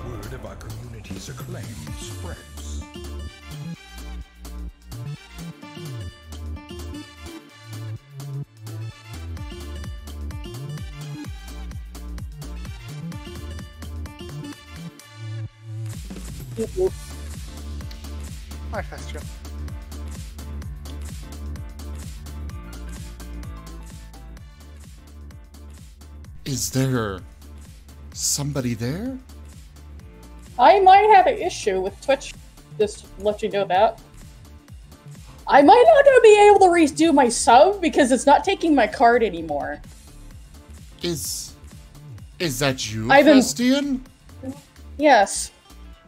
word of our community's acclaim spreads. Hi, Festian. Is there somebody there? I might have an issue with Twitch, just to let you know that. I might not gonna be able to redo my sub because it's not taking my card anymore. Is that you, I've been- Festian? Yes.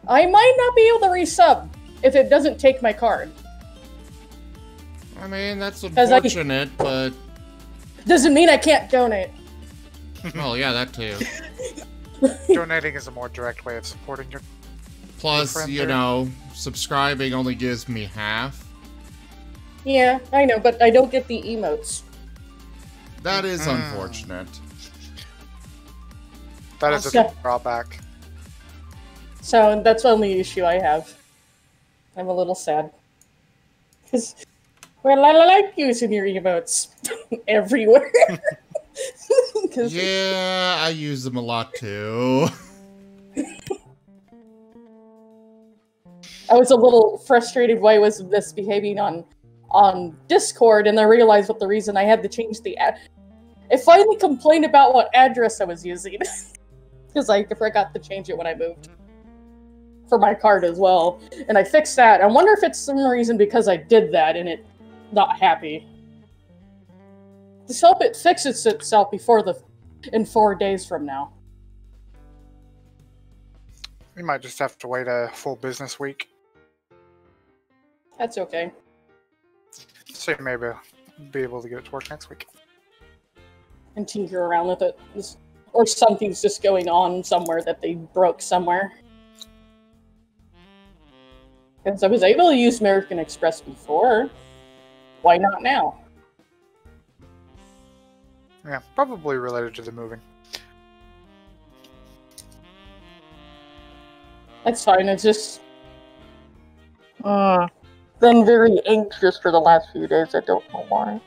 I might not be able to resub if it doesn't take my card. I mean, that's 'Cause unfortunate, but... Doesn't mean I can't donate. Well, yeah, that too. Donating is a more direct way of supporting your Plus, friend you there. know, subscribing only gives me half. Yeah, I know, but I don't get the emotes. That is unfortunate. That is a Yeah. drawback. So that's the only issue I have. I'm a little sad. Because, well, I like using your emotes everywhere. 'Cause- Yeah, I use them a lot too. I was a little frustrated why I was misbehaving on Discord, and I realized what the reason I had to change the ad. I finally complained about what address I was using. Because I forgot to change it when I moved. For my card as well. And I fixed that. I wonder if it's some reason because I did that and it not happy. Just hope it fixes itself in 4 days from now. You might just have to wait a full business week. That's okay. So you may be able to get it to work next week. And tinker around with it. Or something's just going on somewhere that they broke somewhere. Because I was able to use American Express before. Why not now? Yeah, probably related to the moving. That's fine, it's just... been very anxious for the last few days, I don't know why.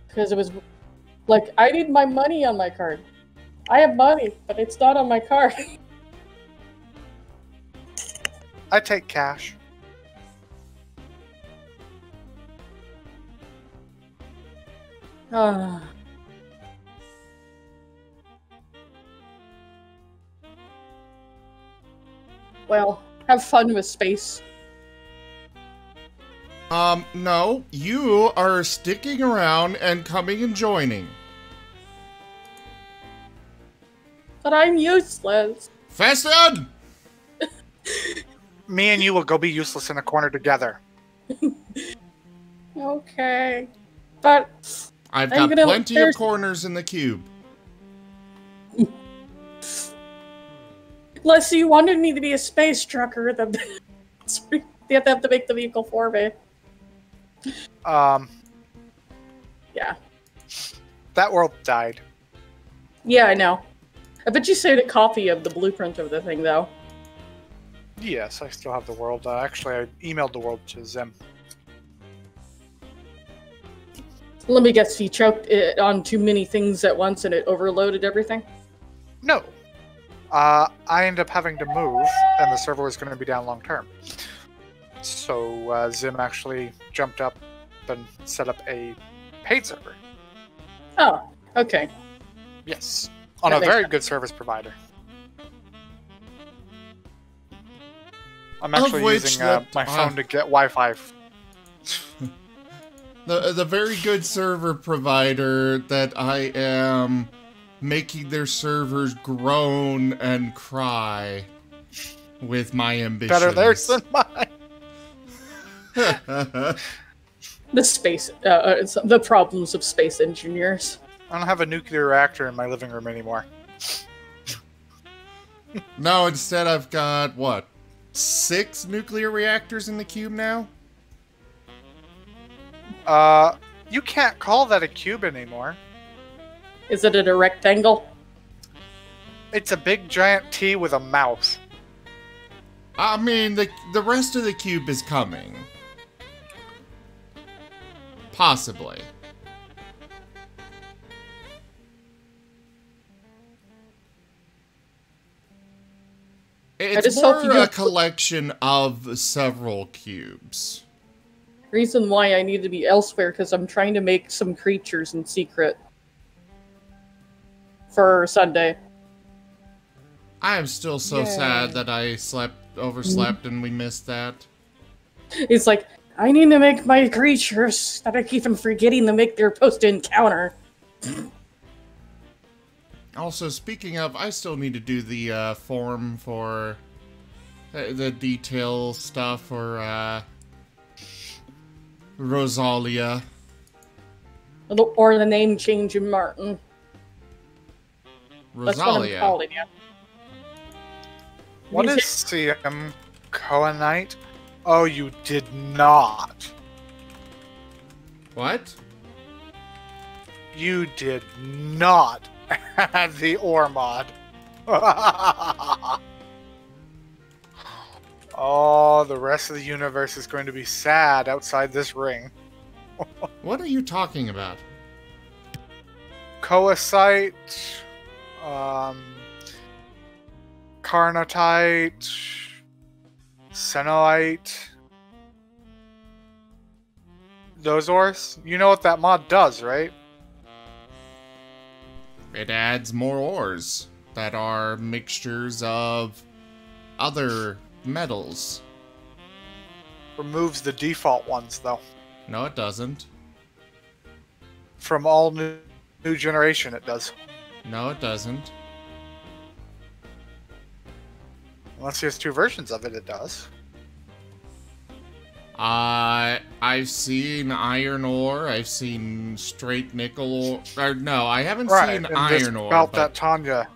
Because it was... Like, I need my money on my card. I have money, but it's not on my card. I take cash. Well, have fun with space. No, you are sticking around and coming and joining. But I'm useless. Fested! Me and you will go be useless in a corner together. Okay. But... I've I'm got gonna- plenty of there's- corners in the cube. Unless you wanted me to be a space trucker, then you have to make the vehicle for me. Yeah. That world died. Yeah, I know. I bet you saved a copy of the blueprint of the thing, though. Yes, I still have the world. Actually, I emailed the world to Zim. Let me guess, he choked it on too many things at once and it overloaded everything? No. I ended up having to move, and the server was going to be down long term. So Zim actually jumped up and set up a paid server. Oh, okay. Yes. On That a makes very sense. good service provider. I'm Of actually which using that- my phone to get Wi-Fi. The very good server provider that I am making their servers groan and cry with my ambitions. Better theirs than mine. The space, the problems of space engineers. I don't have a nuclear reactor in my living room anymore. No, instead I've got, what, 6 nuclear reactors in the cube now? You can't call that a cube anymore. Is it a rectangle? It's a big giant T with a mouth. I mean, the rest of the cube is coming. Possibly. It's just hope you more a don't- collection of several cubes. Reason why I need to be elsewhere, because I'm trying to make some creatures in secret. For Sunday. I am still so Yay. sad that I overslept and we missed that. It's like, I need to make my creatures that I keep on forgetting to make their post-encounter. Also, speaking of, I still need to do the form for the detail stuff for Rosalia. Or the name change in Martin. That's what I'm Rosalia. calling you. What is CM Cohenite? Oh, you did not. What? You did not have the ore mod. Oh, the rest of the universe is going to be sad outside this ring. What are you talking about? Coesite, Carnotite, Senoite. Those ores? You know what that mod does, right? It adds more ores that are mixtures of other metals. Removes the default ones, though. No, it doesn't. From all new generation, it does. No, it doesn't. Unless there's two versions of it, it does. I've seen iron ore. I've seen straight nickel ore. Or, no, I haven't Right, seen in this iron ore. belt But that Tanya...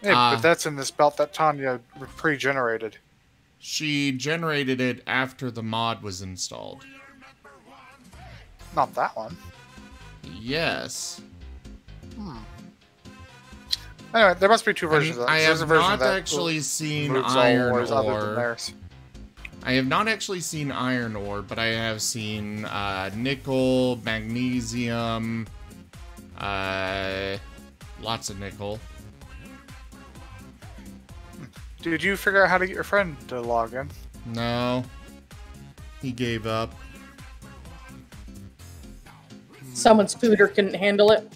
Yeah, but that's in this belt that Tanya pre-generated. she generated it after the mod was installed. Not that one. Yes. Anyway, there must be two I mean, versions of it. I There's have a version not that actually seen removes all iron ores other than ore. theirs. I have not actually seen iron ore, but I have seen nickel, magnesium, lots of nickel. Did you figure out how to get your friend to log in? No. He gave up. Someone's pooter couldn't handle it.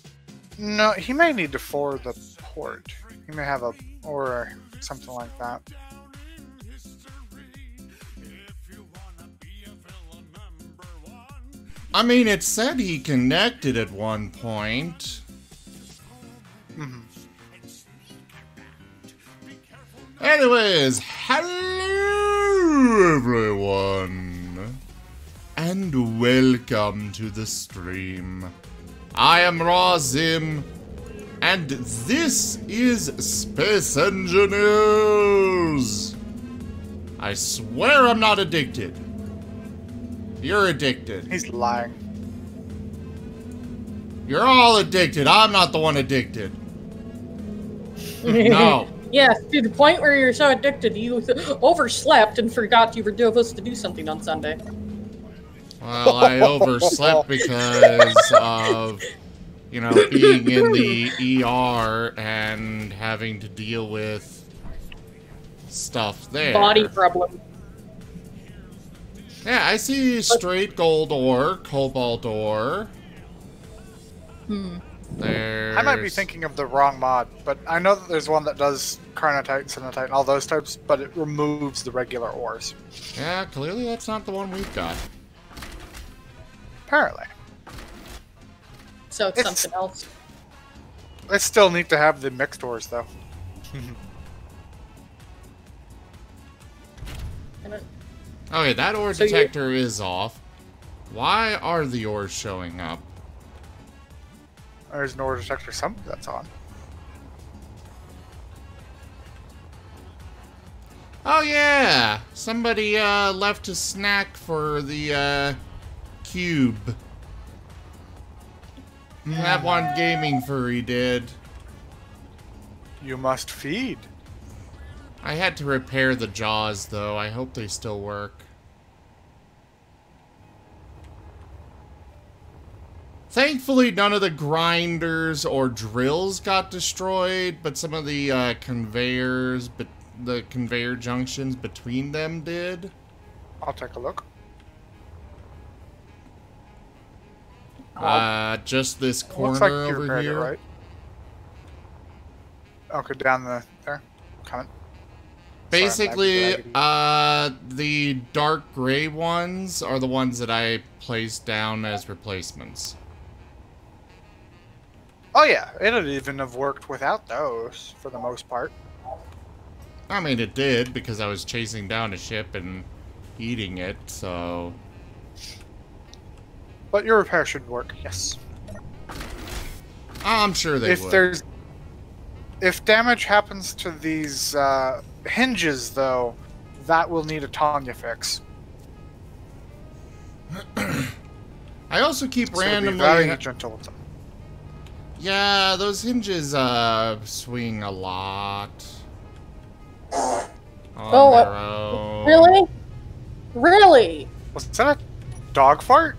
No, he may need to forward the port. He may have a... or something like that. I mean, it said he connected at one point. Anyways, hello everyone, and welcome to the stream. I am Razim, and this is Space Engineers. I swear I'm not addicted. You're addicted. He's lying. You're all addicted. I'm not the one addicted. No. Yeah, to the point where you're so addicted, you overslept and forgot you were supposed to do something on Sunday. Well, I overslept because of, you know, being in the ER and having to deal with stuff there. Body problem. Yeah, I see straight gold ore, cobalt ore. There's... I might be thinking of the wrong mod, but I know that there's one that does Carnotite, Cenotite, and all those types, but it removes the regular ores. Yeah, clearly that's not the one we've got. Apparently. So it's something else. It's still neat to have the mixed ores, though. Okay, that ore So detector is off. Why are the ores showing up? There's an ore detector somewhere that's on. Oh yeah! Somebody left a snack for the cube. That one gaming furry did. You must feed. I had to repair the jaws, though. I hope they still work. Thankfully, none of the grinders or drills got destroyed, but some of the conveyors, but the conveyor junctions between them did. I'll take a look. Just this corner Looks like you over repaired it, here. right? Okay, down there. Coming. Basically, the dark gray ones are the ones that I placed down as replacements. Oh yeah, it'd even have worked without those, for the most part. I mean, it did, because I was chasing down a ship and eating it, so... But your repair should work, yes. I'm sure they would. If damage happens to these hinges, though, that will need a Tanya fix. I also keep So randomly... be very gentle with them. Yeah, those hinges swing a lot. On their own. Really? Really? Was that a dog fart?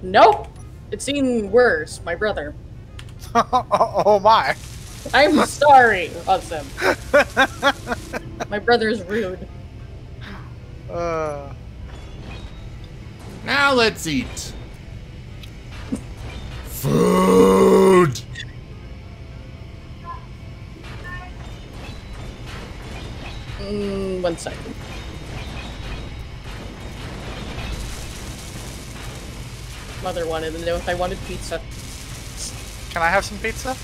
Nope. It's even worse, my brother. Oh my. I'm sorry, Hudson. My brother's rude. Now let's eat. Food! One second. Mother wanted to know if I wanted pizza. Can I have some pizza?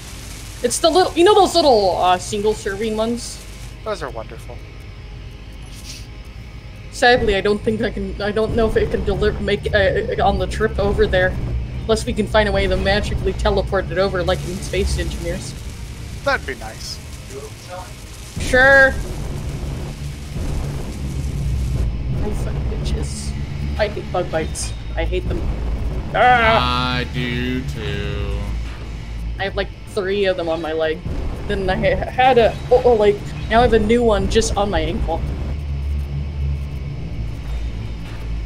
It's the little, you know those little single serving ones? Those are wonderful. Sadly, I don't think I can. I don't know if it can make on the trip over there, unless we can find a way to magically teleport it over, like in Space Engineers. That'd be nice. Sure. I fuck bitches. I hate bug bites. I hate them. Ah! I do too. I have like 3 of them on my leg. Then I had a now I have a new one just on my ankle.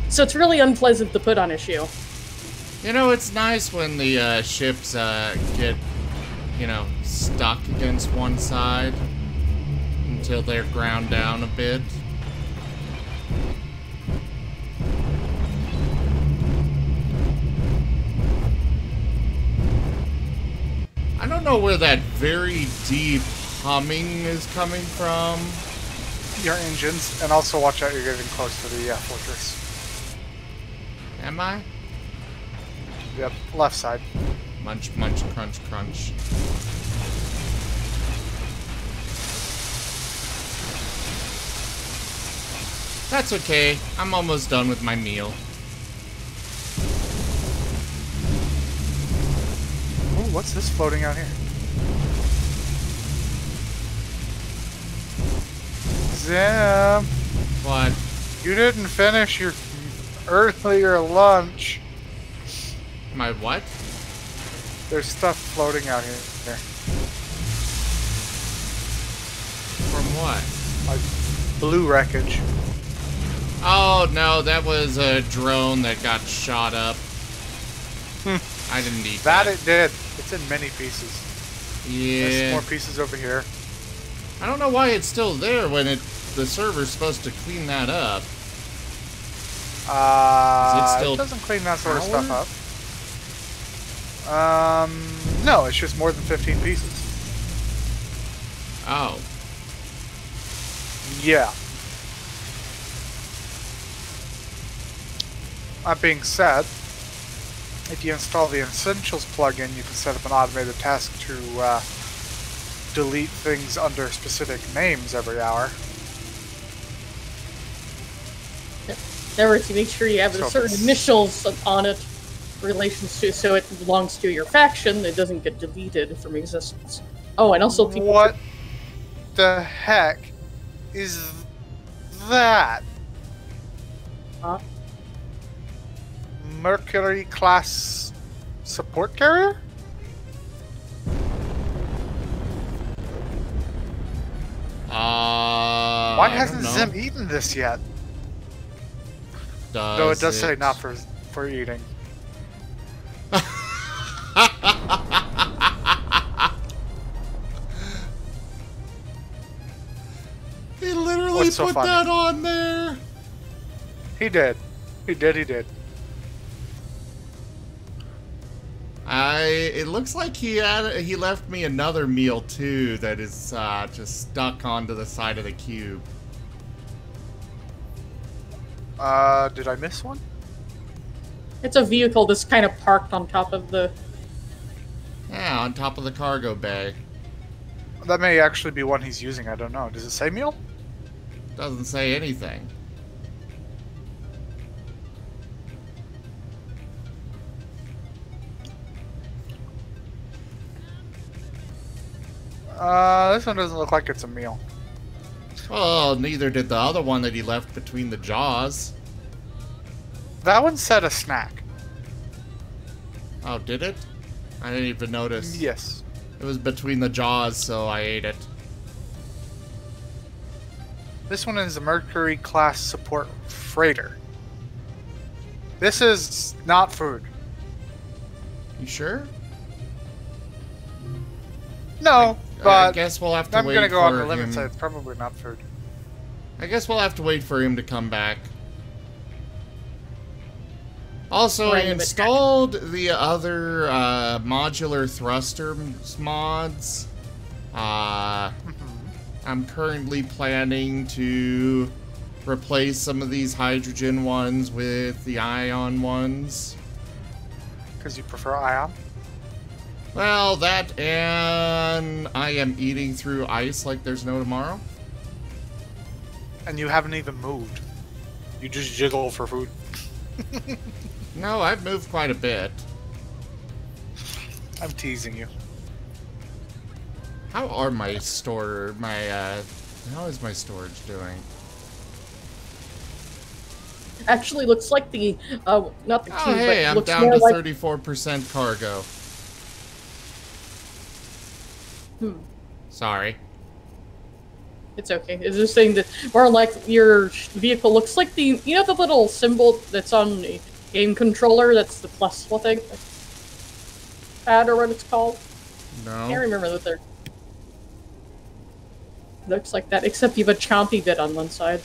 So it's really unpleasant to put on a shoe. You know, it's nice when the ships get, you know, stuck against one side until they're ground down a bit. I don't know where that very deep humming is coming from. Your engines, and also watch out, you're getting close to the fortress. Am I? Yep, left side. Munch, munch, crunch, crunch. That's okay. I'm almost done with my meal. Oh, what's this floating out here? Zim, What? you didn't finish your earlier lunch. My what? There's stuff floating out here. From what? Like blue wreckage. Oh, no, that was a drone that got shot up. I didn't eat that. That it did. It's in many pieces. There's Yeah. more pieces over here. I don't know why it's still there when the server's supposed to clean that up. Still It doesn't clean that sort of powered? stuff up. No, it's just more than 15 pieces. Oh. Yeah. That being said, if you install the Essentials plugin, you can set up an automated task to delete things under specific names every hour. In other words, you make sure you have So a certain it's- initials on it, relations to, so it belongs to your faction. It doesn't get deleted from existence. Oh, and also people. What the heck is that? Huh? Mercury class support carrier? Why I hasn't don't Zim know. eaten this yet? Does Though it does say not for eating. He literally What's so put funny? that on there. He did. He did. It looks like he left me another meal too that is just stuck onto the side of the cube. Did I miss one? It's a vehicle that's kind of parked on top of the... Yeah, on top of the cargo bay. That may actually be one he's using, I don't know. Does it say meal? Doesn't say anything. This one doesn't look like it's a meal. Well, neither did the other one that he left between the jaws. That one said a snack. Oh, did it? I didn't even notice. Yes. It was between the jaws, so I ate it. This one is a Mercury class support freighter. This is not food. You sure? No, I but guess we'll have to I'm wait gonna go on for the limb and say him. it's probably not food. I guess we'll have to wait for him to come back. Also, I Random installed the other modular thruster mods. I'm currently planning to replace some of these hydrogen ones with the ion ones. Because you prefer ion? Well, that and I am eating through ice like there's no tomorrow. And you haven't even moved. You just jiggle for food. No, I've moved quite a bit. I'm teasing you. How are my how is my storage doing? Actually looks like the, not the Oh, cube, hey, but I'm looks down more to like... 34% cargo. Sorry. It's okay. It's just saying that more like your vehicle looks like the, you know, the little symbol that's on the game controller. That's the plus thing, pad or what it's called. I can't No. remember what they're. Looks like that, except you have a chompy bit on one side.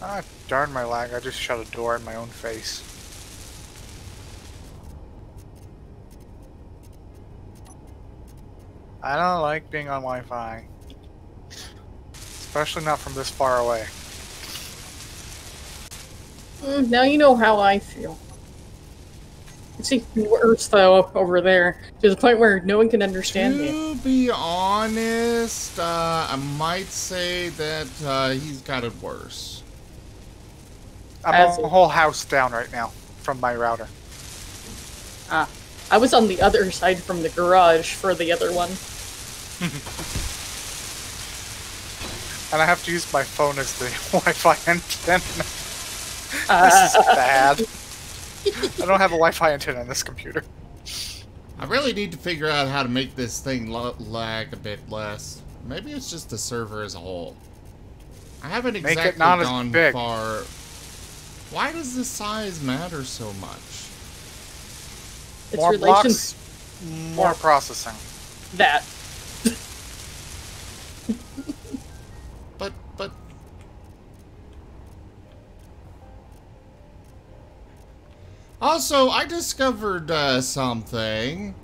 Ah, darn my lag. I just shut a door in my own face. I don't like being on Wi-Fi. Especially not from this far away. Now you know how I feel. You see, worse though over there, to the point where no one can understand me. To be honest, I might say that he's got it worse. I'm As a in- whole house down right now from my router. I was on the other side from the garage for the other one. And I have to use my phone as the Wi-Fi antenna. This is bad. I don't have a Wi-Fi antenna on this computer. I really need to figure out how to make this thing lag a bit less. Maybe it's just the server as a whole. I haven't Make it exactly not as gone big. far. Why does the size matter so much? It's More relations blocks, more processing. that. But also, I discovered something.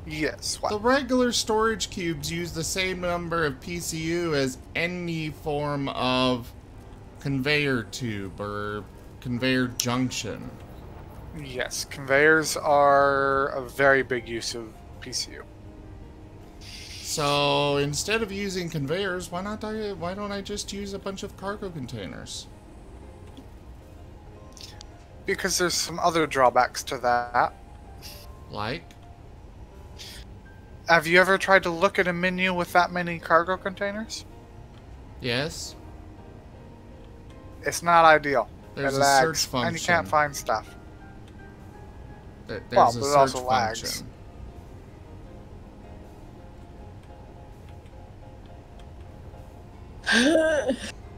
Yes, The what? regular storage cubes use the same number of PCU as any form of conveyor tube or conveyor junction. Yes, conveyors are a very big use of PCU. So instead of using conveyors, why don't I just use a bunch of cargo containers? Because there's some other drawbacks to that. Like? Have you ever tried to look at a menu with that many cargo containers? Yes? It's not ideal. There's It a search lags, function. and you can't find stuff. There's Well, a but it search also lags. function.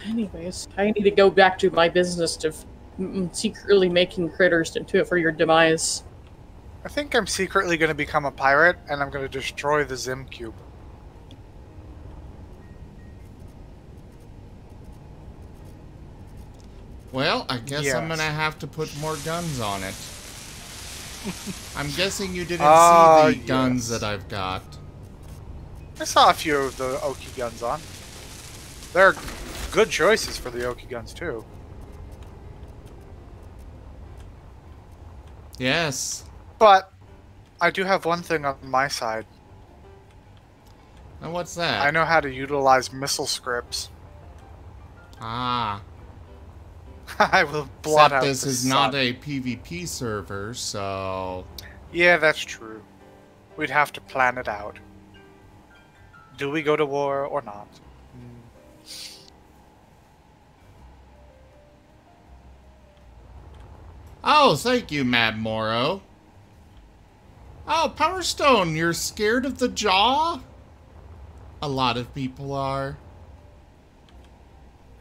Anyways, I need to go back to my business to secretly making critters for your demise. I think I'm secretly going to become a pirate, and I'm going to destroy the Zim Cube. Well, I guess I'm Yes. gonna have to put more guns on it. I'm guessing you didn't Ah, see the guns yes. that I've got. I saw a few of the Oki guns on. They're good choices for the Oki guns, too. Yes. But I do have one thing on my side. And what's that? I know how to utilize missile scripts. Ah. I will blot Except out this the is not sun. a PvP server, so... Yeah, that's true. We'd have to plan it out. Do we go to war or not? Oh, thank you, Mad Moro. Oh, Power Stone, you're scared of the jaw? A lot of people are.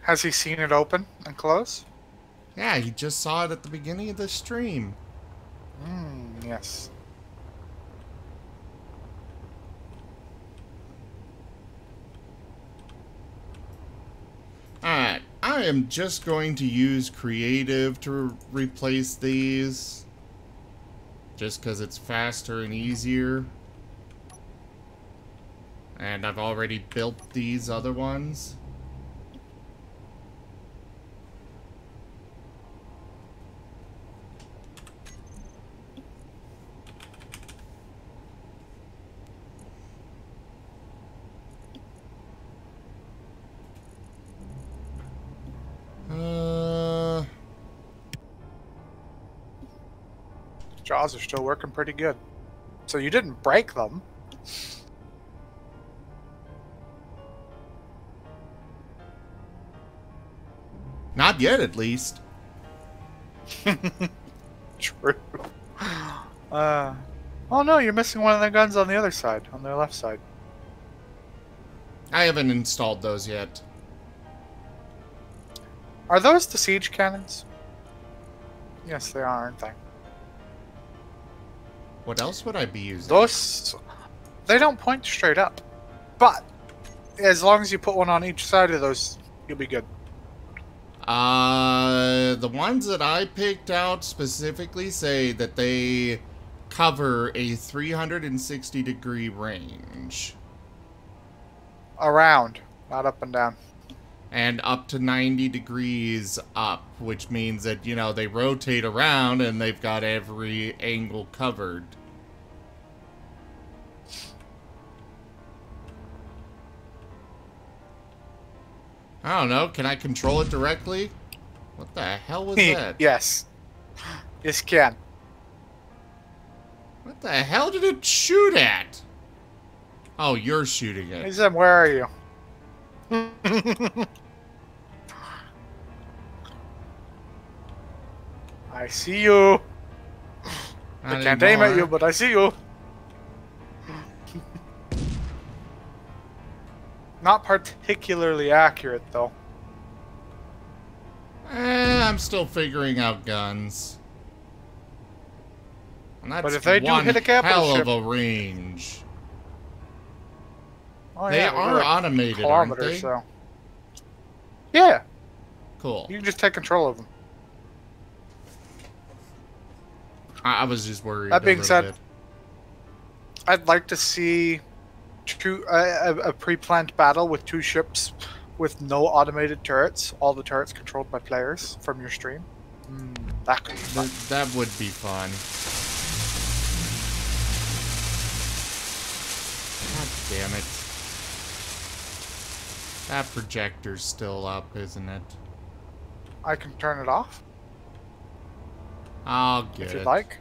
Has he seen it open and close? Yeah, he just saw it at the beginning of the stream. Yes. Alright, I am just going to use creative to replace these. Just because it's faster and easier. And I've already built these other ones. Jaws are still working pretty good. So you didn't break them. Not yet, at least. True. Oh no, you're missing one of the guns on the other side, on the left side. I haven't installed those yet. Are those the siege cannons? Yes, they are, aren't they? What else would I be using? Those... They don't point straight up. But, as long as you put one on each side of those, you'll be good. The ones that I picked out specifically say that they cover a 360-degree range. Around, not up and down. And up to 90 degrees up, which means that, you know, they rotate around and they've got every angle covered. I don't know, can I control it directly? What the hell was that? Yes. Yes, you can. What the hell did it shoot at? Oh, you're shooting it. He said, where are you? I see you. I Not can't aim at you, anymore. but I see you. Not particularly accurate, though. I'm still figuring out guns. And that's But if they do one hit a capital hell ship- of a range. Oh, They yeah, we're are like automated, aren't kilometers, they? so. Yeah, Cool. you can just take control of them. I was just worried. That being a little said, bit. I'd like to see a pre-planned battle with two ships with no automated turrets, all the turrets controlled by players from your stream. That could be fun. That would be fun. God damn it. That projector's still up, isn't it? I can turn it off I'll get if you'd it. like.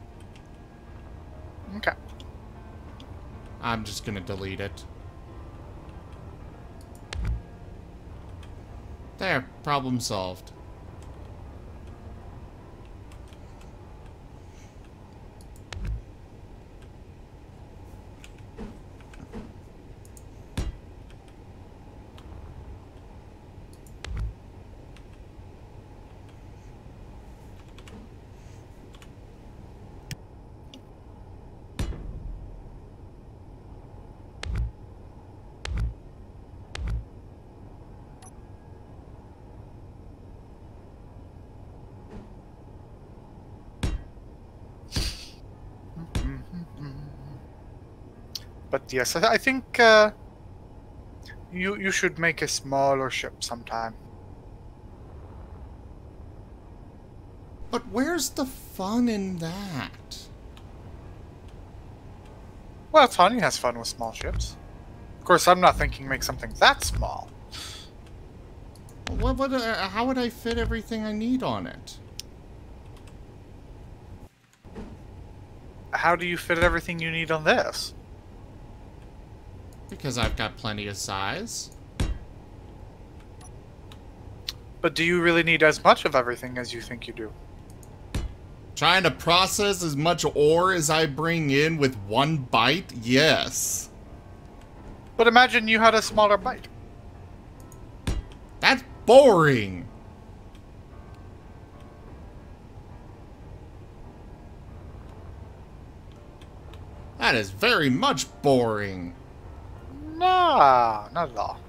Okay. I'm just gonna delete it. There, problem solved. But yes, I think you should make a smaller ship sometime. But where's the fun in that? Well, Tanya has fun with small ships. Of course, I'm not thinking make something that small. How would I fit everything I need on it? How do you fit everything you need on this? Because I've got plenty of size. But do you really need as much of everything as you think you do? Trying to process as much ore as I bring in with one bite? Yes. But imagine you had a smaller bite. That's boring. That is very much boring. Nah, not at all.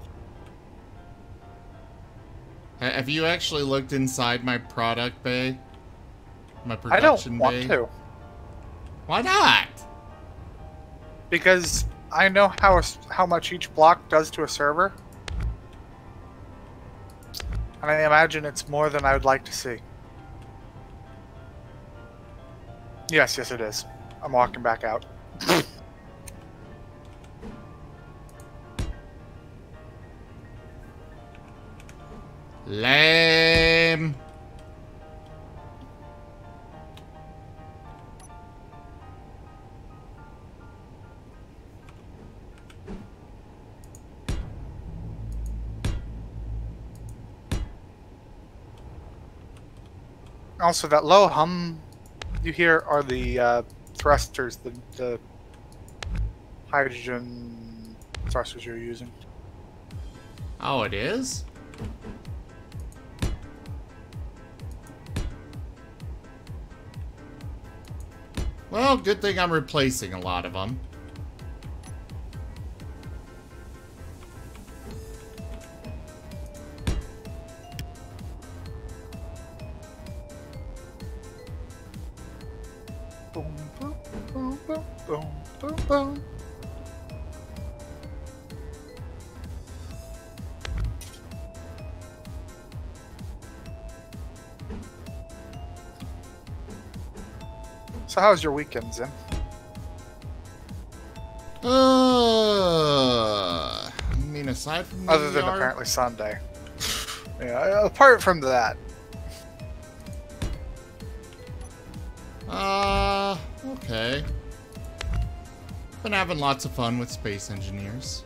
Have you actually looked inside my product bay? My I production don't want bay? to. Why not? Because I know how much each block does to a server. And I imagine it's more than I would like to see. Yes, it is. I'm walking back out. Lame. Also, that low hum you hear are the thrusters, the hydrogen thrusters you're using. Oh, it is? Well, good thing I'm replacing a lot of them. Boom, boom, boom, boom, boom, boom, boom. So how's your weekend, Zim? I mean, aside from the Other than ER, apparently Sunday. Yeah, apart from that. Okay. Been having lots of fun with space engineers.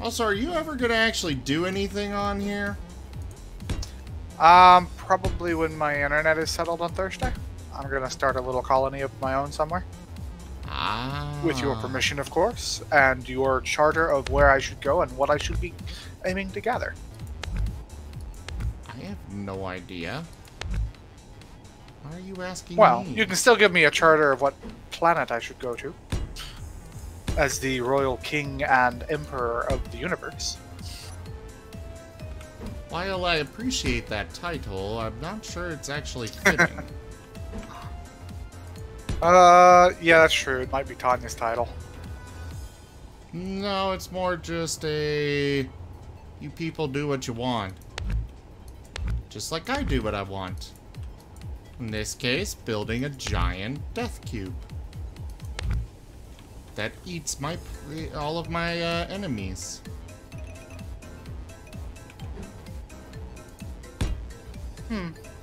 Also, are you ever gonna actually do anything on here? Probably when my internet is settled on Thursday. I'm gonna start a little colony of my own somewhere. Ah. With your permission, of course, and your charter of where I should go and what I should be aiming to gather. I have no idea. Why are you asking Well, me? you can still give me a charter of what planet I should go to. As the royal king and emperor of the universe. While I appreciate that title, I'm not sure it's actually fitting. Yeah, that's true. It might be Tanya's title. No, it's more just a... You people do what you want. Just like I do what I want. In this case, building a giant death cube. That eats all of my enemies.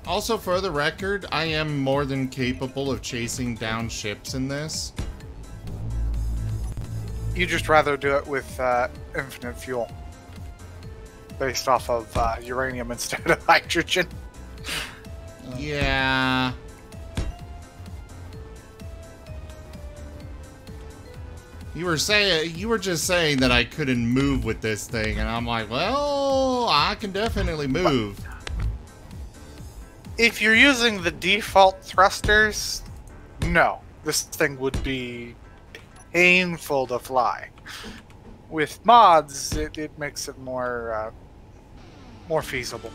Also, for the record, I am more than capable of chasing down ships in this. You just rather do it with infinite fuel. Based off of uranium instead of hydrogen. Yeah. You were just saying that I couldn't move with this thing, and I'm like, well, I can definitely move. If you're using the default thrusters, no. This thing would be painful to fly. With mods, it makes it more feasible.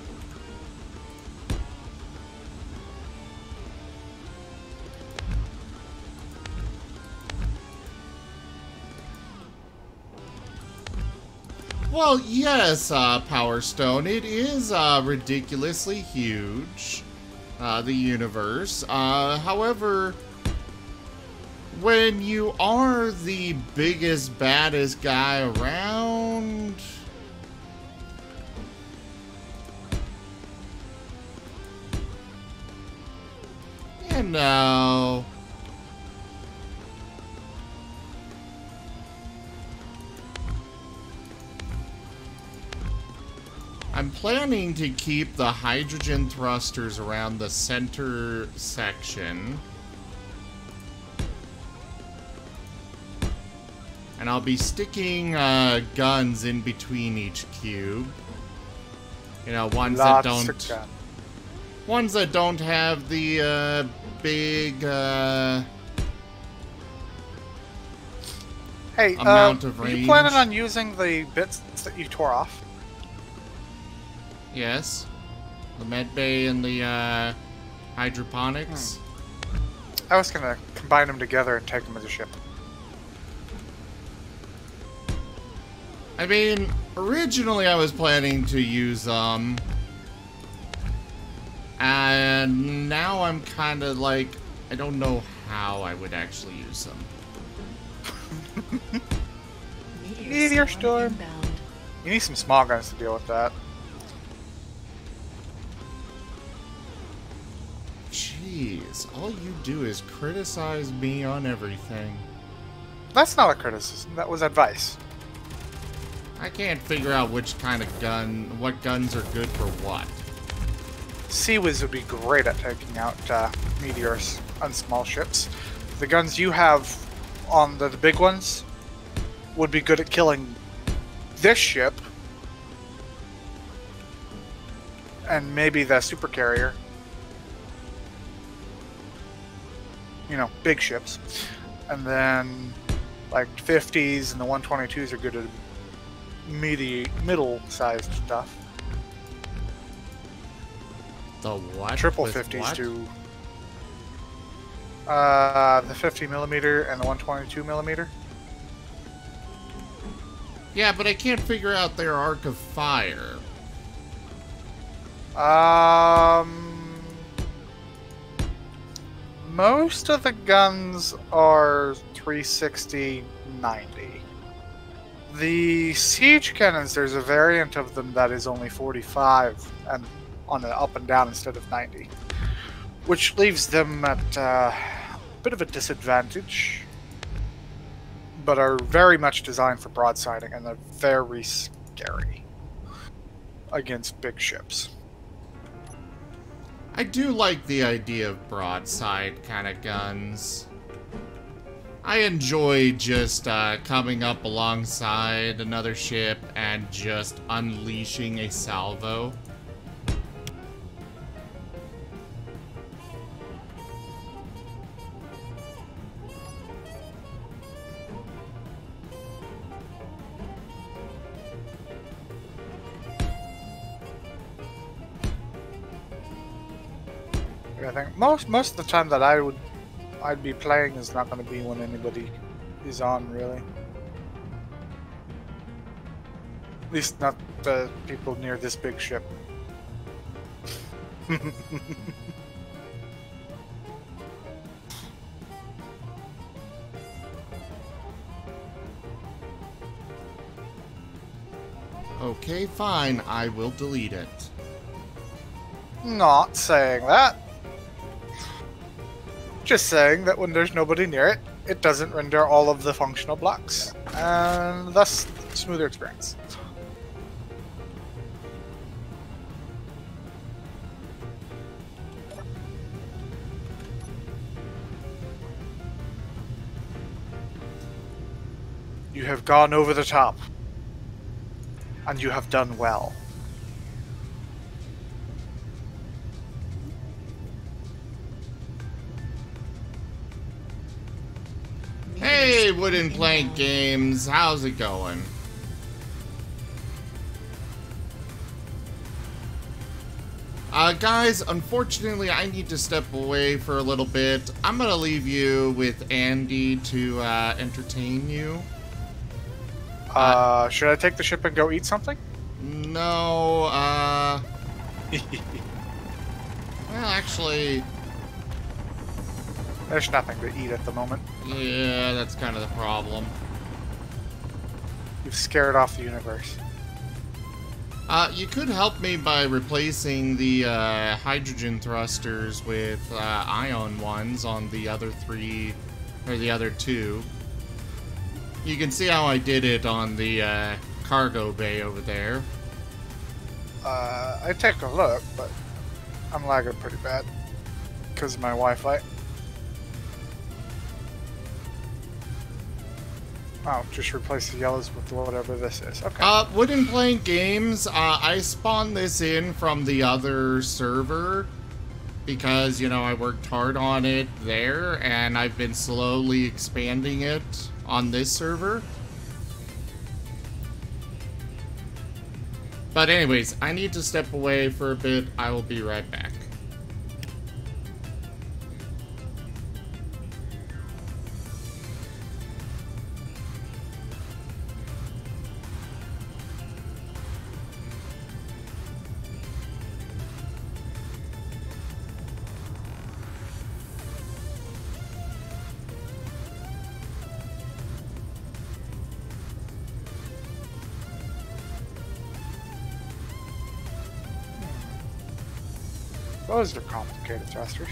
Well, yes, Power Stone. It is ridiculously huge, the universe. However, when you are the biggest, baddest guy around, you know, I'm planning to keep the hydrogen thrusters around the center section. And I'll be sticking guns in between each cube. You know, ones that don't have the big amount of range. Are you planning on using the bits that you tore off? Yes. The med bay and the hydroponics. I was gonna combine them together and take them as a ship. I mean, originally I was planning to use them. And now I'm kind of like, I don't know how I would actually use them. Meteor storm. You need some small guns to deal with that. Jeez, all you do is criticize me on everything. That's not a criticism, that was advice. I can't figure out which kind of gun, what guns are good for what. Sea-Wiz would be great at taking out meteors on small ships. The guns you have on the big ones would be good at killing this ship. And maybe the super carrier. You know, big ships. And then, like, 50s and the 122s are good at middle-sized stuff. The what? Triple With 50s what? do. The 50mm and the 122mm. Yeah, but I can't figure out their arc of fire. Most of the guns are 360, 90. The siege cannons, there's a variant of them that is only 45 and on an up and down instead of 90, which leaves them at a bit of a disadvantage, but are very much designed for broadsiding and they're very scary against big ships. I do like the idea of broadside kind of guns. I enjoy just coming up alongside another ship and just unleashing a salvo. I think most of the time that I'd be playing is not going to be when anybody is on, really. At least not the people near this big ship. Okay, fine. I will delete it. Not saying that. Just saying that when there's nobody near it, it doesn't render all of the functional blocks, and thus smoother experience. You have gone over the top, and you have done well. Hey, Wooden Plank Games, how's it going? Guys, unfortunately, I need to step away for a little bit. I'm gonna leave you with Andy to entertain you. Should I take the ship and go eat something? No, well, actually, There's nothing to eat at the moment. yeah, that's kind of the problem. You've scared off the universe. You could help me by replacing the hydrogen thrusters with ion ones on the other 3, or the other 2. You can see how I did it on the cargo bay over there. I take a look, but I'm lagging pretty bad because of my Wi-Fi. Oh, just replace the yellows with whatever this is. Okay. When playing games, I spawned this in from the other server because, you know, I worked hard on it there, and I've been slowly expanding it on this server. But anyways, I need to step away for a bit. I will be right back. Those are complicated thrusters.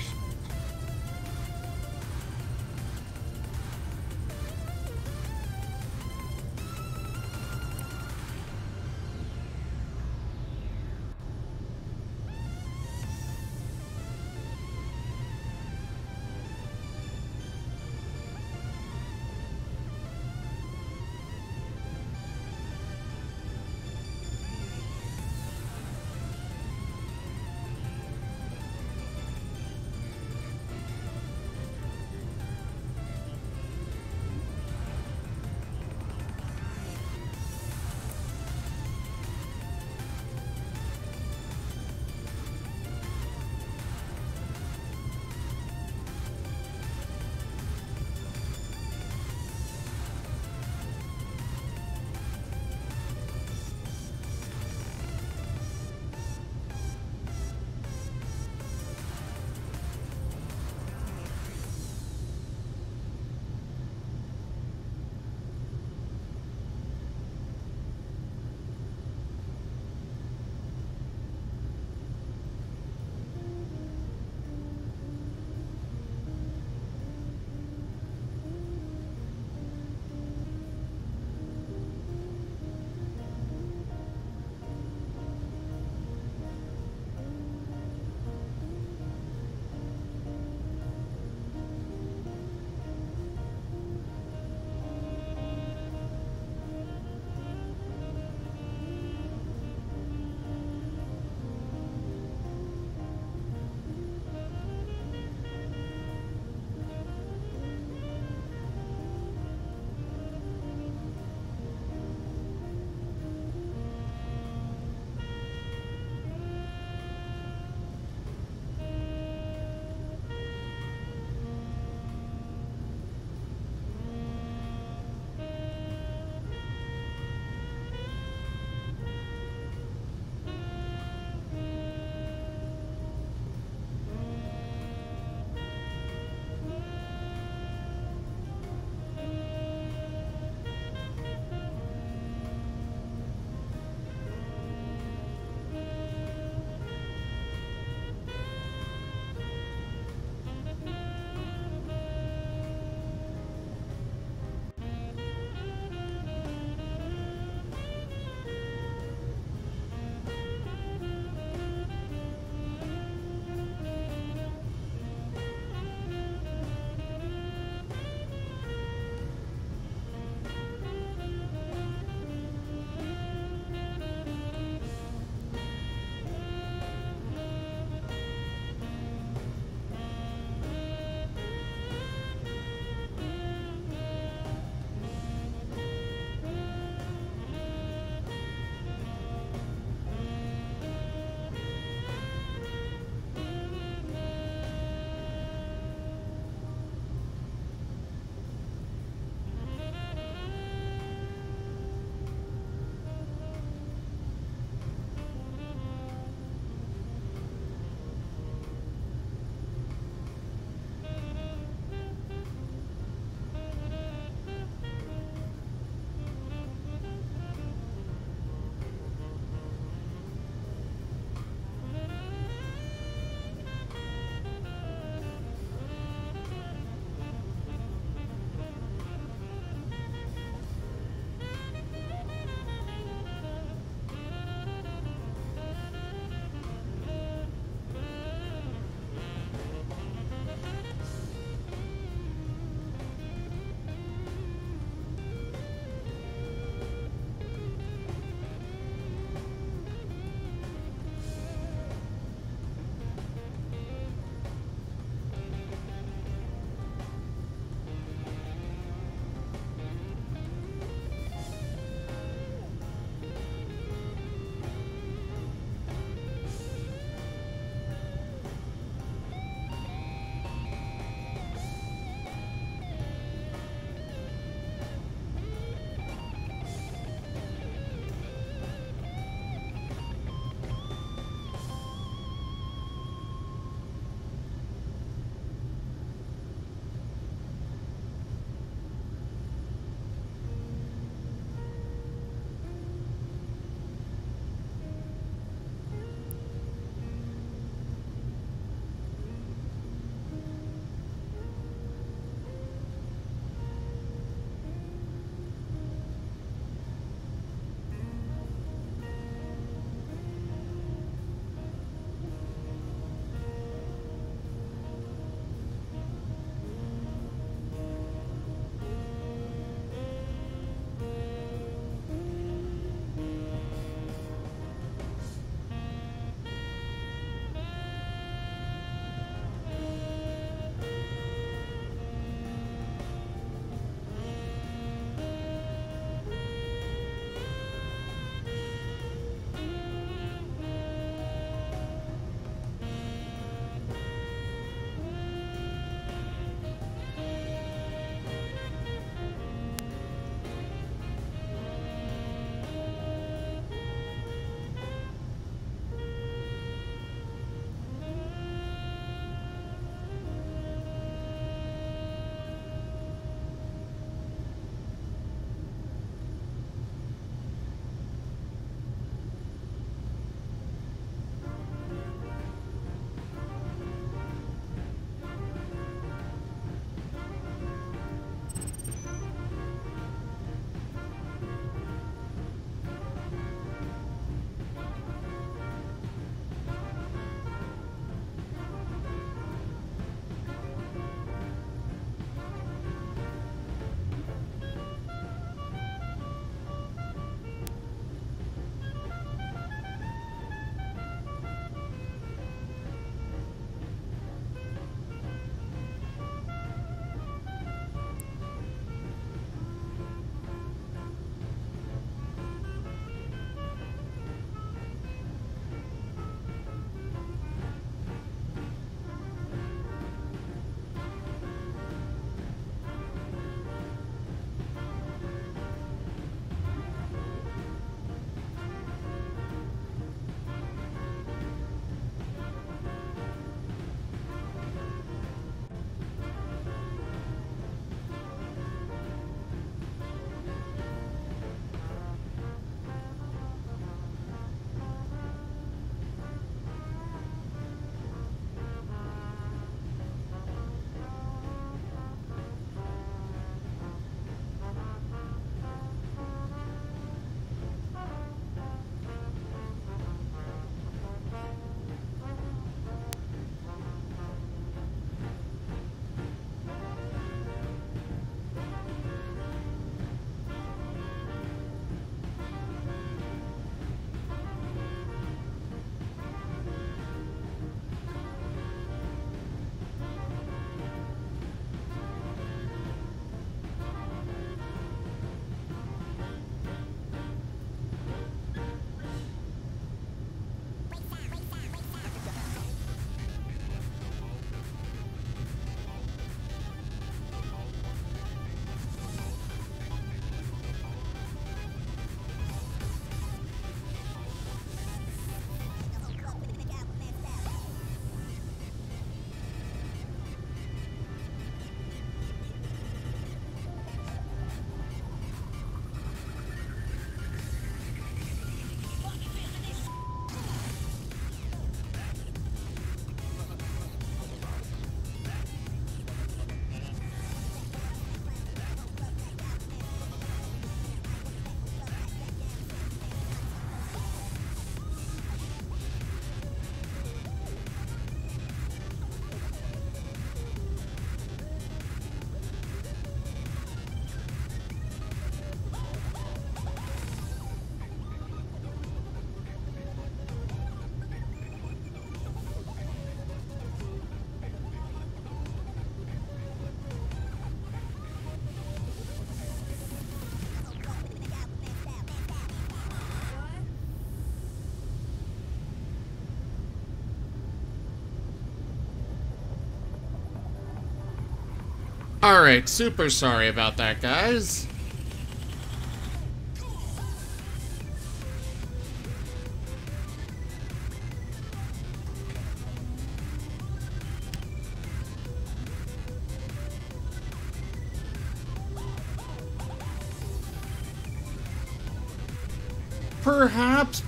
Alright, super sorry about that, guys.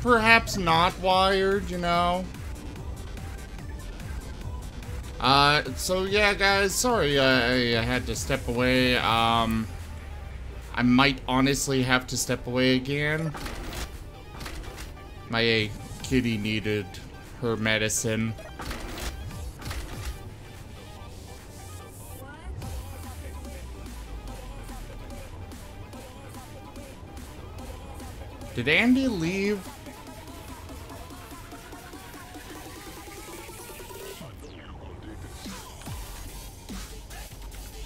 Perhaps not wired, you know? So yeah, guys, sorry I had to step away. I might honestly have to step away again. My kitty needed her medicine. Did Andy leave?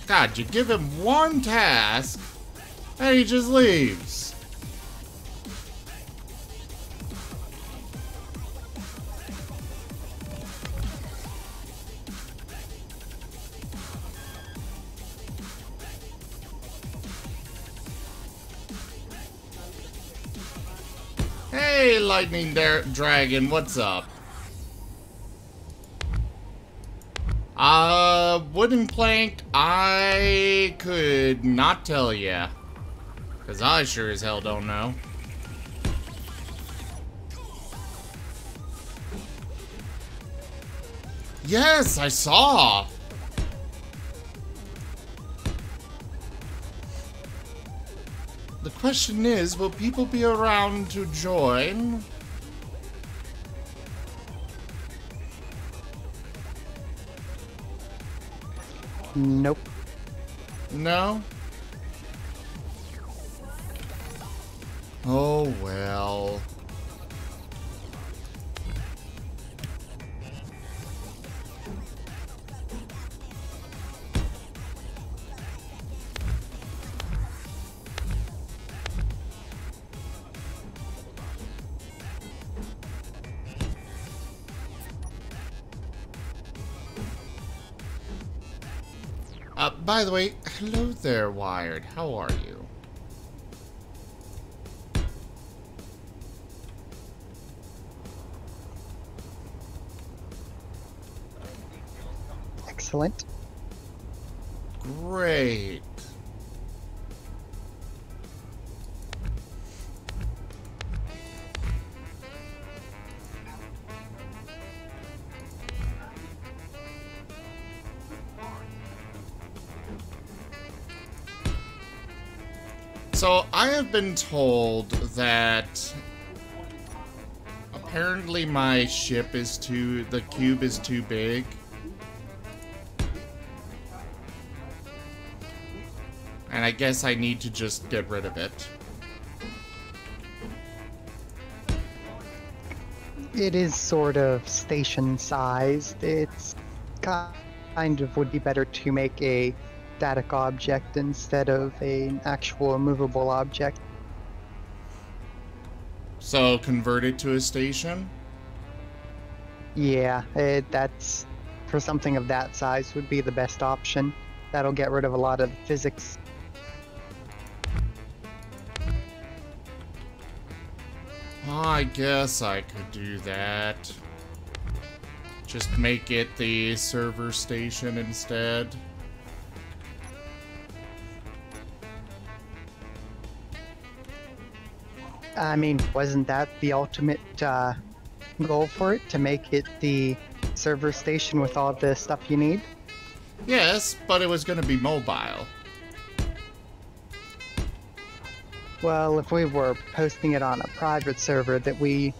God, you give him one task, and he just leaves. Hey, Lightning Dragon, what's up? Wooden plank, I could not tell ya. Cause I sure as hell don't know. Yes, I saw! The question is, will people be around to join? Nope. No? Oh, well. By the way, hello there, Wired. How are you? Excellent. Great. So, I have been told that apparently my ship is the cube is too big. And I guess I need to just get rid of it. It is sort of station-sized. It's kind of would be better to make a static object instead of an actual movable object. So, convert it to a station? Yeah, that's for something of that size would be the best option. That'll get rid of a lot of physics. I guess I could do that. Just make it the server station instead. I mean, wasn't that the ultimate goal for it? To make it the server station with all the stuff you need? Yes, but it was going to be mobile. Well, if we were posting it on a private server that we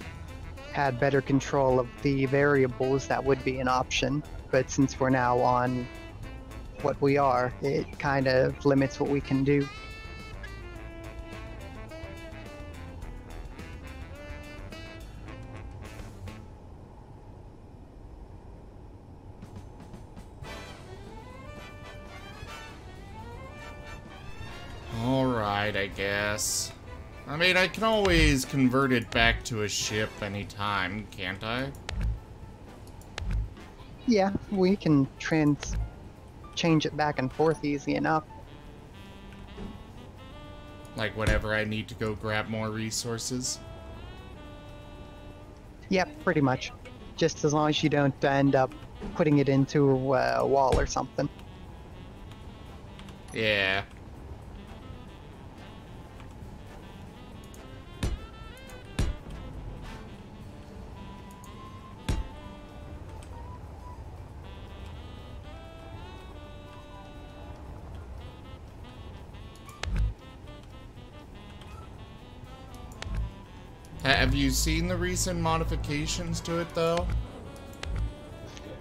had better control of the variables, that would be an option. But since we're now on what we are, it kind of limits what we can do. Alright, I guess. I mean, I can always convert it back to a ship anytime, can't I? Yeah, we can change it back and forth easy enough. Like whenever I need to go grab more resources. Yep, pretty much. Just as long as you don't end up putting it into a wall or something. Yeah. Have you seen the recent modifications to it, though?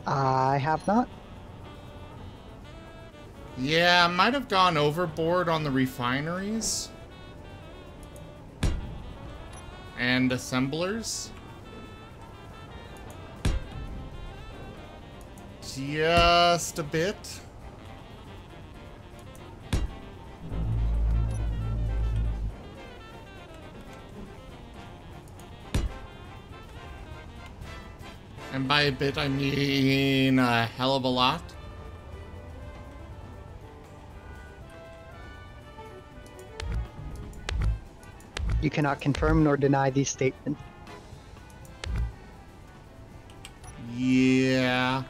I have not. Yeah, I might have gone overboard on the refineries. And assemblers. Just a bit. And by a bit, I mean a hell of a lot. You cannot confirm nor deny these statements. Yeah.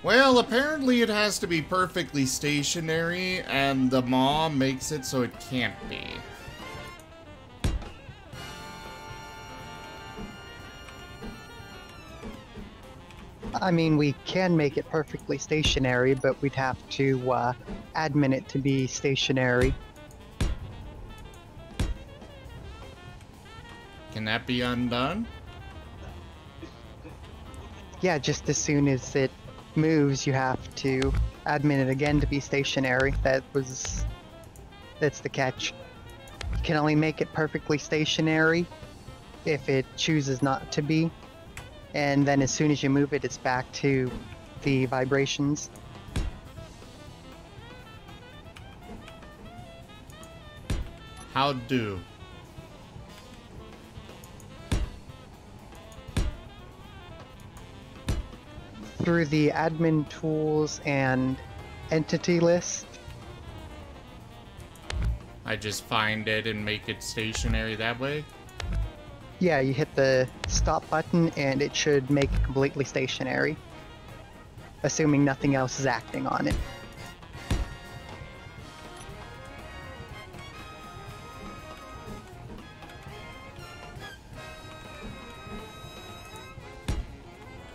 Well, apparently it has to be perfectly stationary, and the maw makes it so it can't be. I mean, we can make it perfectly stationary, but we'd have to admin it to be stationary. Can that be undone? Yeah, just as soon as it moves, you have to admin it again to be stationary. That's the catch. You can only make it perfectly stationary if it chooses not to be. And then as soon as you move it, it's back to the vibrations. How do? Through the admin tools and entity list. I just find it and make it stationary that way? Yeah, you hit the stop button and it should make it completely stationary. Assuming nothing else is acting on it.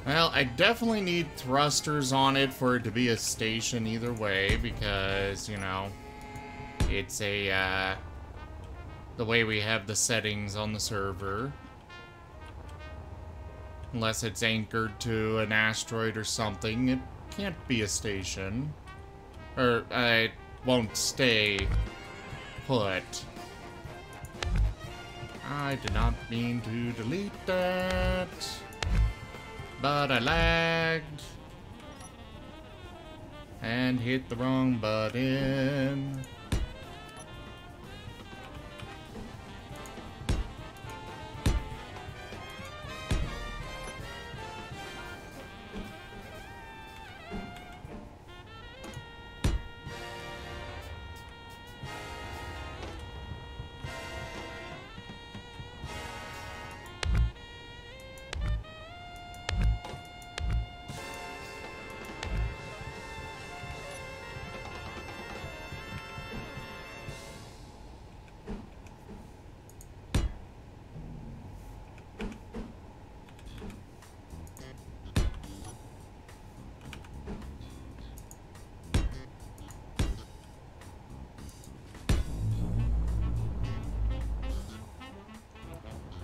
Well, I definitely need thrusters on it for it to be a station either way, because, you know, it's a, the way we have the settings on the server. Unless it's anchored to an asteroid or something, it can't be a station. Or, it won't stay put. I did not mean to delete that. But I lagged and hit the wrong button.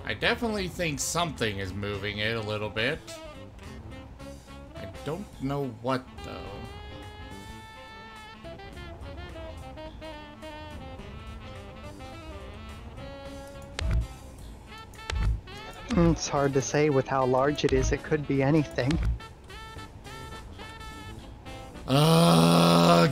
I definitely think something is moving it a little bit. I don't know what, though. It's hard to say with how large it is. It could be anything. Ugh!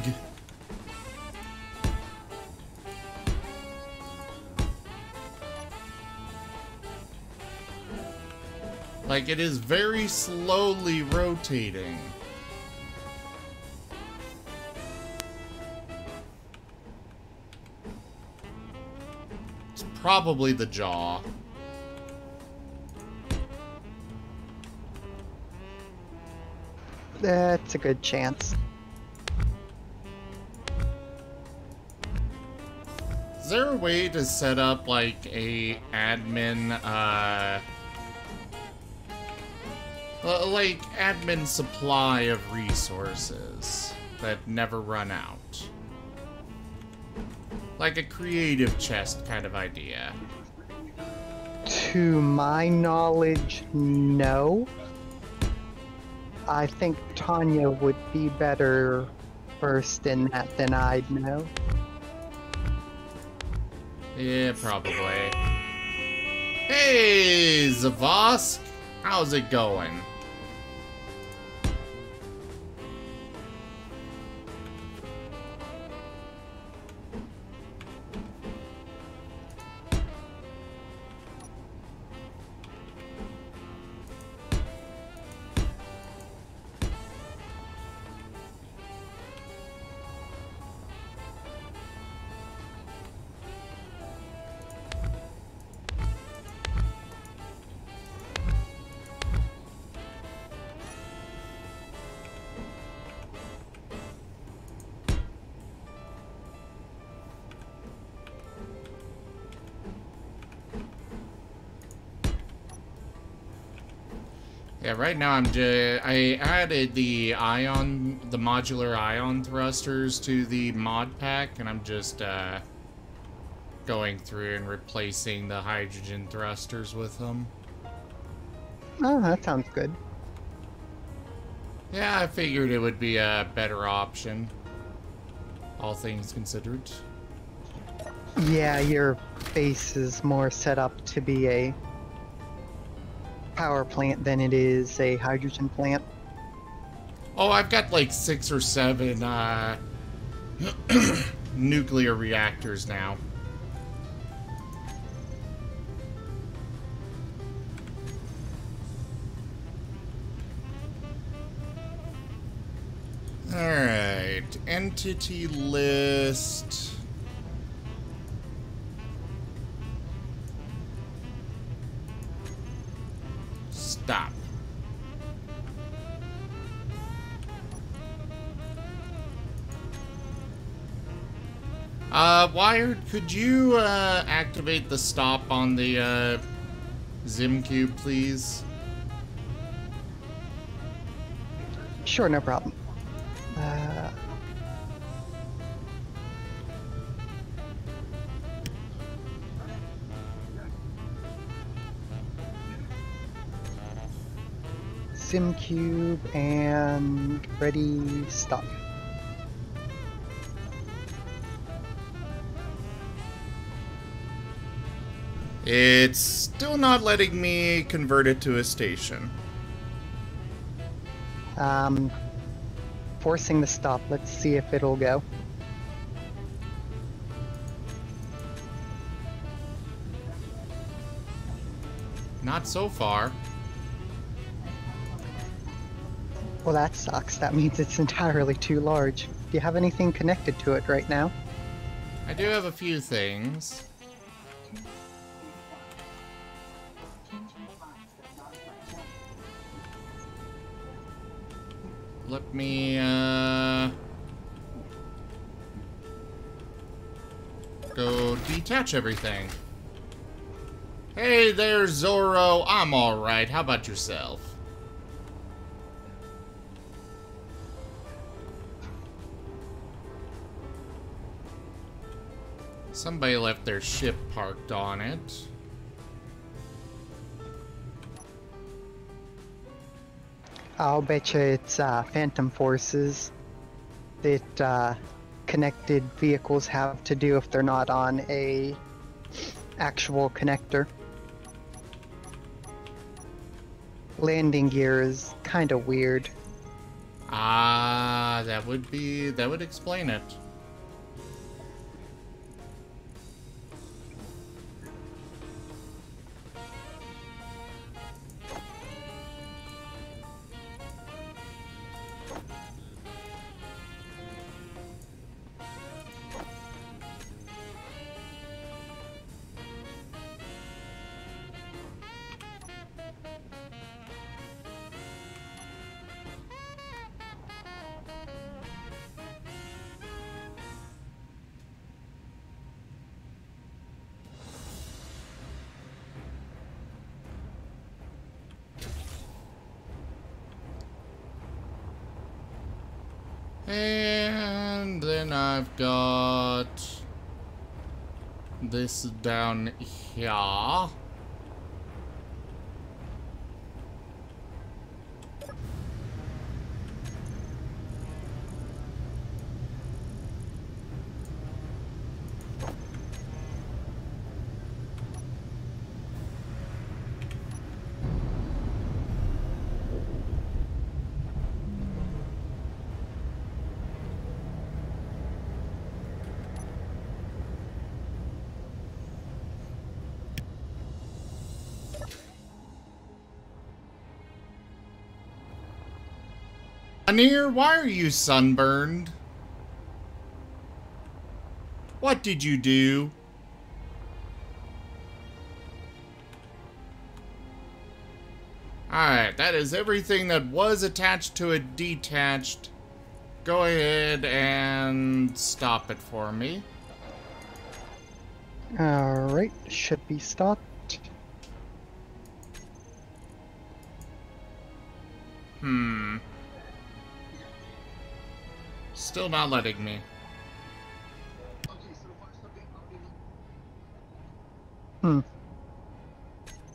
Like, it is very slowly rotating. It's probably the jaw. That's a good chance. Is there a way to set up, like, a admin, like, admin supply of resources that never run out? Like a creative chest kind of idea. To my knowledge, no. I think Tanya would be better versed in that than I'd know. Yeah, probably. Hey, Zavosk! How's it going? Yeah, right now I added the modular ion thrusters to the mod pack, and I'm just going through and replacing the hydrogen thrusters with them. Oh, that sounds good. Yeah, I figured it would be a better option, all things considered. Yeah, your base is more set up to be a power plant than it is a hydrogen plant. Oh, I've got like 6 or 7 nuclear reactors now. Alright, entity list. Stop. Wired, could you activate the stop on the Zim cube, please? Sure, no problem. SimCube and ready, stop. It's still not letting me convert it to a station. Forcing the stop. Let's see if it'll go. Not so far. Well, that sucks. That means it's entirely too large. Do you have anything connected to it right now? I do have a few things. Let me, go detach everything. Hey there, Zorro. I'm alright. How about yourself? Somebody left their ship parked on it. I'll betcha it's phantom forces that connected vehicles have to do if they're not on a actual connector. Landing gear is kind of weird. Ah, that would explain it. And then I've got this down here. Anir, why are you sunburned? What did you do? Alright, that is everything that was attached to it detached. Go ahead and stop it for me. Alright, should be stopped. Still not letting me.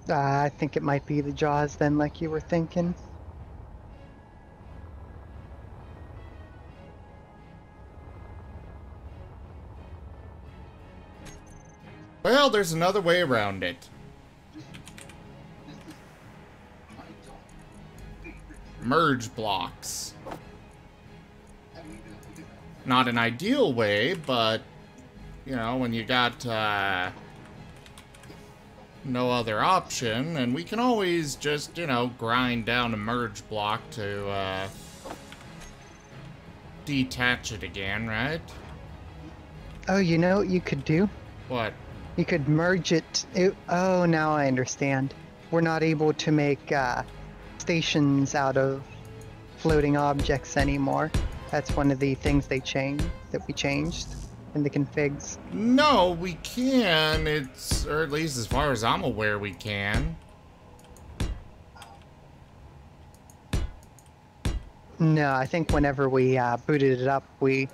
I think it might be the jaws then, like you were thinking. Well, there's another way around it. Merge blocks. Not an ideal way, but, you know, when you got no other option, and we can always just, you know, grind down a merge block to detach it again, right? Oh, you know what you could do? What? You could merge it. Oh, now I understand. We're not able to make stations out of floating objects anymore. That's one of the things that we changed in the configs. No, we can. Or at least as far as I'm aware, we can. No, I think whenever we booted it up, we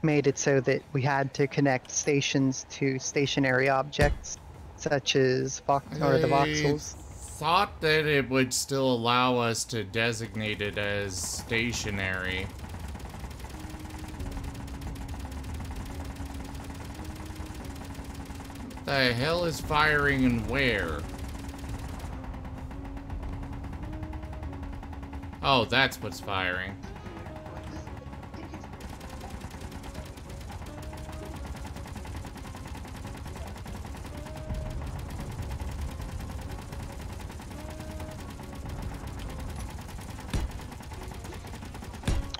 made it so that we had to connect stations to stationary objects, such as the voxels. Thought that it would still allow us to designate it as stationary. The hell is firing and where? Oh, that's what's firing.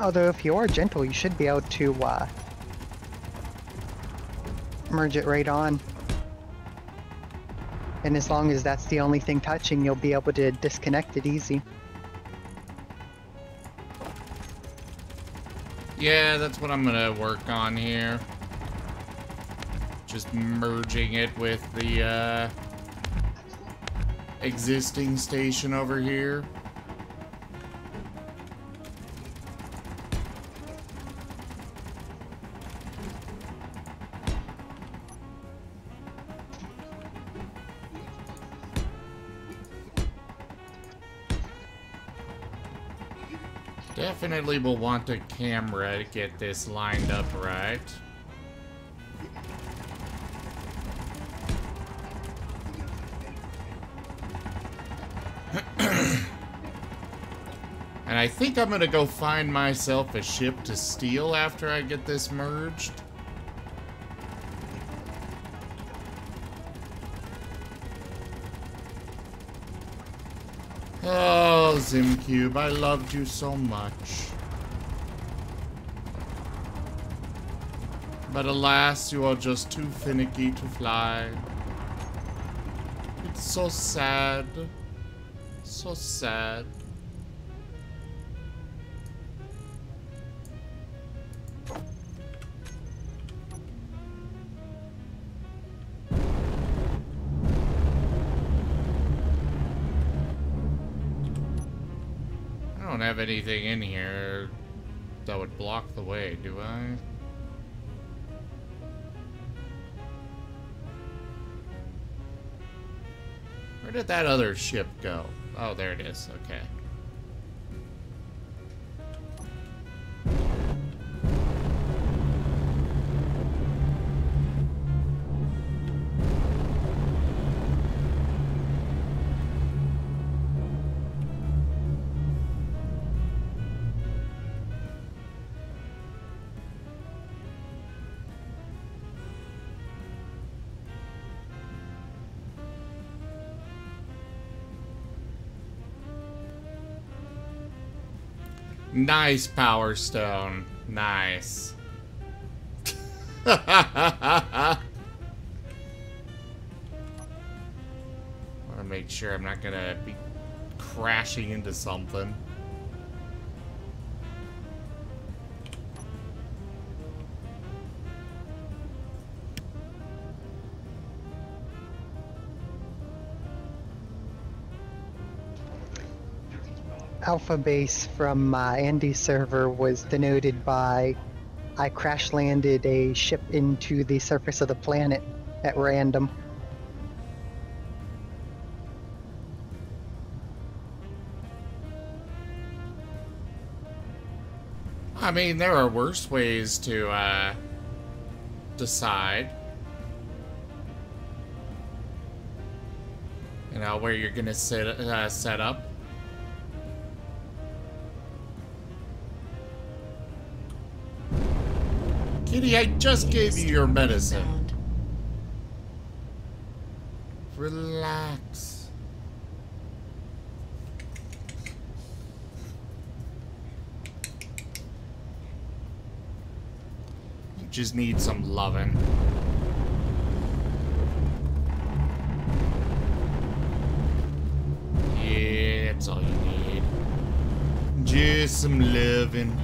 Although if you are gentle, you should be able to merge it right on. And as long as that's the only thing touching, you'll be able to disconnect it easy. Yeah, that's what I'm gonna work on here. Just merging it with the existing station over here. Definitely will want a camera to get this lined up right. And I think I'm gonna go find myself a ship to steal after I get this merged. Oh, Zimcube, I loved you so much. But alas, you are just too finicky to fly. It's so sad. So sad. I don't have anything in here that would block the way, do I? Where did that other ship go? Oh, there it is. Okay. Nice, Power Stone. Nice. I want to make sure I'm not gonna be crashing into something. Alpha base from Andy's server was denoted by I crash landed a ship into the surface of the planet at random. I mean, there are worse ways to decide. You know, where you're gonna set up. Kitty, I just gave you your medicine. Relax. You just need some loving. Yeah, that's all you need. Just some loving.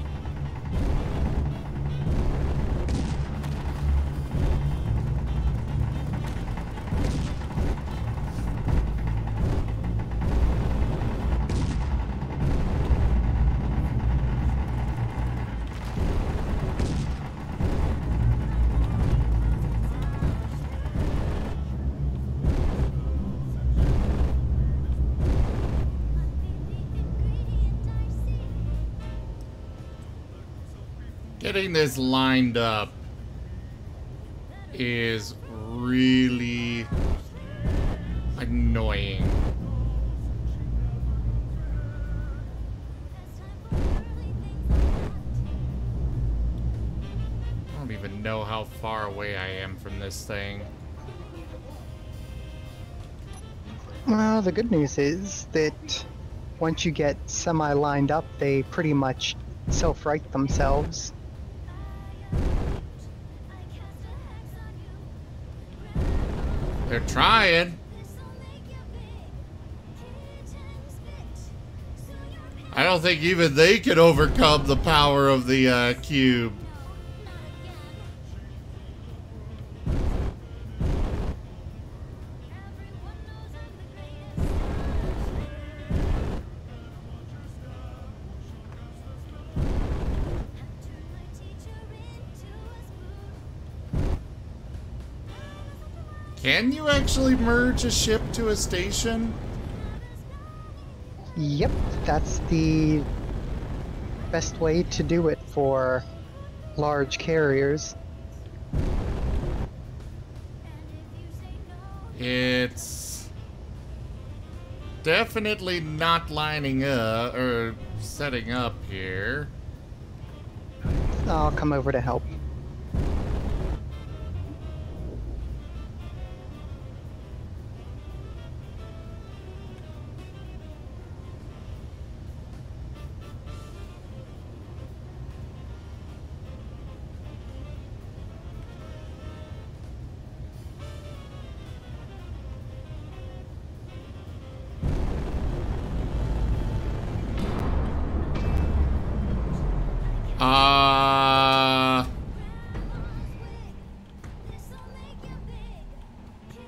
Getting this lined up is really annoying. I don't even know how far away I am from this thing. Well, the good news is that once you get semi-lined up, they pretty much self-right themselves. They're trying. I don't think even they can overcome the power of the cube. Can you actually merge a ship to a station? Yep, that's the best way to do it for large carriers. It's definitely not lining up or setting up here. I'll come over to help.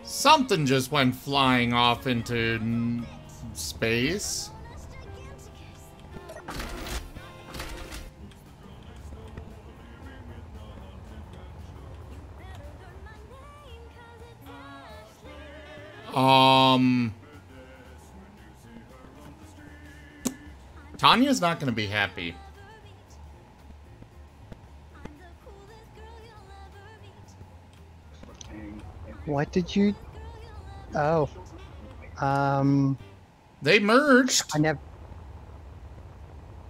Something just went flying off into space. Tanya's not gonna be happy. What did you... Oh. They merged. I never...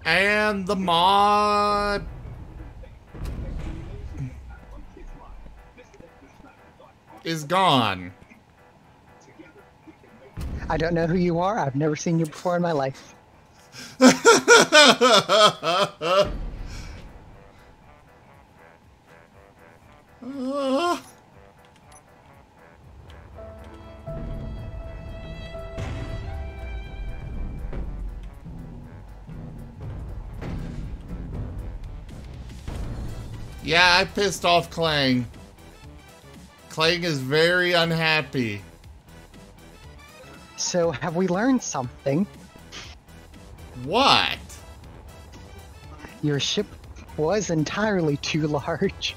And the mod... is gone. I don't know who you are. I've never seen you before in my life. Yeah, I pissed off Clang. Clang is very unhappy. So, have we learned something? What? Your ship was entirely too large.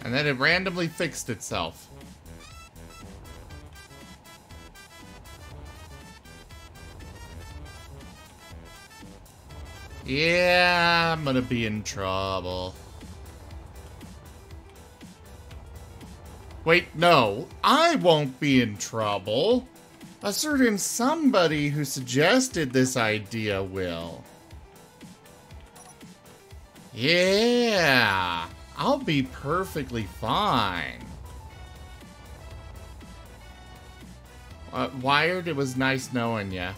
And then it randomly fixed itself. Yeah, I'm gonna be in trouble. Wait, no, I won't be in trouble. A certain somebody who suggested this idea will. Yeah, I'll be perfectly fine. Wired, it was nice knowing ya.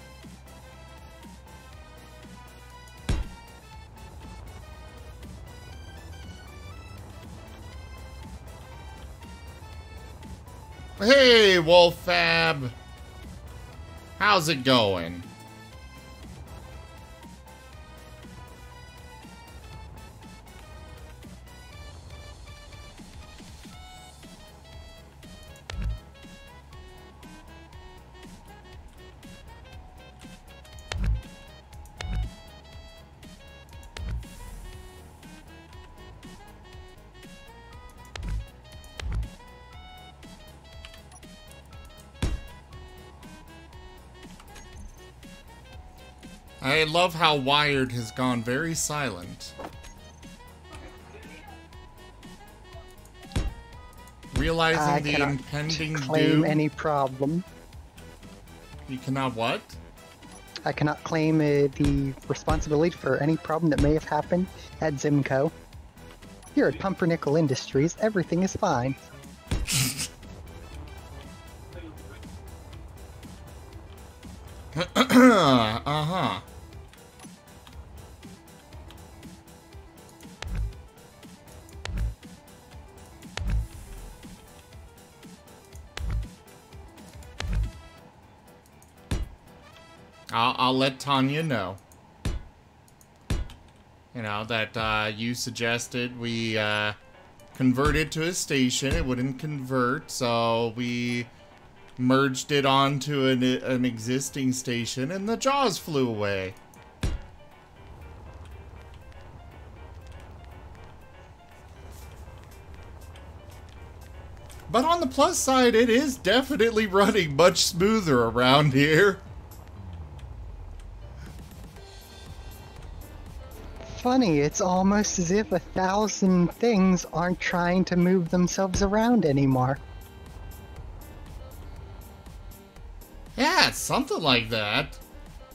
Hey, Wolffab! How's it going? I love how Wired has gone very silent. Realizing the impending claim doom. any problem. You cannot what? I cannot claim the responsibility for any problem that may have happened at Zimco. Here at Pumpernickel Industries, everything is fine. Uh-huh. I'll let Tanya know. You know, that you suggested we convert it to a station. It wouldn't convert, so we merged it onto an existing station, and the jaws flew away. But on the plus side, it is definitely running much smoother around here. Funny, it's almost as if 1,000 things aren't trying to move themselves around anymore. Yeah, it's something like that.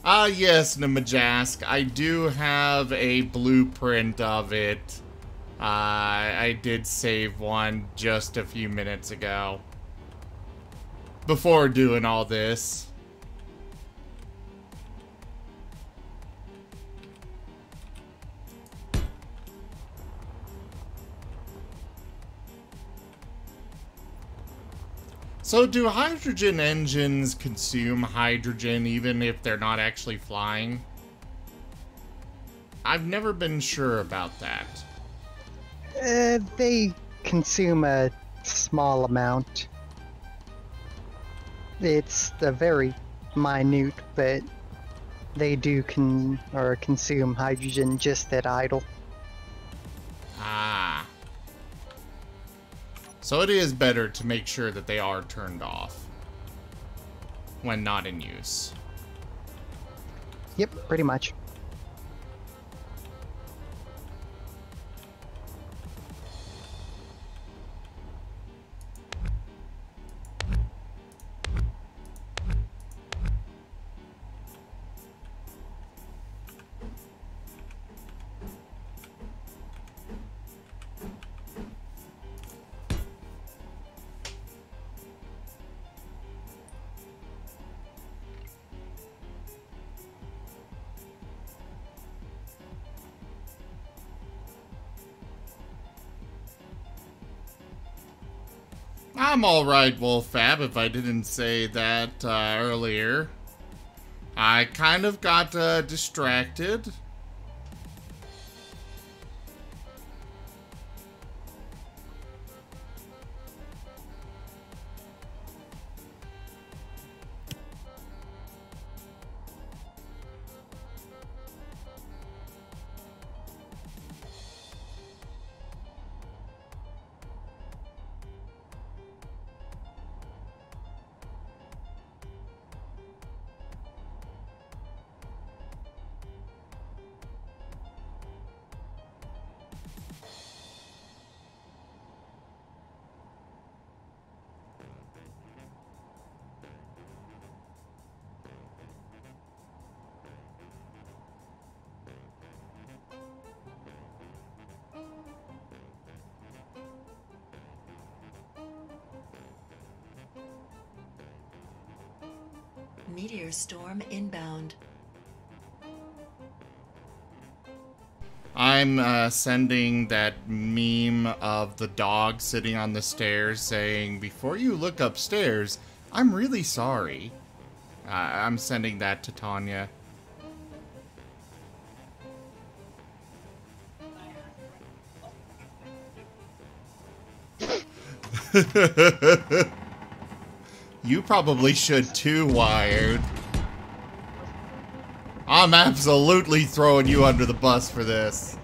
Ah, yes, Namajask, I do have a blueprint of it. I did save one just a few minutes ago. Before doing all this. So do hydrogen engines consume hydrogen even if they're not actually flying? I've never been sure about that. They consume a small amount. It's a very minute, but they do consume hydrogen just at idle. Ah. So it is better to make sure that they are turned off when not in use. Yep, pretty much. I'm alright, Wolfab, if I didn't say that earlier. I kind of got distracted. Meteor storm inbound. I'm sending that meme of the dog sitting on the stairs saying, "Before you look upstairs, I'm really sorry." I'm sending that to Tanya. You probably should too, Wired. I'm absolutely throwing you under the bus for this.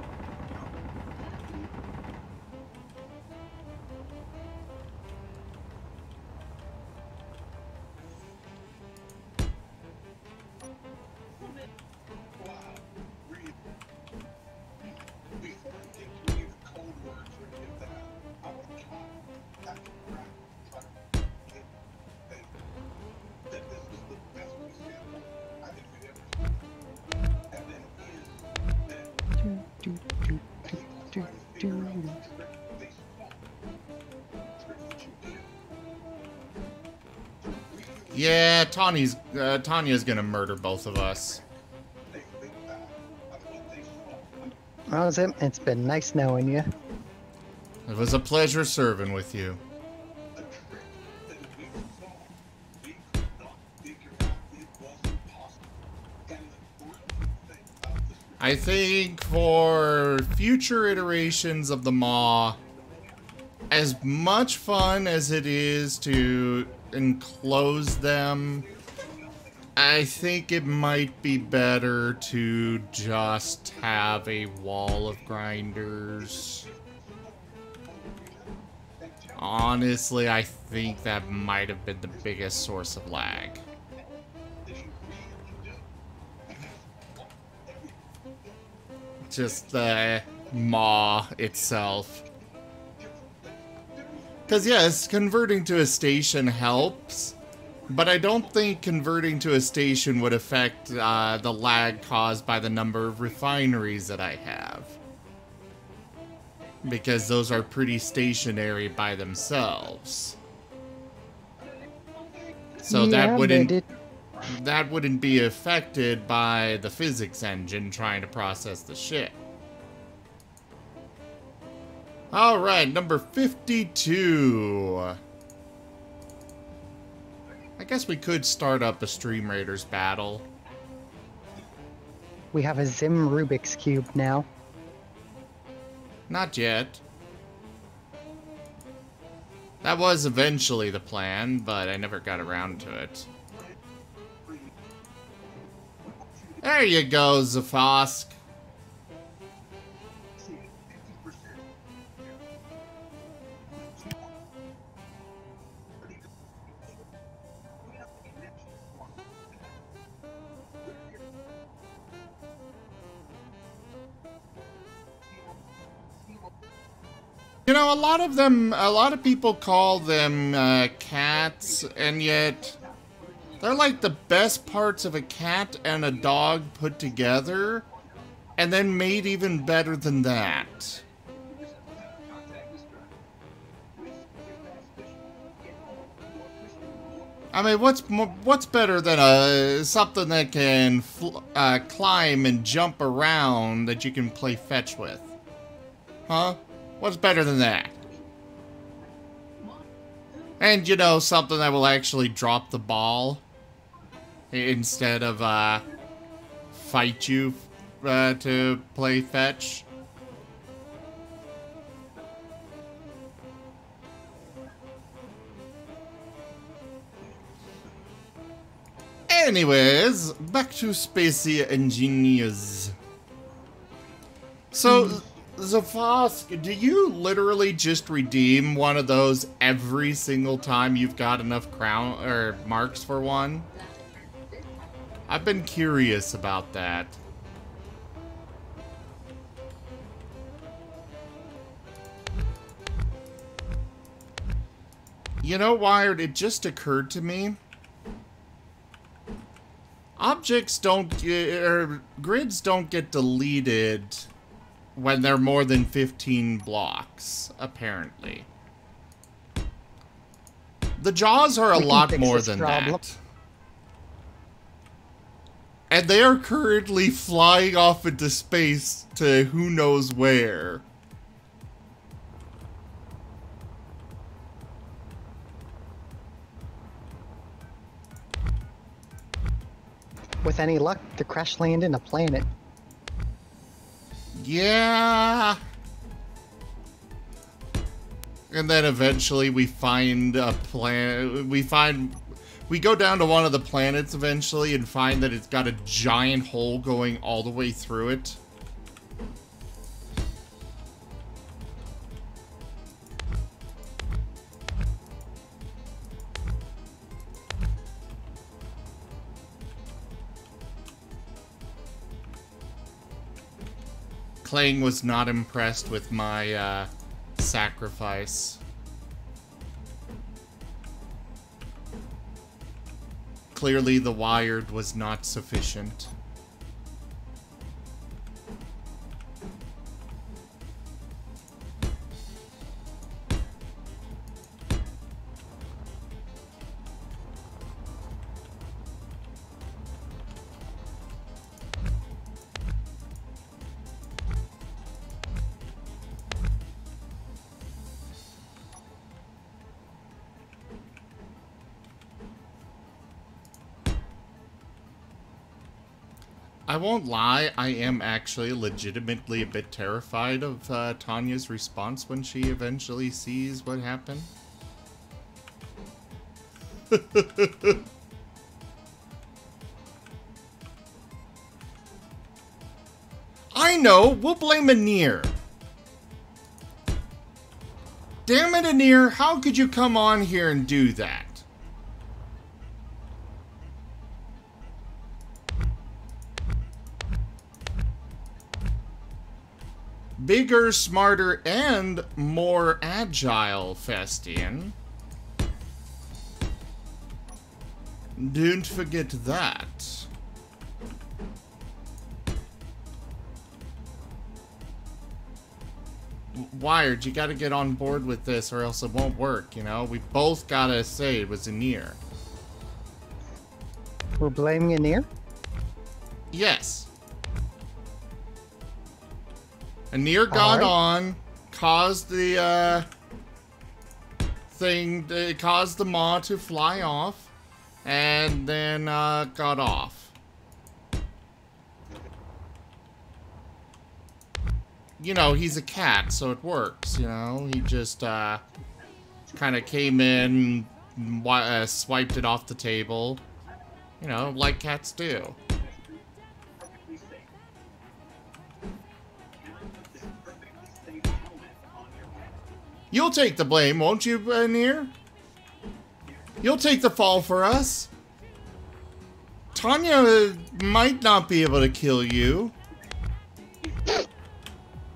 Yeah, Tanya's gonna murder both of us. Well, it's been nice knowing you. It was a pleasure serving with you. I think for future iterations of the Maw, as much fun as it is to enclose them, I think it might be better to just have a wall of grinders. Honestly, I think that might have been the biggest source of lag. Just the maw itself. Because yes, converting to a station helps, but I don't think converting to a station would affect the lag caused by the number of refineries that I have. Because those are pretty stationary by themselves. So Yeah, that wouldn't be affected by the physics engine trying to process the shit. Alright, number 52. I guess we could start up a Stream Raiders battle. We have a Zim Rubik's Cube now. Not yet. That was eventually the plan, but I never got around to it. There you go, Zafosk. You know, a lot of people call them cats, and yet they're like the best parts of a cat and a dog put together, and then made even better than that. I mean, what's better than something that can climb and jump around that you can play fetch with? Huh? What's better than that? And, you know, something that will actually drop the ball instead of fight you to play fetch. Anyways, back to Spacey Engineers. So, Zafosk, do you literally just redeem one of those every single time you've got enough crown or marks for one? I've been curious about that. You know, Wired, it just occurred to me. Objects don't grids don't get deleted when they're more than 15 blocks, apparently. The jaws are a lot more than that. And they are currently flying off into space to who knows where. With any luck, to crash land in a planet. Yeah. And then eventually we find a planet. We go down to one of the planets eventually and find that it's got a giant hole going all the way through it. Clang was not impressed with my sacrifice. Clearly the wired was not sufficient. I won't lie, I am actually legitimately a bit terrified of Tanya's response when she eventually sees what happened. I know, we'll blame Anir. Damn it, Anir, how could you come on here and do that? Bigger, smarter, and more agile, Festian. Don't forget that. Wired, you gotta get on board with this or else it won't work, you know? We both gotta say it was Anir. We're blaming Anir? Yes. Anir got on, caused the, caused the maw to fly off, and then, got off. You know, he's a cat, so it works, you know? He just, kind of came in, swiped it off the table. You know, like cats do. You'll take the blame, won't you, Anir? You'll take the fall for us. Tanya might not be able to kill you.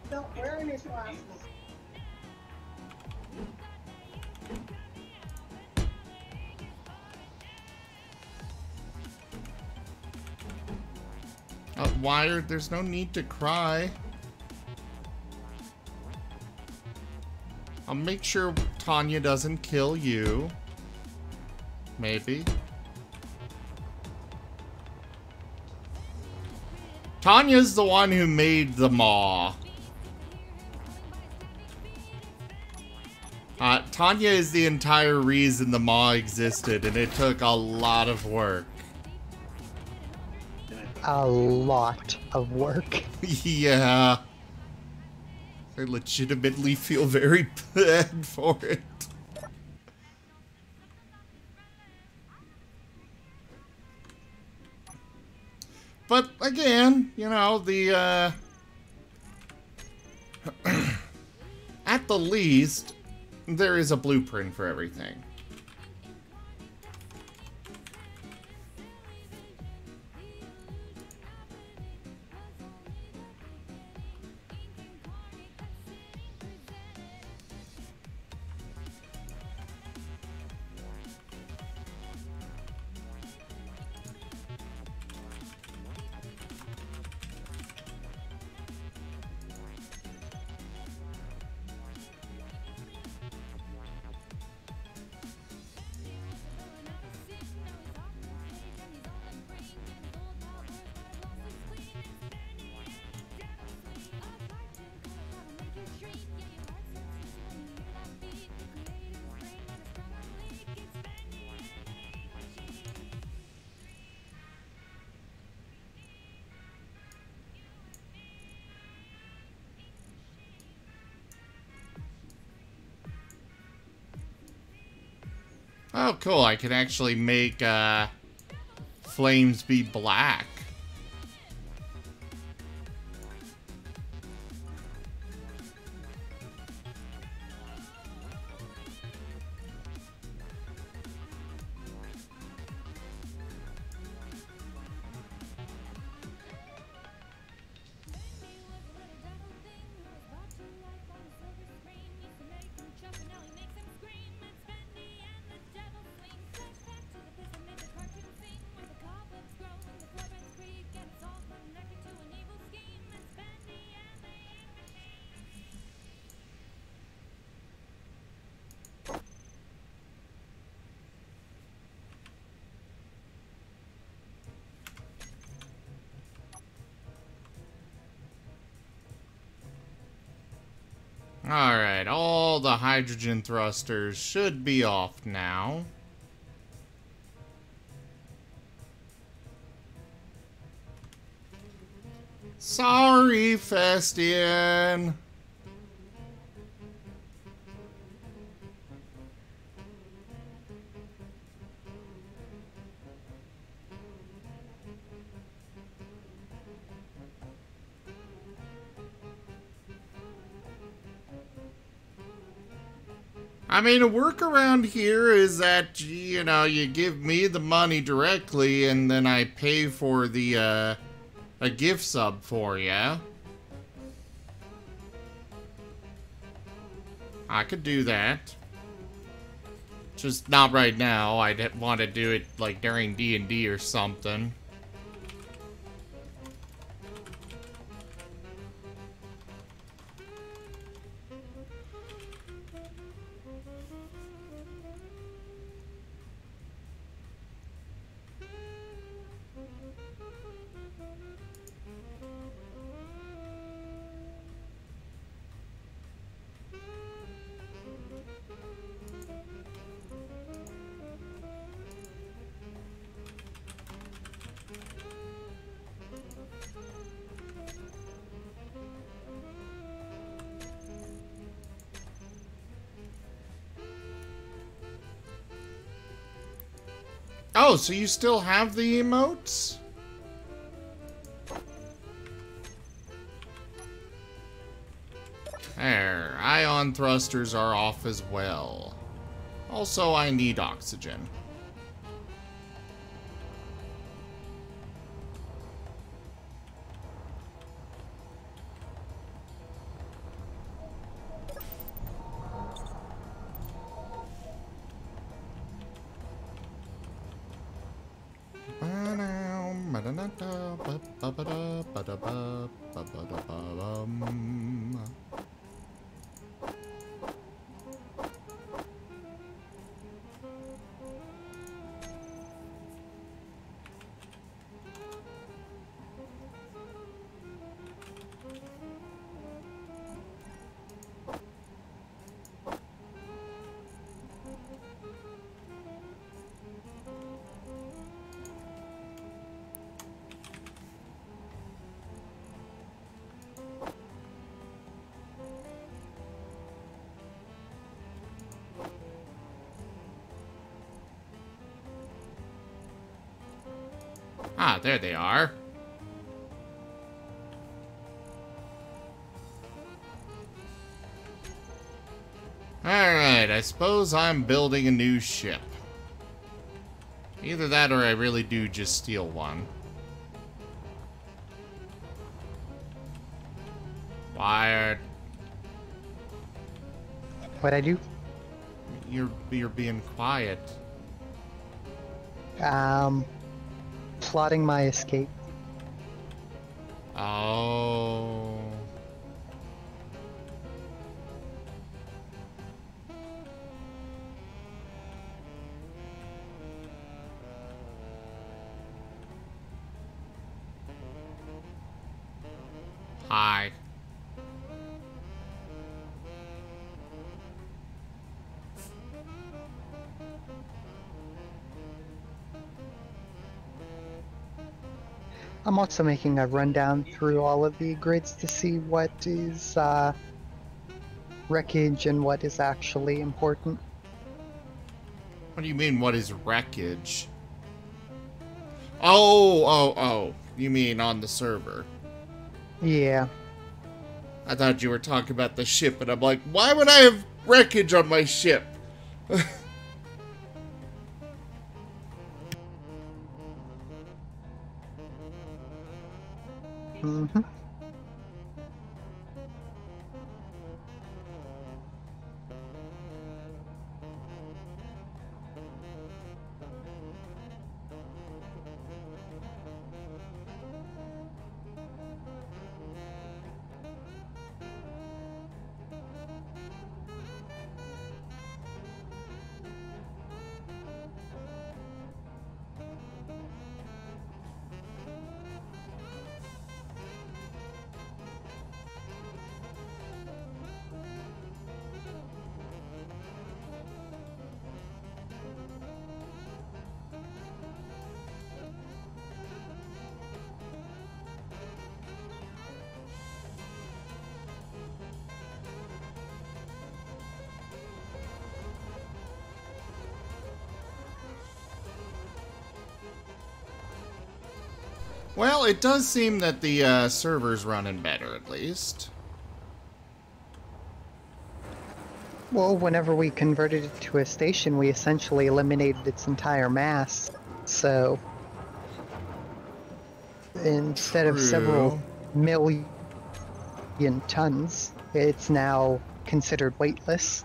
Don't wear his glasses. Wired, there's no need to cry. I'll make sure Tanya doesn't kill you. Maybe. Tanya's the one who made the maw. Tanya is the entire reason the maw existed, and it took a lot of work. A lot of work. Yeah. I legitimately feel very bad for it. But again, you know, the, at the least, there is a blueprint for everything. Oh, cool. I can actually make, flames be black. Alright, all the hydrogen thrusters should be off now. Sorry, Festian. I mean, a workaround here is that, you know, you give me the money directly and then I pay for the, a gift sub for you. I could do that. Just not right now. I'd want to do it, like, during D&D or something. Oh, so you still have the emotes? There, ion thrusters are off as well. Also, I need oxygen. Ah, there they are. Alright, I suppose I'm building a new ship. Either that or I really do just steal one. Wired. What'd I do? You're being quiet. Plotting my escape. Oh. Hi. I'm also making a rundown through all of the grids to see what is wreckage and what is actually important. What do you mean, what is wreckage? Oh. You mean on the server? Yeah. I thought you were talking about the ship, and I'm like, why would I have wreckage on my ship? Mm-hmm. Well, it does seem that the server's running better, at least. Well, whenever we converted it to a station, we essentially eliminated its entire mass. So, instead of several True. million tons, it's now considered weightless.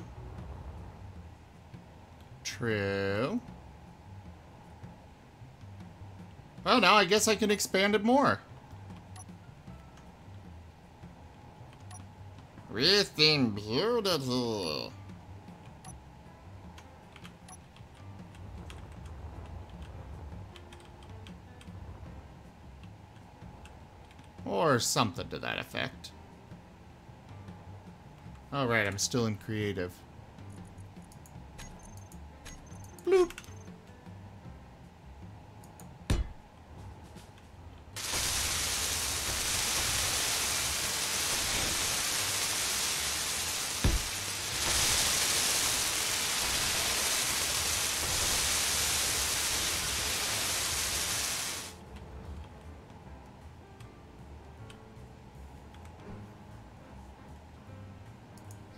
True. Well, now I guess I can expand it more. Everything beautiful. Or something to that effect. Oh, right, I'm still in creative. Bloop.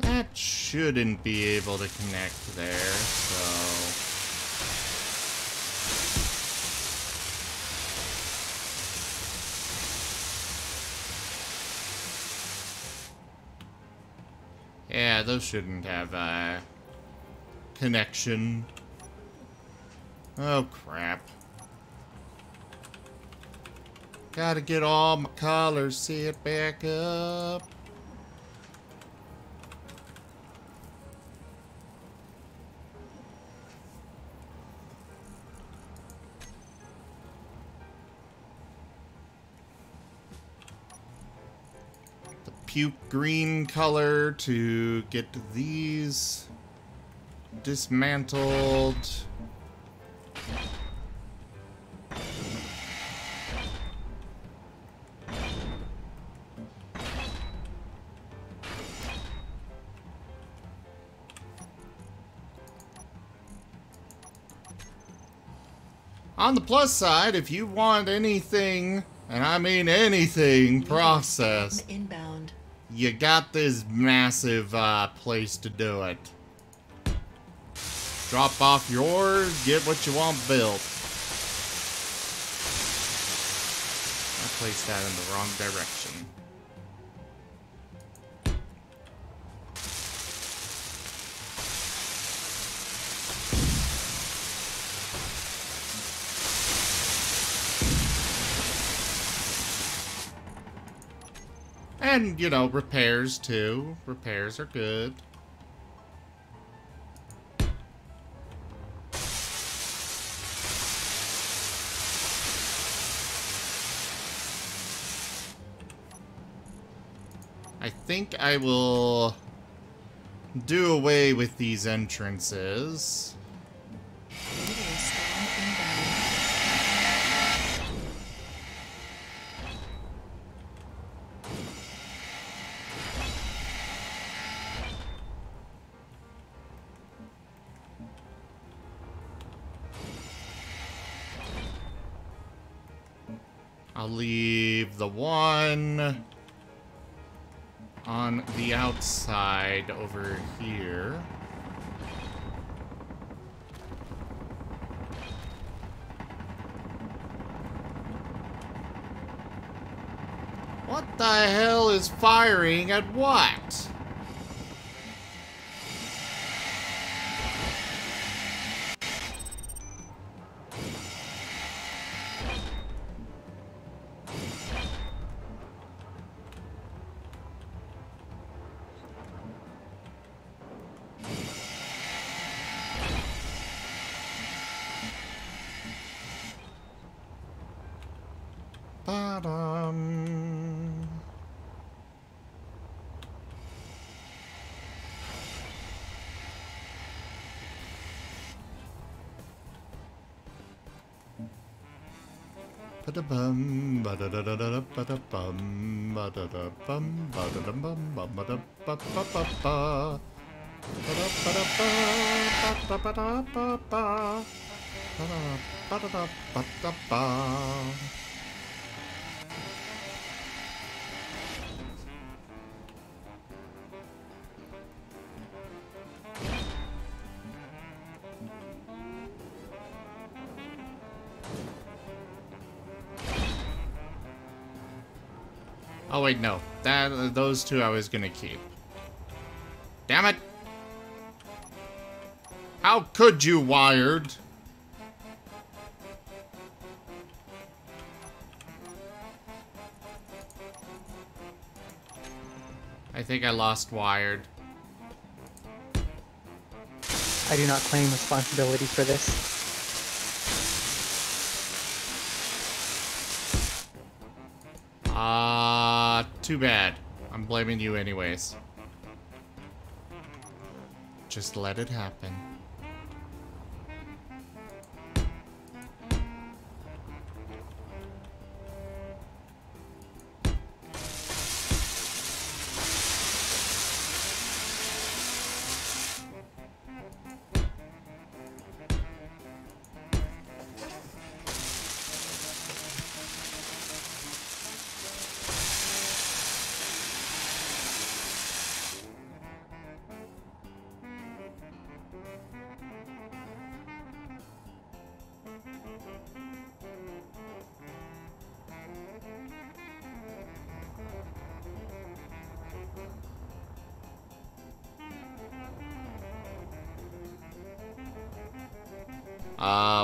That shouldn't be able to connect there, so... Yeah, those shouldn't have a connection. Oh, crap. Gotta get all my colors set back up. Puke green color to get these dismantled. On the plus side, if you want anything, and I mean anything, processed, Inbound. you got this massive place to do it. Drop off yours, get what you want built. I placed that in the wrong direction. And, you know, repairs too. Repairs are good. I think I will do away with these entrances. Meteor storm inbound. I'll leave the one on the outside over here. What the hell is firing at what? Bottom. Ba-da-bum, ba-da-da-da-da, ba-da-bum, ba-da-da-bum, ba-da-da-bum, ba-da-ba-ba-ba-ba. Ba-da-ba-da-ba, ba-da-ba-da-ba-ba. Ba-da-ba-da-ba-ba-ba. Oh wait, no. Those two I was gonna keep. Damn it! How could you, Wired? I think I lost Wired. I do not claim responsibility for this. Too bad. I'm blaming you anyways. Just let it happen.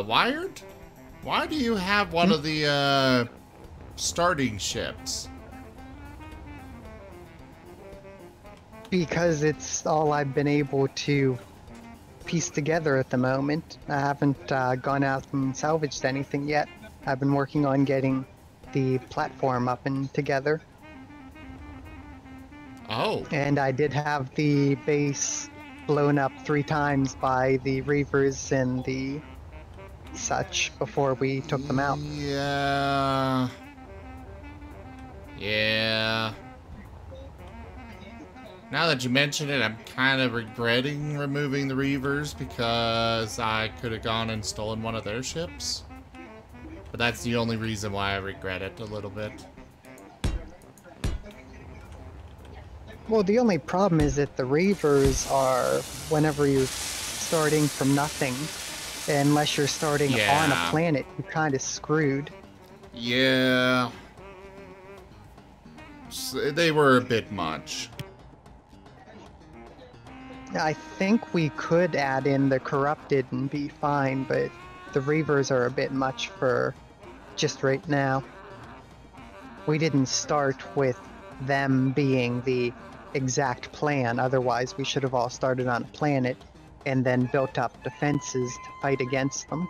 Wired? Why do you have one of the, starting ships? Because it's all I've been able to piece together at the moment. I haven't gone out and salvaged anything yet. I've been working on getting the platform up and together. Oh. And I did have the base blown up 3 times by the Reavers and the such before we took them out. Yeah. Yeah. Now that you mention it, I'm kind of regretting removing the Reavers because I could have gone and stolen one of their ships. But that's the only reason why I regret it a little bit. Well, the only problem is that the Reavers are, whenever you're starting from nothing, unless you're starting on a planet, you're kind of screwed. Yeah. So they were a bit much. I think we could add in the Corrupted and be fine, but the Reavers are a bit much for just right now. We didn't start with them being the exact plan, otherwise we should have all started on a planet and then built up defenses to fight against them.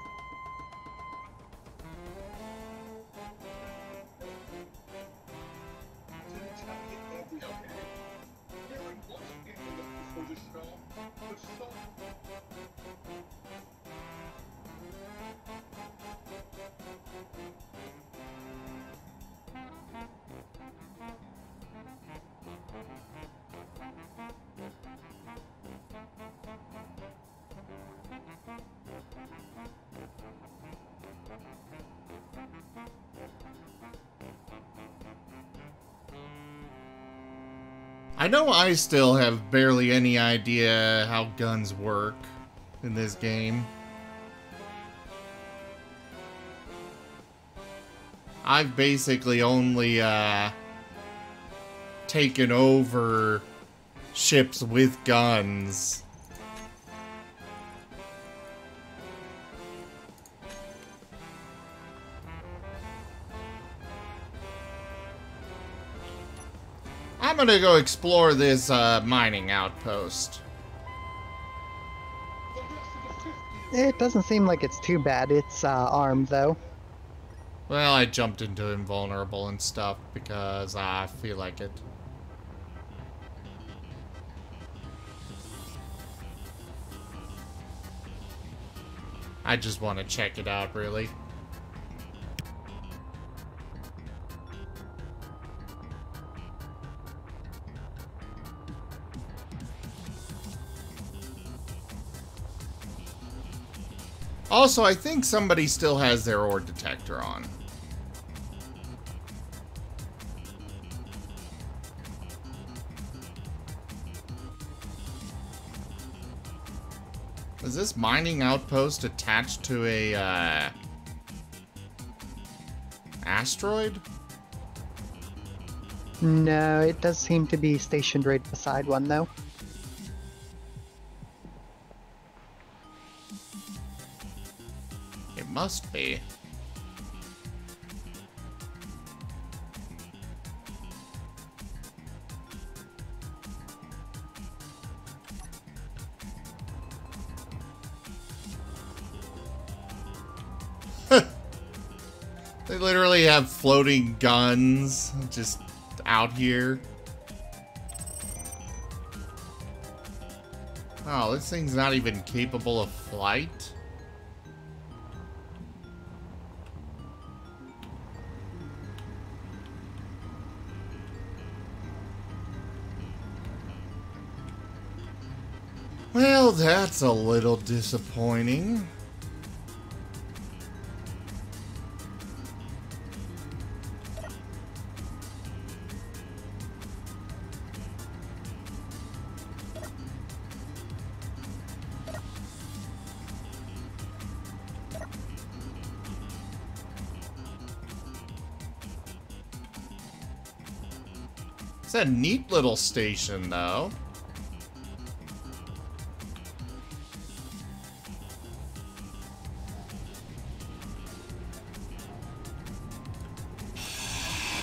I know I still have barely any idea how guns work in this game. I've basically only taken over ships with guns. I'm gonna go explore this mining outpost. It doesn't seem like it's too bad. It's armed, though. Well, I jumped into invulnerable and stuff because I feel like it. I just want to check it out, really. Also, I think somebody still has their ore detector on. Is this mining outpost attached to a, asteroid? No, it does seem to be stationed right beside one, though. It must be. They literally have floating guns just out here. Oh, this thing's not even capable of flight? Well, that's a little disappointing. It's a neat little station, though.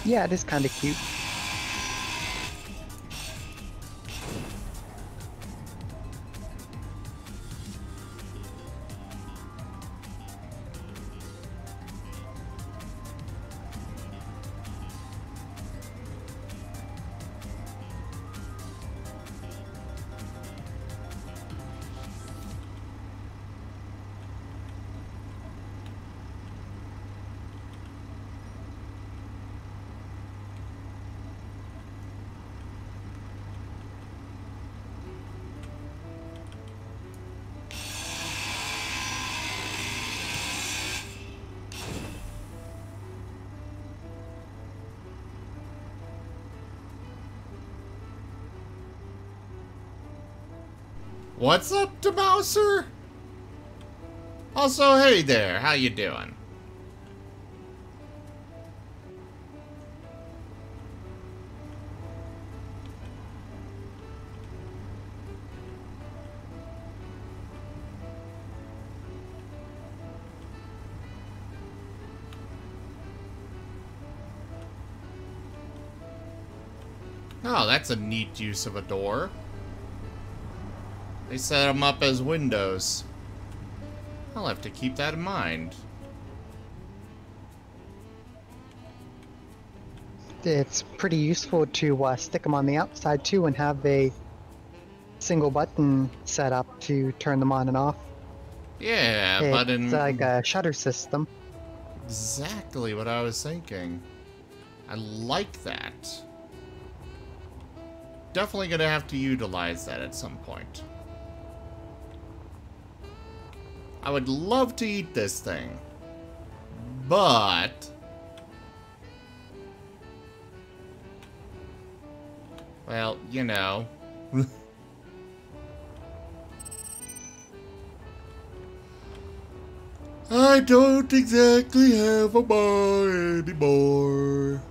Yeah, it is kind of cute. What's up, Demouser? Also, hey there, how you doing? Oh, that's a neat use of a door. They set them up as windows. I'll have to keep that in mind. It's pretty useful to stick them on the outside too and have a single button set up to turn them on and off. Yeah, It's button. like a shutter system. Exactly what I was thinking. I like that. Definitely gonna have to utilize that at some point. I would love to eat this thing, but well, you know. I don't exactly have a bar anymore.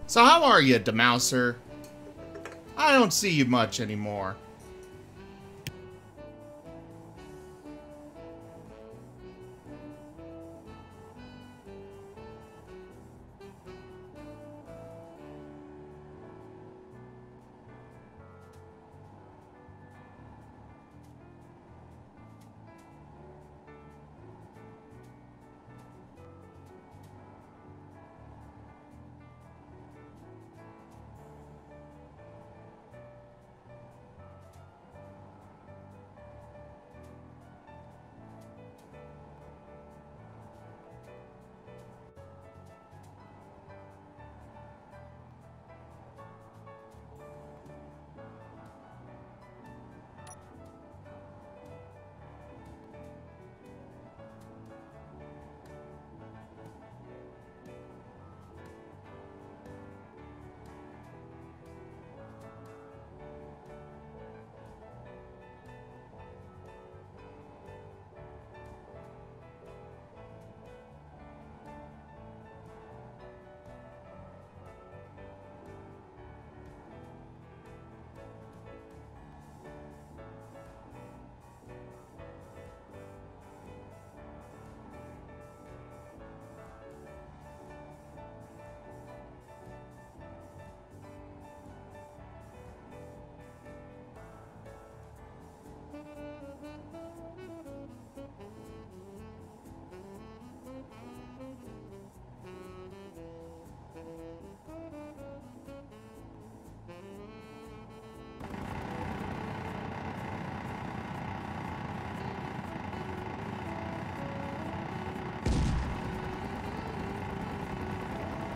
So how are you, Demouser? I don't see you much anymore.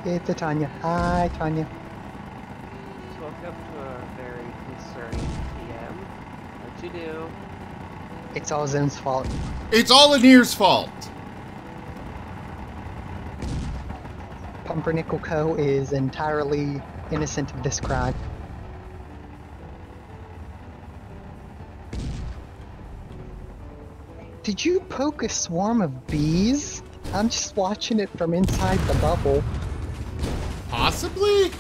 It's a Tanya. Hi, Tanya. Just woke up to a very concerning PM. What'd you do? It's all Zone's fault. It's all Anir's fault. Pumpernickel Co. is entirely innocent of this crime. Did you poke a swarm of bees? I'm just watching it from inside the bubble. Possibly?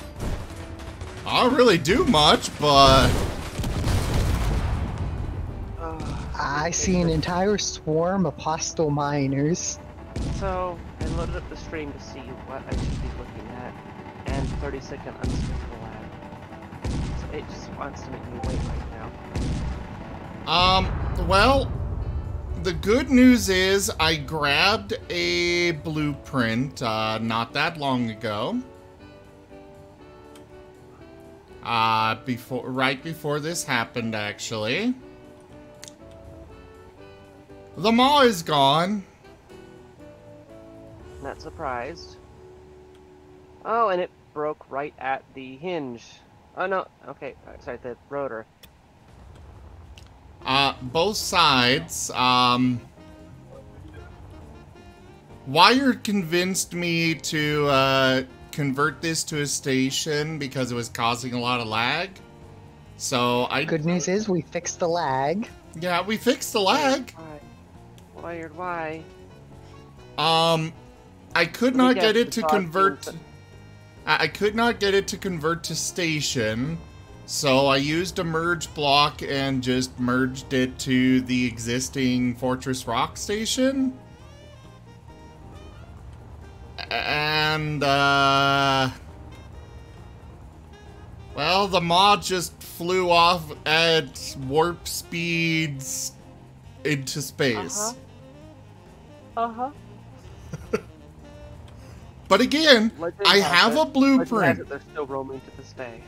I don't really do much, but... I see an entire swarm of hostile miners. So, I loaded up the stream to see what I should be looking at, and 30-second unskippable ad. So it just wants to make me wait right now. Well, the good news is I grabbed a blueprint, not that long ago. Right before this happened, actually. The maw is gone. Not surprised. Oh, and it broke right at the hinge. Oh no, okay, sorry, the rotor. Both sides, Wired convinced me to, convert this to a station because it was causing a lot of lag. So Good news is we fixed the lag. Yeah, we fixed the lag. Wired, why? I could not get it to convert... I could not get it to convert to station, so I used a merge block and just merged it to the existing Fortress Rock station. And, well, the mod just flew off at warp speeds into space. But again, I have a blueprint. They're still roaming to this day.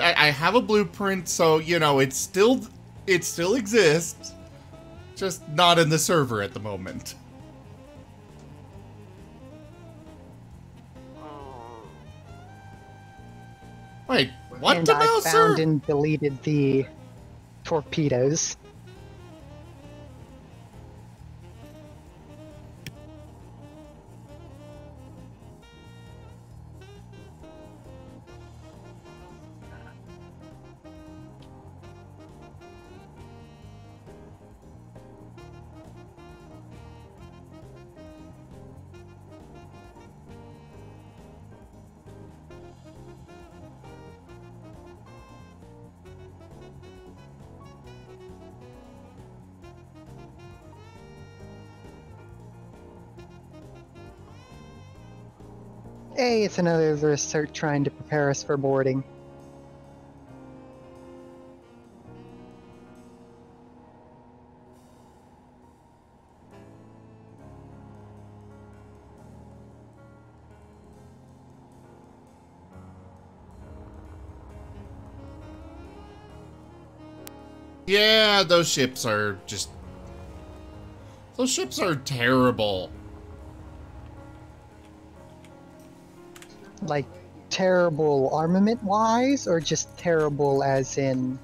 I have a blueprint, so, you know, it still exists, just not in the server at the moment. Wait, what? And I found and deleted the torpedoes. Hey, it's another research trying to prepare us for boarding. Yeah, those ships are just... Those ships are terrible. Like, terrible armament-wise, or just terrible as in...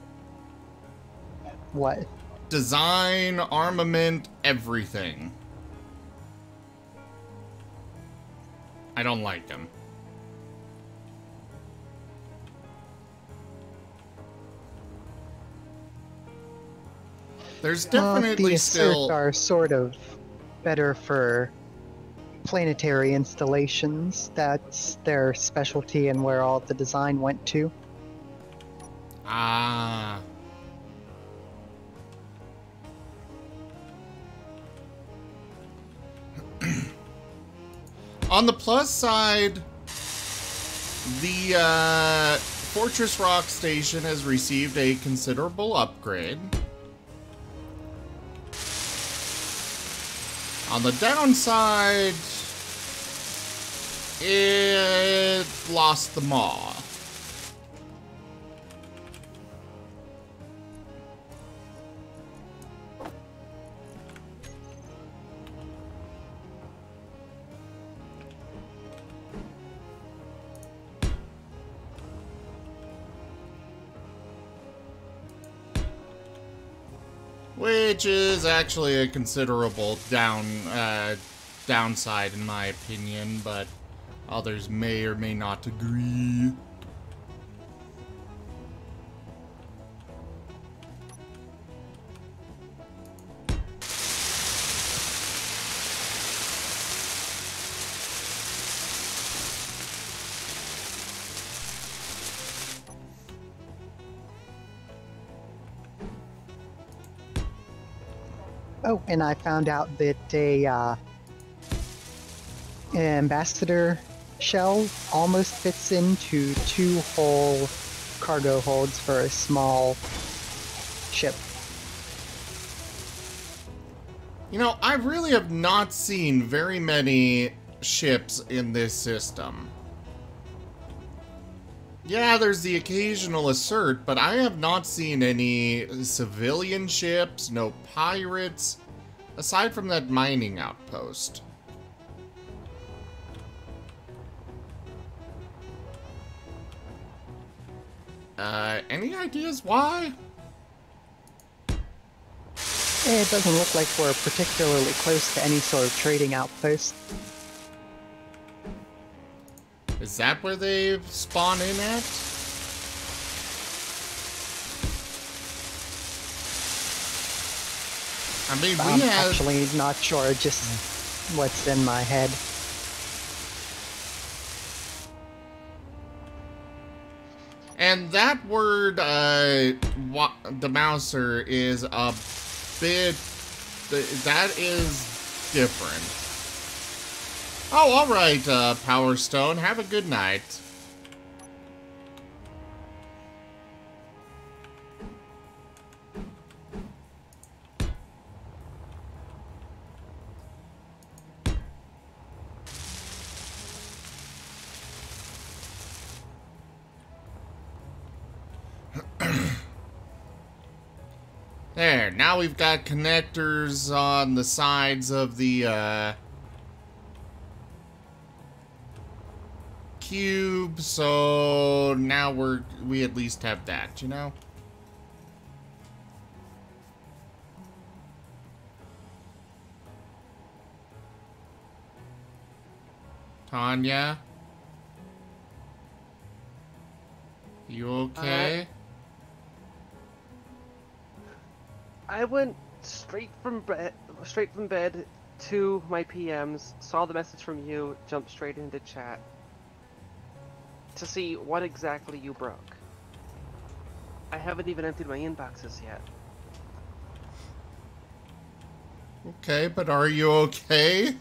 what? Design, armament, everything. I don't like them. There's definitely the still... are sort of better for planetary installations. That's their specialty and where all the design went to. Ah. On the plus side, the Fortress Rock Station has received a considerable upgrade. On the downside, it lost the maw. Which is actually a considerable downside in my opinion, but others may or may not agree. Oh, and I found out that an ambassador shell almost fits into 2 whole cargo holds for a small ship. You know, I really have not seen very many ships in this system. Yeah, there's the occasional assert, but I have not seen any civilian ships, no pirates, aside from that mining outpost. Any ideas why? It doesn't look like we're particularly close to any sort of trading outpost. Is that where they spawn in at? I mean, I'm we have... actually not sure, just what's in my head. And that word, the Mouser, is a bit... That is different. Oh, alright, Power Stone. Have a good night. There, now we've got connectors on the sides of the, cube, so now we at least have that, you know? Tanya? You okay? I went straight from bed to my PMs, saw the message from you, jumped straight into chat to see what exactly you broke. I haven't even emptied my inboxes yet. Okay, but are you okay?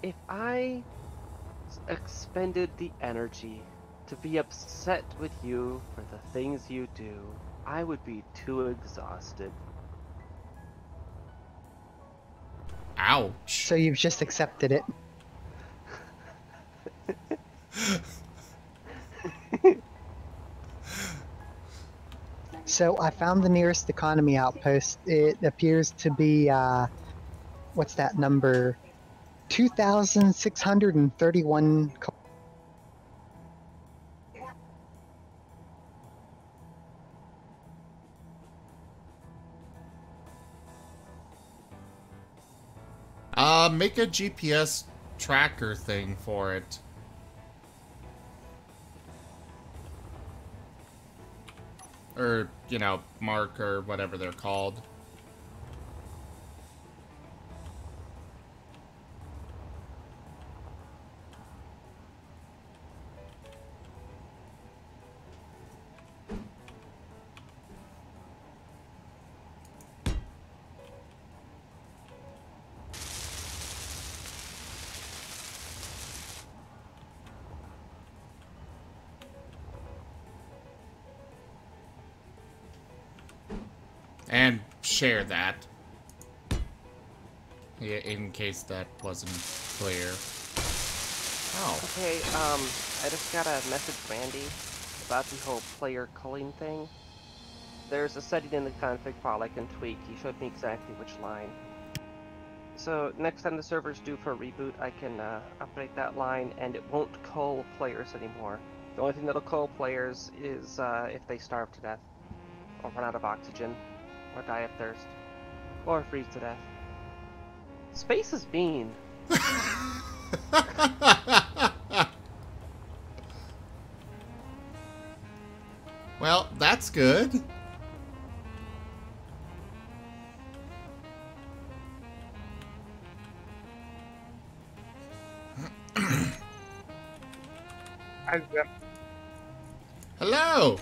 If I expended the energy to be upset with you for the things you do, I would be too exhausted. Ouch. So you've just accepted it. So I found the nearest economy outpost. It appears to be, what's that number? 2,631. Make a GPS tracker thing for it. Or, you know, mark or whatever they're called. And share that. Yeah, in case that wasn't clear. Oh. Okay, I just got a message from Andy about the whole player culling thing. there's a setting in the config file I can tweak. He showed me exactly which line. So next time the server's due for a reboot, I can update that line, and it won't cull players anymore. The only thing that'll cull players is if they starve to death, or run out of oxygen, or die of thirst, or freeze to death. Space is mean. Well, that's good. Hello.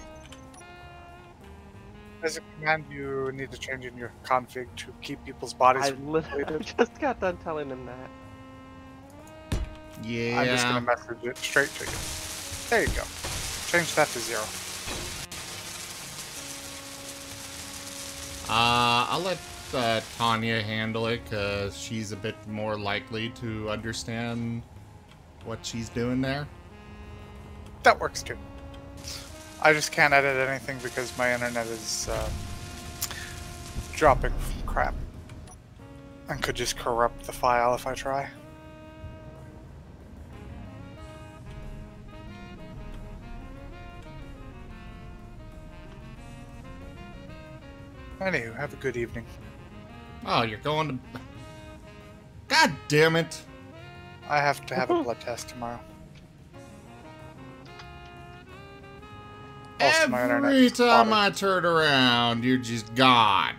As a command, you need to change in your config to keep people's bodies. I literally just got done telling him that. Yeah. I'm just gonna message it straight to you. There you go. Change that to 0. I'll let Tanya handle it, because she's a bit more likely to understand what she's doing there. That works too. I just can't edit anything because my internet is dropping crap. And could just corrupt the file if I try. Anywho, have a good evening. Oh, you're going to... God damn it. I have to have a blood test tomorrow. Also, my internet Every is time spotty. I turn around, you're just gone.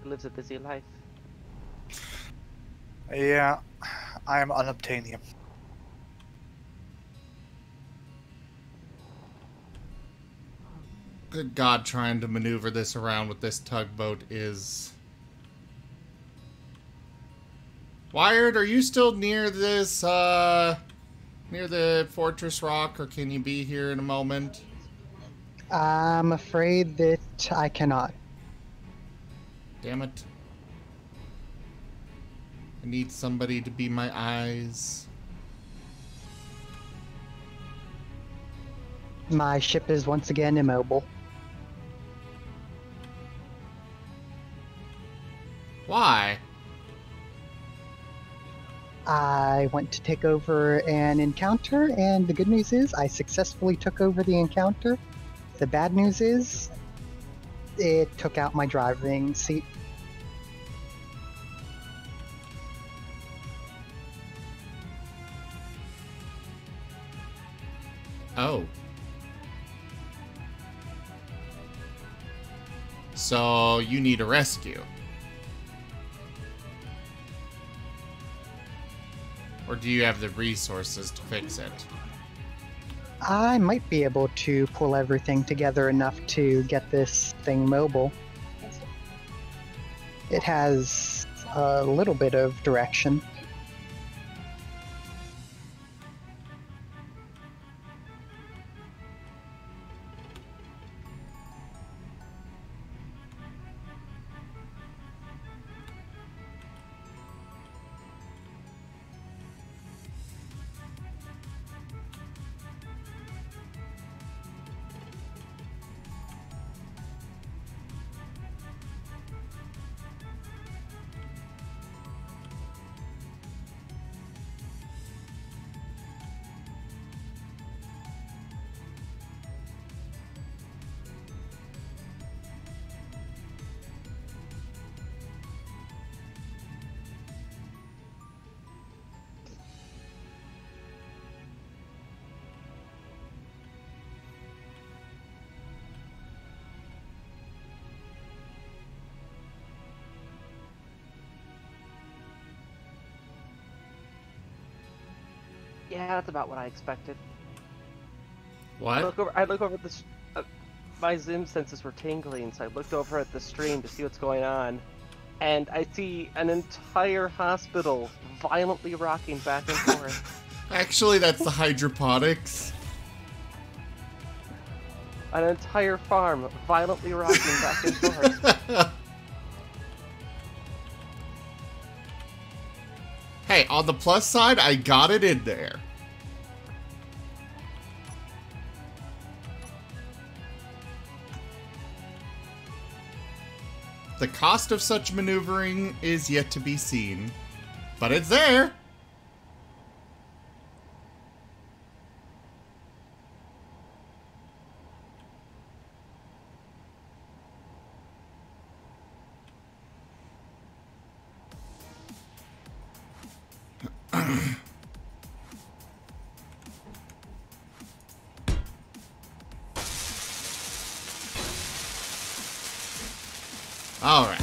Lives a busy life. Yeah, I am unobtainium. Good God, trying to maneuver this around with this tugboat is... Wired, are you still near this, near the Fortress Rock, or can you be here in a moment? I'm afraid that I cannot. Damn it. I need somebody to be my eyes. My ship is once again immobile. Why? I went to take over an encounter, and the good news is I successfully took over the encounter. The bad news is it took out my driving seat. Oh. So you need a rescue. Or do you have the resources to fix it? I might be able to pull everything together enough to get this thing mobile. It has a little bit of direction. Yeah, that's about what I expected. What? I look over at this. My Zim senses were tingling, so I looked over at the stream to see what's going on, and I see an entire hospital violently rocking back and forth. Actually, that's the hydroponics. An entire farm violently rocking back and forth. Hey, on the plus side, I got it in there. The cost of such maneuvering is yet to be seen, but it's there. All right.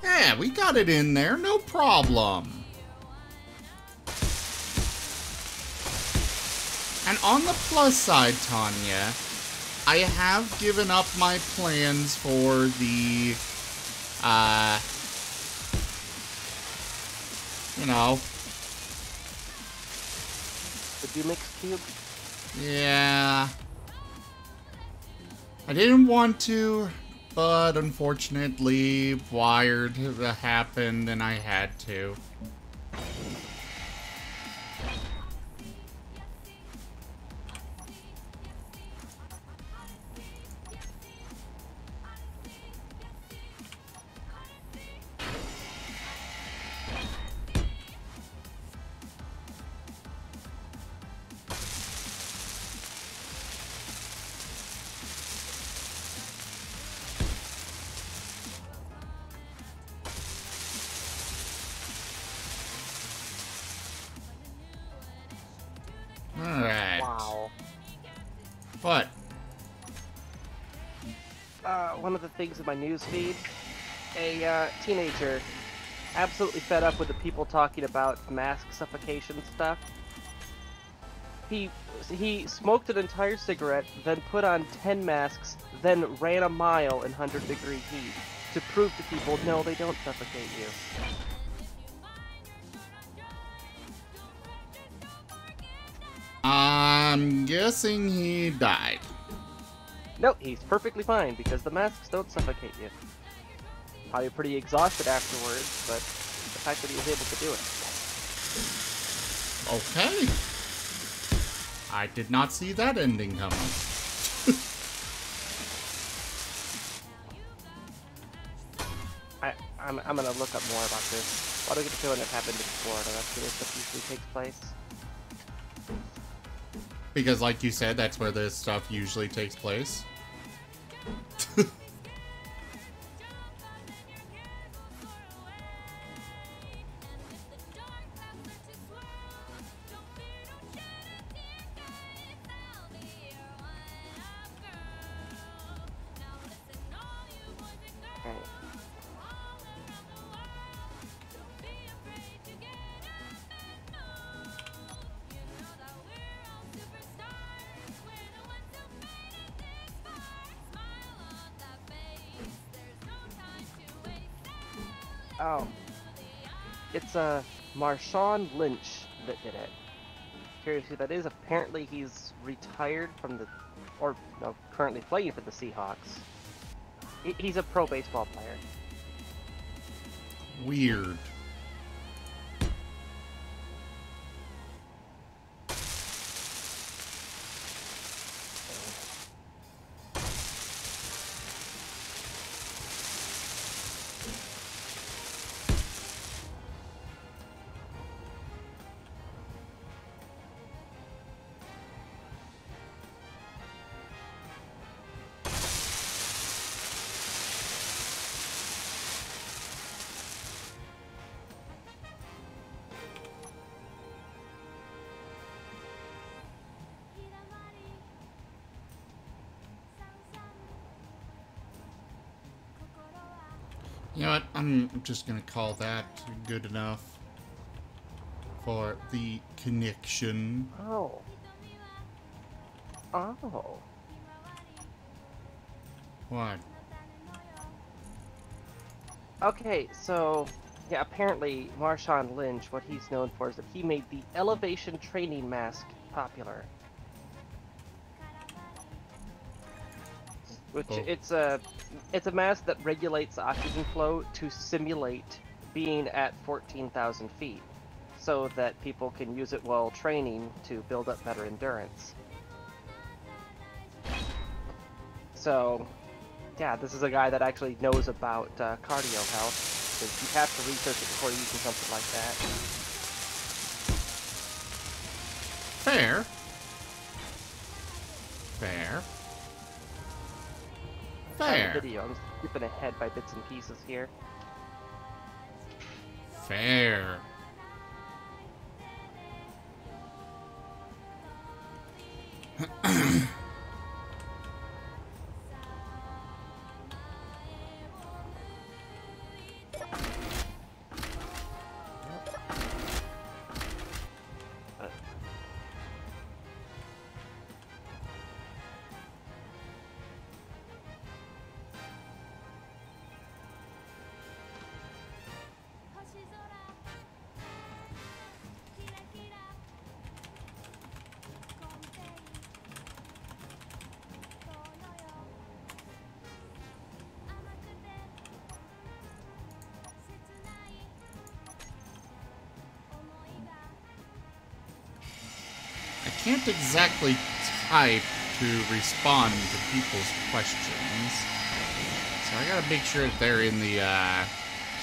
Yeah, we got it in there, no problem. And on the plus side, Tanya, I have given up my plans for the, you know. The Dumix Cube? Yeah. I didn't want to, but unfortunately, Wired happened and I had to. Alright. Wow. What? One of the things in my news feed, a teenager absolutely fed up with the people talking about mask suffocation stuff. He smoked an entire cigarette, then put on 10 masks, then ran a mile in 100-degree heat to prove to people, no, they don't suffocate you. I'm guessing he died. No, he's perfectly fine because the masks don't suffocate you. Probably pretty exhausted afterwards, but the fact that he was able to do it. Okay. I did not see that ending coming. I'm gonna look up more about this. Why do I get the feeling it happened in Florida? That's where this stuff usually takes place. Because like you said, that's where this stuff usually takes place. Oh. It's Marshawn Lynch that did it. Curious who that is. Apparently he's retired from the, or no, currently playing for the Seahawks. He's a pro baseball player. Weird. You know what? I'm just gonna call that good enough for the connection. Oh. Oh. What? Okay, so yeah, apparently Marshawn Lynch, what he's known for is that he made the elevation training mask popular. Which Oh. it's a mask that regulates oxygen flow to simulate being at 14,000 feet, so that people can use it while training to build up better endurance. So, yeah, this is a guy that actually knows about cardio health, because you have to research it before using something like that. Fair. Fair. Fair. Video. I'm skipping ahead by bits and pieces here. Fair. I can't exactly type to respond to people's questions. So I gotta make sure that they're in the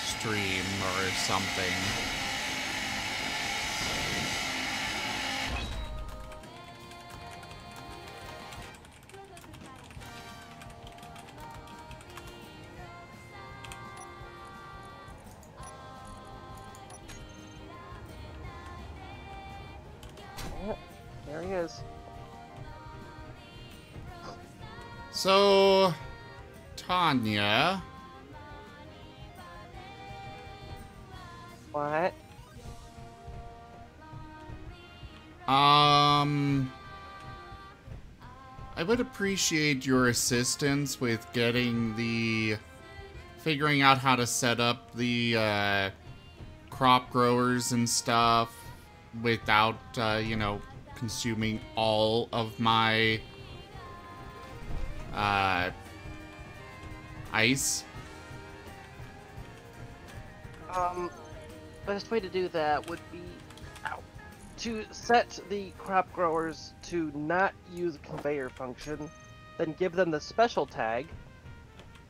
stream or something. There he is. So, Tanya, What? I would appreciate your assistance with figuring out how to set up the crop growers and stuff without, you know, consuming all of my ice. Best way to do that would be to set the crop growers to not use a conveyor function, then give them the special tag,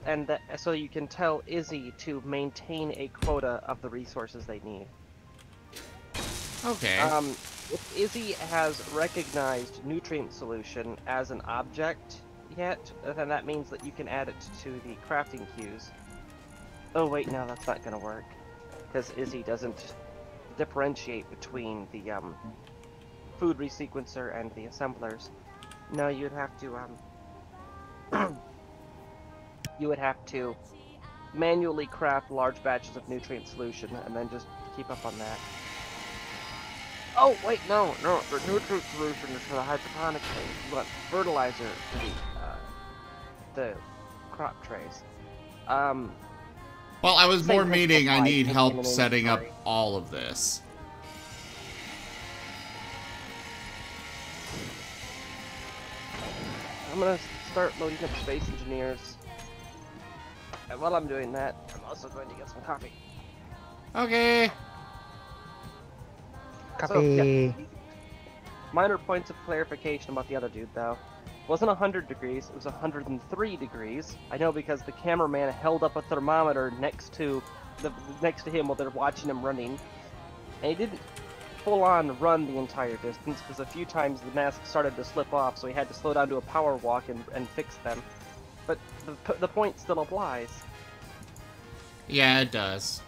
and so you can tell Izzy to maintain a quota of the resources they need. Okay. If Izzy has recognized nutrient solution as an object yet, then that means that you can add it to the crafting queues. Oh wait, no, that's not gonna work, because Izzy doesn't differentiate between the food resequencer and the assemblers. No, you'd have to you would have to manually craft large batches of nutrient solution and then just keep up on that. Oh wait, no, the nutrient solution is for the hydroponic phase. You want fertilizer for the crop trays. Well, I was Same more meaning I principle need applies help in setting up inventory. all of this. I'm gonna start loading up space engineers. And while I'm doing that, I'm also going to get some coffee. Okay. Copy. Minor points of clarification about the other dude, though. It wasn't 100 degrees, it was 103 degrees. I know because the cameraman held up a thermometer next to him while they're watching him running. And he didn't full-on run the entire distance, because a few times the mask started to slip off, so he had to slow down to a power walk and fix them. But the point still applies. Yeah, it does.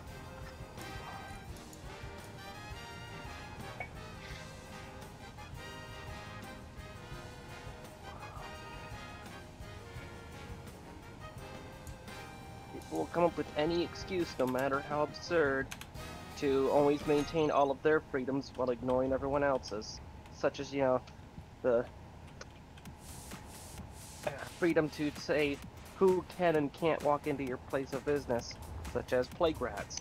will come up with any excuse, no matter how absurd, to always maintain all of their freedoms while ignoring everyone else's. Such as, you know, the freedom to say who can and can't walk into your place of business, such as plague rats.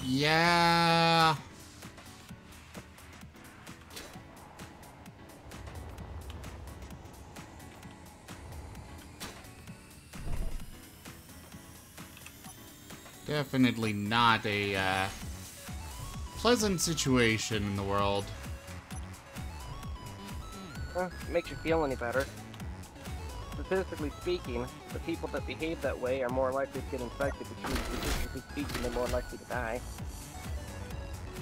Yeah. Definitely not a pleasant situation in the world. Well, if it makes you feel any better. Statistically speaking, the people that behave that way are more likely to get infected, which means statistically speaking, they're more likely to die.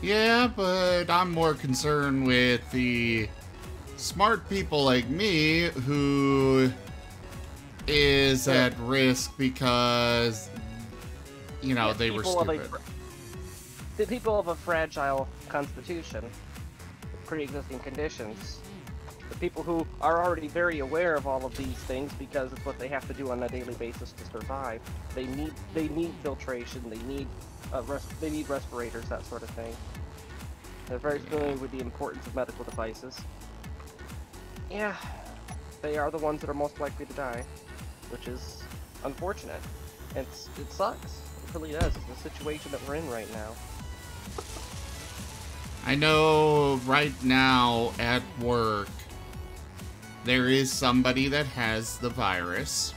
Yeah, but I'm more concerned with the smart people like me who is at risk because, you know, they were stupid. The people of a fragile constitution, with pre-existing conditions, the people who are already very aware of all of these things because it's what they have to do on a daily basis to survive. They need filtration. They need respirators, that sort of thing. They're very familiar with the importance of medical devices. Yeah, they are the ones that are most likely to die, which is unfortunate. It sucks. It really does. It's the situation that we're in right now. I know right now at work there is somebody that has the virus.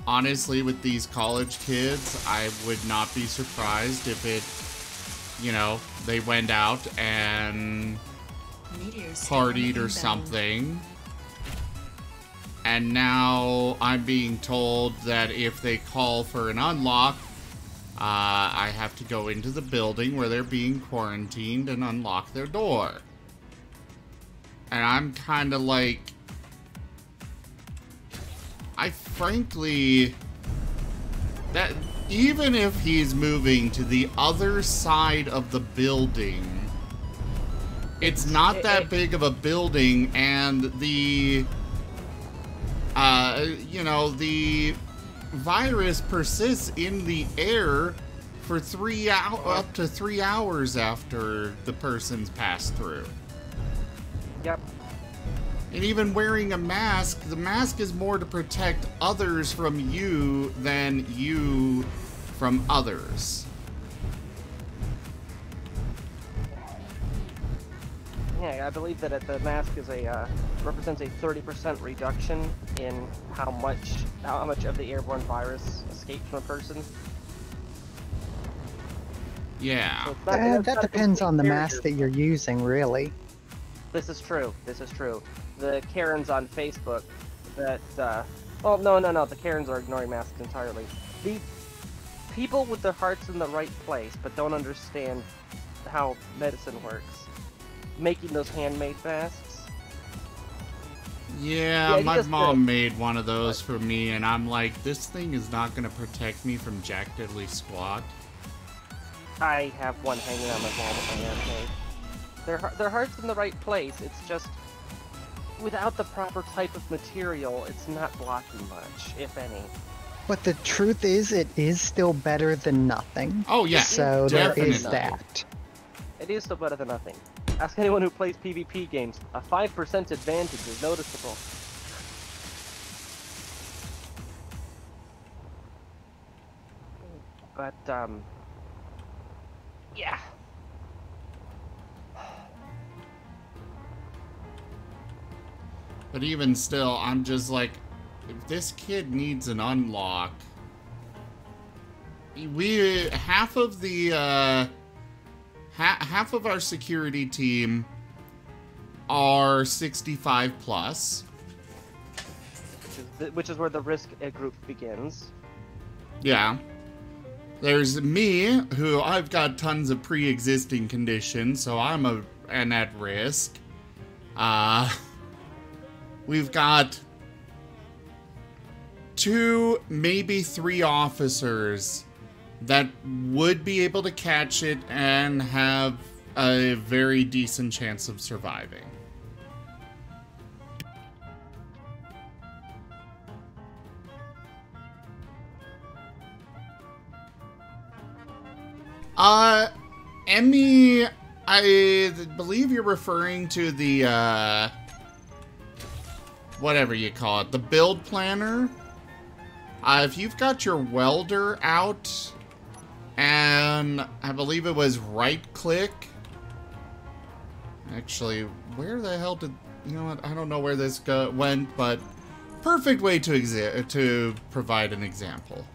Honestly, with these college kids, I would not be surprised if it, you know, they went out and partied or something. And now I'm being told that if they call for an unlock, I have to go into the building where they're being quarantined and unlock their door. And I'm kind of like, I frankly, that even if he's moving to the other side of the building, it's not that big of a building, and the, you know, the virus persists in the air for up to 3 hours after the person's passed through. Yep. And even wearing a mask, the mask is more to protect others from you than you from others. Yeah, I believe that the mask is represents a 30% reduction in how much of the airborne virus escapes from a person. Yeah. So That depends on the mask that you're using, really. This is true. This is true. The Karens on Facebook that, well, no, the Karens are ignoring masks entirely. The people with their hearts in the right place but don't understand how medicine works, making those handmade masks. Yeah, my mom made one of those for me, and I'm like, this thing is not going to protect me from Jack Diddley Squat. I have one hanging on my wall with my handmade. Their heart's in the right place, it's just, without the proper type of material, it's not blocking much, if any. But the truth is, it is still better than nothing. Oh yeah, so definitely. there is that. It is still better than nothing. Ask anyone who plays PvP games. A 5% advantage is noticeable. But, yeah. But even still, I'm just like, if this kid needs an unlock, half of the half of our security team are 65 plus, which is where the risk group begins. Yeah. There's me, who I've got tons of pre-existing conditions, so I'm at risk. We've got 2, maybe 3 officers that would be able to catch it and have a very decent chance of surviving. Emmy, I believe you're referring to the, whatever you call it, the build planner. If you've got your welder out, and I believe it was right-click. Actually, where the hell did... You know what? I don't know where this went, but perfect way to provide an example.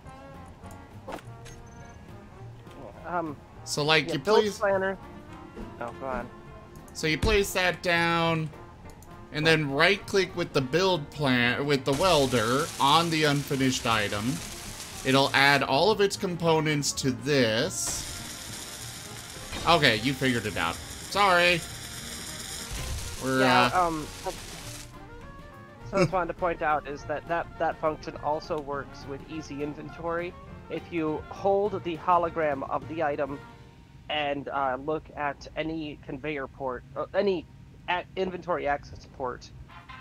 So like you build place... planner. Oh, go on. So you place that down, and then right-click with the build plan with the welder on the unfinished item. It'll add all of its components to this. Okay, you figured it out. Sorry. We're So I wanted to point out is that function also works with easy inventory. If you hold the hologram of the item and look at any conveyor port, any inventory access port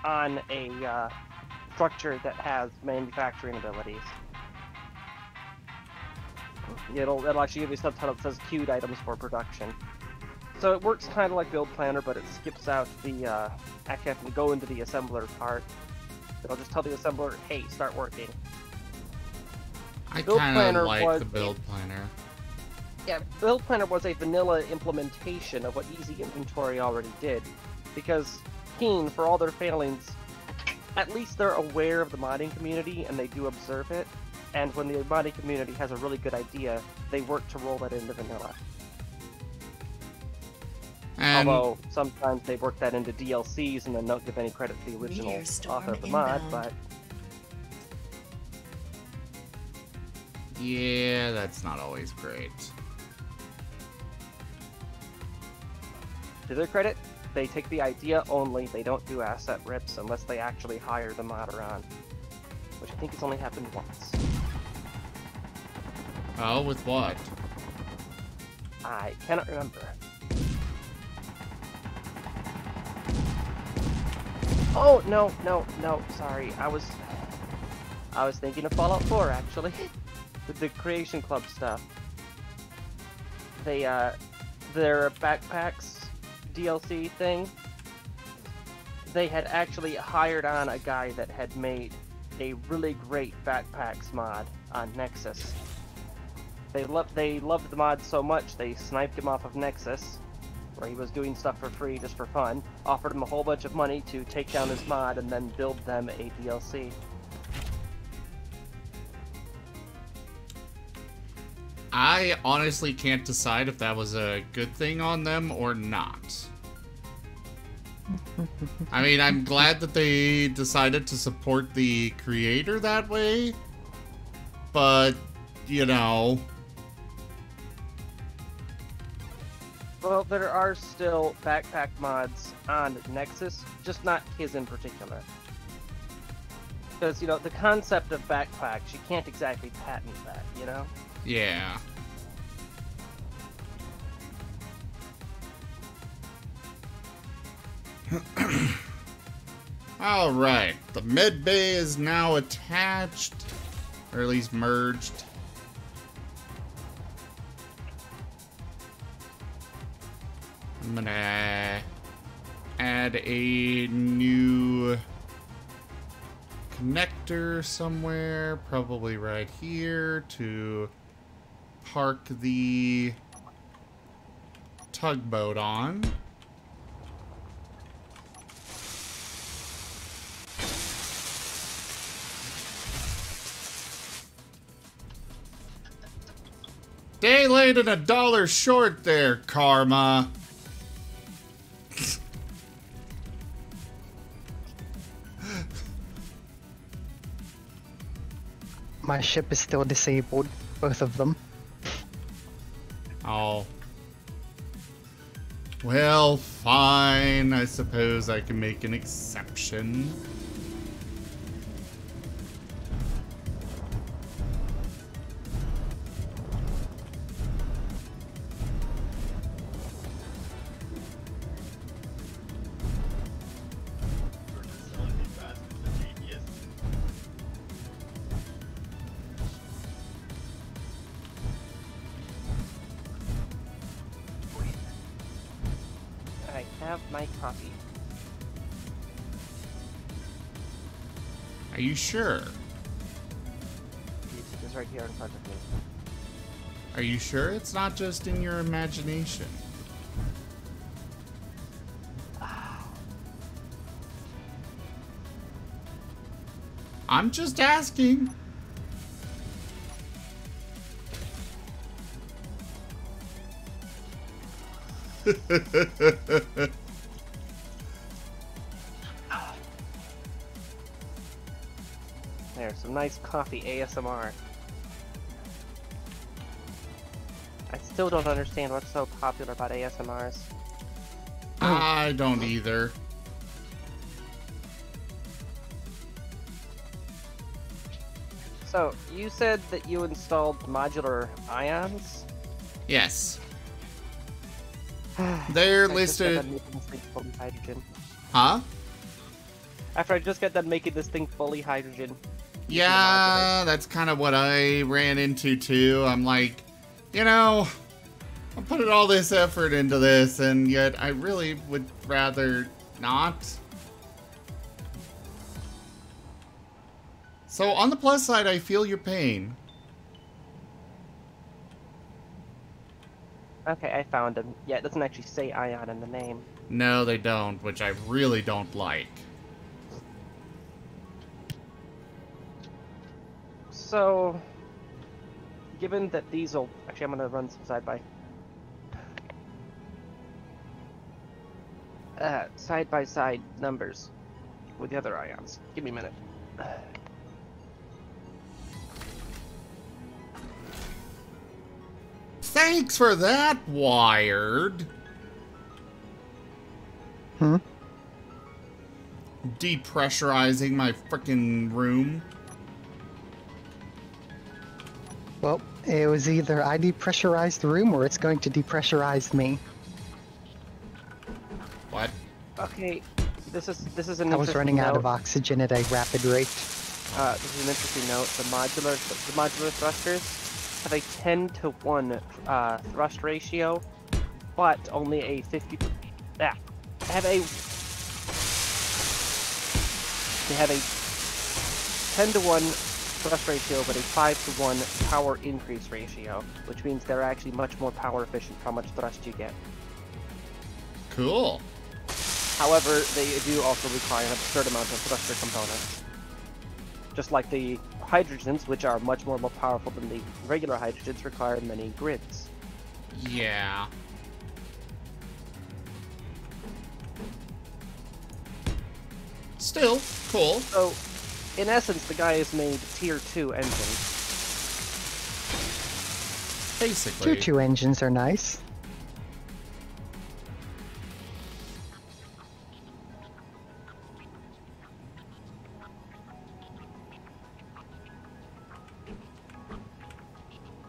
on a structure that has manufacturing abilities, it'll actually give you a subtitle that says queued items for production. So it works kind of like Build Planner, but it skips out the actually having to go into the assembler part. It'll just tell the assembler, hey, start working. I kind of like the Build Planner. Yeah, Build Planner was a vanilla implementation of what Easy Inventory already did. Because Keen, for all their failings, at least they're aware of the modding community and they do observe it. And when the modding community has a really good idea, they work to roll that into vanilla. And although sometimes they work that into DLCs and then don't give any credit to the original author of the mod, but... yeah, that's not always great. To their credit, they take the idea only, they don't do asset rips unless they actually hire the modder on. Which I think has only happened once. Oh, with what? I cannot remember. Oh, no, sorry. I was thinking of Fallout 4, actually. With the Creation Club stuff. They, their backpacks DLC thing, they had actually hired on a guy that had made a really great backpacks mod on Nexus. They loved the mod so much, they sniped him off of Nexus, where he was doing stuff for free just for fun, offered him a whole bunch of money to take down his mod and then build them a DLC. I honestly can't decide if that was a good thing on them or not. I mean, I'm glad that they decided to support the creator that way, but, you know... Well, there are still backpack mods on Nexus, just not his in particular. Because, you know, the concept of backpacks, you can't exactly patent that, you know? Yeah. Alright, the med bay is now attached, or at least merged. I'm gonna add a new connector somewhere, probably right here, to park the tugboat on. Day late and $1 short there, Karma. My ship is still disabled, both of them. Oh. Well, fine. I suppose I can make an exception. have my copy. Are you sure? It's right here in front of me. Are you sure it's not just in your imagination? I'm just asking. There's some nice coffee ASMR. I still don't understand what's so popular about ASMRs. I don't either. So, you said that you installed modular ions? Yes. They're I just got listed. done making this thing fully hydrogen. Huh? After I just got done making this thing fully hydrogen. Yeah, that's kind of what I ran into too. I'm like, you know, I'm putting all this effort into this, and yet I really would rather not. So on the plus side, I feel your pain. Okay, I found him. Yeah, it doesn't actually say ion in the name. No, they don't, which I really don't like. So, given that these will... Actually, I'm going to run some side-by-side numbers with the other ions. Give me a minute. Thanks for that, Wired. Hmm? Depressurizing my frickin' room. Well, it was either I depressurized the room or it's going to depressurize me. What? Okay, this is an I was interesting running out note. of oxygen at a rapid rate. This is an interesting note. The modular thrusters have a 10-to-1 thrust ratio, but only a 50. They have a 10-to-1 thrust ratio, but a 5-to-1 power increase ratio, which means they're actually much more power efficient for how much thrust you get. Cool. However, they do also require an absurd amount of thruster components. Just like the hydrogens, which are much more powerful than the regular hydrogens, require many grids. Yeah. Still, cool. So, in essence, the guy has made tier 2 engines. Basically. Tier 2 engines are nice.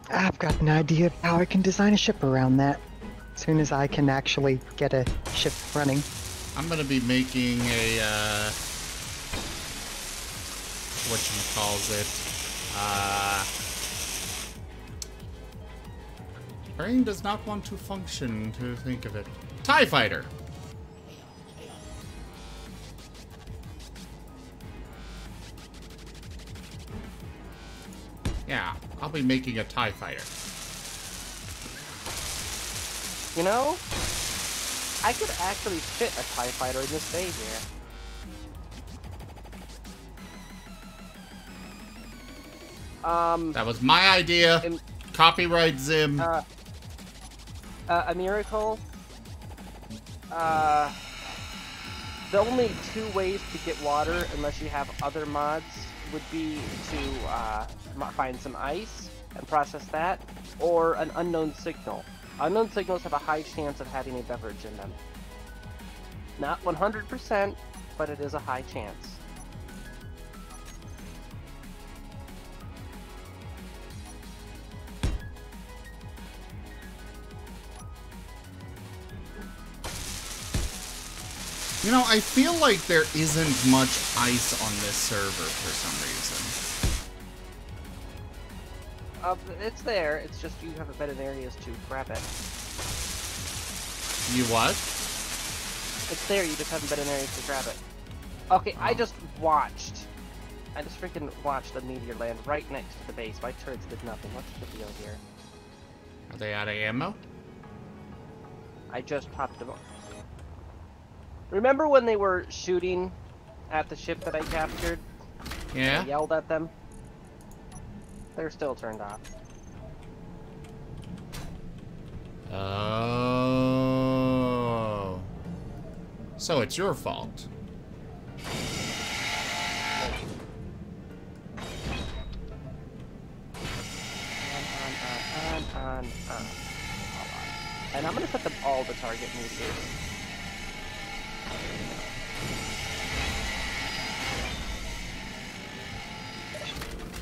I've got an idea of how I can design a ship around that. As soon as I can actually get a ship running. I'm gonna be making a, whatchamacallit, brain does not want to function to think of it. TIE Fighter! Yeah, I'll be making a TIE Fighter. You know, I could actually fit a TIE fighter in this bay here. That was my idea. in- Copyright Zim. A miracle. The only 2 ways to get water, unless you have other mods, would be to find some ice and process that, or an unknown signal. Unknown signals have a high chance of having a beverage in them. Not 100%, but it is a high chance. You know, I feel like there isn't much ice on this server for some reason. It's there, it's just you haven't been in areas to grab it. You what? It's there, you just haven't been in areas to grab it. Okay, I just freaking watched a meteor land right next to the base. My turrets did nothing. What's the deal here? Are they out of ammo? I just popped them up. Remember when they were shooting at the ship that I captured? Yeah. I yelled at them? They're still turned off. Oh. So it's your fault. On. And I'm gonna set them all to target meteors.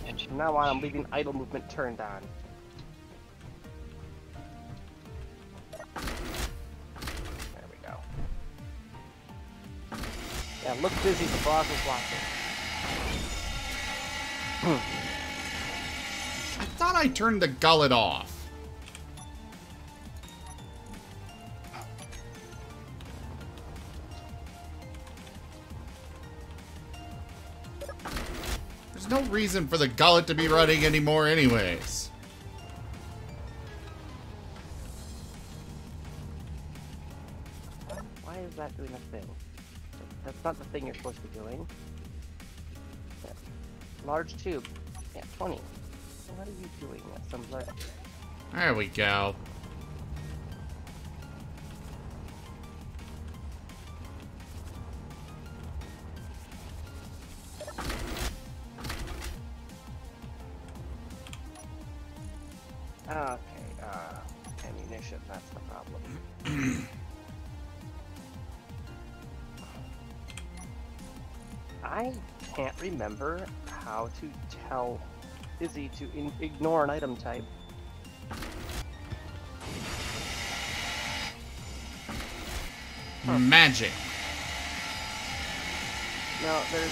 And from now on, I'm leaving idle movement turned on. There we go. Yeah, look busy, the boss is watching. I thought I turned the gullet off. There's no reason for the gullet to be running anymore anyways. Why is that doing a thing? That's not the thing you're supposed to be doing. Yeah. Large tube. Yeah, 20. What are you doing? There we go. Okay, ammunition, that's the problem. I can't remember how to tell Izzy to ignore an item type. Magic. No, there's...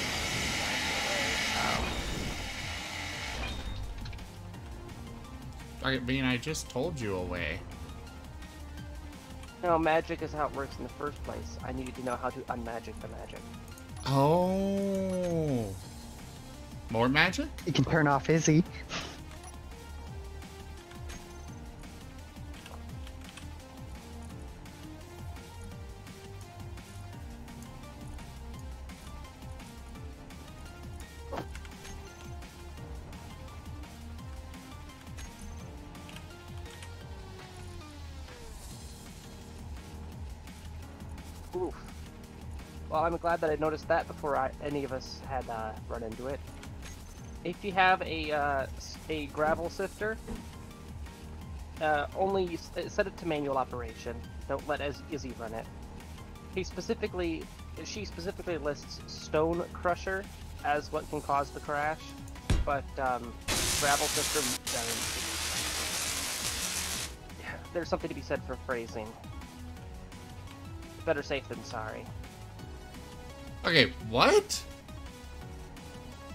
I mean, I just told you a way. No, magic is how it works in the first place. I needed to know how to unmagic the magic. Oh. More magic? You can turn off Izzy. Oof. Well, I'm glad that I noticed that before any of us had run into it. If you have a gravel sifter, only set it to manual operation. Don't let Izzy run it. She specifically lists stone crusher as what can cause the crash, but gravel sifter. There's something to be said for phrasing. Better safe than sorry. Okay, what?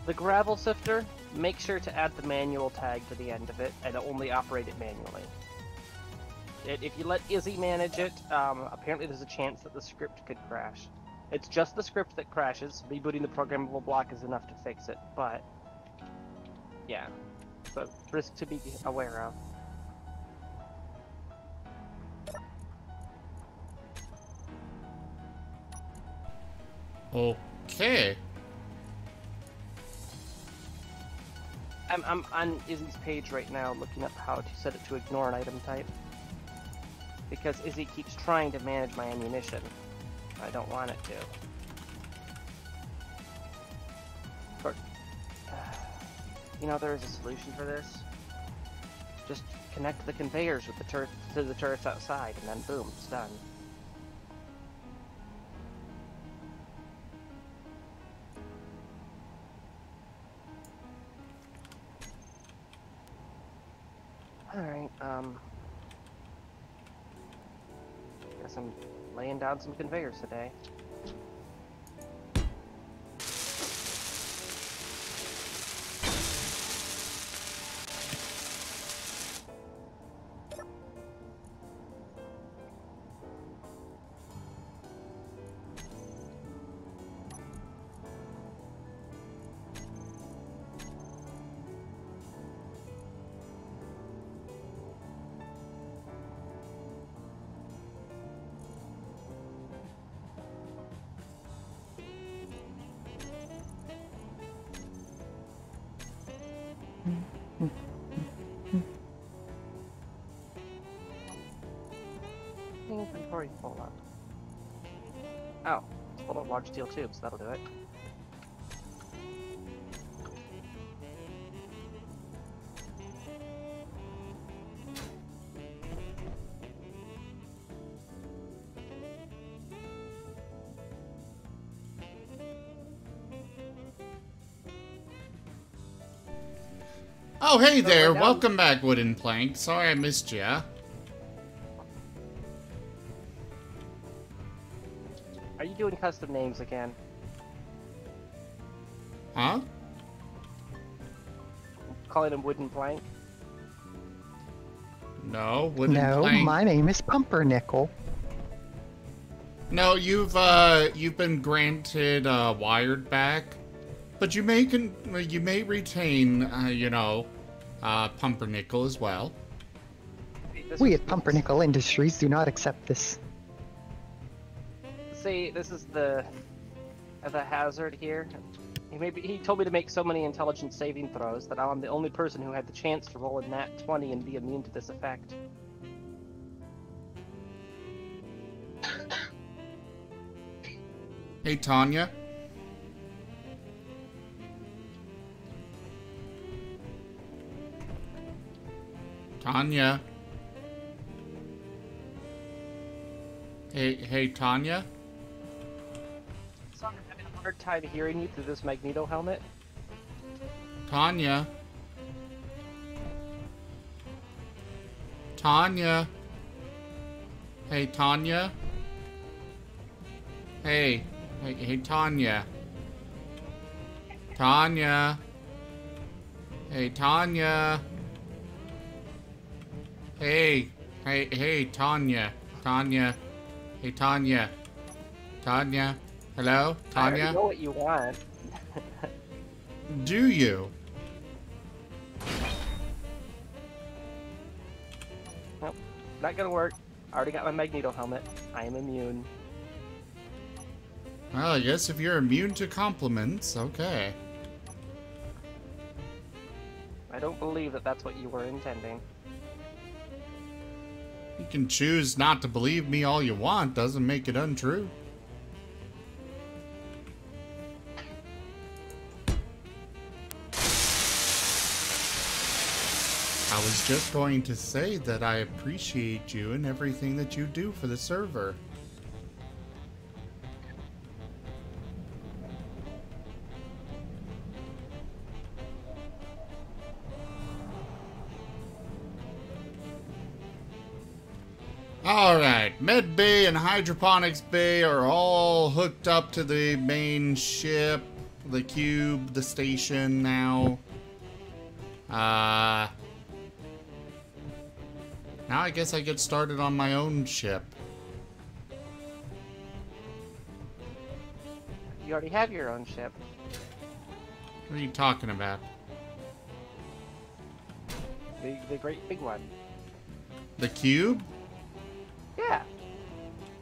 The gravel sifter, make sure to add the manual tag to the end of it and only operate it manually. If you let Izzy manage it, apparently there's a chance that the script could crash. It's just the script that crashes. Rebooting the programmable block is enough to fix it, but yeah, so risk to be aware of. Okay. I'm on Izzy's page right now looking up how to set it to ignore an item type. Because Izzy keeps trying to manage my ammunition. I don't want it to. Of course, you know, there is a solution for this. Just connect the conveyors with the to the turrets outside, and then boom, it's done. Alright, guess I'm laying down some conveyors today. Inventory full up. Oh, it's full of large steel tubes. That'll do it. Oh, hey there. we're down. Welcome back, Wooden Plank. Sorry I missed ya. Are you doing custom names again? Huh? Calling them wooden plank? No, Wooden No, Plank. my name is Pumpernickel. No, you've been granted wired back, but you may retain Pumpernickel as well. We at Pumpernickel Industries do not accept this. See, this is the hazard here. He told me to make so many intelligence saving throws that I'm the only person who had the chance to roll a nat 20 and be immune to this effect. Hey, Tanya. Tanya. Hey, Tanya. Sorry, I'm having a hard time hearing you through this magneto helmet. Tanya. Tanya. Hey, Tanya. Hey, Tanya. Tanya. Hey, Tanya. Hey, Tanya. Tanya. Hey, Tanya. Tanya. Hello, I already Tanya. know what you want. Do you? Nope, not gonna work. I already got my magneto helmet. I am immune. Well, I guess if you're immune to compliments, okay. I don't believe that that's what you were intending. You can choose not to believe me all you want, doesn't make it untrue. I was just going to say that I appreciate you and everything that you do for the server. Alright, Med Bay and Hydroponics Bay are all hooked up to the main ship, the cube, the station now. Now I guess I get started on my own ship. You already have your own ship. What are you talking about? The great big one. The cube? Yeah.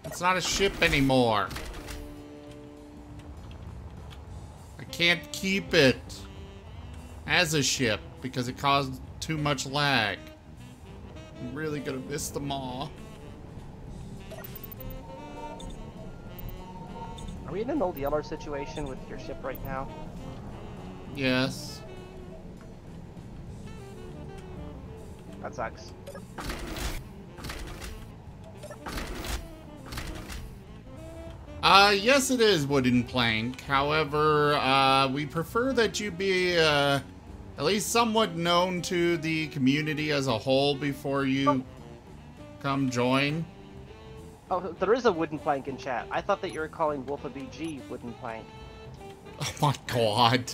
It's not a ship anymore. I can't keep it as a ship because it caused too much lag. I'm really gonna miss them all. Are we in an old Yeller situation with your ship right now? Yes. That sucks. Yes it is Wooden Plank. However, we prefer that you be, at least somewhat known to the community as a whole before you come join. Oh, there is a wooden plank in chat. I thought that you were calling Wolfa BG wooden plank. Oh my god.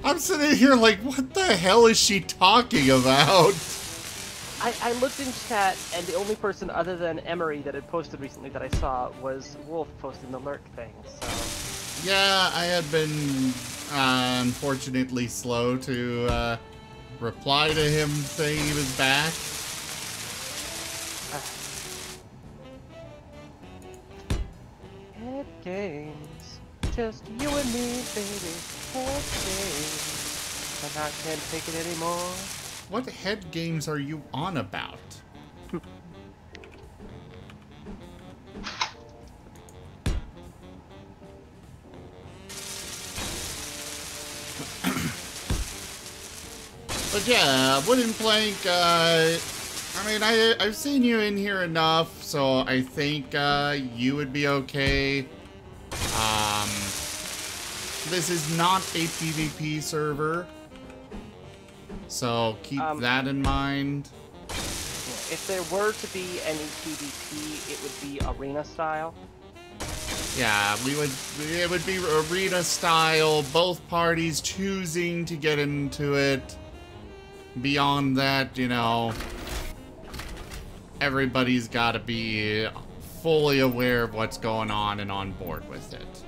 I'm sitting here like, what the hell is she talking about? I looked in chat, and the only person other than Emery that had posted recently that I saw was Wolf posting the lurk thing, so... Yeah, I had been, unfortunately slow to, reply to him saying he was back. Head games. Just you and me, baby. Head games. and I can't take it anymore. What head games are you on about? But yeah, Wooden Plank, I mean, I've seen you in here enough, so I think you would be okay. This is not a PvP server, so keep that in mind. If there were to be any PvP, it would be arena style. Yeah, it would be arena style, both parties choosing to get into it. Beyond that, you know, everybody's got to be fully aware of what's going on and on board with it.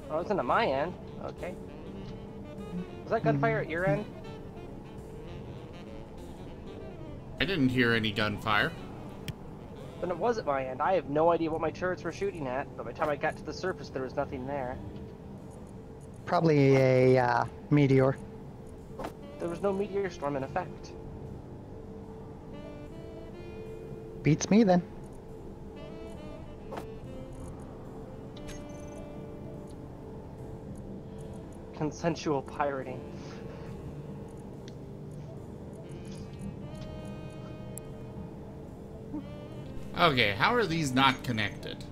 Oh, it's into my end. Okay. Was that gunfire at your end? I didn't hear any gunfire. Then it was at my end. I have no idea what my turrets were shooting at, but by the time I got to the surface, there was nothing there. Probably a meteor. There was no meteor storm in effect. Beats me then. Consensual pirating. Okay, how are these not connected?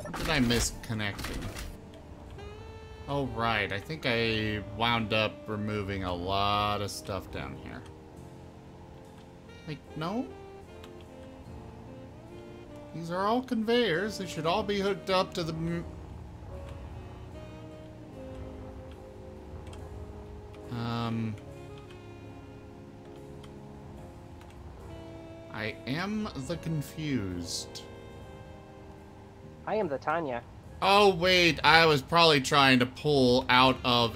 What did I miss connecting? Oh, right. I think I wound up removing a lot of stuff down here. Like, no? These are all conveyors. They should all be hooked up to the... I am the confused. I am the Tanya. Oh, wait. I was probably trying to pull out of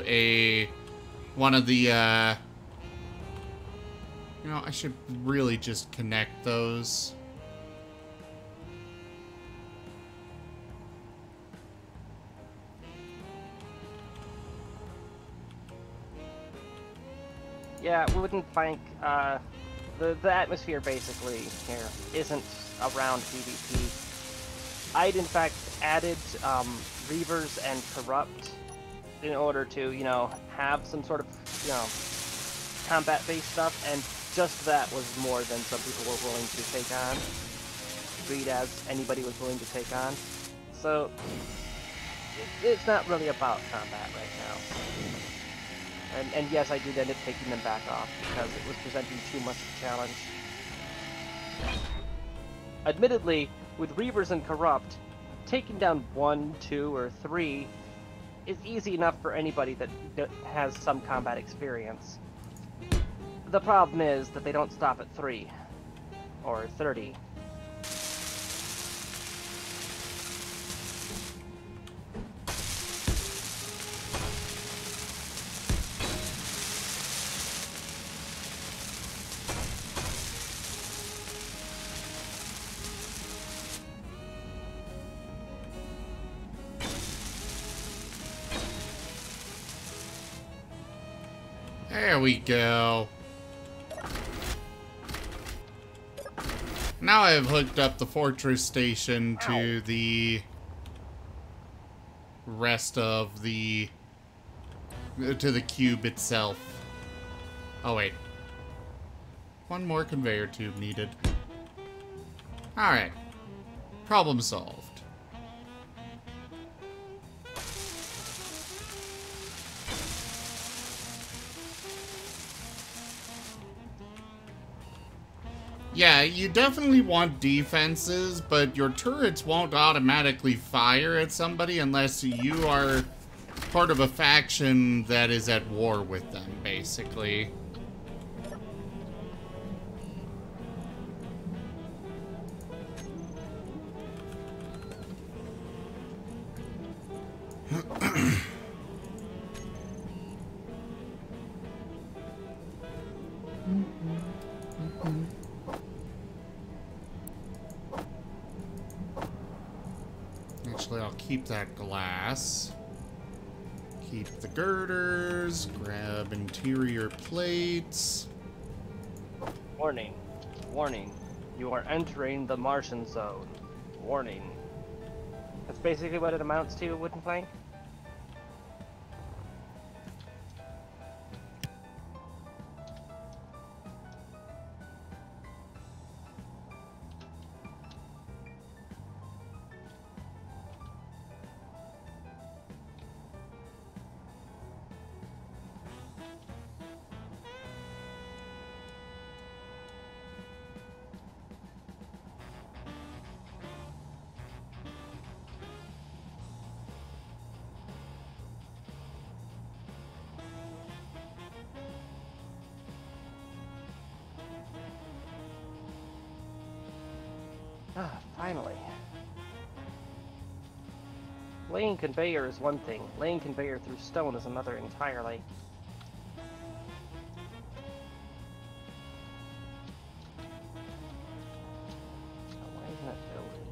one of the, You know, I should really just connect those. Yeah, Wooden Plank, the atmosphere basically here isn't around PvP. I'd in fact added Reavers and Corrupt in order to, you know, have some sort of, you know, combat-based stuff, and just that was more than some people were willing to take on. Agreed as anybody was willing to take on. So, it's not really about combat right now. And yes, I did end up taking them back off because it was presenting too much of a challenge. Admittedly, with Reavers and Corrupt, taking down 1, 2, or 3 is easy enough for anybody that has some combat experience. The problem is that they don't stop at 3 or 30. There we go. Now I have hooked up the fortress station to the rest of the... to the cube itself. Oh, wait. One more conveyor tube needed. Alright. Problem solved. Yeah, you definitely want defenses, but your turrets won't automatically fire at somebody unless you are part of a faction that is at war with them, basically. keep that glass. Keep the girders. Grab interior plates. Warning. Warning. You are entering the Martian zone. Warning. That's basically what it amounts to, wooden plank? Ah, finally. Laying conveyor is one thing. Laying conveyor through stone is another entirely. Why isn't it building?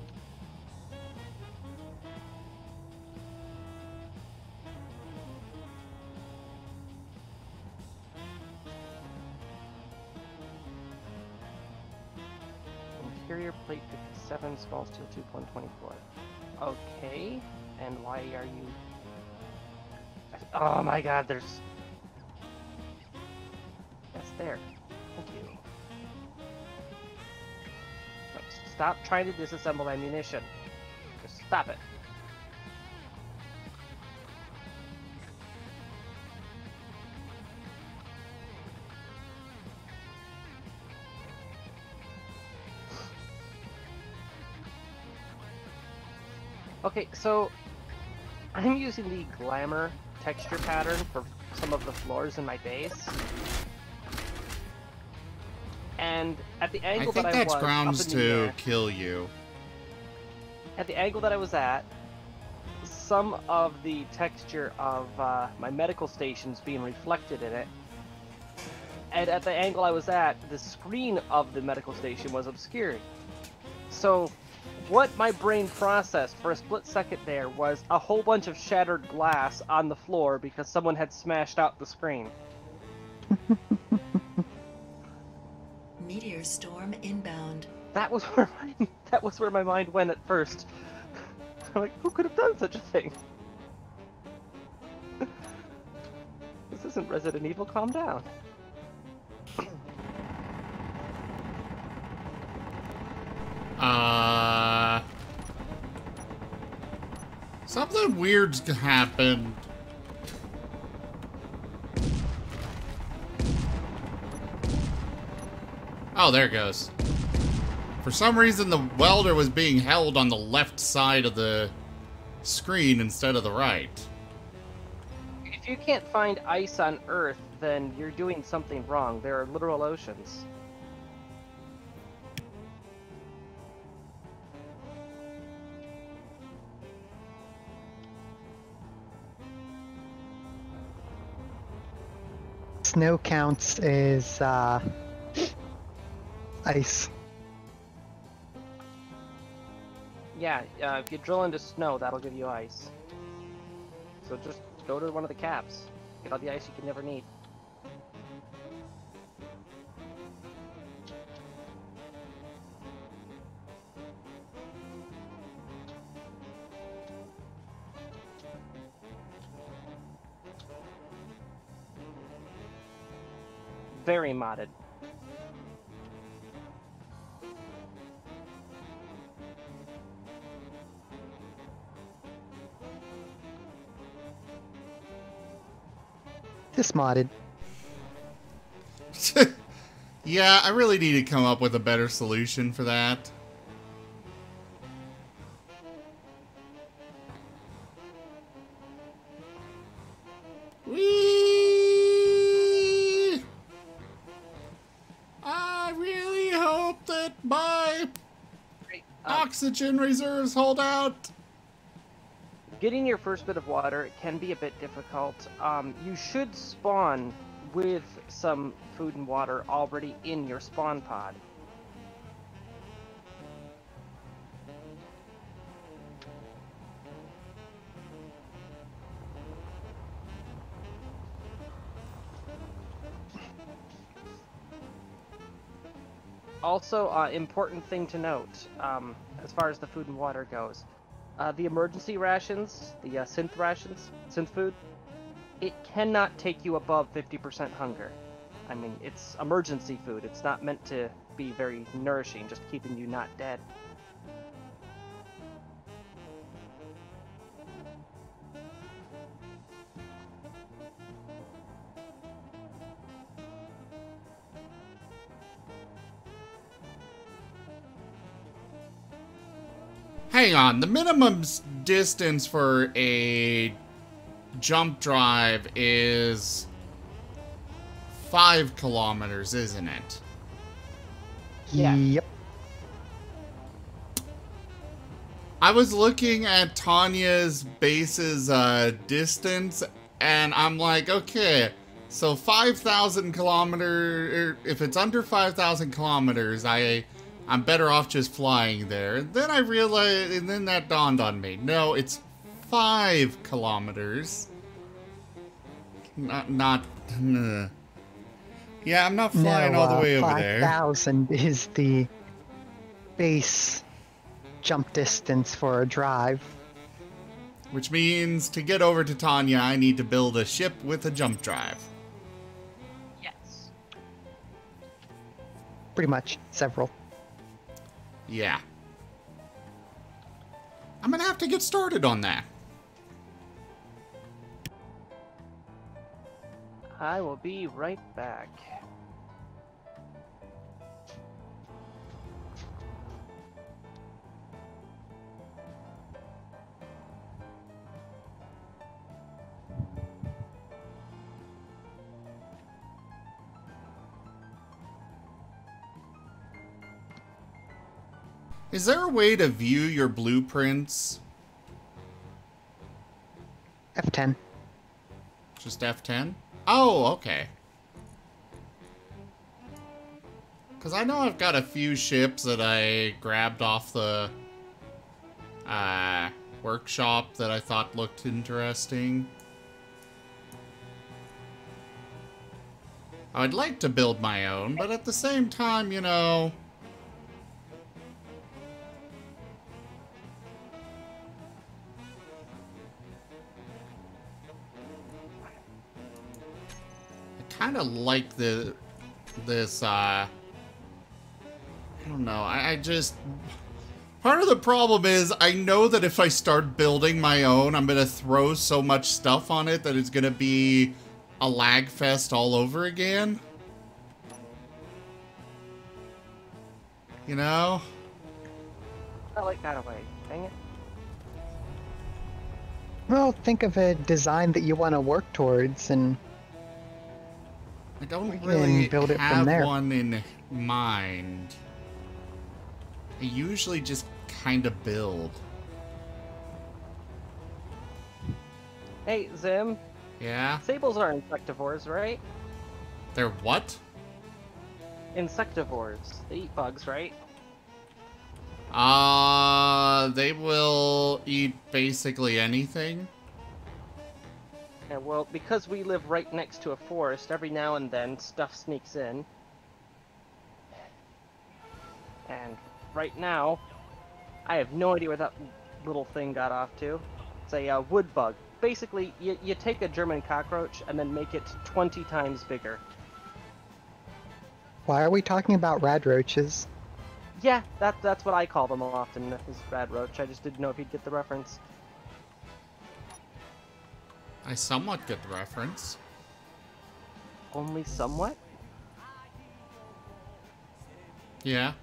Interior plate 57, small steel tube 124. Okay, and why are you... Oh my god, there's... That's there. Thank you. No, stop trying to disassemble ammunition. Just stop it. Okay, so I'm using the glamour texture pattern for some of the floors in my base. And at the angle that I was I think that's grounds up in the to air, kill you. at the angle that I was at, some of the texture of my medical stations being reflected in it. And at the angle I was at, the screen of the medical station was obscured. So what my brain processed for a split second there was a whole bunch of shattered glass on the floor because someone had smashed out the screen. Meteor storm inbound. That was where my mind went at first. I'm like, who could have done such a thing? This isn't Resident Evil, calm down. Something weird's happened. Oh, there it goes. For some reason, the welder was being held on the left side of the screen instead of the right. If you can't find ice on Earth, then you're doing something wrong. There are literal oceans. Snow counts as ice. Yeah, if you drill into snow, that'll give you ice. So just go to one of the caps. Get all the ice you can never need. Very modded. This modded. Yeah, I really need to come up with a better solution for that. Whee! I really hope that my oxygen reserves hold out. Getting your first bit of water can be a bit difficult. You should spawn with some food and water already in your spawn pod. Also, important thing to note, as far as the food and water goes, the emergency rations, the synth food, it cannot take you above 50% hunger. I mean, it's emergency food. It's not meant to be very nourishing, just keeping you not dead. Hang on, the minimum distance for a jump drive is 5 kilometers, isn't it? Yeah. Yep. I was looking at Tanya's base's distance, and I'm like, okay, so 5,000 kilometers, if it's under 5,000 kilometers, I'm better off just flying there. And then I realized, and then that dawned on me. No, it's 5 kilometers. Not. Yeah, I'm not flying all the way over there. 5,000 is the base jump distance for a drive. Which means to get over to Tanya, I need to build a ship with a jump drive. Yes. Pretty much several. Yeah. I'm gonna have to get started on that. I will be right back. Is there a way to view your blueprints? F10. Just F10? Oh, okay. Because I know I've got a few ships that I grabbed off the workshop that I thought looked interesting. I'd like to build my own, but at the same time, you know... kind of like this I don't know, I just, part of the problem is I know that if I start building my own, I'm gonna throw so much stuff on it that it's gonna be a lag fest all over again, you know? I like that away. Dang it. Well, think of a design that you want to work towards, and I don't we can really build it from have there. one in mind. I usually just kind of build. Hey, Zim. Yeah? Sables are insectivores, right? They're what? Insectivores. They eat bugs, right? They will eat basically anything. Yeah, well, because we live right next to a forest, every now and then stuff sneaks in. And right now, I have no idea where that little thing got off to. It's a wood bug. Basically, you take a German cockroach and then make it 20 times bigger. why are we talking about rad roaches? Yeah, that's what I call them often, is rad roach. I just didn't know if you'd get the reference. I somewhat get the reference. Only somewhat? Yeah.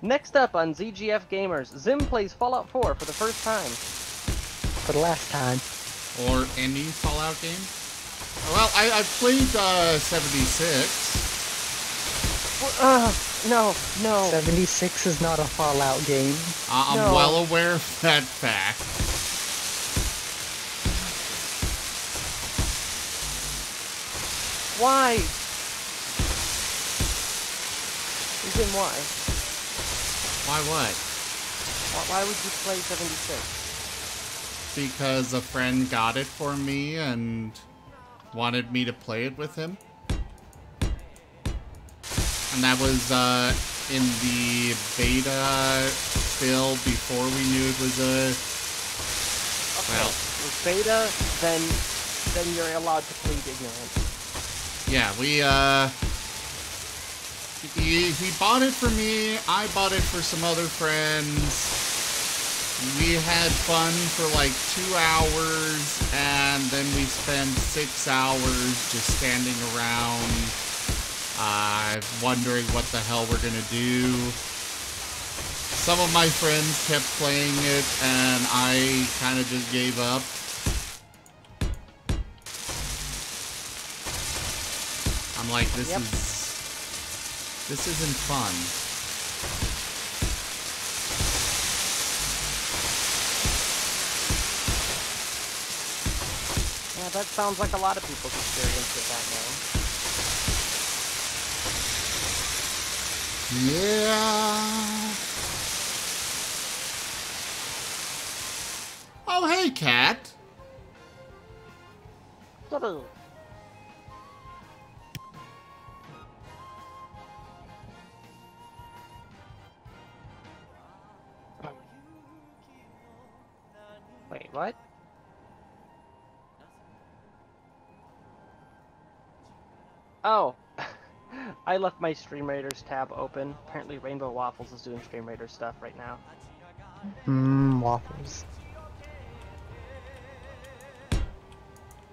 Next up on ZGF Gamers, Zim plays Fallout 4 for the first time. For the last time. Or any Fallout game. Well, I've played 76. No. 76 is not a Fallout game. I'm No. well aware of that fact. Why? Zim, why? Why what? Why would you play 76? Because a friend got it for me and wanted me to play it with him. And that was in the beta build before we knew it was a... Okay. Well, With beta, then you're allowed to plead ignorance. yeah, he bought it for me, I bought it for some other friends. We had fun for like 2 hours, and then we spent 6 hours just standing around, wondering what the hell we're gonna do. Some of my friends kept playing it, and I kind of just gave up. I'm like, this isn't fun. Yeah, that sounds like a lot of people's experience with that game. Yeah. Oh, hey, cat. Hello. Wait, what? Oh, I left my Stream Raiders tab open. Apparently Rainbow Waffles is doing Stream Raider stuff right now. Waffles.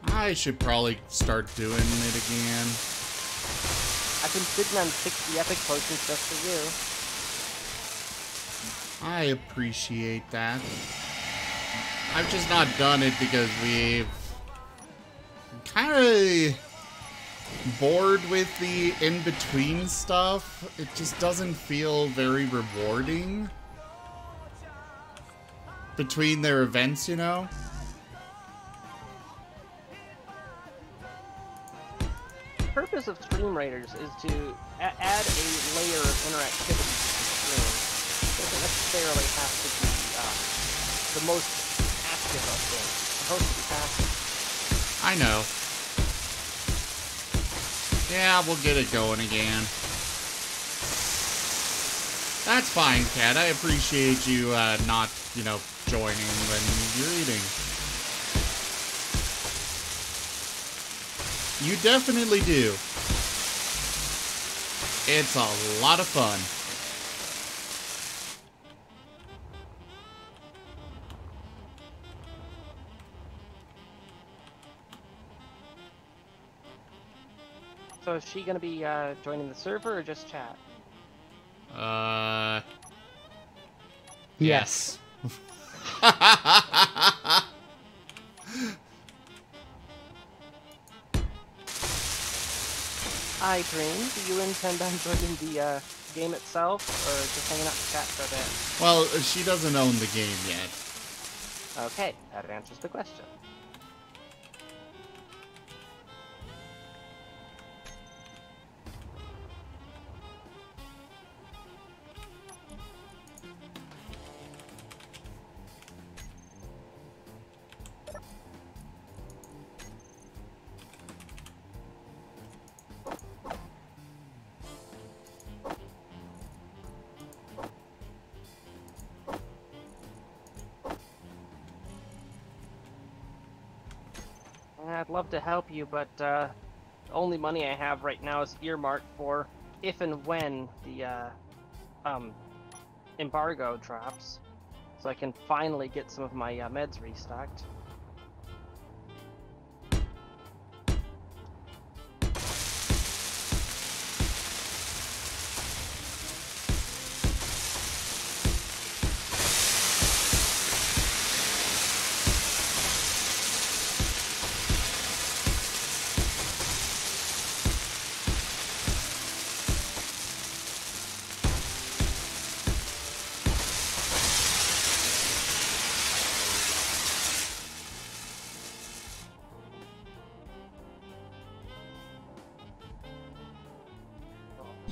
I should probably start doing it again. I've been sitting on 60 epic potions just for you. I appreciate that. I've just not done it because we've kind of bored with the in-between stuff. It just doesn't feel very rewarding between their events, you know? The purpose of Stream Raiders is to add a layer of interactivity to the stream. It doesn't necessarily have to be the most active of things. It's supposed to be passive. I know. Yeah, we'll get it going again. That's fine, Cat. I appreciate you not, you know, joining when you're eating. You definitely do. It's a lot of fun. So is she gonna be joining the server or just chat? Yes. Hi, Dream. Do you intend on joining the game itself, or just hanging out in chat for a bit? Well, she doesn't own the game yet. Okay, that answers the question. I'd love to help you, but the only money I have right now is earmarked for if and when the embargo drops, so I can finally get some of my meds restocked.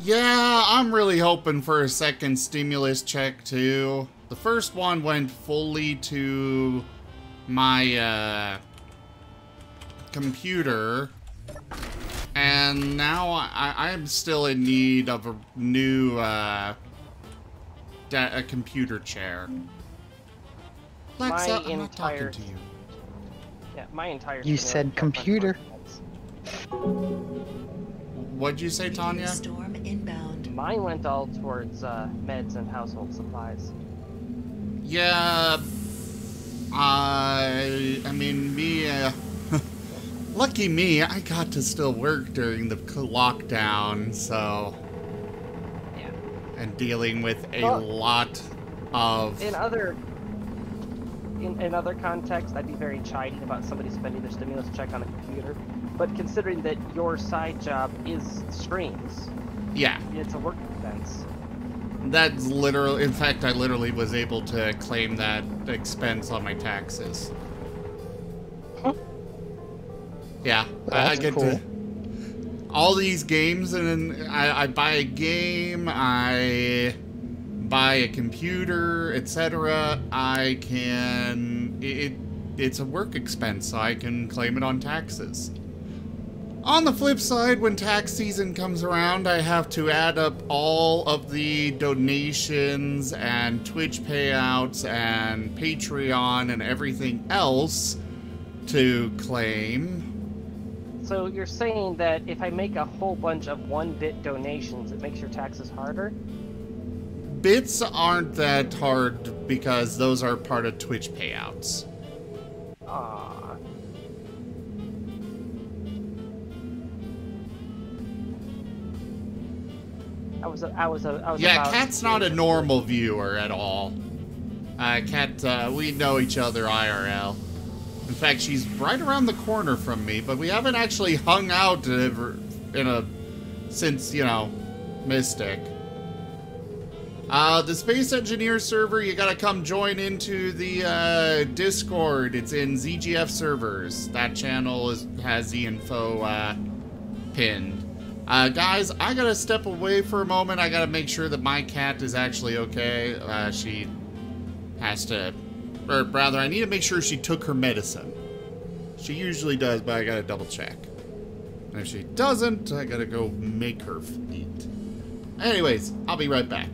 Yeah, I'm really hoping for a second stimulus check too. The first one went fully to my computer, And now I'm still in need of a new a computer chair. Alexa, My I'm not talking entire- to you. Yeah, my entire. You said computer. What'd you say, Tanya? Storm inbound. Mine went all towards meds and household supplies. Yeah, I mean, me, lucky me, I got to still work during the lockdown, so, Yeah. and dealing with a Well, lot of, In other contexts, I'd be very chiding about somebody spending their stimulus check on a computer. But considering that your side job is streams, yeah, it's a work expense. that's literal, in fact, I literally was able to claim that expense on my taxes. Huh. Yeah, That's I get cool. to all these games, and then I buy a game, I buy a computer, etc. I can it's a work expense, so I can claim it on taxes. On the flip side, when tax season comes around, I have to add up all of the donations and Twitch payouts and Patreon and everything else to claim. So you're saying that if I make a whole bunch of 1-bit donations, it makes your taxes harder? Bits aren't that hard because those are part of Twitch payouts. Aww. I was Yeah, about Kat's to- not a normal viewer at all. Kat, we know each other IRL. In fact, she's right around the corner from me, but we haven't actually hung out since, you know, Mystic. The Space Engineer server, you gotta come join into the Discord. It's in ZGF servers. That channel has the info pinned. Guys, I gotta step away for a moment. I gotta make sure that my cat is actually okay. She has to, or rather, I need to make sure she took her medicine. She usually does, but I gotta double check. And if she doesn't, I gotta go make her eat. Anyways, I'll be right back.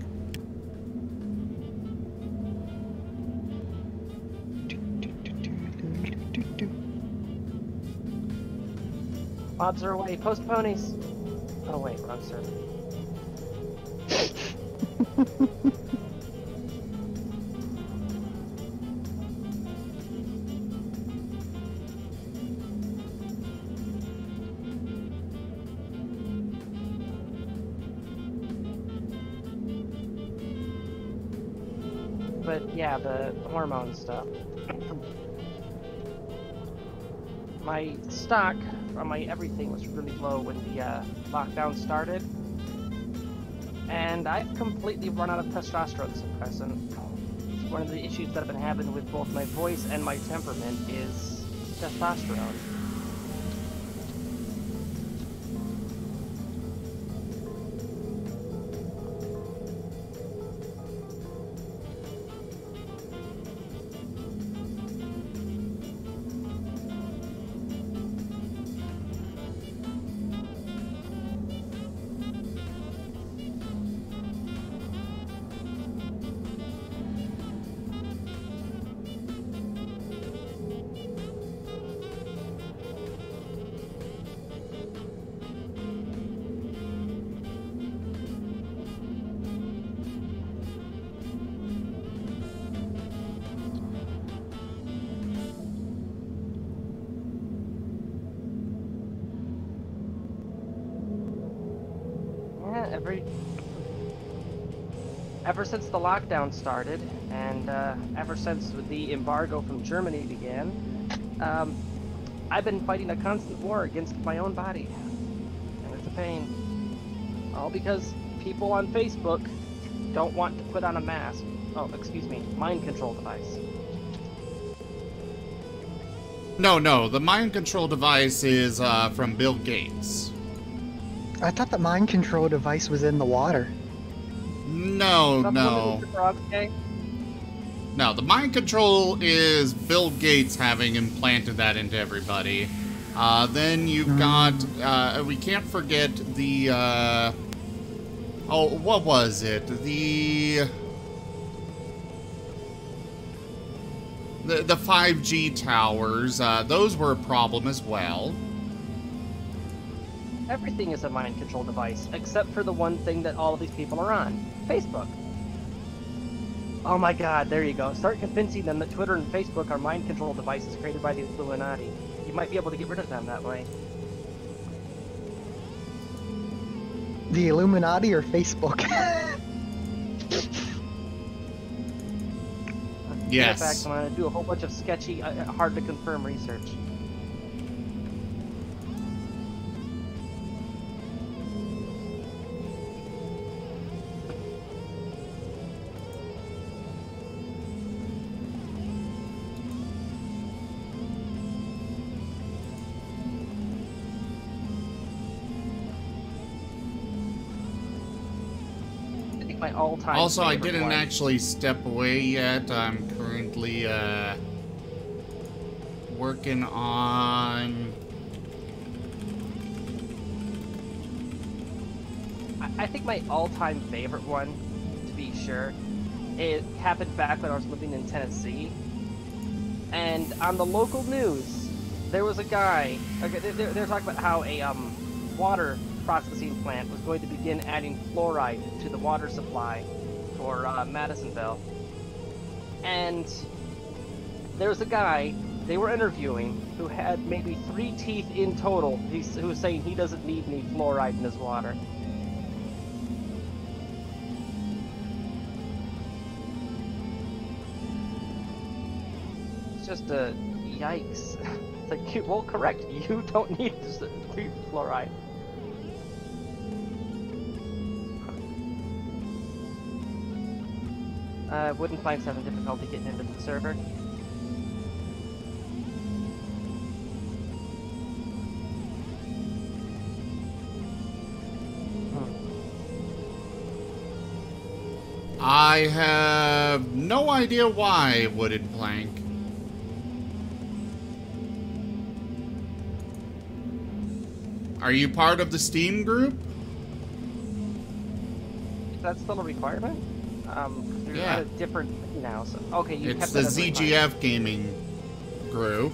Mobs are away. Post ponies. Oh wait, wrong server. But yeah, the hormone stuff. My stock on my everything was really low when the lockdown started, and I've completely run out of testosterone suppressant. One of the issues that I've been having with both my voice and my temperament is testosterone. Ever since the lockdown started, and ever since the embargo from Germany began, I've been fighting a constant war against my own body. And it's a pain. All because people on Facebook don't want to put on a mask. Oh, excuse me, mind control device. No, the mind control device is from Bill Gates. I thought the mind control device was in the water. No. No, the mind control is Bill Gates having implanted that into everybody. Then you've got, we can't forget the, oh, what was it? The 5G towers, those were a problem as well. Everything is a mind control device, except for the one thing that all of these people are on, Facebook. Oh my god, there you go. Start convincing them that Twitter and Facebook are mind control devices created by the Illuminati. You might be able to get rid of them that way. The Illuminati or Facebook? Yes. In fact, I'm going to do a whole bunch of sketchy, hard to confirm research. My all-time Also, I favorite didn't one. actually step away yet. I'm currently working on. I think my all-time favorite one, to be sure, it happened back when I was living in Tennessee. And on the local news, there was a guy. Okay, they're talking about how a water processing plant was going to begin adding fluoride to the water supply for Madisonville. And there was a guy they were interviewing who had maybe 3 teeth in total. Who was saying he doesn't need any fluoride in his water. It's just a yikes. It's like, well, correct. You don't need fluoride. Wooden planks having difficulty getting into the server. I have no idea why wooden plank. Are you part of the Steam group? That's still a requirement? You're Yeah. at a different thing now, so okay, you It's kept the it as a requirement. ZGF gaming group.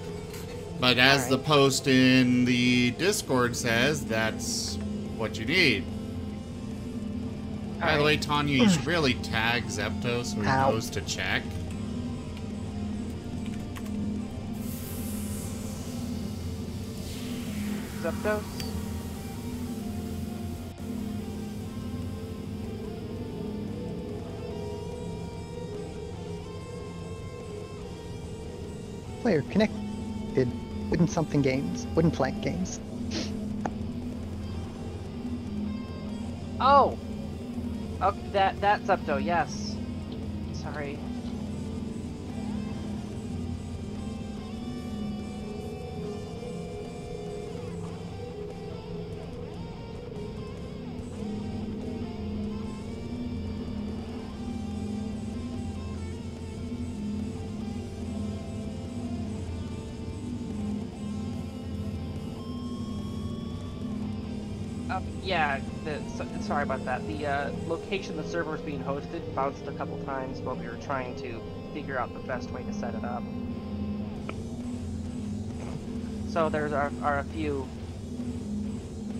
But as Alright. the post in the Discord says, that's what you need. By the way, Tanya, you should really tag Zepto so he Ow. knows to check. Zeptos? Player connected. Wooden something games. Wooden plank games. Oh! Okay, that's Zepto, yes. Sorry. Yeah, sorry about that. The location the server was being hosted bounced a couple times while we were trying to figure out the best way to set it up. So there's are a few.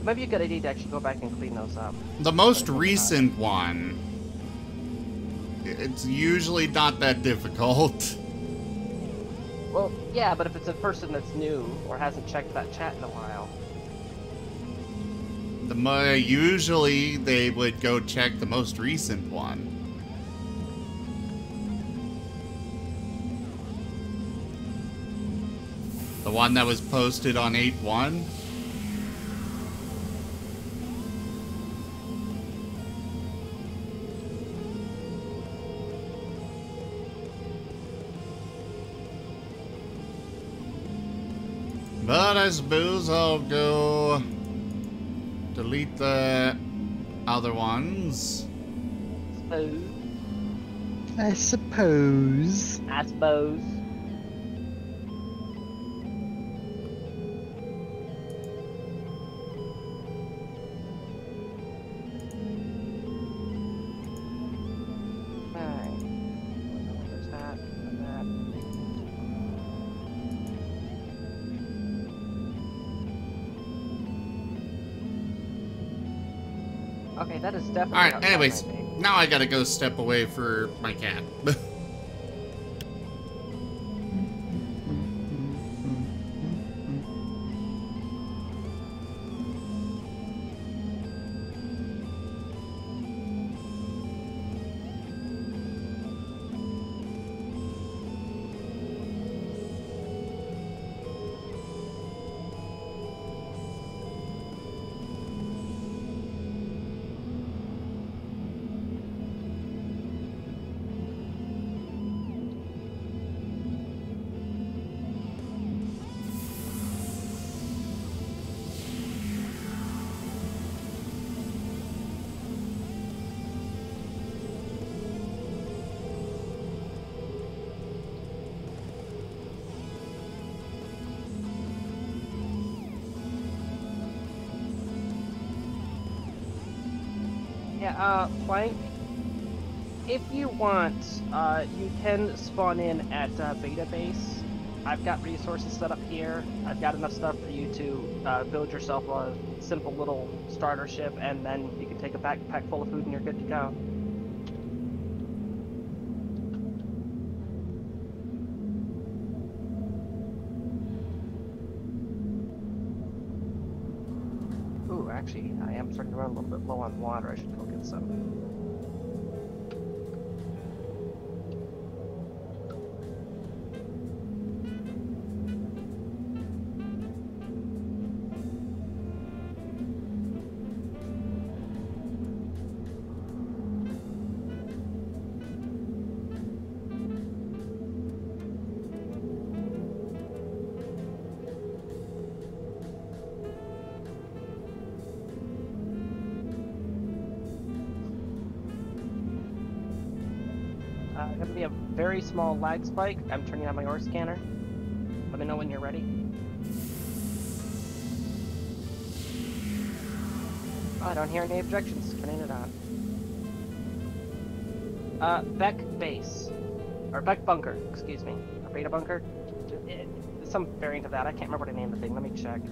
Maybe a good idea to actually go back and clean those up. The most recent one, it's usually not that difficult. Well, yeah, but if it's a person that's new or hasn't checked that chat in a while. Usually they would go check the most recent one. The one that was posted on 8.1. But I suppose I'll go delete the other ones. I suppose. I suppose. Okay, that is definitely. Alright, outside anyways, my range. now I gotta go step away for my cat. Yeah, Plank, if you want, you can spawn in at Beta Base. I've got resources set up here. I've got enough stuff for you to build yourself a simple little starter ship, and then you can take a backpack full of food and you're good to go. Ooh, actually, I am starting to run a little bit low on water. I should go get some. Gonna be a very small lag spike. I'm turning on my ore scanner. Let me know when you're ready. Oh, I don't hear any objections. Turning it on. Beck Base. Or Beck Bunker, excuse me. Or Beta Bunker. Some variant of that. I can't remember what I named the thing. Let me check.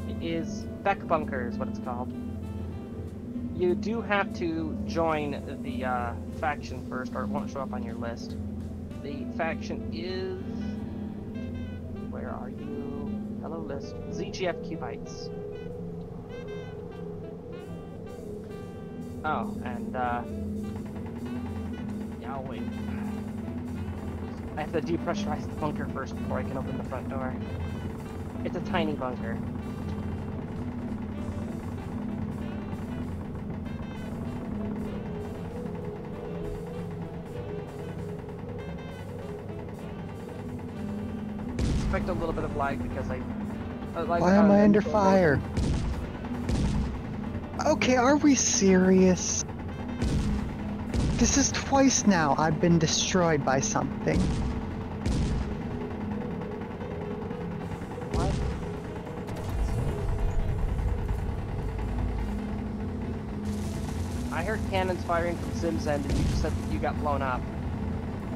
It is Beck Bunker is what it's called. You do have to join the faction first, or it won't show up on your list. The faction is... Where are you? Hello, list. ZGF Cubites. Oh, and, yeah, I'll wait. I have to depressurize the bunker first before I can open the front door. It's a tiny bunker. Expect a little bit of lag because Why am I under fire? Okay, are we serious? This is twice now I've been destroyed by something. What? I heard cannons firing from Sim's end and you just said that you got blown up.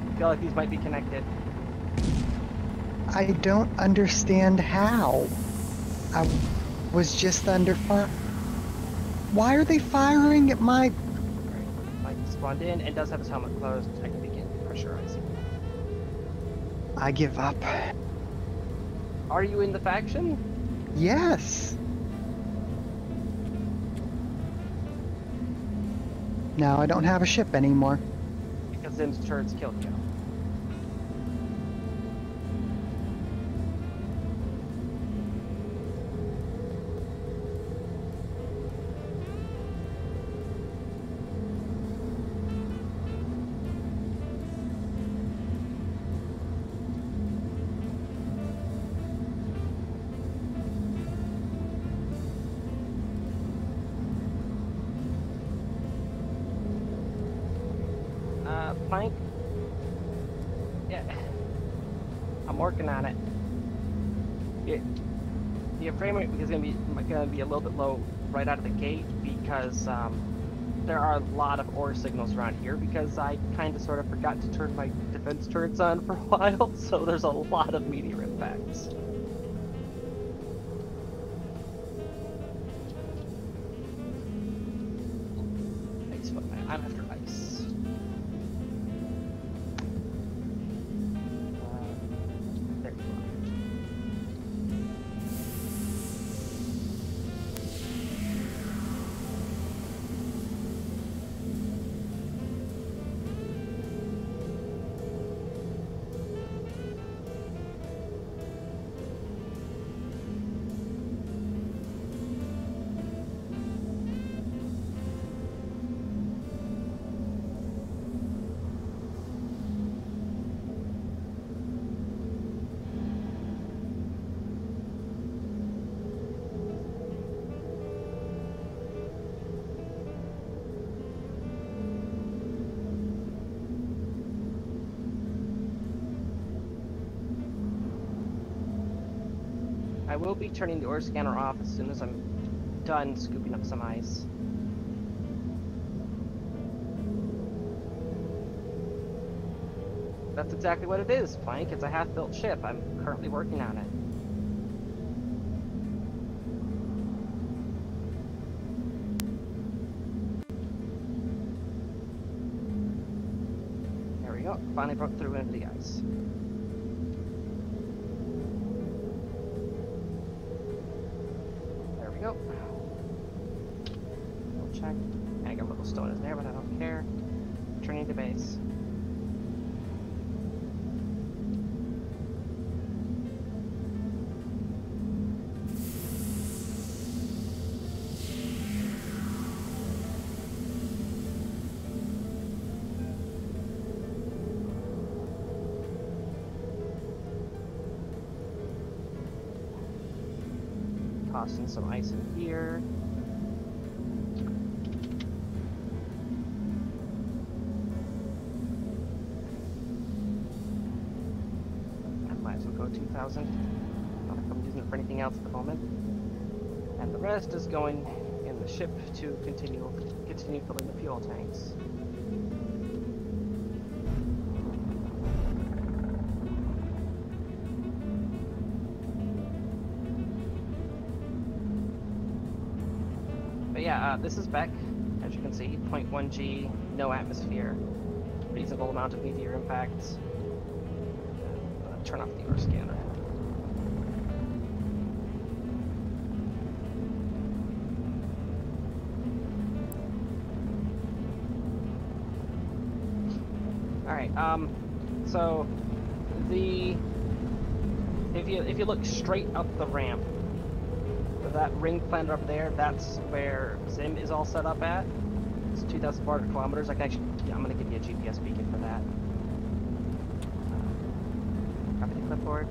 I feel like these might be connected. I don't understand how. I was just under fire. Why are they firing at my... Mike spawned in and does have his helmet closed. I can begin pressurizing. I give up. Are you in the faction? Yes. Now I don't have a ship anymore. Because Sim's turrets killed you. Plank? Yeah. I'm working on it. The frame rate is gonna be a little bit low right out of the gate because there are a lot of ore signals around here because I kind of sort of forgot to turn my defense turrets on for a while, so there's a lot of meteor impacts. I'm after ice. There you are. I will be turning the ore scanner off as soon as I'm done scooping up some ice. That's exactly what it is, Plank. It's a half-built ship. I'm currently working on it. There we go. Finally broke through into the ice. There we go. We'll check. I got a little stone in there, but I don't care. Turning to base. Tossing some ice in here. I might as well go 2,000. Not like I'm using it for anything else at the moment. And the rest is going in the ship to continue filling the fuel tanks. But yeah, this is Beck, as you can see, 0.1 G, no atmosphere, reasonable amount of meteor impacts. Turn off the ore scanner. Alright, so if you look straight up the ramp, that ring planet up there, that's where Zim is all set up at. It's 2,400 kilometers. I can actually, yeah, I'm gonna give you a GPS beacon for that. Copy the clipboard.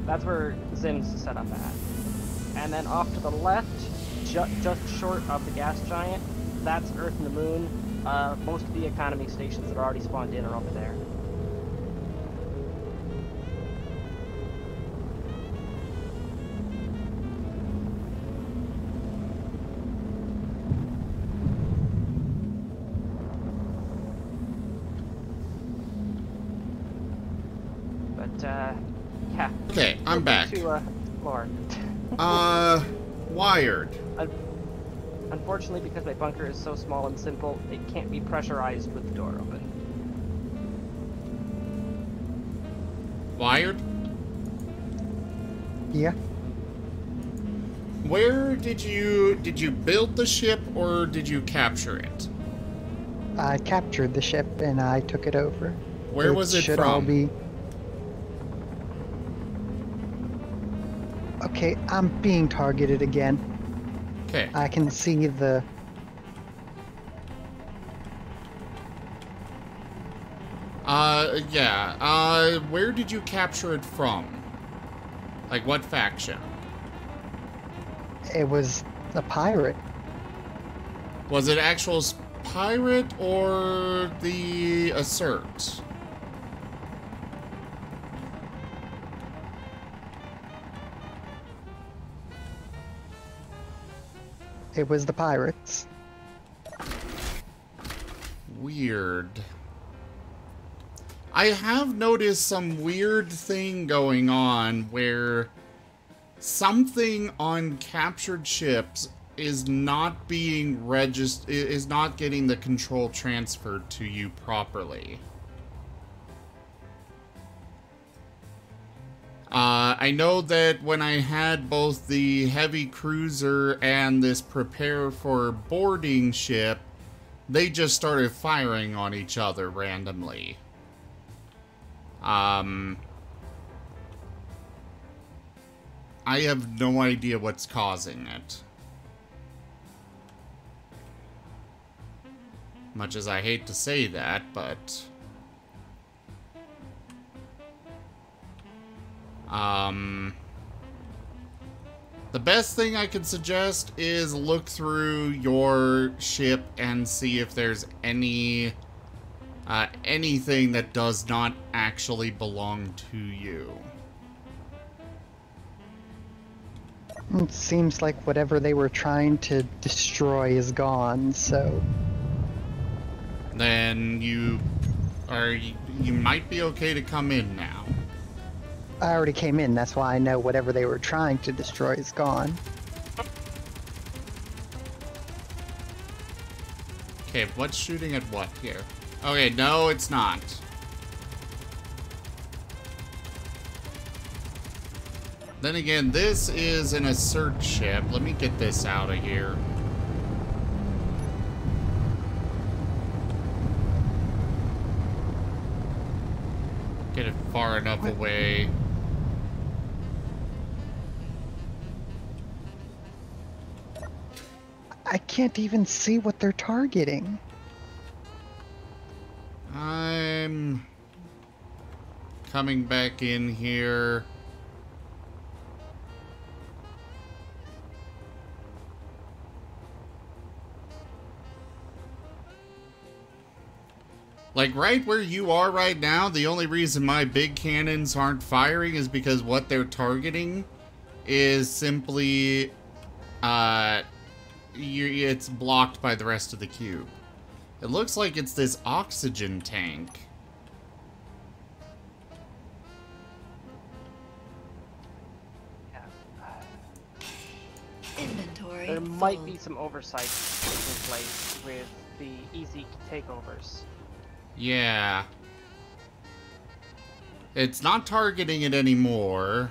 That's where Zim's set up at. And then off to the left, just short of the gas giant, that's Earth and the Moon. Most of the economy stations that are already spawned in are over there. Yeah. Okay, I'm back. To, Lord. Wired. Unfortunately, because my bunker is so small and simple, it can't be pressurized with the door open. Wired? Yeah. Where did you build the ship or did you capture it? I captured the ship and I took it over. Where was it should all from? be... Okay, I'm being targeted again. Okay. I can see the... Yeah. Where did you capture it from? Like, what faction? It was a pirate. Was it actual pirate or the assert? It was the pirates. Weird. I have noticed some weird thing going on where something on captured ships is not being is not getting the control transferred to you properly. I know that when I had both the heavy cruiser and this prepare for boarding ship, they just started firing on each other randomly. I have no idea what's causing it. Much as I hate to say that, but... the best thing I could suggest is look through your ship and see if there's any anything that does not actually belong to you. It seems like whatever they were trying to destroy is gone, so... Then you might be okay to come in now. I already came in, that's why I know whatever they were trying to destroy is gone. Okay, what's shooting at what here? Okay, no, it's not. Then again, this is an assert ship. Let me get this out of here. Get it far enough away. I can't even see what they're targeting. I'm coming back in here. Like, right where you are right now, the only reason my big cannons aren't firing is because what they're targeting is simply, it's blocked by the rest of the cube. It looks like it's this oxygen tank. Inventory. There might be some oversight taking place with the easy takeovers. Yeah. It's not targeting it anymore.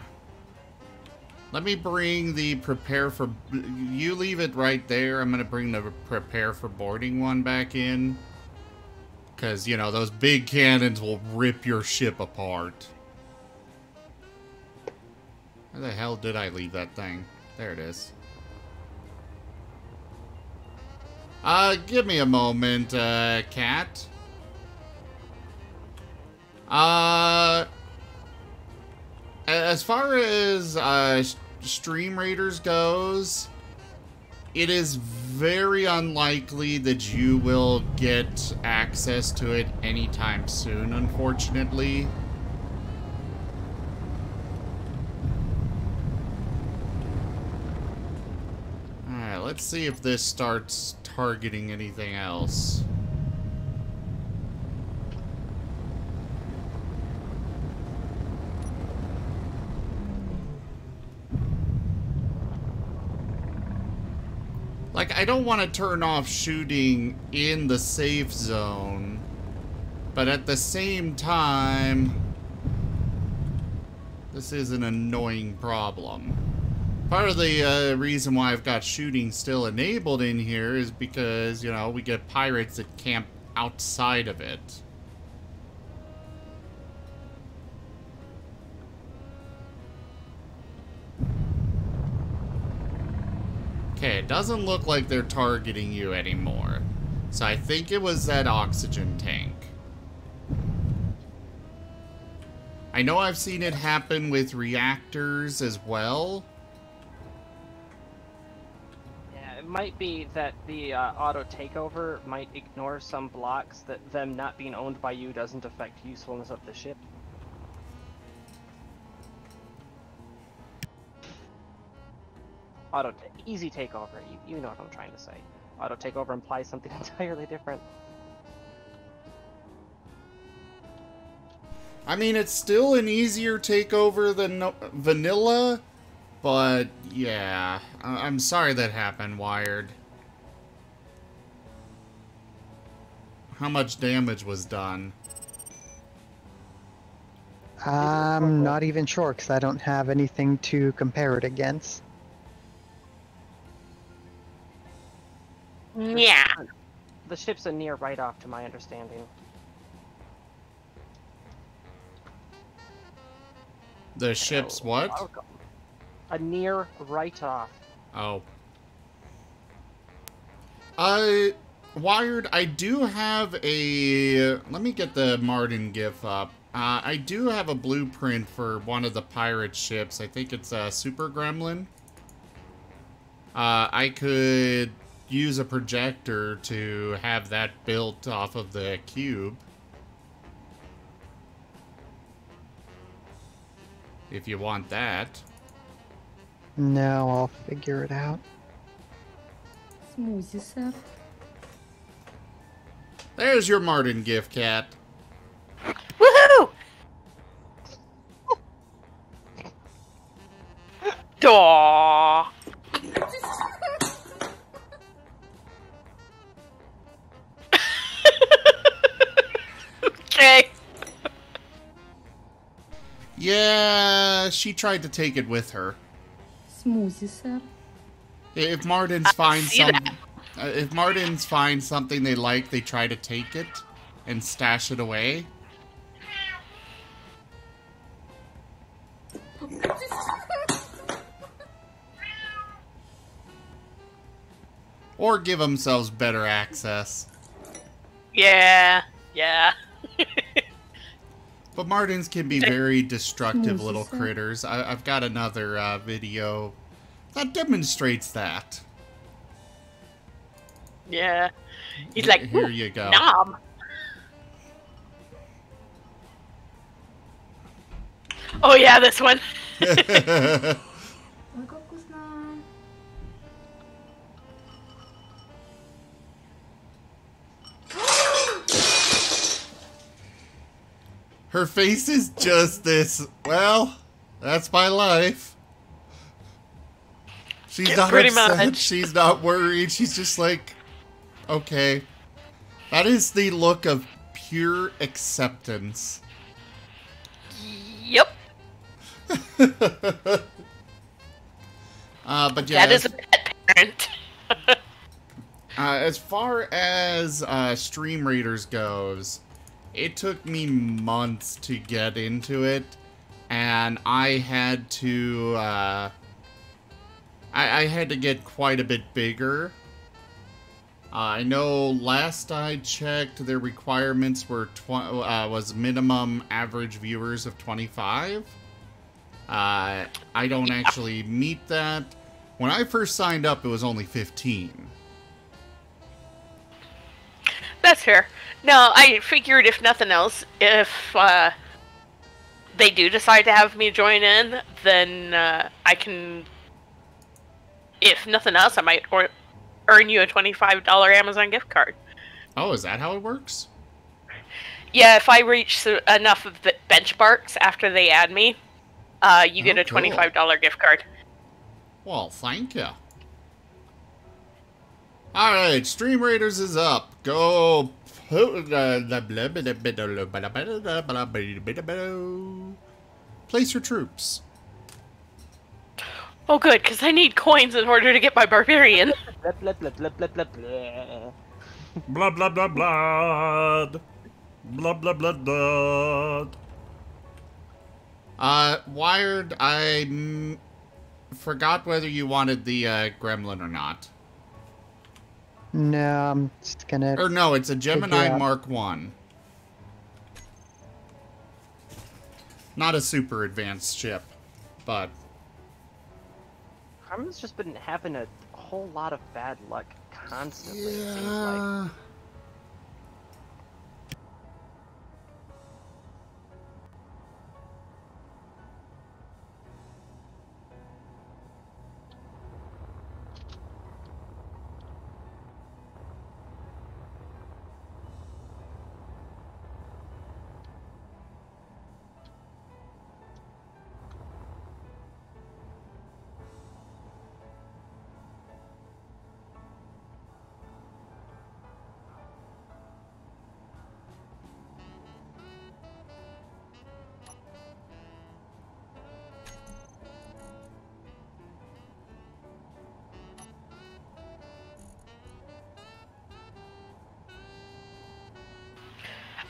Let me bring the prepare for... You leave it right there. I'm going to bring the prepare for boarding one back in. Because, you know, those big cannons will rip your ship apart. Where the hell did I leave that thing? There it is. Give me a moment, Cat. As far as Stream Raiders goes, it is very unlikely that you will get access to it anytime soon, unfortunately. Alright, let's see if this starts targeting anything else. Like, I don't want to turn off shooting in the safe zone, but at the same time, this is an annoying problem. Part of the reason why I've got shooting still enabled in here is because, you know, we get pirates that camp outside of it. Okay, it doesn't look like they're targeting you anymore. So I think it was that oxygen tank. I know I've seen it happen with reactors as well. Yeah, it might be that the auto takeover might ignore some blocks, that them not being owned by you doesn't affect usefulness of the ship. Easy takeover. You know what I'm trying to say. Auto takeover implies something entirely different. I mean, it's still an easier takeover than vanilla, But, yeah. I'm sorry that happened, Wired. How much damage was done? I'm not even sure because I don't have anything to compare it against. Yeah. The ship's a near write-off, to my understanding. The ship's what? Welcome. A near write-off. Oh. Wired, I do have a... Let me get the Martin GIF up. I do have a blueprint for one of the pirate ships. I think it's a Super Gremlin. I could use a projector to have that built off of the cube. If you want that. No, I'll figure it out. Smoothie, sir. There's your Martin GIF, Cat. Woohoo! Daw. Okay. Yeah, she tried to take it with her. Smoothie, sir. If Martins find see that. if Martins find something they like, they try to take it and stash it away. Or give themselves better access. Yeah. Yeah. But Martins can be very destructive little critters. I've got another video that demonstrates that. Yeah. He's like, Here you go. nom. Oh yeah, this one. Her face is just this, well, that's my life. She's not Pretty upset. much. She's not worried. She's just like, okay. That is the look of pure acceptance. Yep. But yeah, That is a pet parent. as far as Stream Raiders goes, it took me months to get into it, and I had to I had to get quite a bit bigger. I know last I checked, their requirements were was minimum average viewers of 25. I don't actually meet that. When I first signed up, it was only 15. That's fair. No, I figured if nothing else, if they do decide to have me join in, then I can, if nothing else, I might earn you a $25 Amazon gift card. Oh, is that how it works? Yeah, if I reach enough of the benchmarks after they add me, you get a cool. $25 gift card. Well, thank you. Alright, Stream Raiders is up. Go. Place your troops. Oh, good, because I need coins in order to get my barbarian. Blah, blah, blah, blah, blah, blah, blah. Blah blah blah blah. Blah blah blah blah. Wired, I forgot whether you wanted the gremlin or not. No, I'm just gonna... Or no, it's a Gemini out. Mark 1. Not a super advanced ship, but... Carmen's just been having a whole lot of bad luck constantly, it seems like.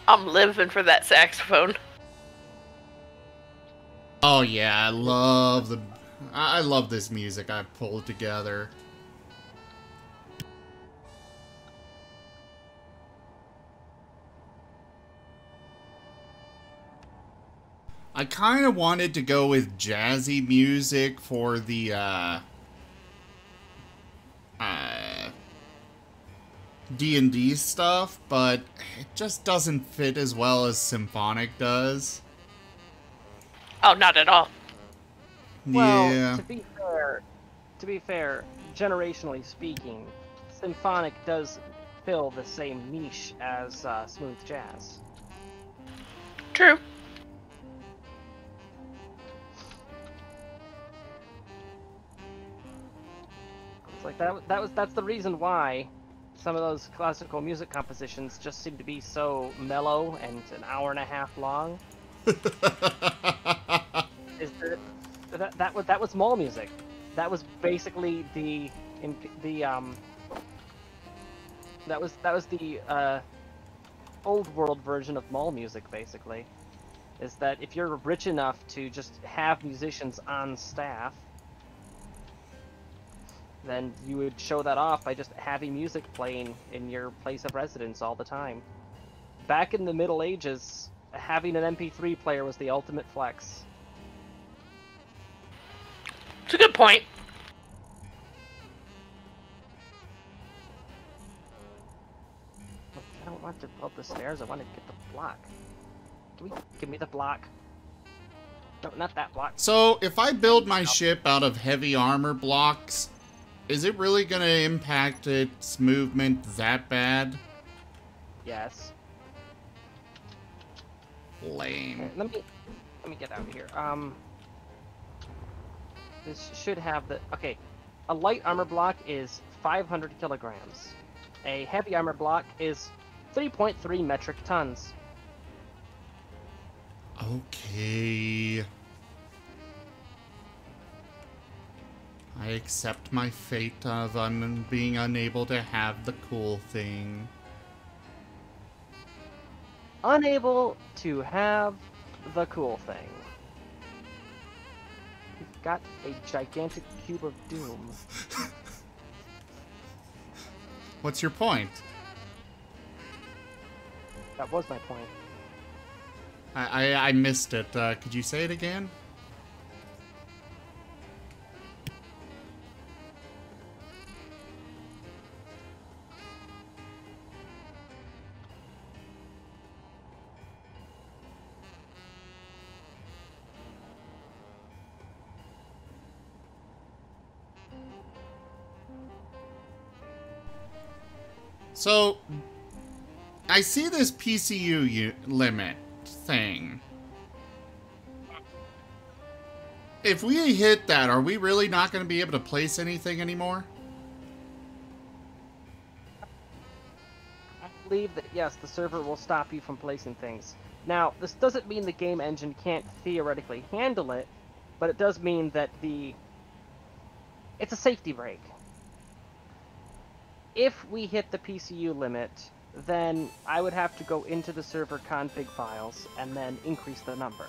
I'm living for that saxophone. Oh yeah, I love this music I've pulled together. I kind of wanted to go with jazzy music for the D&D stuff, but it just doesn't fit as well as symphonic does. Oh, not at all. Well, Yeah. to be fair, generationally speaking, symphonic does fill the same niche as smooth jazz. True. It's like that's the reason why some of those classical music compositions just seem to be so mellow and an hour and a half long. Is that was mall music. That was basically the old world version of mall music. Basically, is that if you're rich enough to just have musicians on staff, then you would show that off by just having music playing in your place of residence all the time. Back in the Middle Ages, having an MP3 player was the ultimate flex. It's a good point. I don't want to go up the stairs, I want to get the block. Give me the block. No, not that block. So, if I build my ship out of heavy armor blocks, is it really going to impact its movement that bad? Yes. Lame. Let me get out of here. This should have the... Okay, a light armor block is 500 kilograms. A heavy armor block is 3.3 metric tons. Okay. I accept my fate of being unable to have the cool thing. Unable to have the cool thing. We've got a gigantic cube of doom. What's your point? That was my point. I missed it. Could you say it again? So, I see this PCU limit thing. If we hit that, are we really not going to be able to place anything anymore? I believe that, yes, the server will stop you from placing things. Now, this doesn't mean the game engine can't theoretically handle it, but it does mean that it's a safety break. If we hit the PCU limit, then I would have to go into the server config files and then increase the number.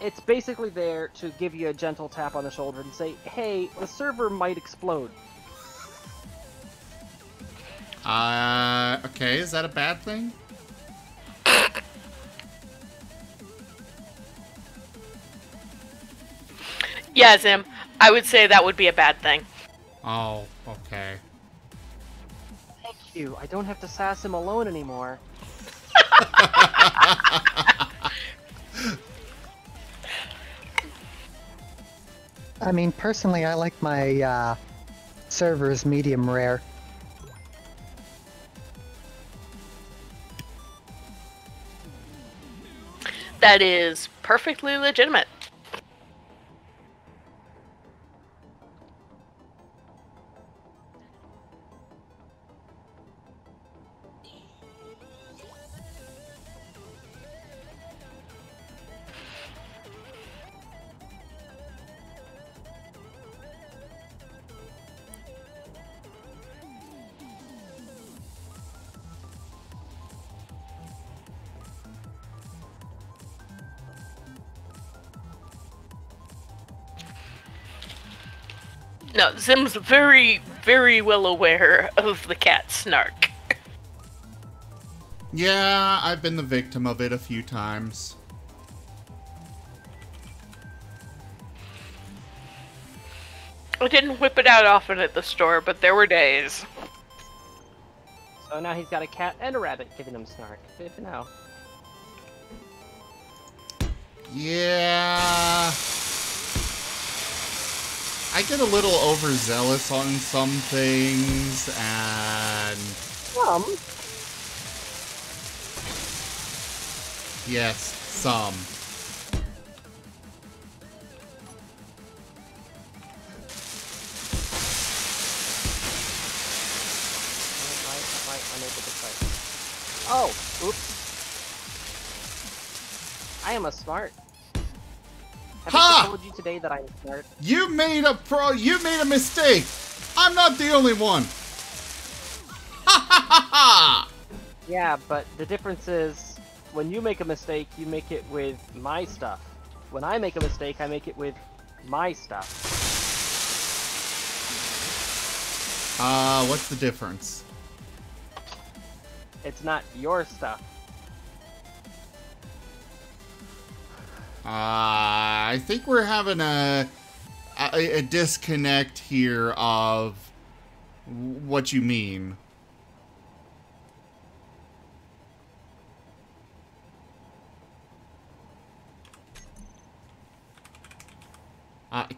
It's basically there to give you a gentle tap on the shoulder and say, hey, the server might explode. Okay, is that a bad thing? Yeah, Zim, I would say that would be a bad thing. Oh, okay. Thank you, I don't have to sass him alone anymore. I mean, personally, I like my servers medium rare. That is perfectly legitimate. No, Zim's very, very well aware of the cat snark. Yeah, I've been the victim of it a few times. I didn't whip it out often at the store, but there were days. So now he's got a cat and a rabbit giving him snark. Good to know. Yeah. I get a little overzealous on some things, and... Yes, some. Oh, oops. I am a smart. Have I told you today that I'm smart? You made a mistake! I'm not the only one! Ha ha ha ha! Yeah, but the difference is, when you make a mistake, you make it with my stuff. When I make a mistake, I make it with my stuff. What's the difference? It's not your stuff. I think we're having a disconnect here of what you mean.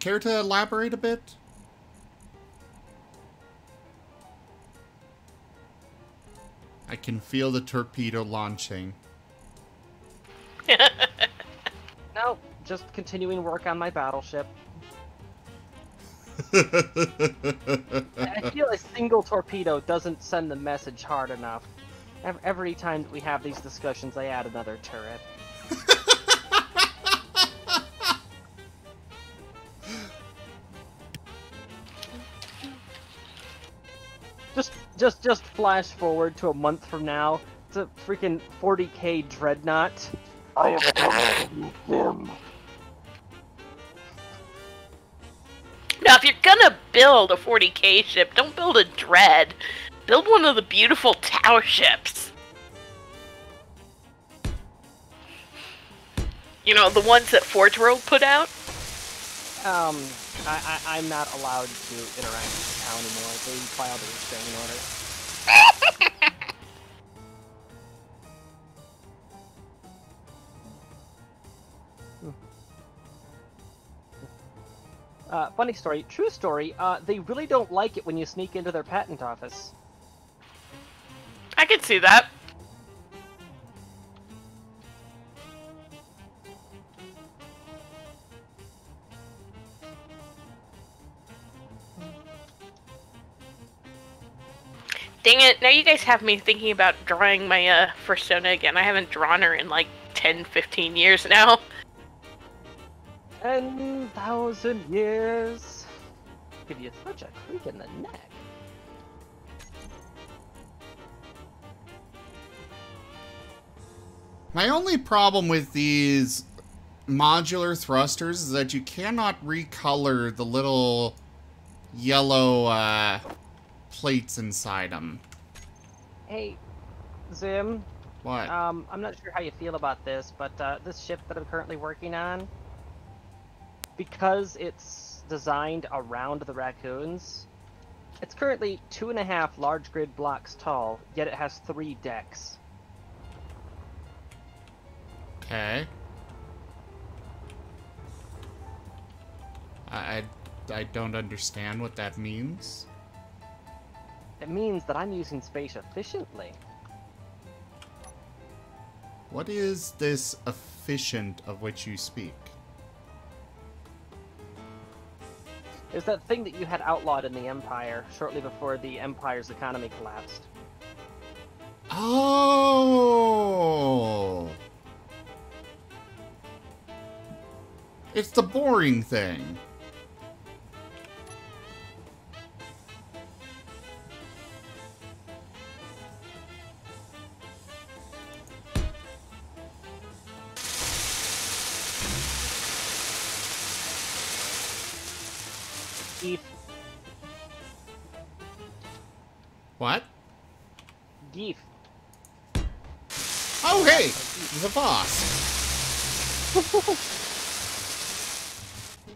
Care to elaborate a bit? I can feel the torpedo launching. No, just continuing work on my battleship. I feel a single torpedo doesn't send the message hard enough. Every time that we have these discussions, I add another turret. Just flash forward to a month from now. It's a freaking 40k dreadnought. I am him. Now, if you're gonna build a 40k ship, don't build a dread. Build one of the beautiful Tau ships. You know, the ones that Forge World put out? I'm not allowed to interact with Tau anymore. They filed a restraining order. Funny story, true story, they really don't like it when you sneak into their patent office. I can see that. Dang it, now you guys have me thinking about drawing my Persona again. I haven't drawn her in like 10-15 years now. 10,000 years. Give you such a creak in the neck. My only problem with these modular thrusters is that you cannot recolor the little yellow plates inside them. Hey, Zim. What? I'm not sure how you feel about this, but this ship that I'm currently working on, because it's designed around the raccoons, it's currently 2.5 large grid blocks tall, yet it has 3 decks. Okay. I don't understand what that means. It means that I'm using space efficiently. What is this efficient of which you speak? It's that thing that you had outlawed in the Empire, shortly before the Empire's economy collapsed. Oh! It's the boring thing. What? Geef. Oh, hey! The boss.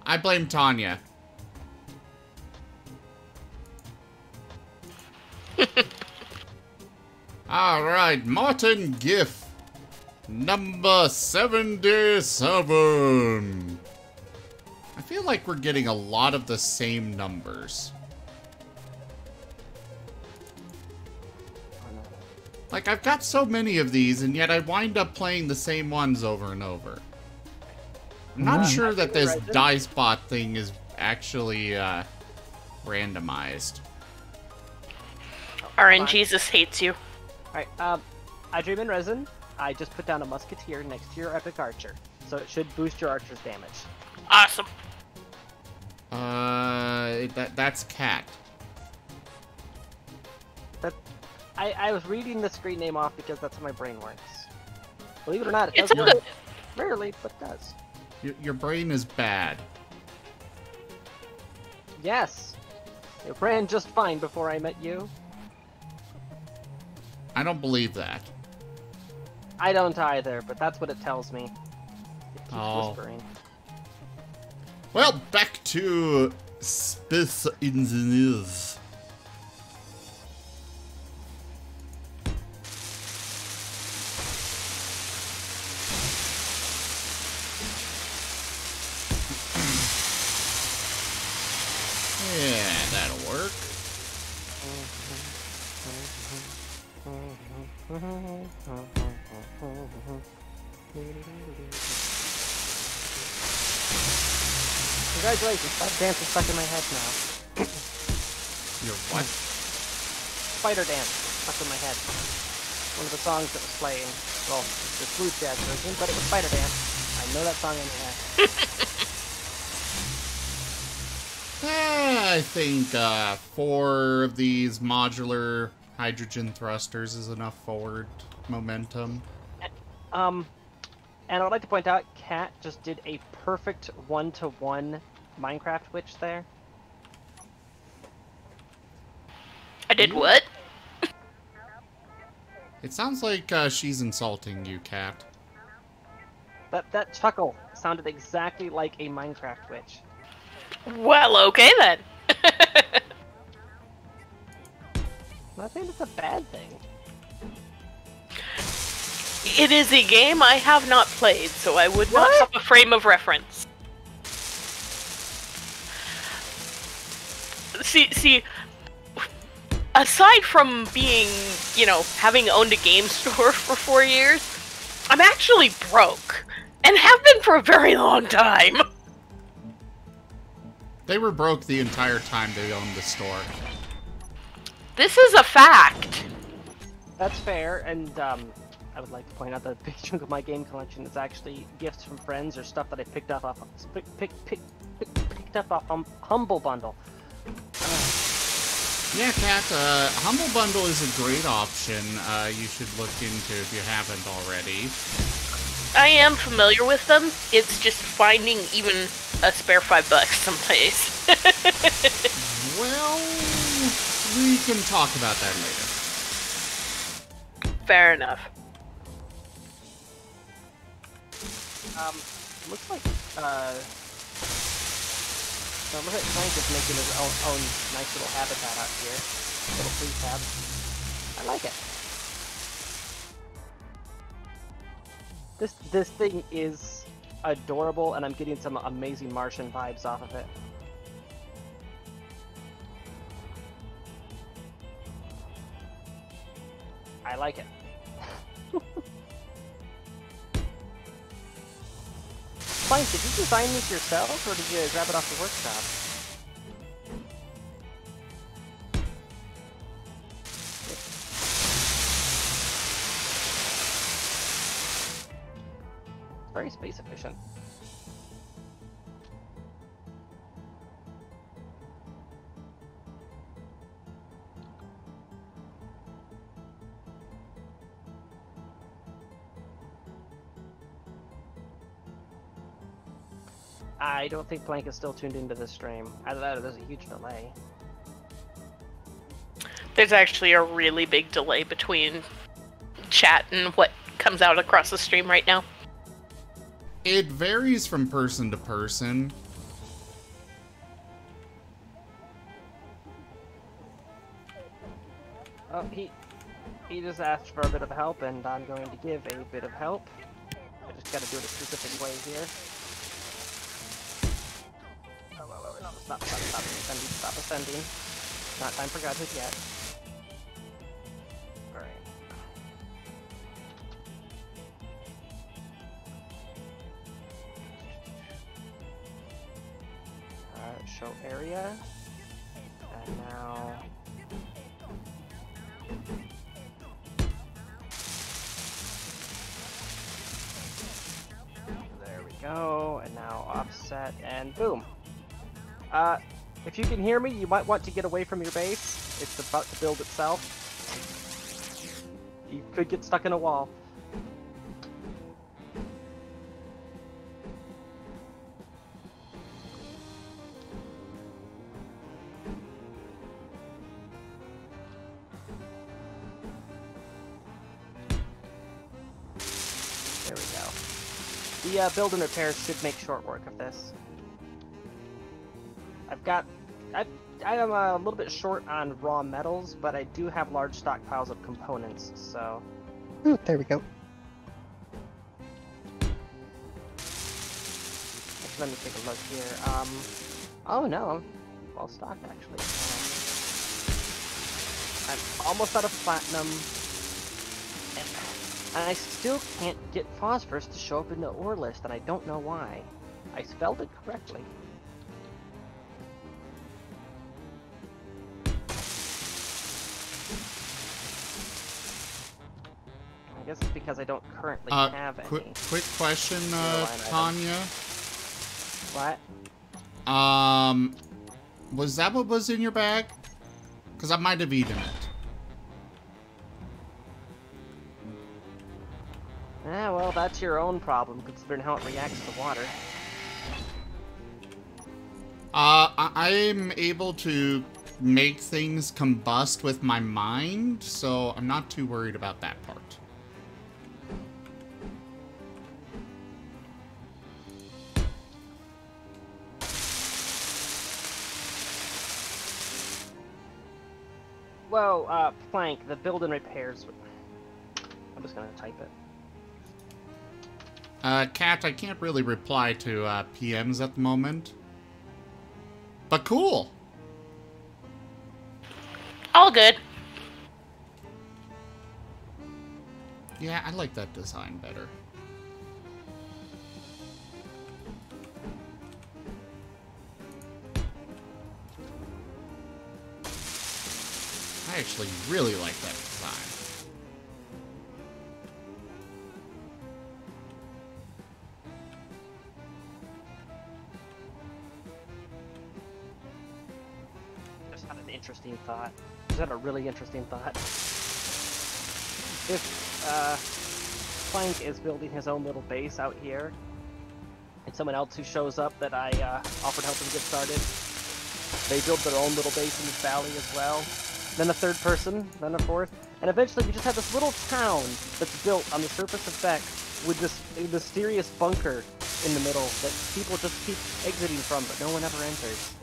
I blame Tanya. Alright, Martin Giff. Number 77. I feel like we're getting a lot of the same numbers. Like, I've got so many of these, and yet I wind up playing the same ones over and over. I'm not sure that this die spot thing is actually, randomized. RNGesus hates you. Alright, I dream in resin. I just put down a musketeer next to your epic archer, so it should boost your archer's damage. Awesome. That's cat. I was reading the screen name off because that's how my brain works. Believe it or not, it It's doesn't. Rarely, but does. Your brain is bad. Yes. It ran just fine before I met you. I don't believe that. I don't either, but that's what it tells me. It keeps whispering. Well, back to Space Engineers. Yeah, that'll work. Congratulations, that dance is stuck in my head now. Your what? Spider dance stuck in my head. One of the songs that was playing. Well, the smooth jazz version, but it was Spider Dance. I know that song in my head. I think 4 of these modular hydrogen thrusters is enough forward momentum. And I would like to point out, Kat just did a perfect 1-to-1 Minecraft witch there. I did what? It sounds like she's insulting you, Kat. That chuckle sounded exactly like a Minecraft witch. Well, okay then. I think it's a bad thing. It is a game I have not played, so I would not have a frame of reference. See, aside from being, having owned a game store for 4 years, I'm actually broke, and have been for a very long time. They were broke the entire time they owned the store. This is a fact. That's fair, and I would like to point out that a big chunk of my game collection is actually gifts from friends or stuff that I picked up off Humble Bundle. Yeah, Kat, Humble Bundle is a great option you should look into if you haven't already. I am familiar with them. It's just finding even a spare $5 someplace. Well, we can talk about that later. Fair enough. Looks like, so look at Frank is making his own nice little habitat out here. Little prefab. I like it. This thing is adorable, and I'm getting some amazing Martian vibes off of it. I like it. Fine, did you design this yourself, or did you grab it off the workshop? Very space efficient. I don't think Plank is still tuned into this stream. Either that or there's a huge delay. There's actually a really big delay between chat and what comes out across the stream right now. It varies from person to person. Oh, he just asked for a bit of help, and I'm going to give a bit of help. I just gotta do it a specific way here. Oh, no, stop ascending. Not time for Godhood yet. Alright. Show area. And now... There we go, and now offset, and boom. If you can hear me, you might want to get away from your base. It's about to build itself. You could get stuck in a wall. There we go. The build and repairs should make short work of this. I am a little bit short on raw metals, but I do have large stockpiles of components, so... Ooh, there we go. Let me take a look here. Oh no, I'm well stocked actually. I'm almost out of platinum, and I still can't get phosphorus to show up in the ore list, and I don't know why. I spelled it correctly. I guess it's because I don't currently have any. Quick question, Tanya. What? Was that what was in your bag? Because I might have eaten it. Yeah, well, that's your own problem, considering how it reacts to water. I'm able to make things combust with my mind, so I'm not too worried about that part. Well, Plank, the build and repairs... I'm just gonna type it. Kat, I can't really reply to PMs at the moment. But cool! All good. Yeah, I like that design better. I actually really like that design. Just had an interesting thought. Just had a really interesting thought. If Plank is building his own little base out here, and someone else who shows up that I offered help him get started, they build their own little base in this valley as well, then a third person, then a fourth, and eventually we just have this little town that's built on the surface of Beck with this mysterious bunker in the middle that people just keep exiting from, but no one ever enters.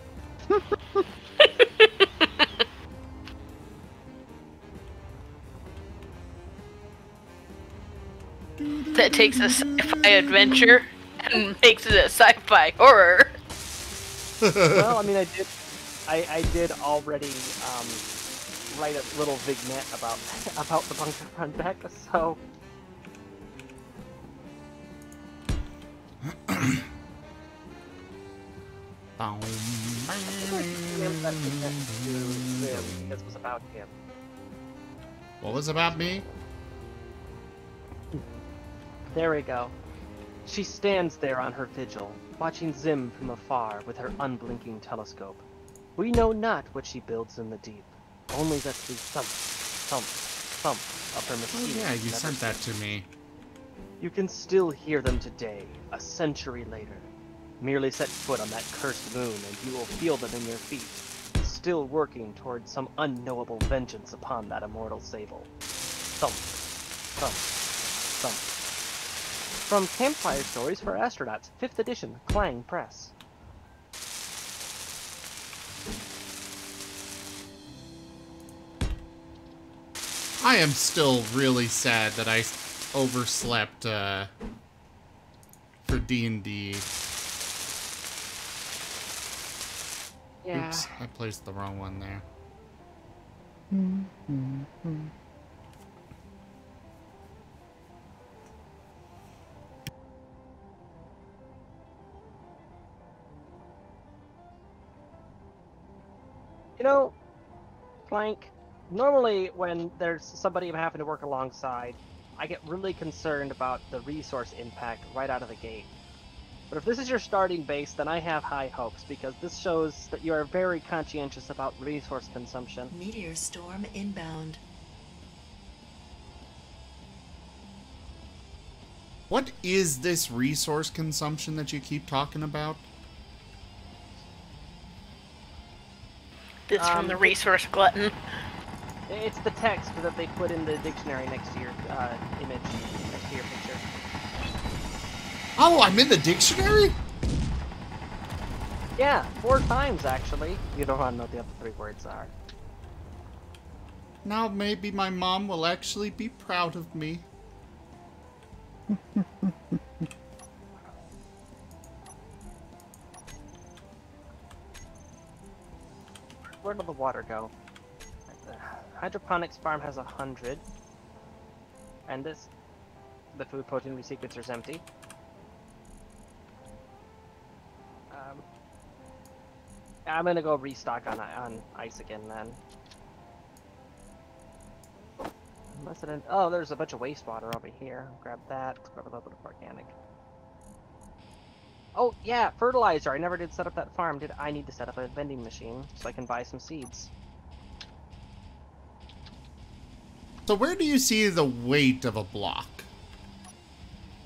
That takes a sci-fi adventure and makes it a sci-fi horror. Well, I mean, I did already write a little vignette about the bunker on Beck, so. This was about him. What was about me? There we go. She stands there on her vigil, watching Zim from afar with her unblinking telescope. We know not what she builds in the deep, only that the thump, thump, thump of her machine. Oh yeah, you sent that to me. You can still hear them today, a century later. Merely set foot on that cursed moon and you will feel them in your feet. still working towards some unknowable vengeance upon that immortal sable. Thump, thump, thump. From Campfire Stories for Astronauts, 5th edition, Clang Press. I am still really sad that I overslept for D&D. Yeah. Oops, I placed the wrong one there. You know, Plank, normally when there's somebody I'm having to work alongside, I get really concerned about the resource impact right out of the gate. But if this is your starting base, then I have high hopes, because this shows that you are very conscientious about resource consumption. Meteor storm inbound. What is this resource consumption that you keep talking about? This from the resource glutton. It's the text that they put in the dictionary next to your image, next to your picture. Oh, I'm in the dictionary? Yeah, 4 times actually. You don't want to know what the other 3 words are. Now maybe my mom will actually be proud of me. Where did the water go? The hydroponics farm has 100. And the food protein resequencer's empty. I'm gonna go restock on ice again then. Oh, there's a bunch of wastewater over here. Grab that. Let's grab a little bit of organic. Oh yeah, fertilizer. I never did set up that farm. I need to set up a vending machine so I can buy some seeds. So where do you see the weight of a block?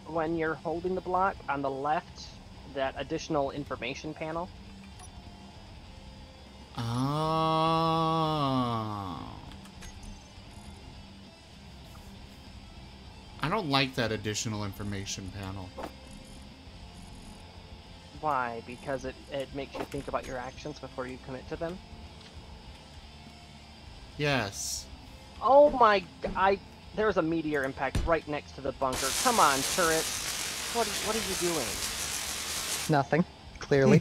When you're holding the block, on the left, that additional information panel. Oh. I don't like that additional information panel. Why? Because it makes you think about your actions before you commit to them? Yes. Oh my... There was a meteor impact right next to the bunker. Come on, turrets. What are you doing? Nothing, clearly.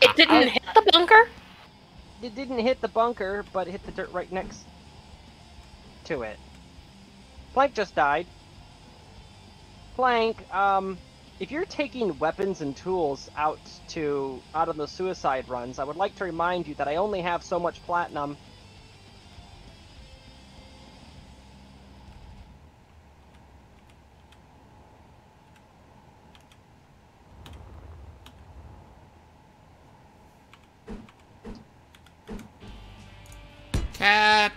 It didn't hit the bunker? It didn't hit the bunker, but it hit the dirt right next to it. Plank just died. Plank, if you're taking weapons and tools out on the suicide runs, I would like to remind you that I only have so much platinum. Cat!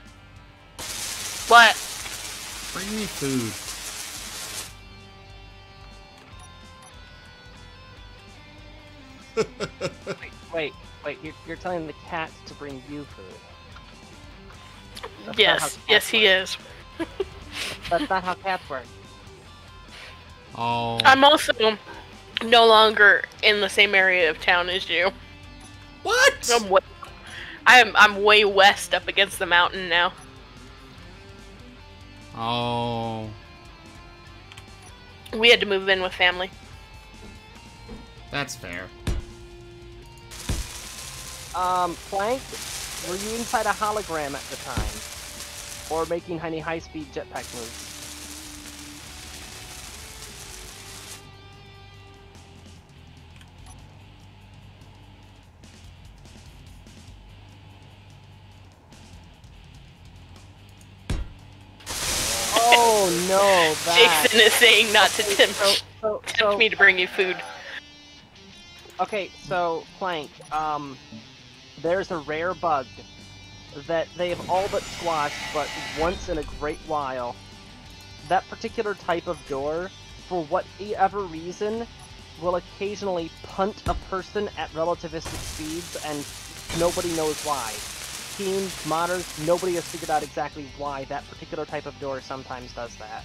What? Bring me food. Wait, you're telling the cat to bring you food. That's Yes, he is. That's not how cats work. Oh. I'm also no longer in the same area of town as you. What? I'm way west up against the mountain now. Oh. We had to move in with family. That's fair. Plank, were you inside a hologram at the time? Or making any high-speed jetpack moves? Oh no, that... Jason is saying not to tempt me to bring you food. Okay, so, Plank, there's a rare bug that they've all but squashed, but once in a great while. That particular type of door, for whatever reason, will occasionally punt a person at relativistic speeds, and nobody knows why. Teams, modders, nobody has figured out exactly why that particular type of door sometimes does that.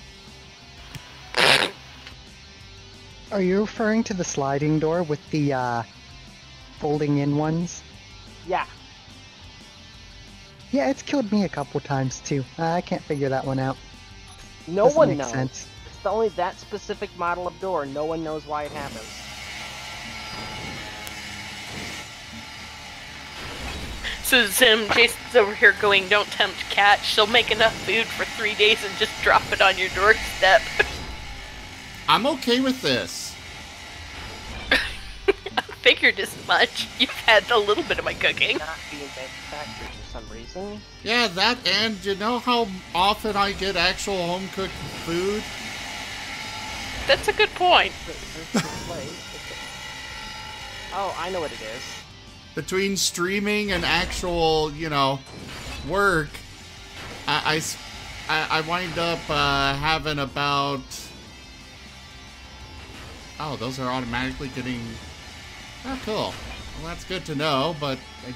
Are you referring to the sliding door with the folding in ones? Yeah. Yeah, it's killed me a couple times too. I can't figure that one out. No Doesn't one make knows. sense. It's only that specific model of door. No one knows why it happens. So Zim, Jason's over here going, don't tempt Cat. She'll make enough food for 3 days and just drop it on your doorstep. I'm okay with this. I figured as much. You've had a little bit of my cooking. Not being manufactured for some reason. Yeah, that, and you know how often I get actual home-cooked food? That's a good point. Oh, I know what it is. Between streaming and actual, you know, work, I wind up having about... Oh, those are automatically getting... Oh, cool. Well, that's good to know, but I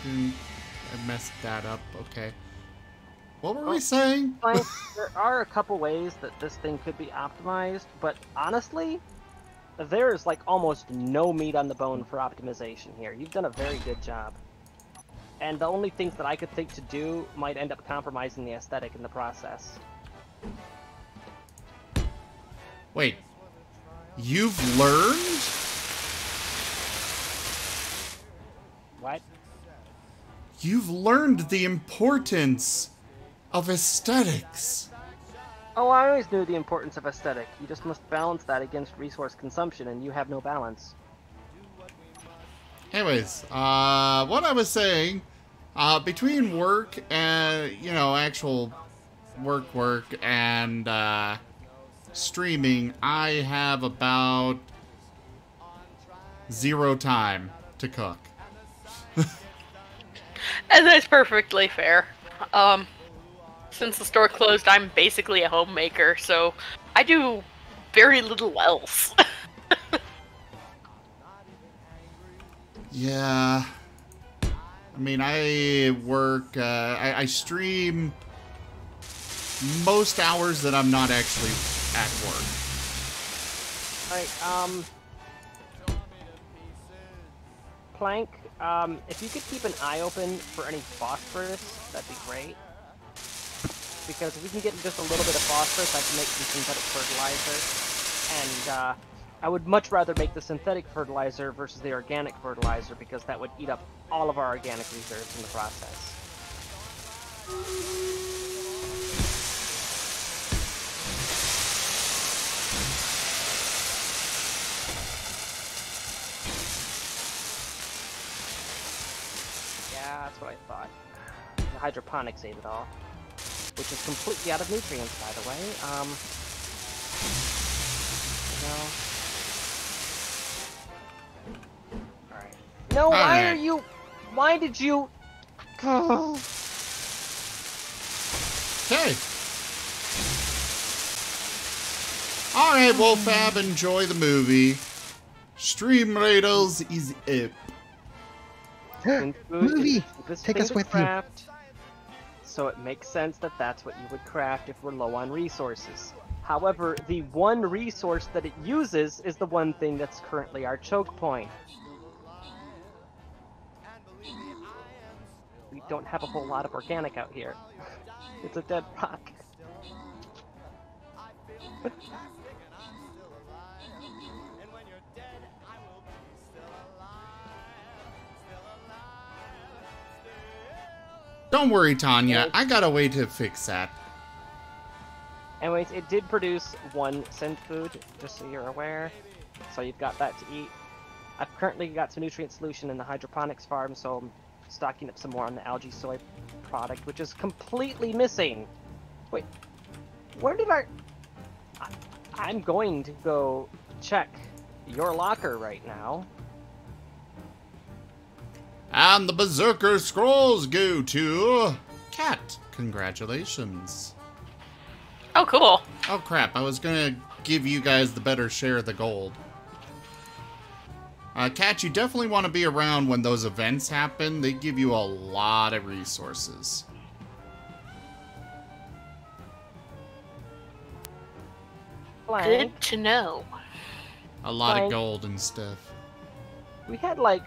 messed that up. Okay. What were we saying? There are a couple ways that this thing could be optimized, but honestly, there is like almost no meat on the bone for optimization here. You've done a very good job. And the only things that I could think to do might end up compromising the aesthetic in the process. Wait. You've learned? What? You've learned the importance of aesthetics. Oh, I always knew the importance of aesthetic. You just must balance that against resource consumption, and you have no balance. Anyways, what I was saying, between work and, you know, actual work and, streaming, I have about 0 time to cook. And that's perfectly fair. Since the store closed, I'm basically a homemaker, so I do very little else. Yeah. I mean, I work, I stream most hours that I'm not actually at work. Alright, Plank, if you could keep an eye open for any phosphorus, that'd be great. Because if we can get just a little bit of phosphorus, I can make some synthetic fertilizer. And, I would much rather make the synthetic fertilizer versus the organic fertilizer, because that would eat up all of our organic reserves in the process. Yeah, that's what I thought. The hydroponics ate it all. Which is completely out of nutrients, by the way. No. Alright. No, why are you... Why did you... Okay. Alright, Wolfab, enjoy the movie. Stream Raiders is up. Movie! Take us with you. So it makes sense that that's what you would craft if we're low on resources. However, the one resource that it uses is the one thing that's currently our choke point. We don't have a whole lot of organic out here. It's a dead rock. Don't worry, Tanya. I got a way to fix that. Anyways, it did produce 1 synth food, just so you're aware. So you've got that to eat. I've currently got some nutrient solution in the hydroponics farm, so I'm stocking up some more on the algae soy product, which is completely missing. Wait, where did I'm going to go check your locker right now. And the Berserker Scrolls go to... Cat. Congratulations. Oh, cool. Oh, crap. I was gonna give you guys the better share of the gold. Kat, you definitely want to be around when those events happen. They give you a lot of resources. Good to know. A lot of gold and stuff. We had like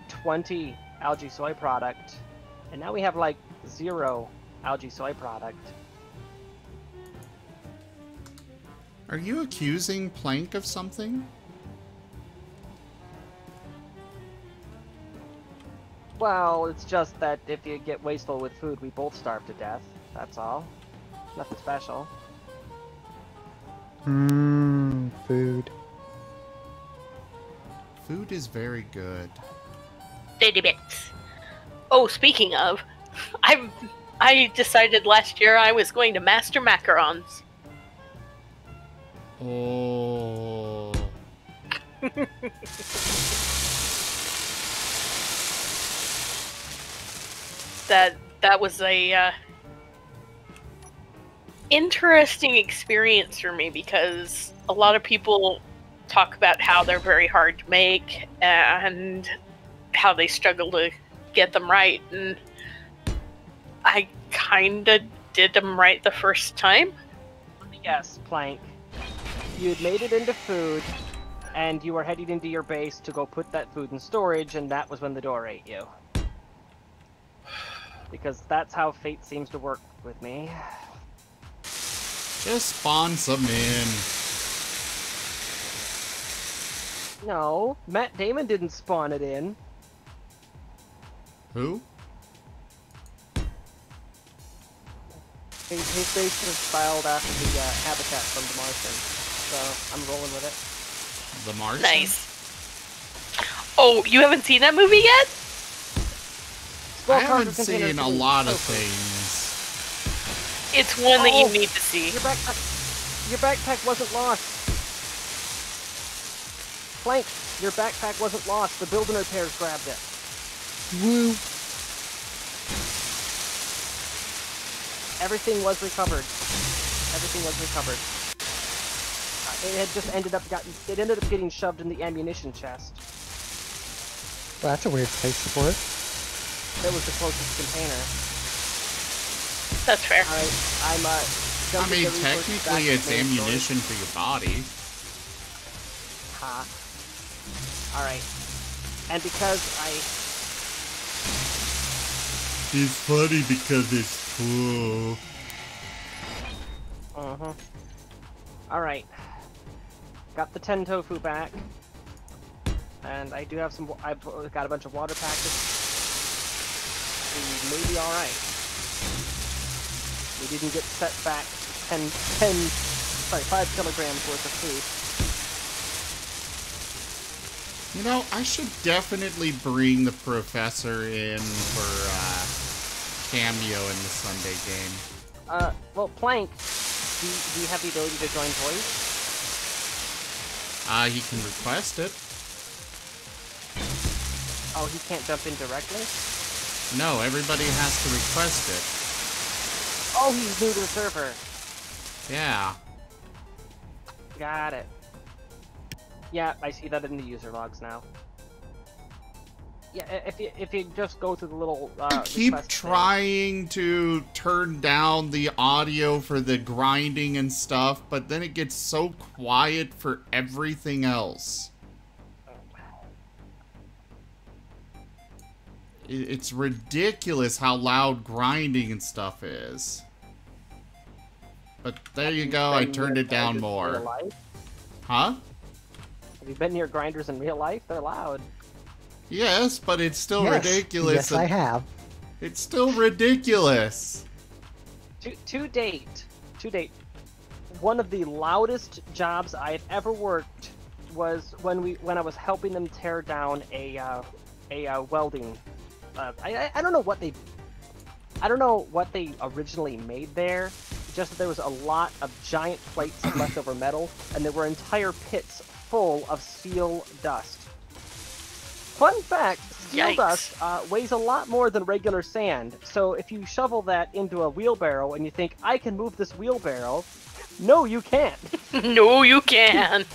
20 algae soy product, and now we have like 0 algae soy product. Are you accusing Plank of something? Well, it's just that if you get wasteful with food, we both starve to death. That's all. Nothing special. Food. Food is very good. Daily bits. Oh, speaking of, I decided last year I was going to master macarons. Oh. that was a interesting experience for me because a lot of people talk about how they're very hard to make and how they struggle to get them right, and I kinda did them right the first time. Yes, Plank. You had made it into food, and you were heading into your base to go put that food in storage, and that was when the door ate you. Because that's how fate seems to work with me. Just spawn some in. No, Matt Damon didn't spawn it in. Who? His base was filed after the habitat from the Martian, so I'm rolling with it. The Martian? Nice. Oh, you haven't seen that movie yet? I haven't seen a lot of things. It's one that you need to see. Your backpack wasn't lost. Plank, your backpack wasn't lost. The building repairs grabbed it. Woo. Everything was recovered. Everything was recovered. It had just ended up getting shoved in the ammunition chest. Well, that's a weird place for it. It was the closest container. That's fair. Alright, I mean, technically it's ammunition for your body. Ha. Alright. And because It's funny because it's cool. Uh-huh. Alright. Got the 10 tofu back. And I do have some... I've got a bunch of water packets. We may be alright. We didn't get set back 5 kilograms worth of food. You know, I should definitely bring the professor in for cameo in the Sunday game. Well, Plank, do you have the ability to join voice? He can request it. Oh, he can't jump in directly? No, everybody has to request it. Oh, he's new to the server. Yeah. Got it. Yeah, I see that in the user logs now. Yeah, if you just go through the little I keep trying to turn down the audio for the grinding and stuff, but then it gets so quiet for everything else. It's ridiculous how loud grinding and stuff is. But there you go, I turned it down more. Huh? Have you been near grinders in real life? They're loud. Yes, but it's still ridiculous. Yes, I have. It's still ridiculous. To date, one of the loudest jobs I've ever worked was when I was helping them tear down a welding. I don't know what they originally made there. Just that there was a lot of giant plates of leftover metal, and there were entire pits full of steel dust. Fun fact, steel dust weighs a lot more than regular sand, so if you shovel that into a wheelbarrow and you think, I can move this wheelbarrow, no you can't. No you can't.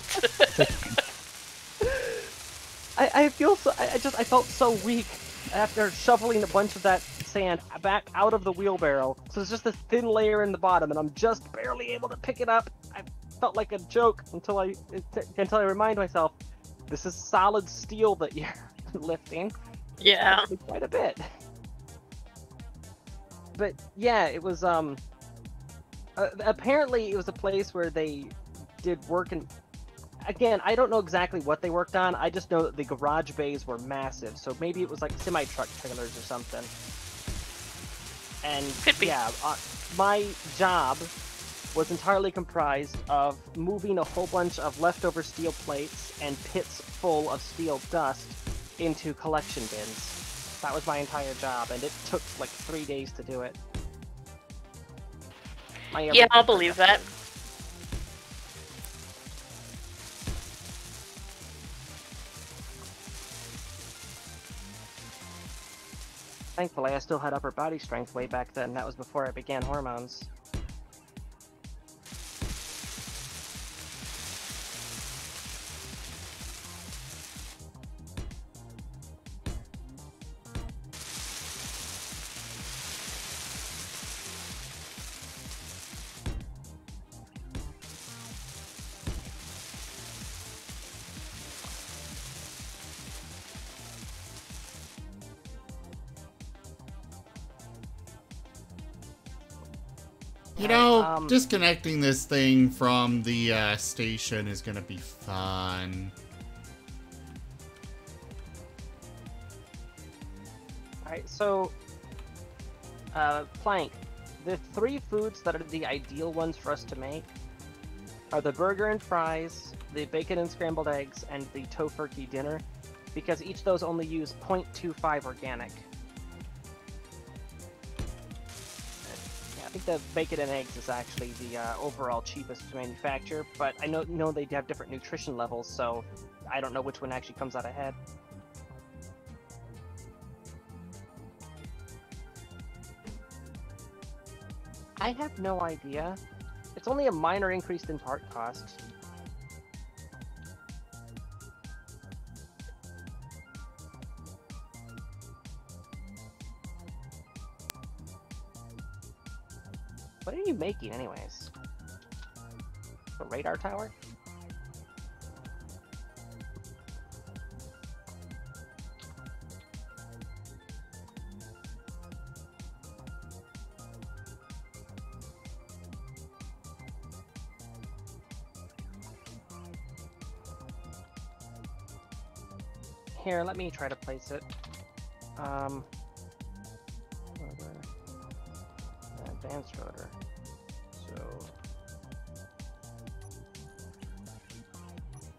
I feel so. I felt so weak after shoveling a bunch of that sand back out of the wheelbarrow. So it's just this thin layer in the bottom, and I'm just barely able to pick it up. I felt like a joke until I remind myself, this is solid steel that you're lifting. Yeah. Actually quite a bit. But yeah, it was apparently it was a place where they did work, and again, I don't know exactly what they worked on. I just know that the garage bays were massive, so maybe it was like semi-truck trailers or something. And Could be. yeah, my job was entirely comprised of moving a whole bunch of leftover steel plates and pits full of steel dust into collection bins. That was my entire job, and it took like 3 days to do it. Yeah, I'll believe that. Thankfully, I still had upper body strength way back then. That was before I began hormones. You know, disconnecting this thing from the station is gonna be fun. Alright, so, Plank, the 3 foods that are the ideal ones for us to make are the burger and fries, the bacon and scrambled eggs, and the tofurkey dinner, because each of those only use 0.25 organic. I think the bacon and eggs is actually the overall cheapest to manufacture, but I know they have different nutrition levels, so I don't know which one actually comes out ahead. I have no idea. It's only a minor increase in part cost. What are you making, anyways? A radar tower? Here, let me try to place it. Advanced rotor. So,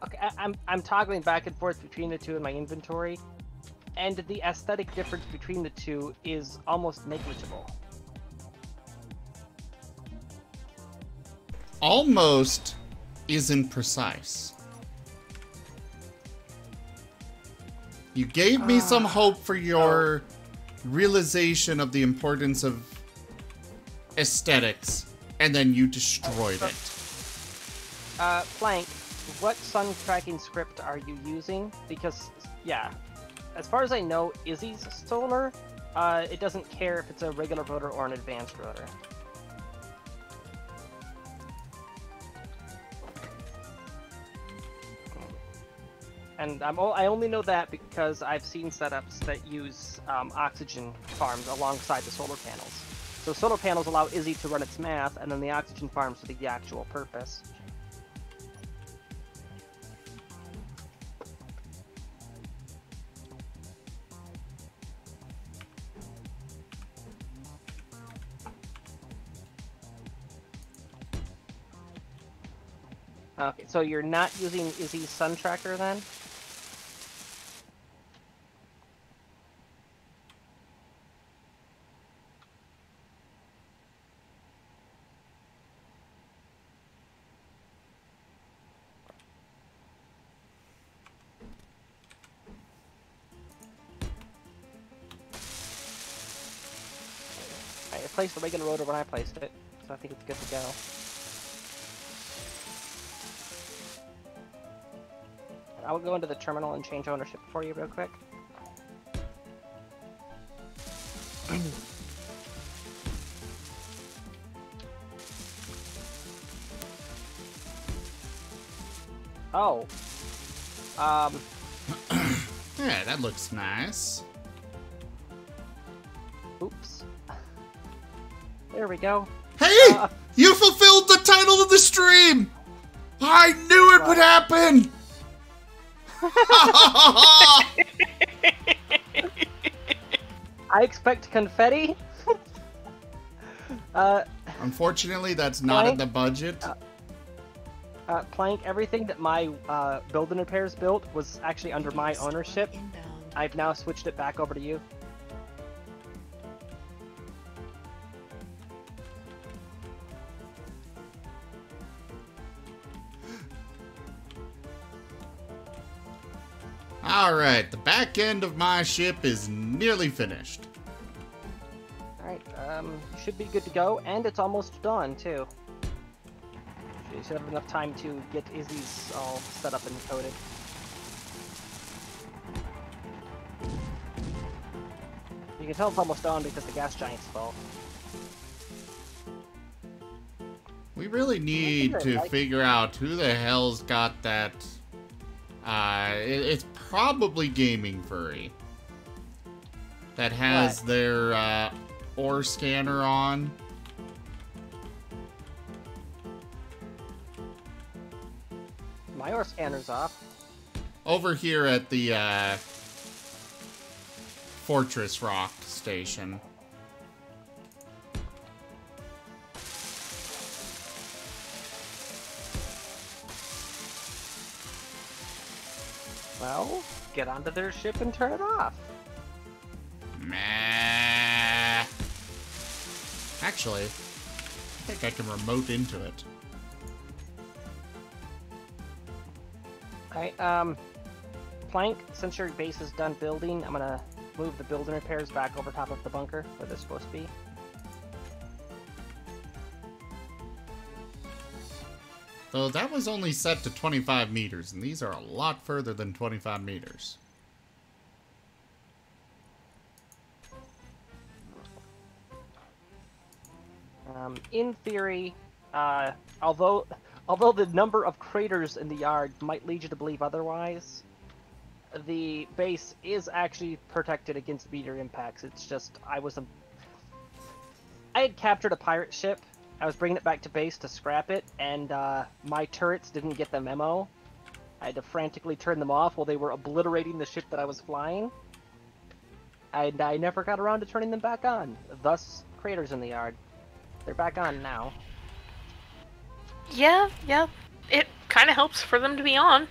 okay, I'm toggling back and forth between the two in my inventory, and the aesthetic difference between the two is almost negligible. Almost isn't precise. You gave me some hope for your realization of the importance of aesthetics, and then you destroyed it. Plank, what sun tracking script are you using? Because, yeah, as far as I know, Izzy's solar, it doesn't care if it's a regular rotor or an advanced rotor. And I only know that because I've seen setups that use oxygen farms alongside the solar panels. So solar panels allow Izzy to run its math, and then the oxygen farms for the actual purpose. Okay, so you're not using Izzy's sun tracker then? I placed the regular rotor when I placed it, so I think it's good to go. I'll go into the terminal and change ownership for you real quick. Oh. Yeah, that looks nice. Oops. There we go. Hey! You fulfilled the title of the stream! I knew it would happen! I expect confetti. Unfortunately, that's not in the budget. Plank, everything that my build and repairs built was actually under my ownership. I've now switched it back over to you. Alright, the back end of my ship is nearly finished. Alright, should be good to go, and it's almost dawn, too. You should have enough time to get Izzy's all set up and coded. You can tell it's almost dawn because the gas giants fall. We really need to figure out who the hell's got that. It's probably Gaming Furry that has their ore scanner on. My ore scanner's off. Over here at the Fortress Rock station. Well, get onto their ship and turn it off. Meh. Actually, I think I can remote into it. Alright, Plank, since your base is done building, I'm gonna move the build and repairs back over top of the bunker where they're supposed to be. Though that was only set to 25 meters, and these are a lot further than 25 meters. In theory, although the number of craters in the yard might lead you to believe otherwise, the base is actually protected against meteor impacts. It's just, I had captured a pirate ship. I was bringing it back to base to scrap it, and my turrets didn't get the memo. I had to frantically turn them off while they were obliterating the ship that I was flying. And I never got around to turning them back on. Thus, craters in the yard. They're back on now. Yeah. It kind of helps for them to be on.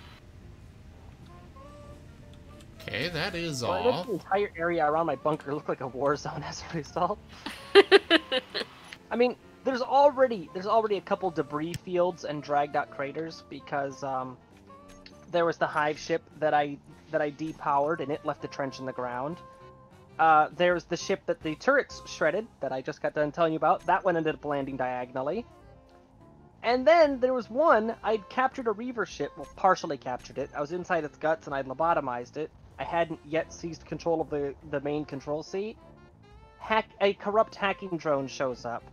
Okay, that is Well, all. the entire area around my bunker looked like a war zone as a result. I mean, there's already a couple debris fields and dragged out craters because there was the hive ship that I depowered and it left a trench in the ground. There's the ship that the turrets shredded that I just got done telling you about. That one ended up landing diagonally. And then there was one, I'd captured a Reaver ship, well, partially captured it. I was inside its guts and I'd lobotomized it. I hadn't yet seized control of the main control seat. A corrupt hacking drone shows up.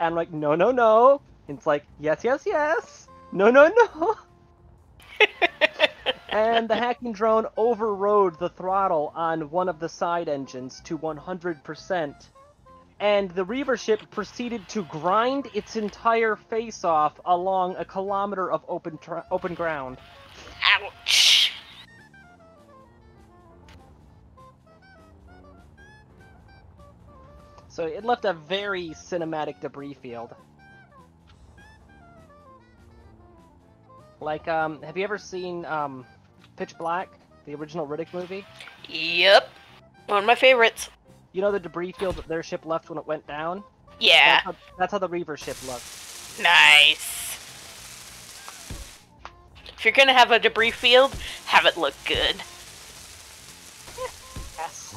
And I'm like, no. And it's like, yes. No. And the hacking drone overrode the throttle on one of the side engines to 100%. And the Reaver ship proceeded to grind its entire face off along a kilometer of open ground. Ouch! So it left a very cinematic debris field. Like, have you ever seen, Pitch Black, the original Riddick movie? Yep. One of my favorites. You know the debris field that their ship left when it went down? Yeah. That's how the Reaver ship looked. Nice. If you're gonna have a debris field, have it look good. Yes.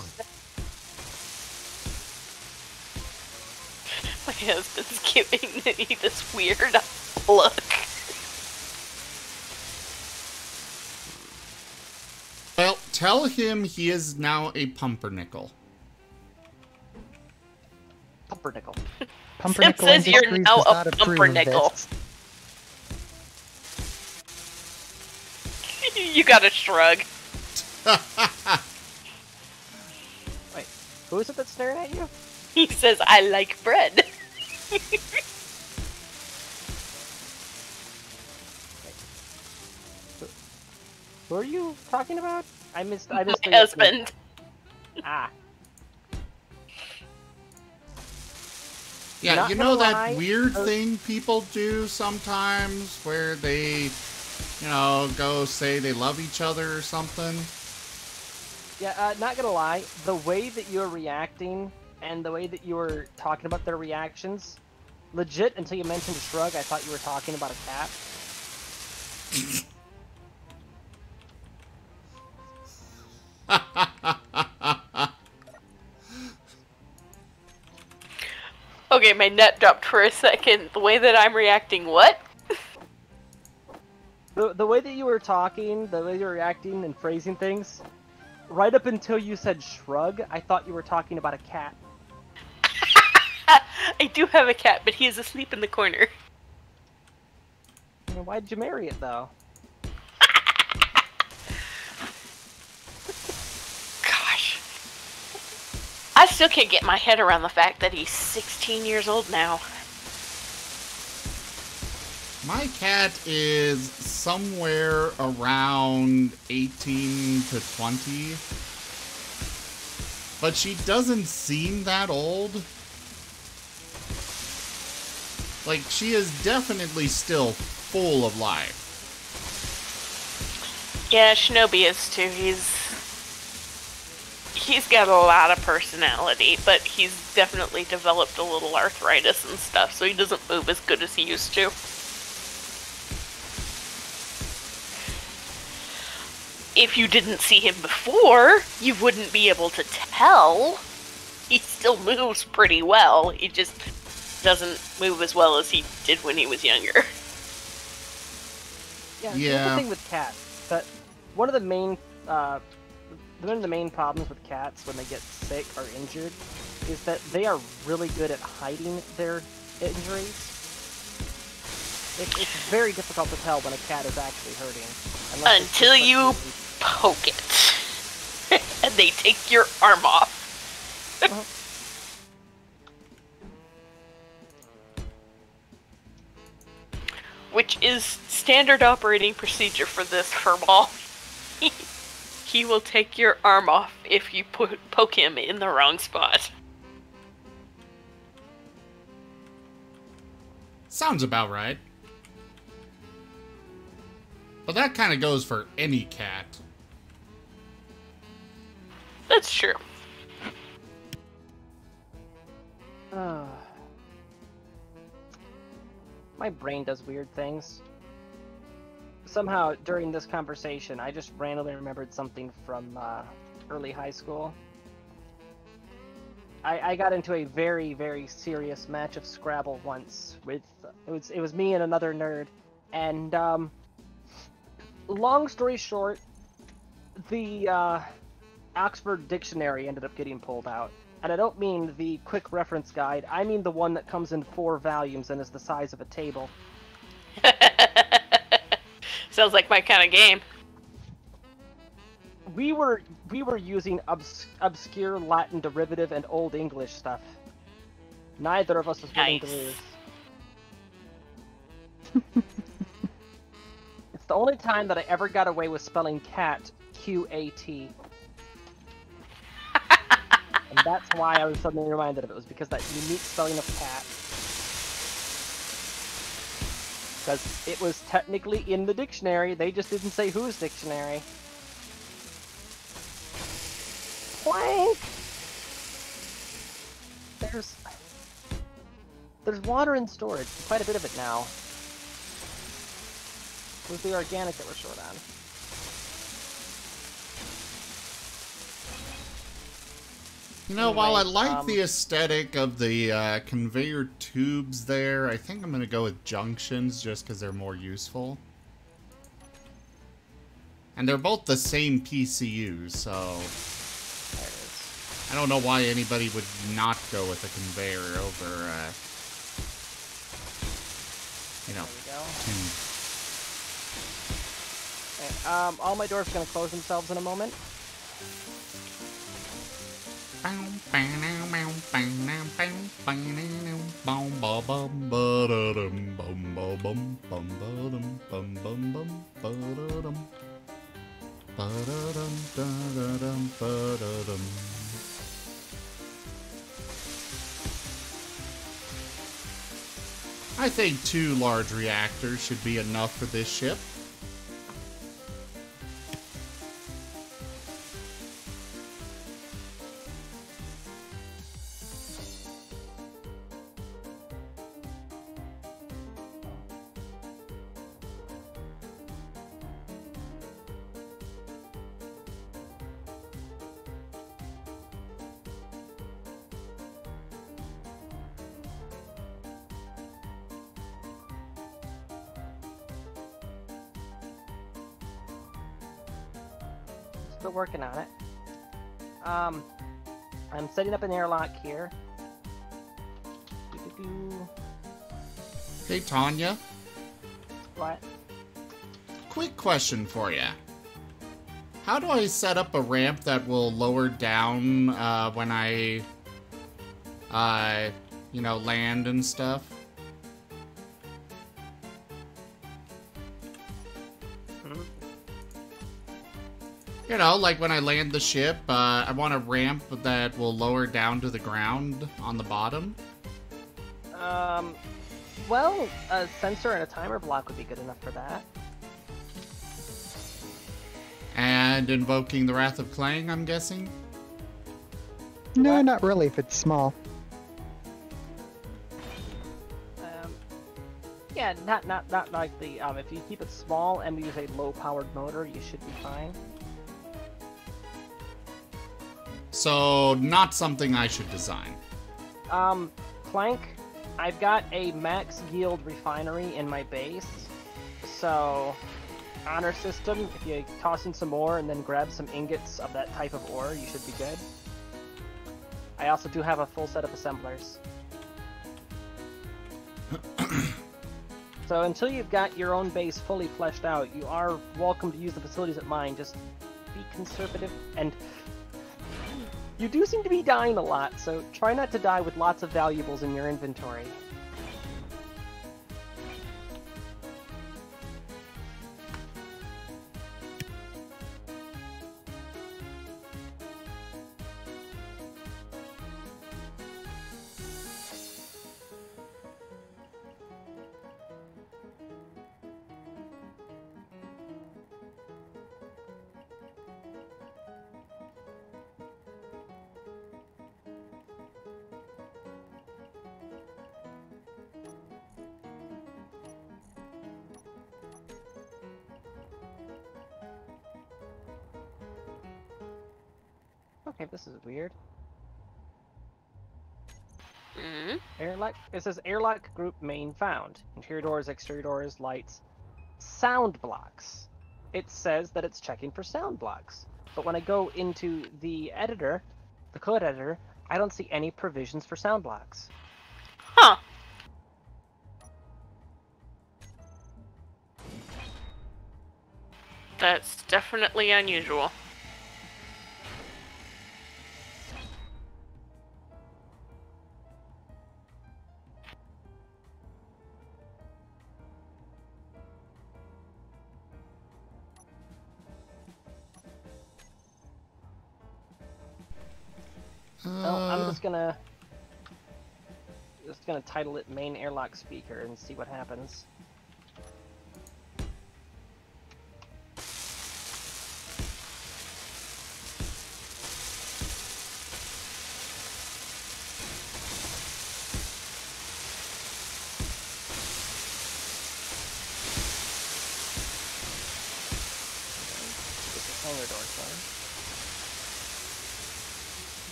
My husband's giving me this weird look. Tell him he is now a pumpernickel. Pumpernickel. Pumpernickel says you're Industries now does a not approve of pumpernickel. this. You gotta shrug. Wait, who is it that's staring at you? He says, I like bread. Who are you talking about? I missed My the husband. Ah. Yeah, Not you know gonna that lie, weird those- thing people do sometimes where they, you know, go say they love each other or something? Yeah, not gonna lie, the way that you're reacting and the way that you were talking about their reactions, legit, until you mentioned shrug, I thought you were talking about a cat. Okay, my net dropped for a second. The way that I'm reacting, what? The way that you were talking, the way you were reacting and phrasing things, right up until you said shrug, I thought you were talking about a cat. I do have a cat, but he is asleep in the corner. I mean, why did you marry it, though? Gosh. I still can't get my head around the fact that he's 16 years old now. My cat is somewhere around 18 to 20. But she doesn't seem that old. Like, she is definitely still full of life. Yeah, Shinobi is too. He's got a lot of personality, but he's definitely developed a little arthritis and stuff, so he doesn't move as good as he used to. If you didn't see him before, you wouldn't be able to tell. He still moves pretty well. He just doesn't move as well as he did when he was younger. Yeah, Yeah. here's the thing with cats. That one of the main problems with cats when they get sick or injured is that they are really good at hiding their injuries. It's very difficult to tell when a cat is actually hurting. unless it's Until just, like, you really- poke it. And they take your arm off. Which is standard operating procedure for this furball. He will take your arm off if you poke him in the wrong spot. Sounds about right. But that kind of goes for any cat. That's true. My brain does weird things. Somehow, during this conversation, I just randomly remembered something from early high school. I got into a very, very serious match of Scrabble once with it was me and another nerd, and long story short, the Oxford Dictionary ended up getting pulled out. And I don't mean the quick reference guide, I mean the one that comes in 4 volumes and is the size of a table. Sounds like my kind of game. We were using obscure Latin derivative and Old English stuff. Neither of us was willing to Nice. lose. It's the only time that I ever got away with spelling cat Q-A-T. And that's why I was suddenly reminded of it, was because that unique spelling of cat. Because it was technically in the dictionary, they just didn't say whose dictionary. Plank! There's water in storage, quite a bit of it now. It was the organic that we're short on. You know, while I Anyway, like the aesthetic of the conveyor tubes there, I think I'm going to go with junctions just because they're more useful. And they're both the same PCU, so There it is. I don't know why anybody would not go with a conveyor over, you know, There we go. tin. Okay, all my doors are gonna close themselves in a moment. I think 2 large reactors should be enough for this ship. Still working on it. I'm setting up an airlock here. Doo-doo-doo. Hey, Tanya. What? Quick question for you. How do I set up a ramp that will lower down when I, you know, land and stuff? You know, like when I land the ship, I want a ramp that will lower down to the ground on the bottom. Well, a sensor and a timer block would be good enough for that. And invoking the Wrath of Clang, I'm guessing? No, not really if it's small. Yeah, not like the, if you keep it small and use a low-powered motor, you should be fine. So, not something I should design. Clank, I've got a max yield refinery in my base, so honor system, if you toss in some ore and then grab some ingots of that type of ore, you should be good. I also do have a full set of assemblers. So until you've got your own base fully fleshed out, you are welcome to use the facilities at mine. Just be conservative, and you do seem to be dying a lot, so try not to die with lots of valuables in your inventory. Okay, this is weird. Airlock. It says airlock group main found. Interior doors, exterior doors, lights, sound blocks. It says that it's checking for sound blocks. But when I go into the editor, the code editor, I don't see any provisions for sound blocks. Huh. That's definitely unusual. Well, I'm just gonna title it main airlock speaker and see what happens. Get the hangar door done.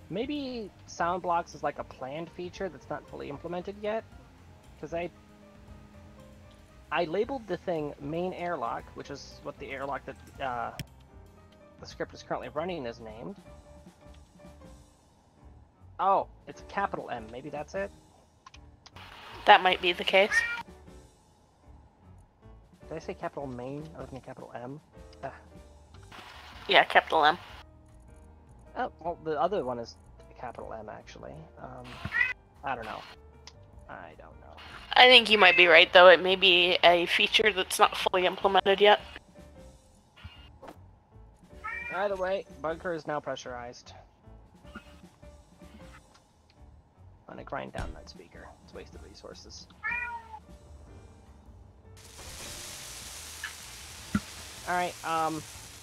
Maybe sound blocks is like a planned feature that's not fully implemented yet. Because I labeled the thing main airlock, which is what the airlock that the script is currently running is named. Oh, it's a capital M. Maybe that's it? That might be the case. Did I say capital main? I was thinking capital M. Yeah, capital M. Oh, well, the other one is capital M, actually. I don't know. I don't know. I think you might be right, though. It may be a feature that's not fully implemented yet. Either way, bunker is now pressurized. I'm gonna grind down that speaker. It's wasted resources. Alright,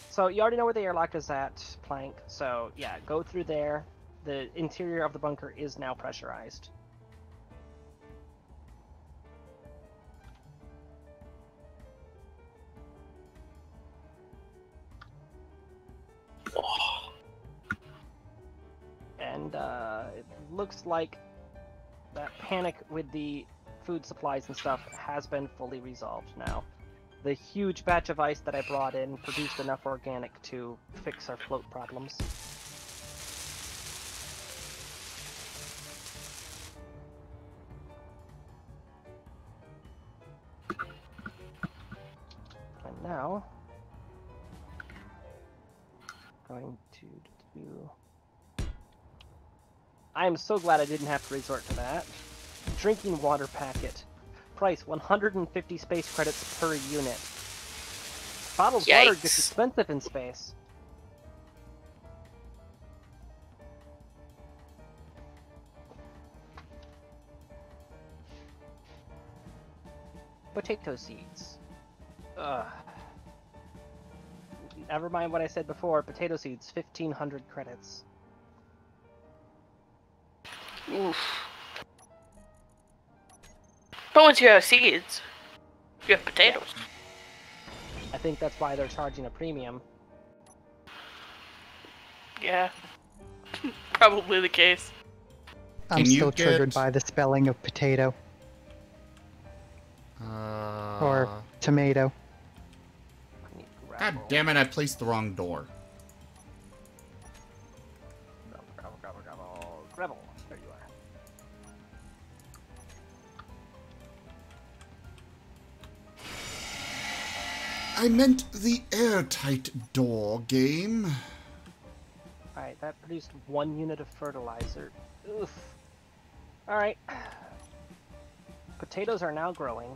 so you already know where the airlock is at, Plank. So, yeah, go through there. The interior of the bunker is now pressurized. And, it looks like that panic with the food supplies and stuff has been fully resolved now. The huge batch of ice that I brought in produced enough organic to fix our float problems. And now, going to do... I am so glad I didn't have to resort to that. Drinking water packet. Price 150 space credits per unit. Bottled water gets expensive in space. Potato seeds. Ugh. Never mind what I said before. Potato seeds, 1,500 credits. Oof. But once you have seeds, you have potatoes. I think that's why they're charging a premium. Yeah. Probably the case. I'm still triggered by the spelling of potato. Or tomato. God damn it, I placed the wrong door. Gravel. There you are. I meant the airtight door game. Alright, that produced 1 unit of fertilizer. Oof. Alright. Potatoes are now growing.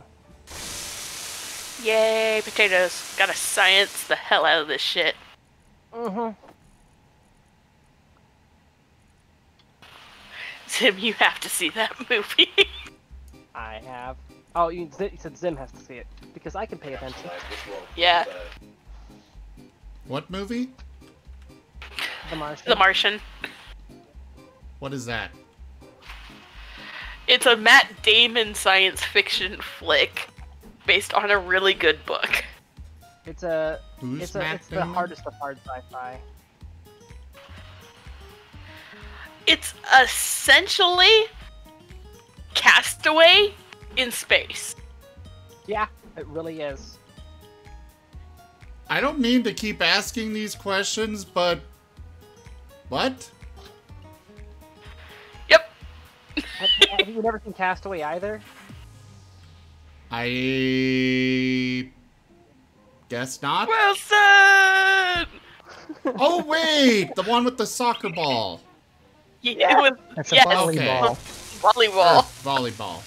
Yay, potatoes. Gotta science the hell out of this shit. Mm-hmm. Zim, you have to see that movie. I have. Oh, you said Zim has to see it. Because I can pay attention. Yeah. What movie? The Martian. The Martian. What is that? It's a Matt Damon science fiction flick based on a really good book. It's a... Who's it's Matt the Damon? hardest of hard sci-fi. It's essentially Castaway in space. Yeah, it really is. I don't mean to keep asking these questions, but... What? Yep. Have you never seen Castaway either? I... guess not. Wilson! Oh, wait! The one with the soccer ball. Yeah, it was, That's a yes, volleyball. volleyball. Volleyball.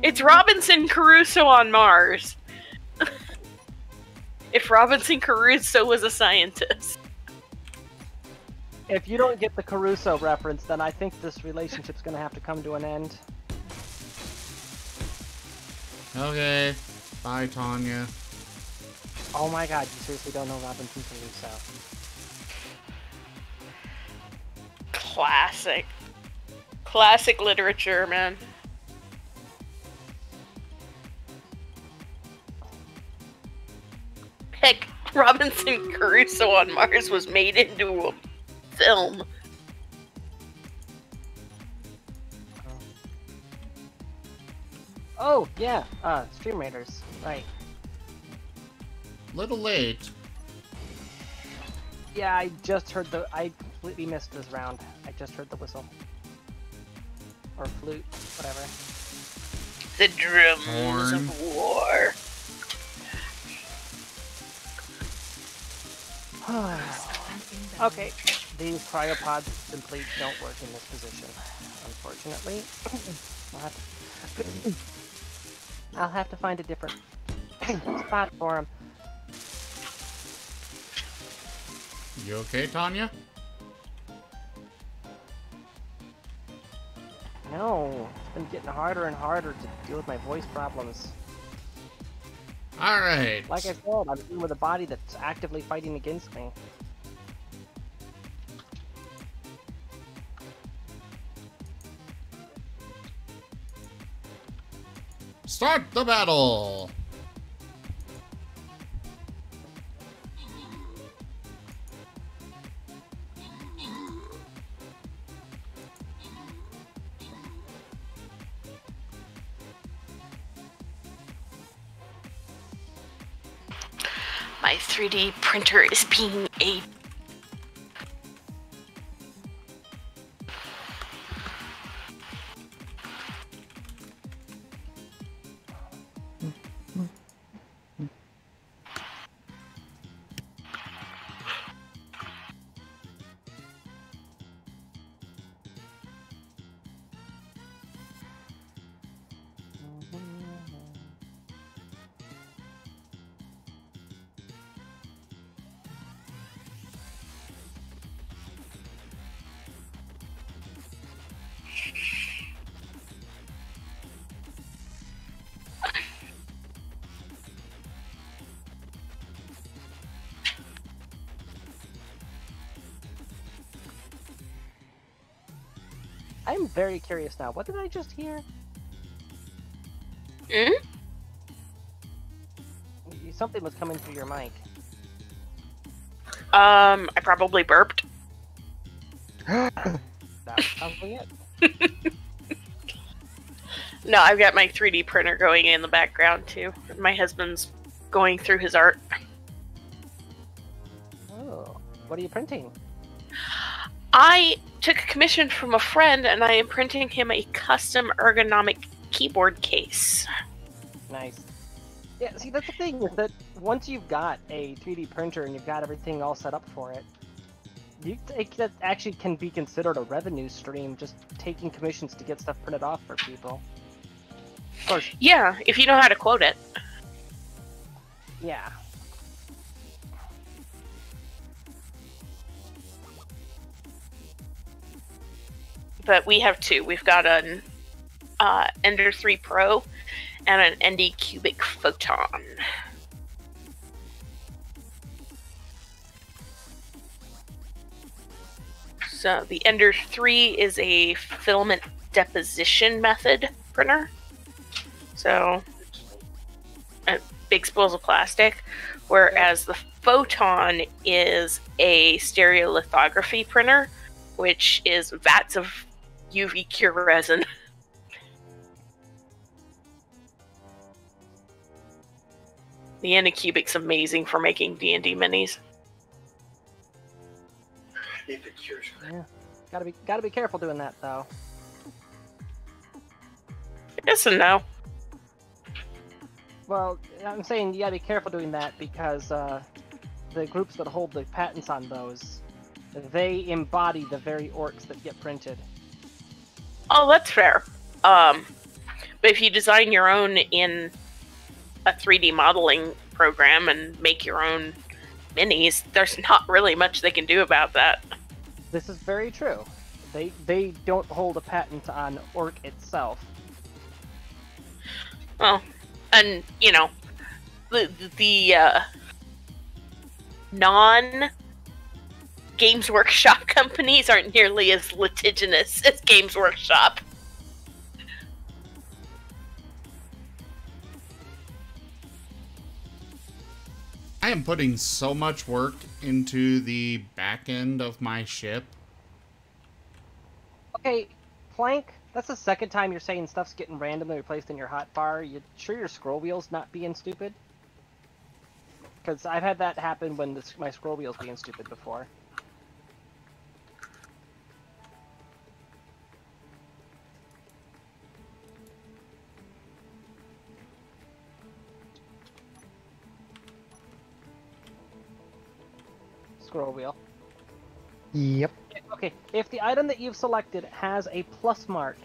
It's Robinson Crusoe on Mars. If Robinson Crusoe was a scientist. If you don't get the Caruso reference, then I think this relationship's gonna have to come to an end. Okay. Bye, Tanya. Oh my god, you seriously don't know Robinson Crusoe. Classic. Classic literature, man. Heck, Robinson Crusoe on Mars was made into a film. Oh, yeah, Stream Raiders, right. Little late. Yeah, I completely missed this round. I just heard the whistle. Or flute, whatever. The drums Horn. of war. Okay, these cryopods simply don't work in this position, unfortunately. I'll have to find a different spot for them. You okay, Tanya? No, it's been getting harder and harder to deal with my voice problems. Alright. Like I said, I'm dealing with a body that's actively fighting against me. Start the battle! My 3D printer is being a... I'm very curious now. What did I just hear? Hmm? Something was coming through your mic. I probably burped. That was probably it. No, I've got my 3D printer going in the background too. My husband's going through his art. Oh, what are you printing? I took a commission from a friend and I am printing him a custom ergonomic keyboard case. Nice. Yeah, see, that's the thing, is that once you've got a 3D printer and you've got everything all set up for it, that actually can be considered a revenue stream, just taking commissions to get stuff printed off for people. Of course. Yeah, if you know how to quote it. Yeah. But we have two. We've got an Ender 3 Pro and an ND Cubic Photon. So the Ender 3 is a filament deposition method printer. So big spools of plastic, whereas the Photon is a stereolithography printer, which is vats of UV cure resin. The Anycubic's amazing for making D&D minis. Yeah. Gotta be careful doing that though. Yes and no. Well, I'm saying you gotta be careful doing that because the groups that hold the patents on those, they embody the very orcs that get printed. Oh, that's fair. But if you design your own in a 3D modeling program and make your own minis, there's not really much they can do about that. This is very true. They don't hold a patent on orc itself. Well, and you know, the non Games Workshop companies aren't nearly as litigious as Games Workshop. I am putting so much work into the back end of my ship. Okay, Plank, that's the second time you're saying stuff's getting randomly replaced in your hotbar. You sure your scroll wheel's not being stupid? Because I've had that happen when my scroll wheel's being stupid before. Scroll wheel. Yep. Okay, if the item that you've selected has a plus mark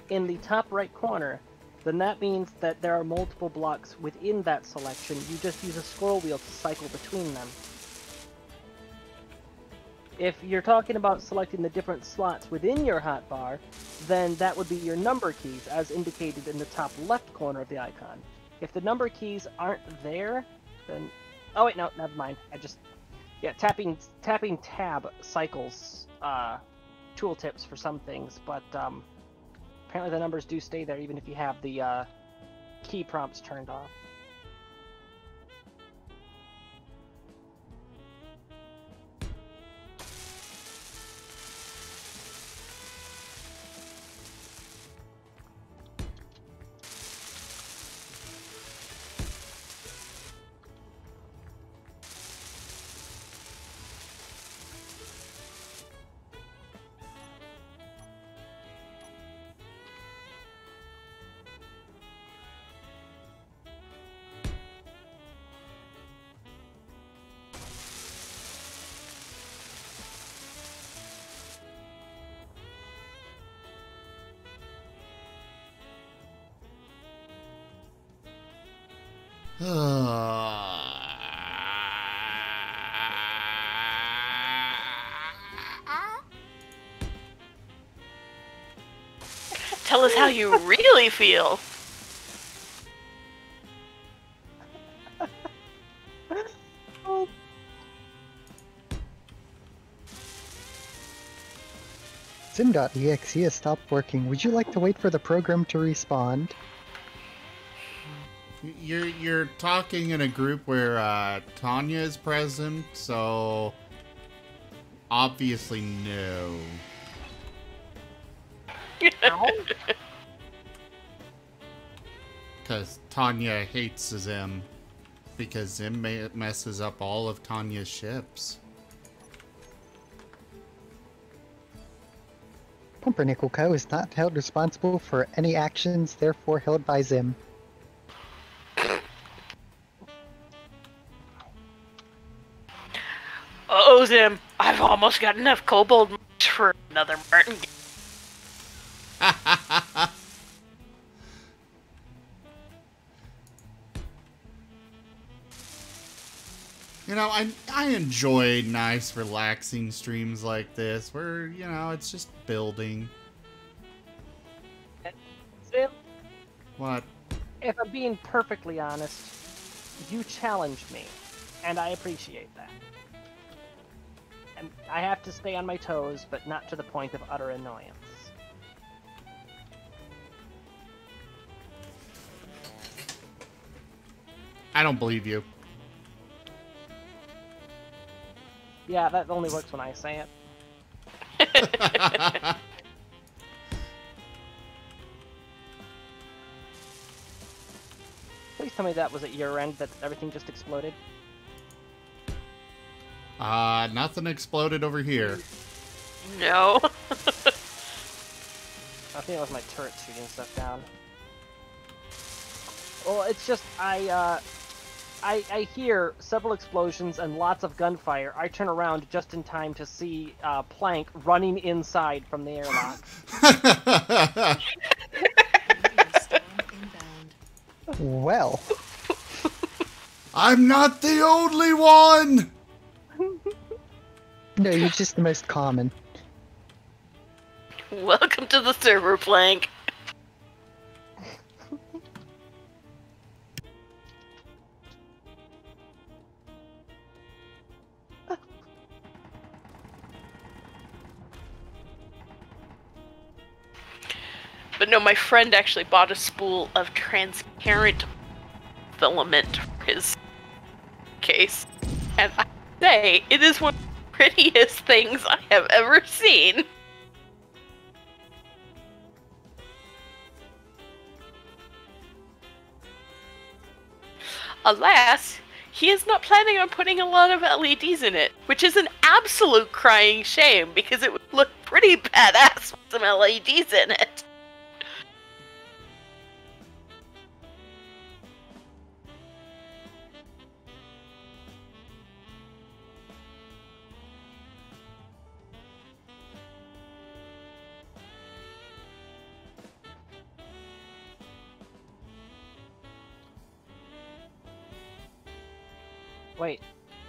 in the top right corner, then that means that there are multiple blocks within that selection. You just use a scroll wheel to cycle between them. If you're talking about selecting the different slots within your hotbar, then that would be your number keys, as indicated in the top left corner of the icon. If the number keys aren't there, then... Oh wait, no, never mind. Yeah, tapping tab cycles tooltips for some things, but apparently the numbers do stay there even if you have the key prompts turned off. Tell us how you really feel. Sim.exe has stopped working. Would you like to wait for the program to respond? You're talking in a group where Tanya is present, so obviously no. Because Tanya hates Zim. Because Zim messes up all of Tanya's ships. Pumpernickel Co. is not held responsible for any actions therefore held by Zim. Oh, Zim, I've almost got enough kobold for another Martin. You know, I enjoy nice, relaxing streams like this, where, you know, it's just building. Zim, What? if I'm being perfectly honest, you challenged me, and I appreciate that. And I have to stay on my toes, but not to the point of utter annoyance. I don't believe you. Yeah, that only works when I say it. Please tell me that was at your end, that everything just exploded. Nothing exploded over here. No. I think it was my turret shooting stuff down. Well, it's just, I hear several explosions and lots of gunfire. I turn around just in time to see Plank running inside from the airlock. Well. I'm not the only one! No, you're just the most common. Welcome to the server, Plank. But no, my friend actually bought a spool of transparent filament for his case. And I say, it is one of the prettiest things I have ever seen. Alas, he is not planning on putting a lot of LEDs in it, which is an absolute crying shame because it would look pretty badass with some LEDs in it. Wait,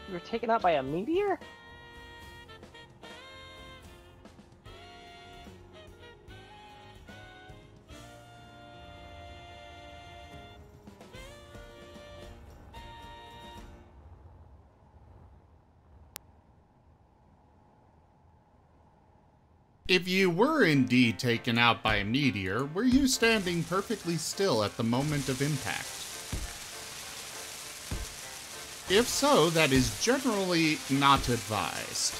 you were taken out by a meteor? If you were indeed taken out by a meteor, were you standing perfectly still at the moment of impact? If so, that is generally not advised.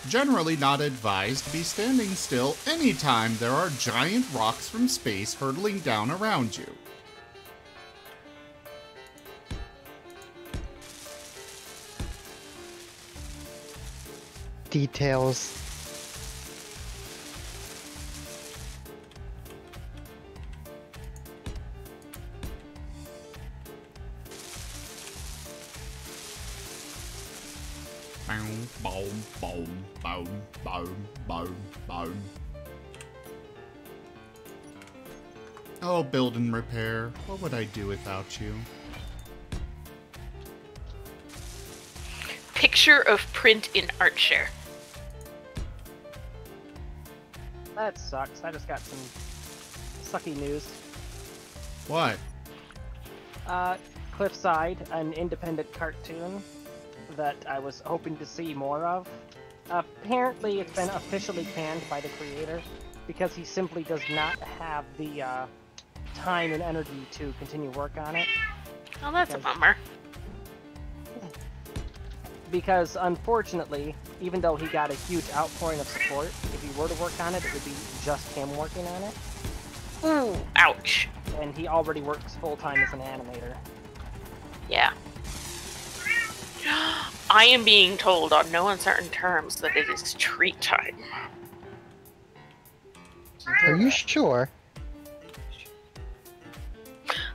Generally not advised to be standing still anytime there are giant rocks from space hurtling down around you. Details. Boom, boom, boom, boom, boom, boom, boom. Oh, build and repair. What would I do without you? Picture of print in ArtShare. That sucks. I just got some sucky news. What? Cliffside, an independent cartoon that I was hoping to see more of. Apparently, it's been officially canned by the creator because he simply does not have the time and energy to continue work on it. Oh, that's a bummer. Because, unfortunately, even though he got a huge outpouring of support, if he were to work on it, it would be just him working on it. Ooh, ouch. And he already works full-time as an animator. Yeah. I am being told on no uncertain terms that it is treat time. Are you sure?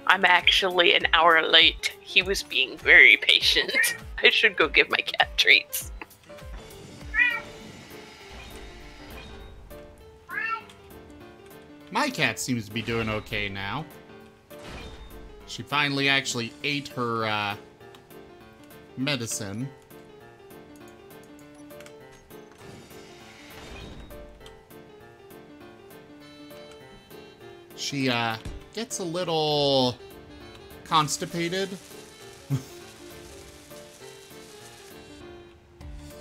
I'm actually an hour late. He was being very patient. I should go give my cat treats. My cat seems to be doing okay now. She finally actually ate her, medicine. She, gets a little constipated.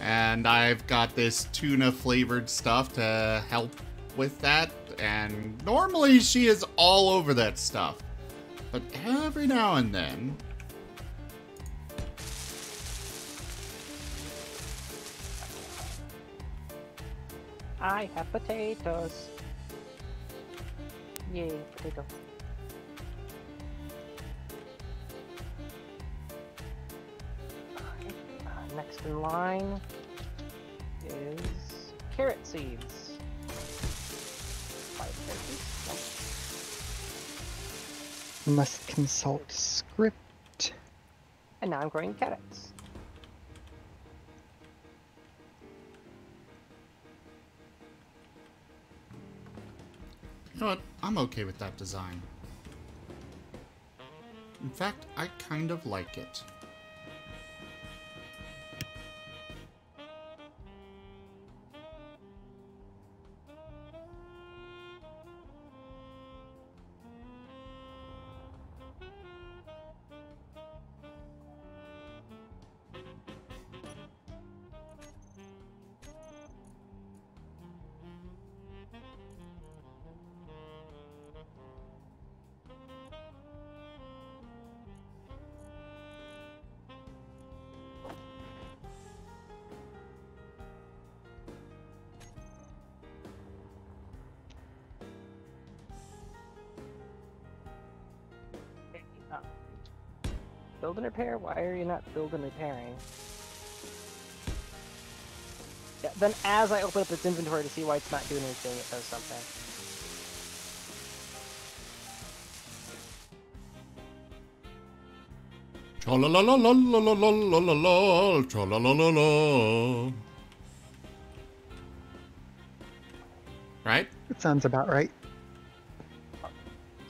And I've got this tuna flavored stuff to help with that. And normally she is all over that stuff. But every now and then... I have potatoes. Yay, potato. Next in line is carrot seeds. 5 carrots. Must consult script. And now I'm growing carrots. You know what? I'm okay with that design. In fact, I kind of like it. Build and repair? Why are you not build and repairing? Yeah, then as I open up its inventory to see why it's not doing anything, it does something. Tra-la-la-la-la-la-la-la-la, tra-la-la-la-la. Right? That sounds about right.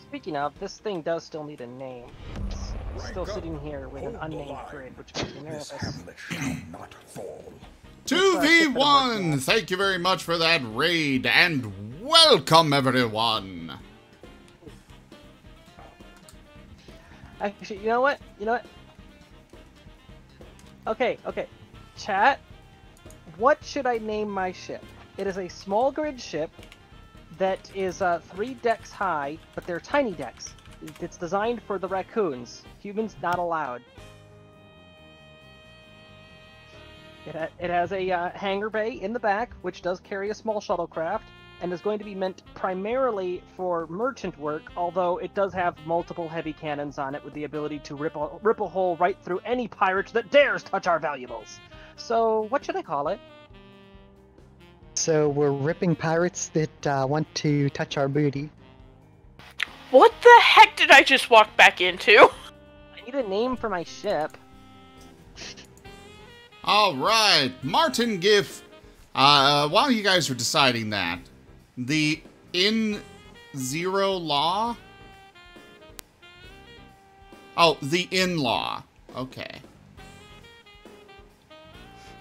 Speaking of, this thing does still need a name. It's still sitting here with an unnamed grid, which makes me nervous. This hamlet shall not fall. 2v1! Thank you very much for that raid, and welcome everyone! Actually, you know what? Okay. Chat, what should I name my ship? It is a small grid ship that is 3 decks high, but they're tiny decks. It's designed for the raccoons. Humans not allowed. It has a hangar bay in the back, which does carry a small shuttlecraft, and is going to be meant primarily for merchant work, although it does have multiple heavy cannons on it with the ability to rip a hole right through any pirate that dares touch our valuables. So, what should I call it? So we're ripping pirates that want to touch our booty. What the heck did I just walk back into? I need a name for my ship. Alright, Martin Giff, while you guys are deciding that, the in-zero law? Oh, the in-law. Okay.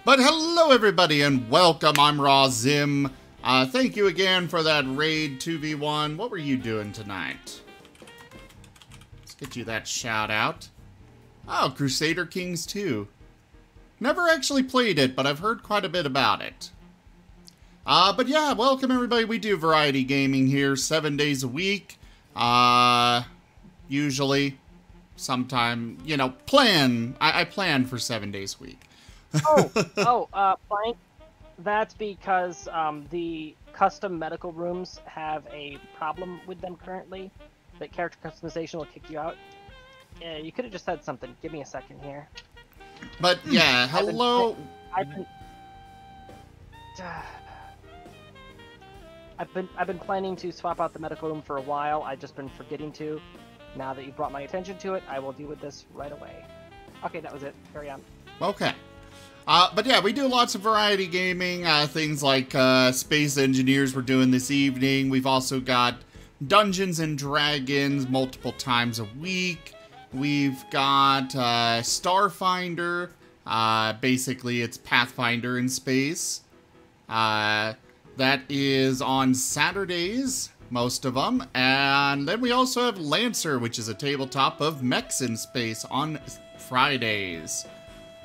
But hello everybody and welcome, I'm Raw Zim. Thank you again for that raid 2v1. What were you doing tonight? Let's get you that shout out. Oh, Crusader Kings 2. Never actually played it, but I've heard quite a bit about it. But yeah, welcome everybody. We do variety gaming here 7 days a week. Usually, sometime, you know, I plan for 7 days a week. Frank, that's because the custom medical rooms have a problem with them currently. That character customization will kick you out. Yeah, you could have just said something. Give me a second here. But yeah, hello. I've been planning to swap out the medical room for a while. I've just been forgetting to. Now that you've brought my attention to it, I will deal with this right away. Okay, that was it. Carry on. Okay. But yeah, we do lots of variety gaming, things like Space Engineers we're doing this evening. We've also got Dungeons and Dragons multiple times a week. We've got Starfinder. Basically, it's Pathfinder in space. That is on Saturdays, most of them. And then we also have Lancer, which is a tabletop of mechs in space on Fridays.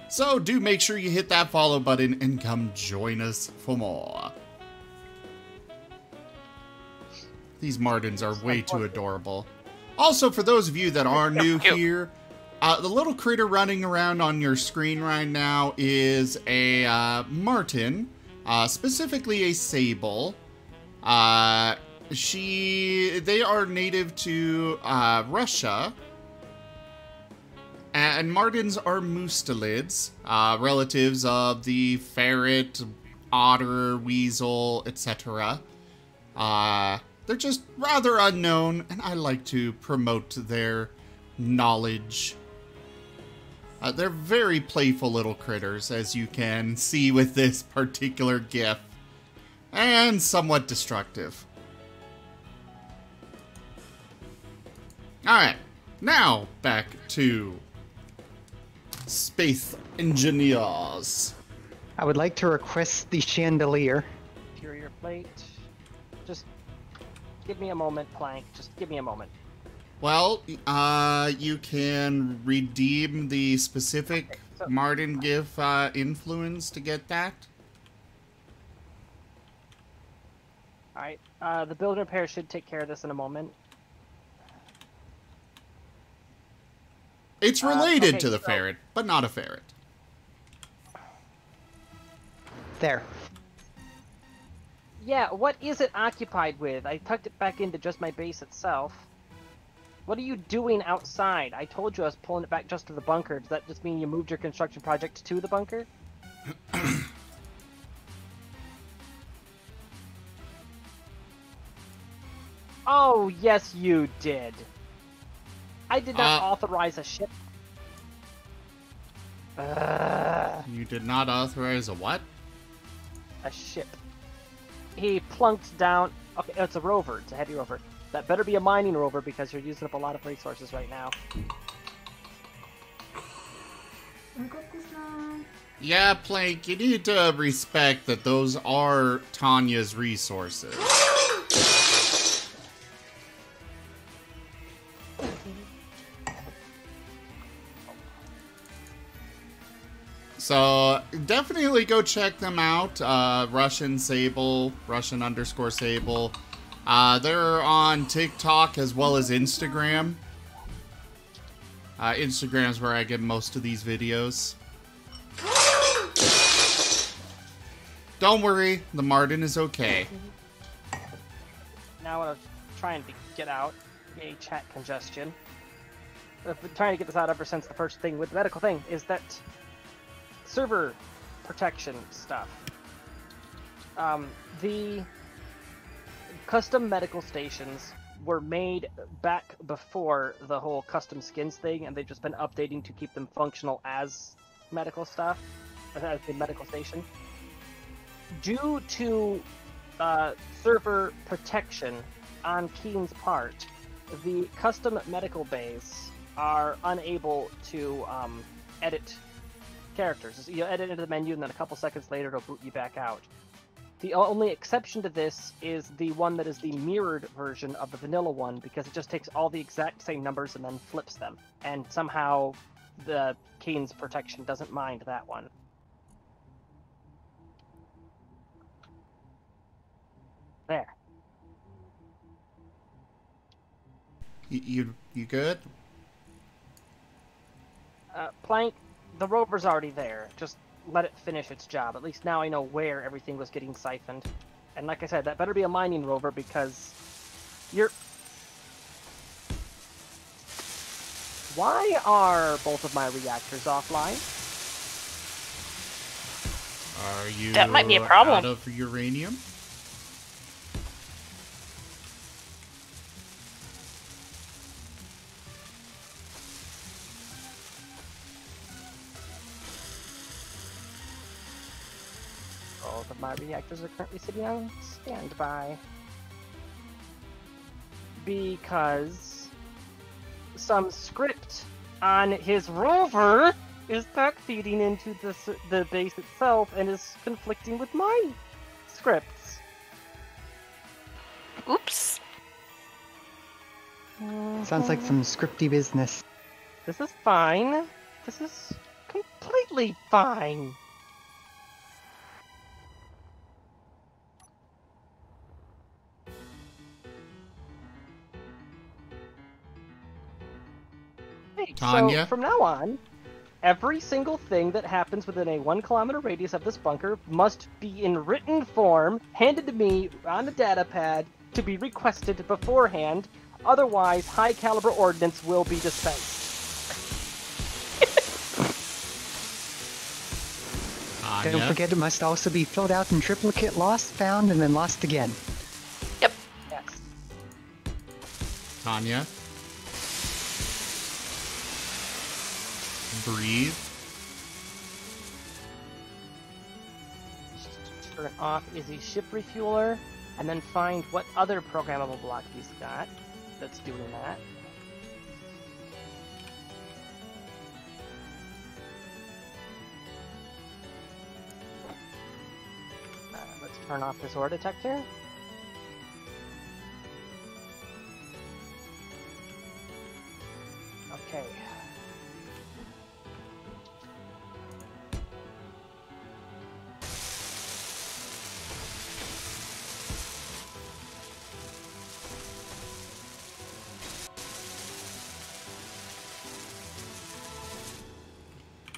So do make sure you hit that follow button and come join us for more. These Martins are way too adorable. Also, for those of you that are new here, the little critter running around on your screen right now is a Martin, specifically a Sable. They are native to Russia. And Martins are mustelids, relatives of the ferret, otter, weasel, etc. They're just rather unknown, and I like to promote their knowledge. They're very playful little critters, as you can see with this particular GIF, and somewhat destructive. Alright, now back to Space Engineers. I would like to request the chandelier. Interior plate. Just give me a moment, Plank. Just give me a moment. Well, you can redeem the specific Martin GIF influence to get that. Alright, the build and repair should take care of this in a moment. It's related to the ferret, but not a ferret. There. Yeah, what is it occupied with? I tucked it back into just my base itself. What are you doing outside? I told you I was pulling it back just to the bunker. Does that just mean you moved your construction project to the bunker? Oh, yes, you did. I did not authorize a ship. You did not authorize a what? A ship. He plunked down. Okay, it's a rover. It's a heavy rover. That better be a mining rover because you're using up a lot of resources right now. Yeah, Plank, you need to respect that those are Tanya's resources. So, definitely go check them out. Russian Sable, Russian_Sable. They're on TikTok as well as Instagram. Instagram's where I get most of these videos. Don't worry, the Martin is okay. Now what I'm trying to get out, a chat congestion. I've been trying to get this out ever since the first thing with the medical thing, is that server protection stuff. The custom medical stations were made back before the whole custom skins thing, and they've just been updating to keep them functional as medical stuff, as a medical station. Due to server protection on Keen's part, the custom medical bays are unable to edit characters. You edit into the menu, and then a couple seconds later it'll boot you back out. The only exception to this is the one that is the mirrored version of the vanilla one, because it just takes all the exact same numbers and then flips them. And somehow the Keen's protection doesn't mind that one. There. You good? Plank, the rover's already there. Just let it finish its job. At least now I know where everything was getting siphoned. And like I said, that better be a mining rover because you're... Why are both of my reactors offline? Are you That might be a problem. out of uranium? Both of my reactors are currently sitting on standby. Because some script on his rover is back feeding into the base itself and is conflicting with my scripts. Oops. Sounds like some scripty business. This is fine. This is completely fine. Tanya? So from now on, every single thing that happens within a 1 kilometer radius of this bunker must be in written form, handed to me on a data pad to be requested beforehand. Otherwise, high caliber ordnance will be dispensed. Don't forget it must also be filled out in triplicate, lost, found, and then lost again. Yep. Yes. Tanya? Breathe. Turn off Izzy's ship refueler, and then find what other programmable block he's got that's doing that. Let's turn off this ore detector. Okay.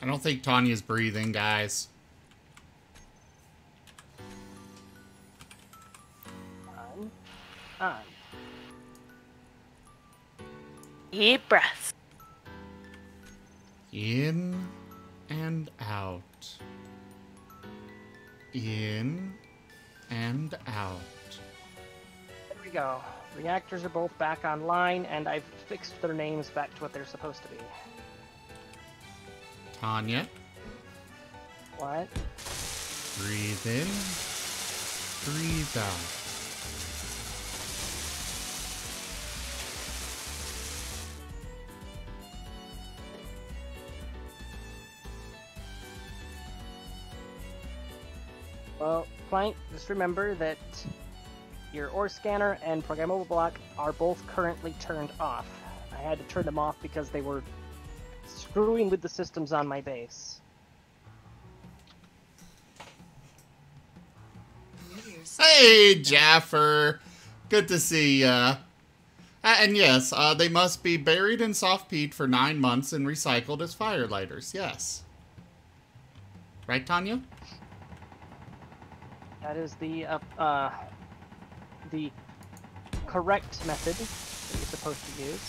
I don't think Tanya's breathing, guys. On. Deep breaths. In and out. In and out. There we go. Reactors are both back online, and I've fixed their names back to what they're supposed to be. Tanya, What? breathe in, breathe out. Well, Plank, just remember that your ore scanner and programmable block are both currently turned off. I had to turn them off because they were screwing with the systems on my base. Hey, Jaffer. Good to see ya. And yes, they must be buried in soft peat for 9 months and recycled as firelighters. Yes. Right, Tanya? That is the correct method that you're supposed to use.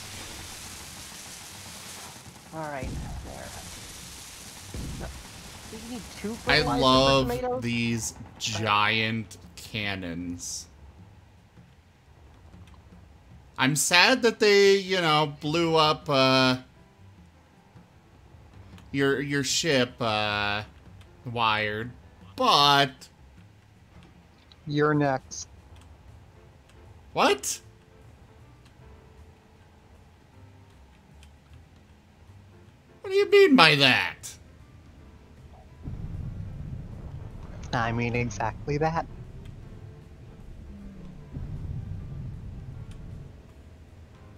Alright, there. No, do you need 2 I fertilizer for love tomatoes? these giant cannons. I'm sad that they, you know, blew up your ship wired, but You're next. what? What do you mean by that? I mean exactly that.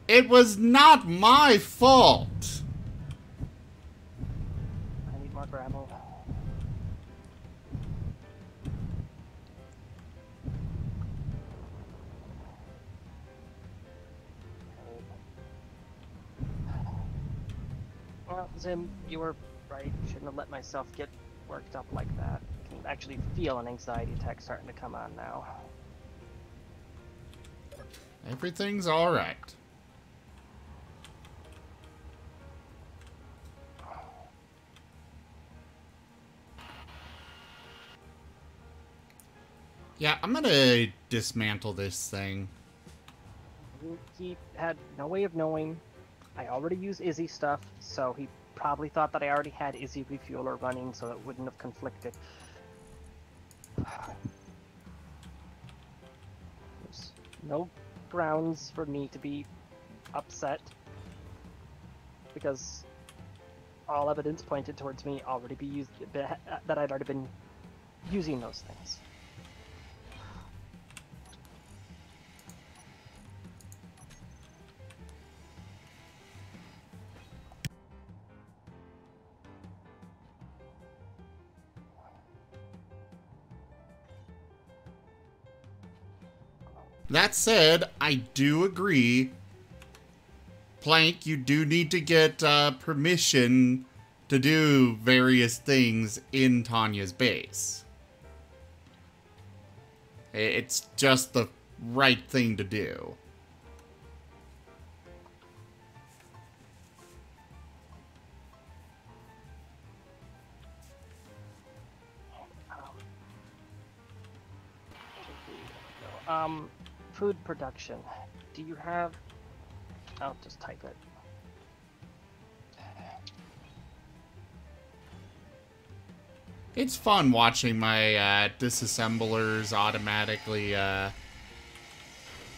It was not my fault. I need more gravel. Well, Zim, you were right. Shouldn't have let myself get worked up like that. I can actually feel an anxiety attack starting to come on now. Everything's all right. Yeah, I'm gonna dismantle this thing. He had no way of knowing. I already use Izzy stuff, so he probably thought that I already had Izzy refueler running, so it wouldn't have conflicted. There's no grounds for me to be upset, because all evidence pointed towards me already be used, that I'd already been using those things. That said, I do agree. Plank, you do need to get permission to do various things in Tanya's base. It's just the right thing to do. Food production. Do you have... I'll just type it. It's fun watching my disassemblers automatically, you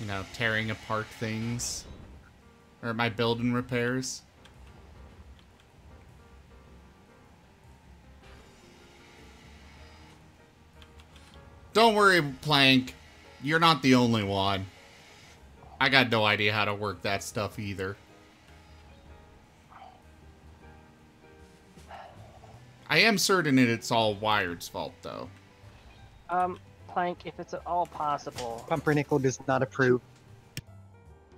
know, tearing apart things. Or my building repairs. Don't worry, Plank. You're not the only one. I got no idea how to work that stuff either. I am certain it's all Wired's fault, though. Plank, if it's at all possible, Pumpernickel does not approve.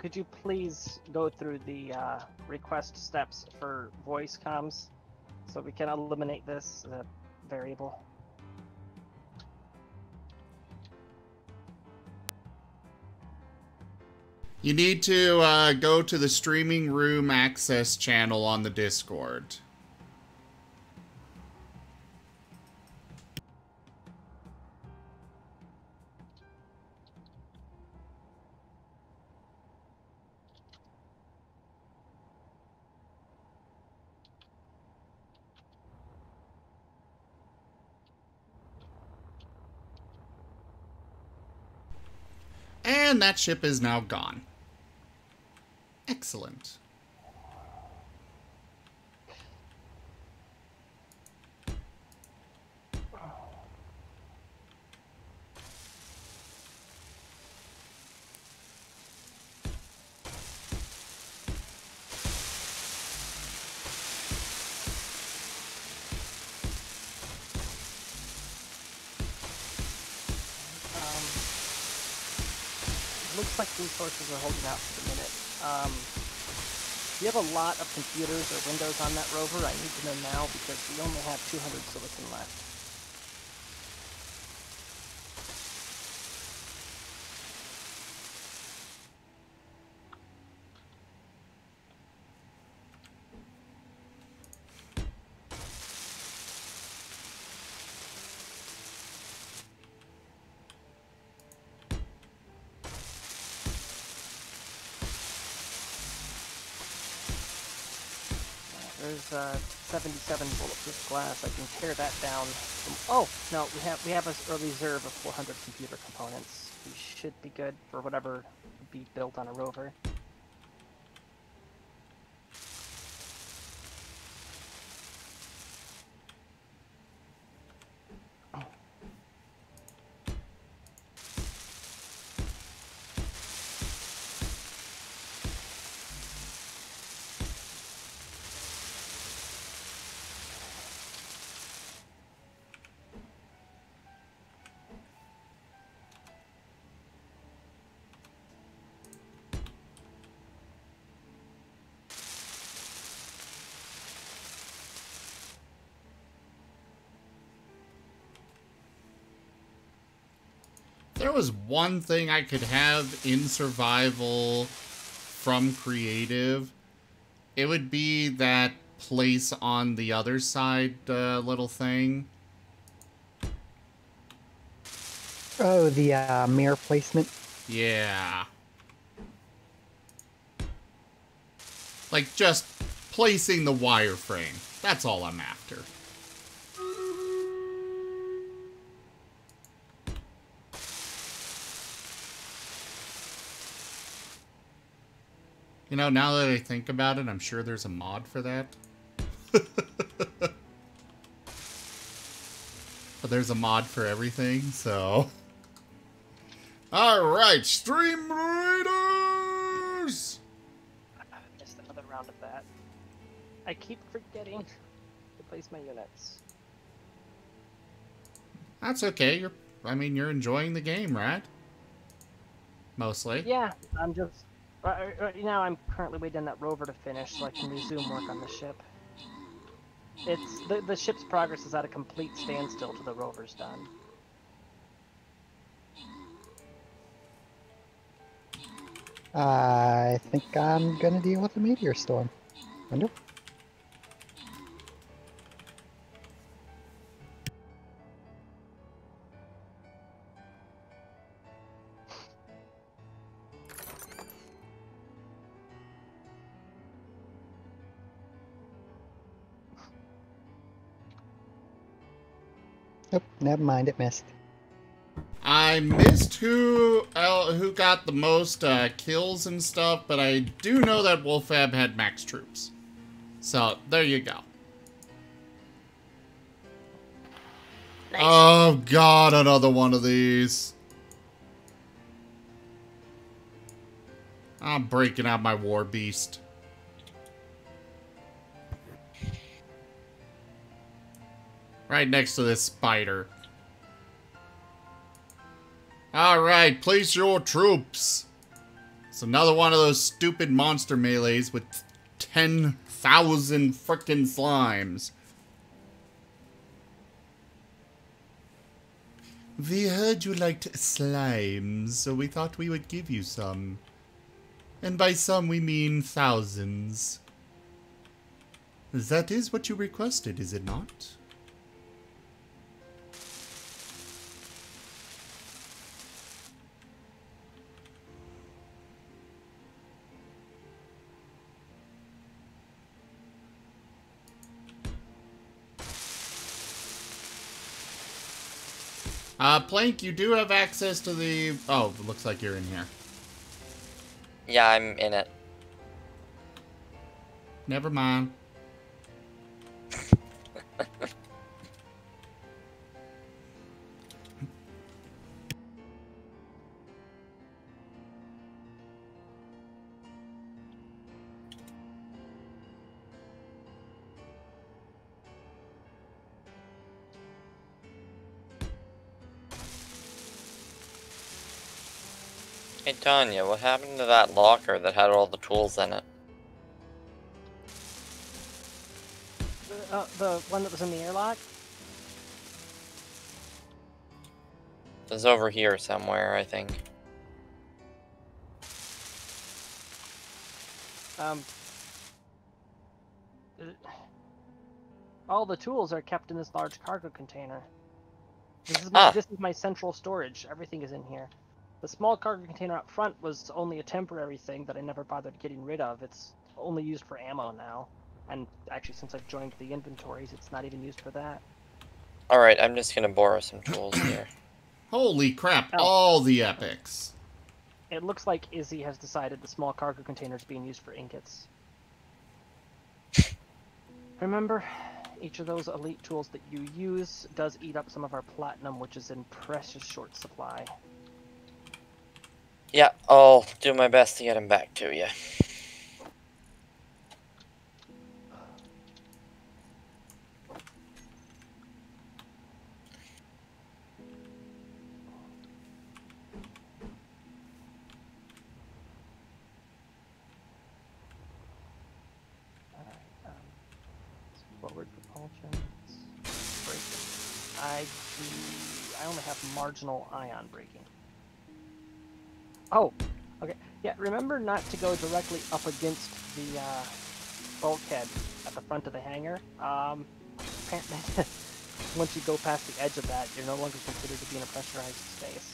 could you please go through the request steps for voice comms so we can eliminate this variable? You need to go to the streaming room access channel on the Discord. And that ship is now gone. Excellent. Looks like resources are holding out for the minute. If you have a lot of computers or windows on that rover, I need to know now because we only have 200 silicon left. There's 77 bulletproof glass. I can tear that down. Oh no, we have a reserve of 400 computer components. We should be good for whatever would be built on a rover. There was one thing I could have in survival from creative, it would be that place on the other side little thing. Oh, the mirror placement? Yeah. Like, just placing the wireframe. That's all I'm after. You know, now that I think about it, I'm sure there's a mod for that. But there's a mod for everything, so... Alright, Stream Raiders! Just another round of that. I keep forgetting to place my units. That's okay. You're enjoying the game, right? Mostly. Yeah, I'm just... Right now, I'm currently waiting on that rover to finish so I can resume work on the ship. It's the ship's progress is at a complete standstill till the rover's done. I think I'm gonna deal with the meteor storm. Wonder. Nope, never mind, it missed. I missed who got the most kills and stuff, but I do know that Wolfab had max troops. So, there you go. Nice. Oh god, another one of these. I'm breaking out my war beast. Right next to this spider. Alright, place your troops. It's another one of those stupid monster melees with 10,000 frickin' slimes. We heard you liked slimes, so we thought we would give you some. And by some, we mean thousands. That is what you requested, is it not? Plank, you do have access to the... Oh, it looks like you're in here. Yeah, I'm in it. Never mind. Hey Tanya, what happened to that locker that had all the tools in it? The one that was in the airlock? It was over here somewhere, I think. All the tools are kept in this large cargo container. This is my central storage. Everything is in here. The small cargo container up front was only a temporary thing that I never bothered getting rid of. It's only used for ammo now. And actually, since I've joined the inventories, it's not even used for that. Alright, I'm just gonna borrow some tools here. Holy crap, all the epics. It looks like Izzy has decided the small cargo container is being used for ingots. Remember, each of those elite tools that you use does eat up some of our platinum, which is in precious short supply. Yeah, I'll do my best to get him back to you. Forward propulsion. Braking. I only have marginal ion braking. Oh, okay. Yeah, remember not to go directly up against the bulkhead at the front of the hangar. Apparently, once you go past the edge of that, you're no longer considered to be in a pressurized space.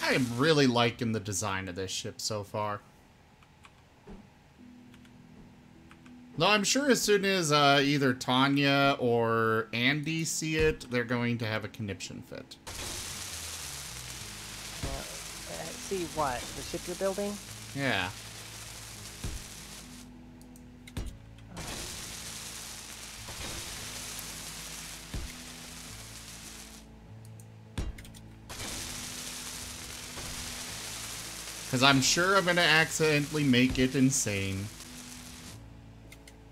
I am really liking the design of this ship so far. Though I'm sure as soon as either Tanya or Andy see it, they're going to have a conniption fit. See what? The ship you're building? Yeah. Because I'm sure I'm going to accidentally make it insane.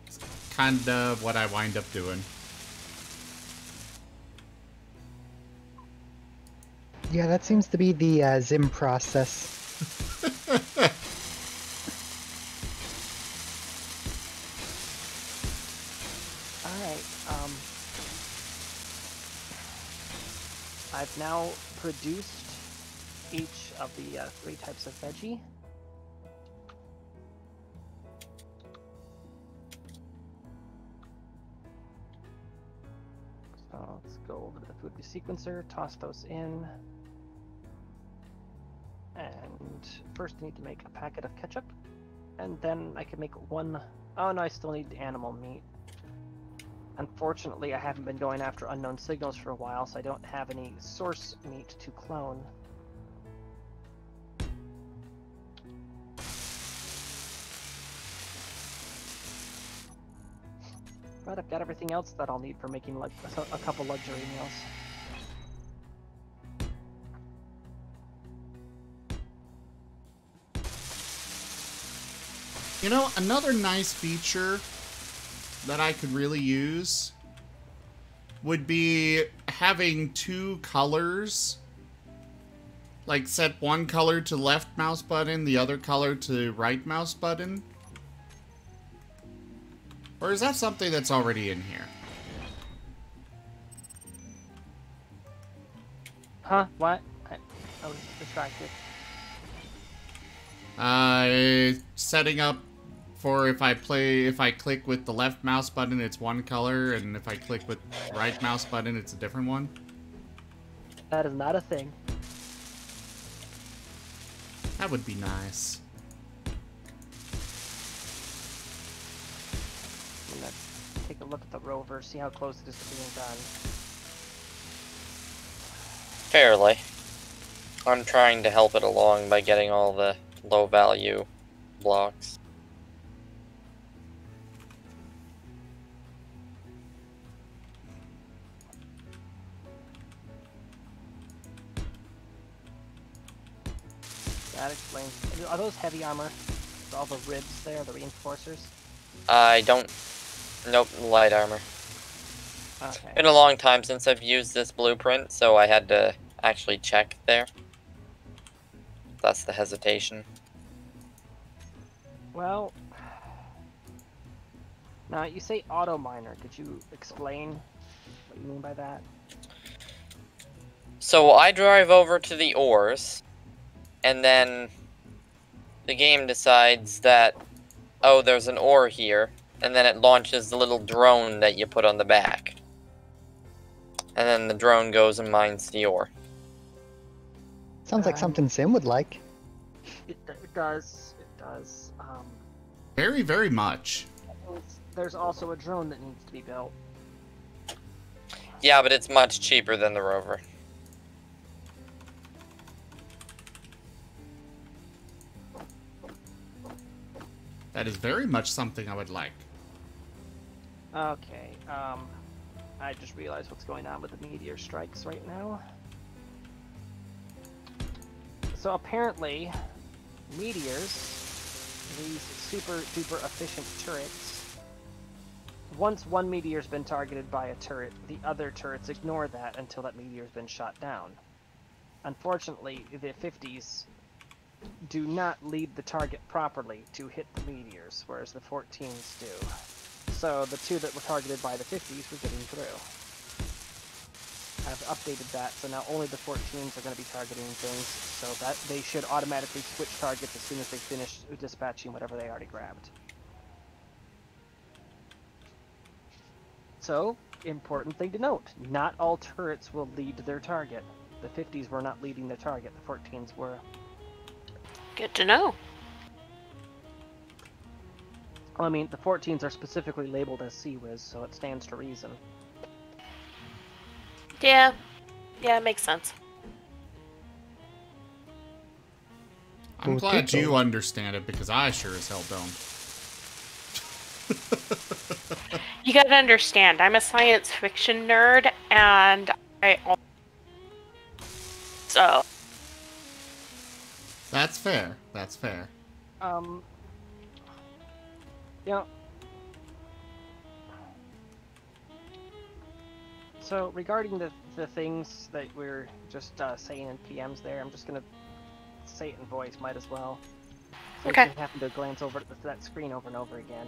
It's kind of what I wind up doing. Yeah, that seems to be the Zim process. Alright, I've now produced each of the 3 types of veggie. So let's go over to the food sequencer, toss those in. And first I need to make a packet of ketchup. And then I can make one... Oh no, I still need animal meat. Unfortunately, I haven't been going after unknown signals for a while, so I don't have any source meat to clone. But I've got everything else that I'll need for making like a couple luxury meals. You know, another nice feature that I could really use would be having two colors. Like, set one color to left mouse button, the other color to right mouse button. Or is that something that's already in here? Huh? What? I was distracted. Setting up for if I click with the left mouse button, it's one color, and if I click with right mouse button, it's a different one. That is not a thing. That would be nice. Let's take a look at the rover, see how close it is to being done. Fairly. I'm trying to help it along by getting all the low value blocks. That explains. Are those heavy armor? All the ribs there, the reinforcers? I don't... Nope, light armor. Okay. Been a long time since I've used this blueprint, so I had to actually check there. That's the hesitation. Well... Now, you say auto miner. Could you explain what you mean by that? So I drive over to the ores, and then the game decides that, oh, there's an ore here, and then it launches the little drone that you put on the back. And then the drone goes and mines the ore. Sounds like something Sim would like. It does. It does. Very, very much. There's also a drone that needs to be built. Yeah, but it's much cheaper than the rover. That is very much something I would like. Okay, I just realized what's going on with the meteor strikes right now. So apparently, meteors, these super duper efficient turrets, once one meteor's been targeted by a turret, the other turrets ignore that until that meteor's been shot down. Unfortunately, the 50s do not lead the target properly to hit the meteors, whereas the 14s do. So the two that were targeted by the 50s were getting through. I've updated that, so now only the 14s are going to be targeting things, so that they should automatically switch targets as soon as they finish dispatching whatever they already grabbed. So, important thing to note, not all turrets will lead their target. The 50s were not leading their target, the 14s were. Good to know. Well, I mean, the 14s are specifically labeled as Sea-Wiz, so it stands to reason. Yeah. Yeah, it makes sense. I'm glad you understand it, because I sure as hell don't. You gotta understand, I'm a science fiction nerd, and so... That's fair. That's fair. Yeah. So, regarding the things that we're just saying in PMs there, I'm just gonna say it in voice, might as well. So okay. You can happen to glance over at that screen over and over again.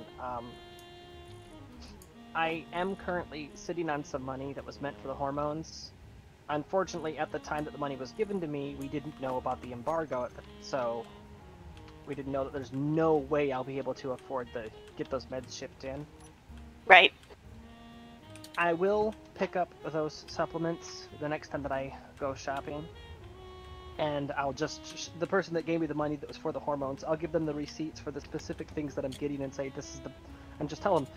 I am currently sitting on some money that was meant for the hormones. Unfortunately, at the time that the money was given to me, we didn't know about the embargo, so we didn't know that there's no way I'll be able to afford to get those meds shipped in. Right. I will pick up those supplements the next time that I go shopping. And I'll just, the person that gave me the money that was for the hormones, I'll give them the receipts for the specific things that I'm getting and say this is the, and just tell them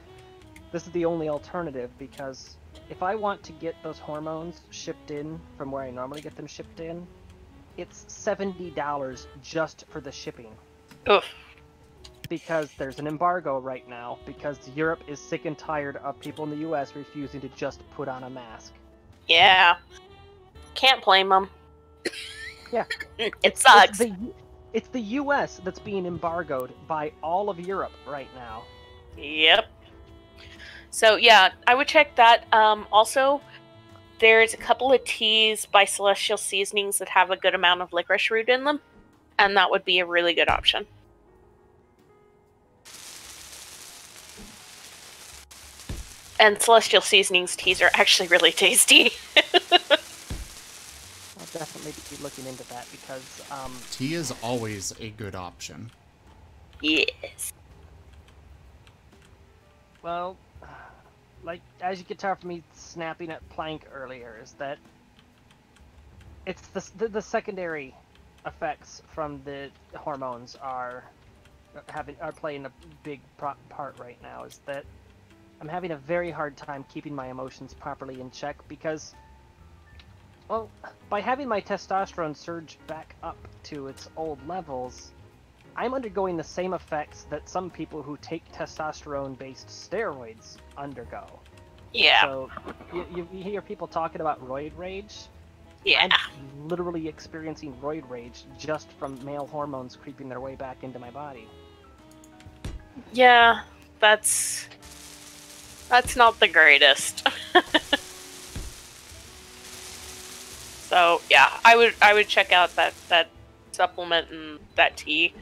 this is the only alternative, because if I want to get those hormones shipped in from where I normally get them shipped in, it's $70 just for the shipping. Oof. Because there's an embargo right now, because Europe is sick and tired of people in the US refusing to just put on a mask. Yeah. Can't blame them. Yeah. It sucks. It's the US that's being embargoed by all of Europe right now. Yep. So yeah, I would check that. Also, there's a couple of teas by Celestial Seasonings that have a good amount of licorice root in them, and that would be a really good option. And Celestial Seasonings teas are actually really tasty. I'll definitely be looking into that because tea is always a good option. Yes. Well, like as you could tell from me snapping at Plank earlier, is that it's the secondary effects from the hormones are playing a big part right now. Is that I'm having a very hard time keeping my emotions properly in check because, well, by having my testosterone surge back up to its old levels, I'm undergoing the same effects that some people who take testosterone-based steroids undergo. Yeah. So you hear people talking about roid rage. Yeah. I'm literally experiencing roid rage just from male hormones creeping their way back into my body. Yeah, that's not the greatest. So yeah, I would check out that supplement and that tea,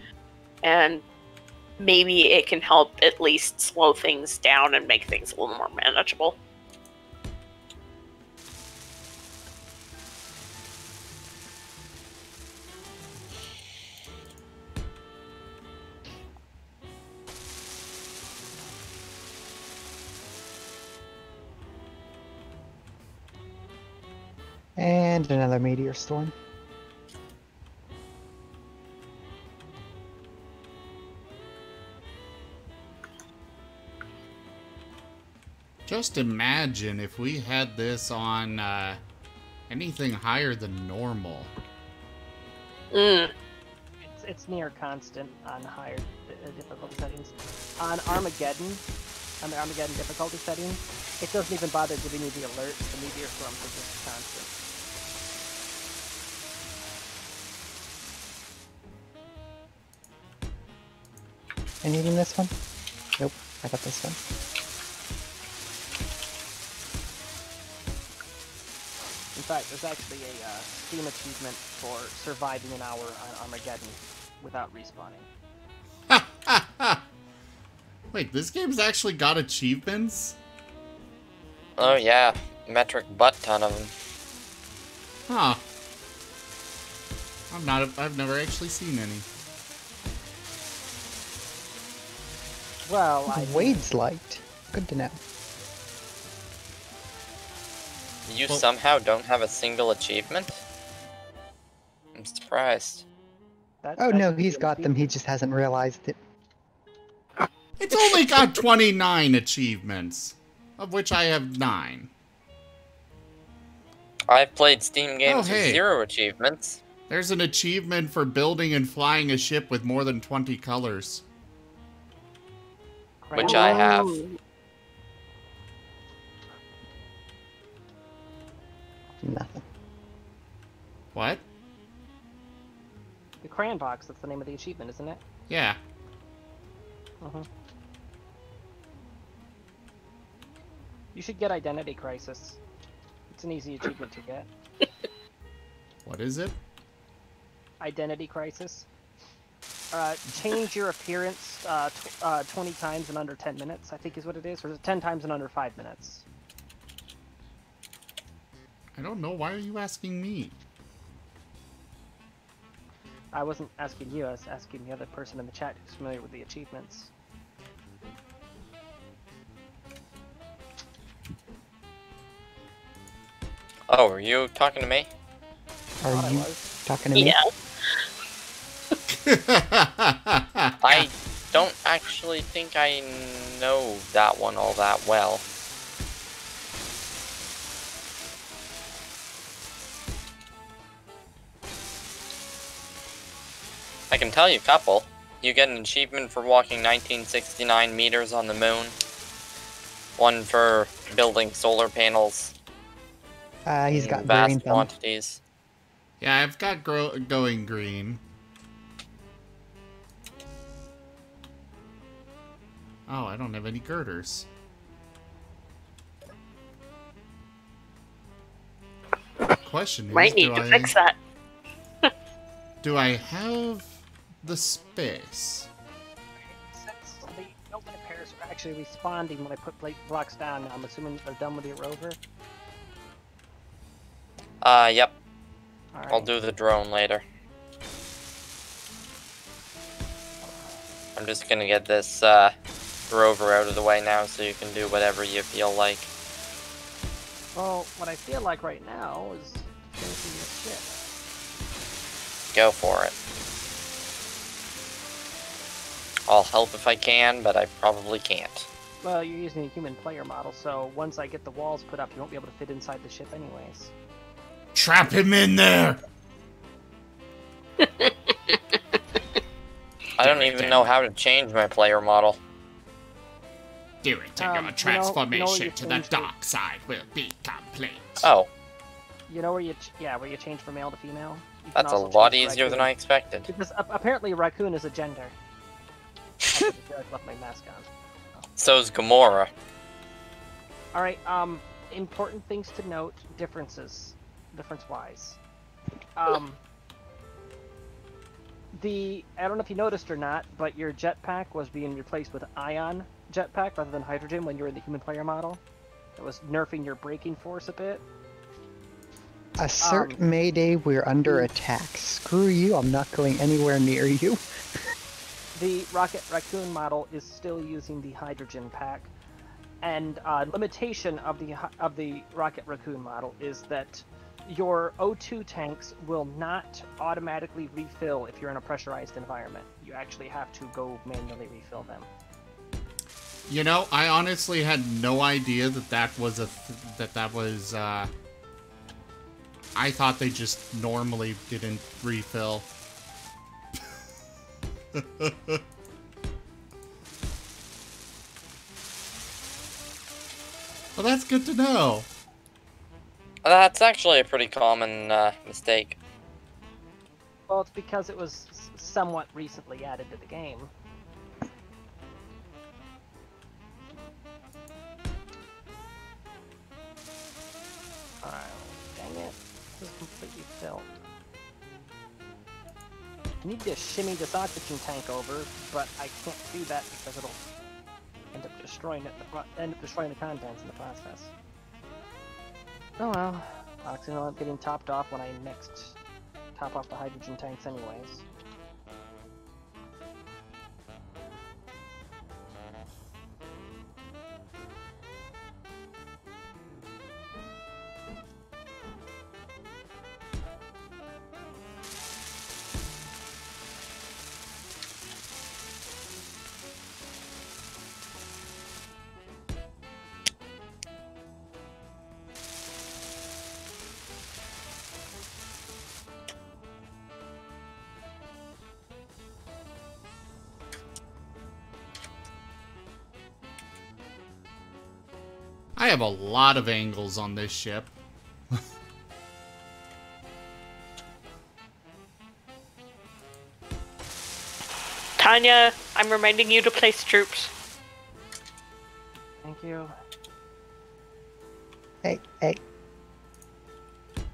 and maybe it can help at least slow things down and make things a little more manageable. And another meteor storm. Just imagine if we had this on anything higher than normal. It's near constant on higher difficulty settings. On Armageddon, on the Armageddon difficulty setting, it doesn't even bother giving you the alerts. The meteor storms are just constant. I needing this one? Nope, I got this one. In fact, there's actually a Steam achievement for surviving an hour on Armageddon without respawning. Wait, this game's actually got achievements? Oh yeah, metric butt ton of them. Huh. I've never actually seen any. Well, Wade's liked. Good to know. You somehow don't have a single achievement? I'm surprised. Oh no, he's got them, he just hasn't realized it. It's only got 29 achievements, of which I have 9. I've played Steam games hey. with 0 achievements. There's an achievement for building and flying a ship with more than 20 colors. Which I have. Nothing. What? The Crayon Box, that's the name of the achievement, isn't it? Yeah. You should get Identity Crisis. It's an easy achievement to get. What is it? Identity Crisis. Change your appearance 20 times in under 10 minutes, I think is what it is. Or is it 10 times in under 5 minutes? I don't know. Why are you asking me? I wasn't asking you, I was asking the other person in the chat who's familiar with the achievements. Oh, are you talking to me? Are you talking to me? Yeah. I don't actually think I know that one all that well. I can tell you a couple. You get an achievement for walking 1969 meters on the moon. One for building solar panels. He's got vast green thumb. quantities. Yeah, I've got going green. Oh, I don't have any girders. question is, Might need to fix that. do I have the space? Since the open pairs are actually responding when I put plate blocks down, I'm assuming they're done with your rover. Yep. All I'll right. do the drone later. I'm just gonna get this rover out of the way now so you can do whatever you feel like. Well, what I feel like right now is finishing this shit. Go for it. I'll help if I can, but I probably can't. Well, you're using a human player model, so once I get the walls put up, you won't be able to fit inside the ship anyways. Trap him in there! I don't even know how to change my player model. Do it, and your transformation to the dark side will be complete. Oh. You know where you, where you change from male to female? That's a lot easier than I expected. Because apparently raccoon is a gender. I left my mask on. So's Gamora. Alright, important things to note, difference-wise. I don't know if you noticed or not, but your jetpack was being replaced with ion jetpack rather than hydrogen when you were in the human player model. It was nerfing your braking force a bit. Assert Mayday, we're under attack. Screw you, I'm not going anywhere near you. The Rocket Raccoon model is still using the hydrogen pack, and limitation of the Rocket Raccoon model is that your O2 tanks will not automatically refill if you're in a pressurized environment. You actually have to go manually refill them. You know, I honestly had no idea that was I thought they just normally didn't refill. Well, that's good to know. That's actually a pretty common mistake. Well, it's because it was somewhat recently added to the game. Dang it. This is completely filled. I need to shimmy this oxygen tank over, but I can't do that because it'll end up destroying the contents in the process. Oh well, oxygen will end up getting topped off when I next top off the hydrogen tanks anyways. I have a lot of angles on this ship. Tanya, I'm reminding you to place troops. Thank you. Hey.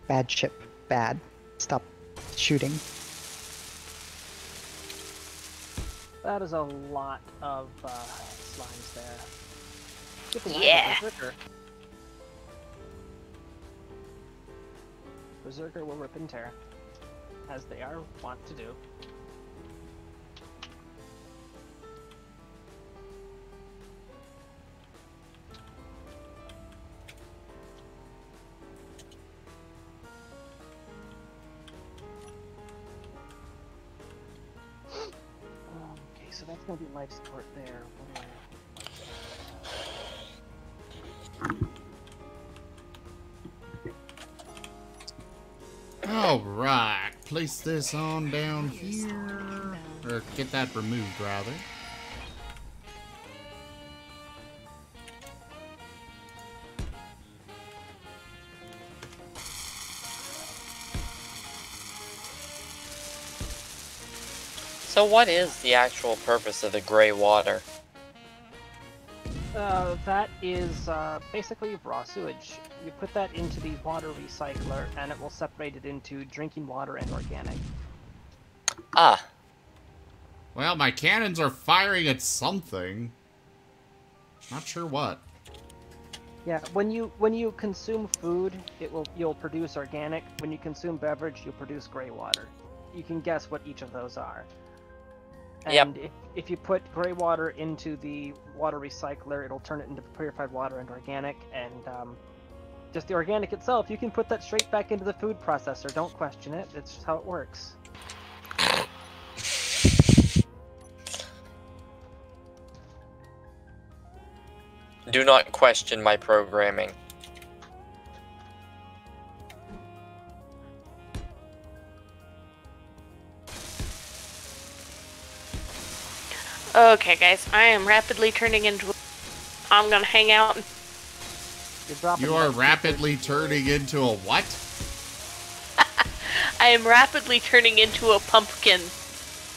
Bad ship. Bad. Stop shooting. That is a lot of slimes there. Yeah. Berserker will rip and tear, as they are wont to do. Okay, so that's going to be life support there. Alright, place this on down here. Or get that removed, rather. So what is the actual purpose of the gray water? That is basically raw sewage. You put that into the water recycler, and it will separate it into drinking water and organic. Ah. Well, my cannons are firing at something. Not sure what. Yeah, when you consume food, you'll produce organic. When you consume beverage, you'll produce gray water. You can guess what each of those are. And if you put gray water into the water recycler, it'll turn it into purified water and organic. And just the organic itself, you can put that straight back into the food processor. Don't question it. It's just how it works. Do not question my programming. Okay, guys, I am rapidly turning into. I'm gonna hang out. You are rapidly turning into a what? I am rapidly turning into a pumpkin.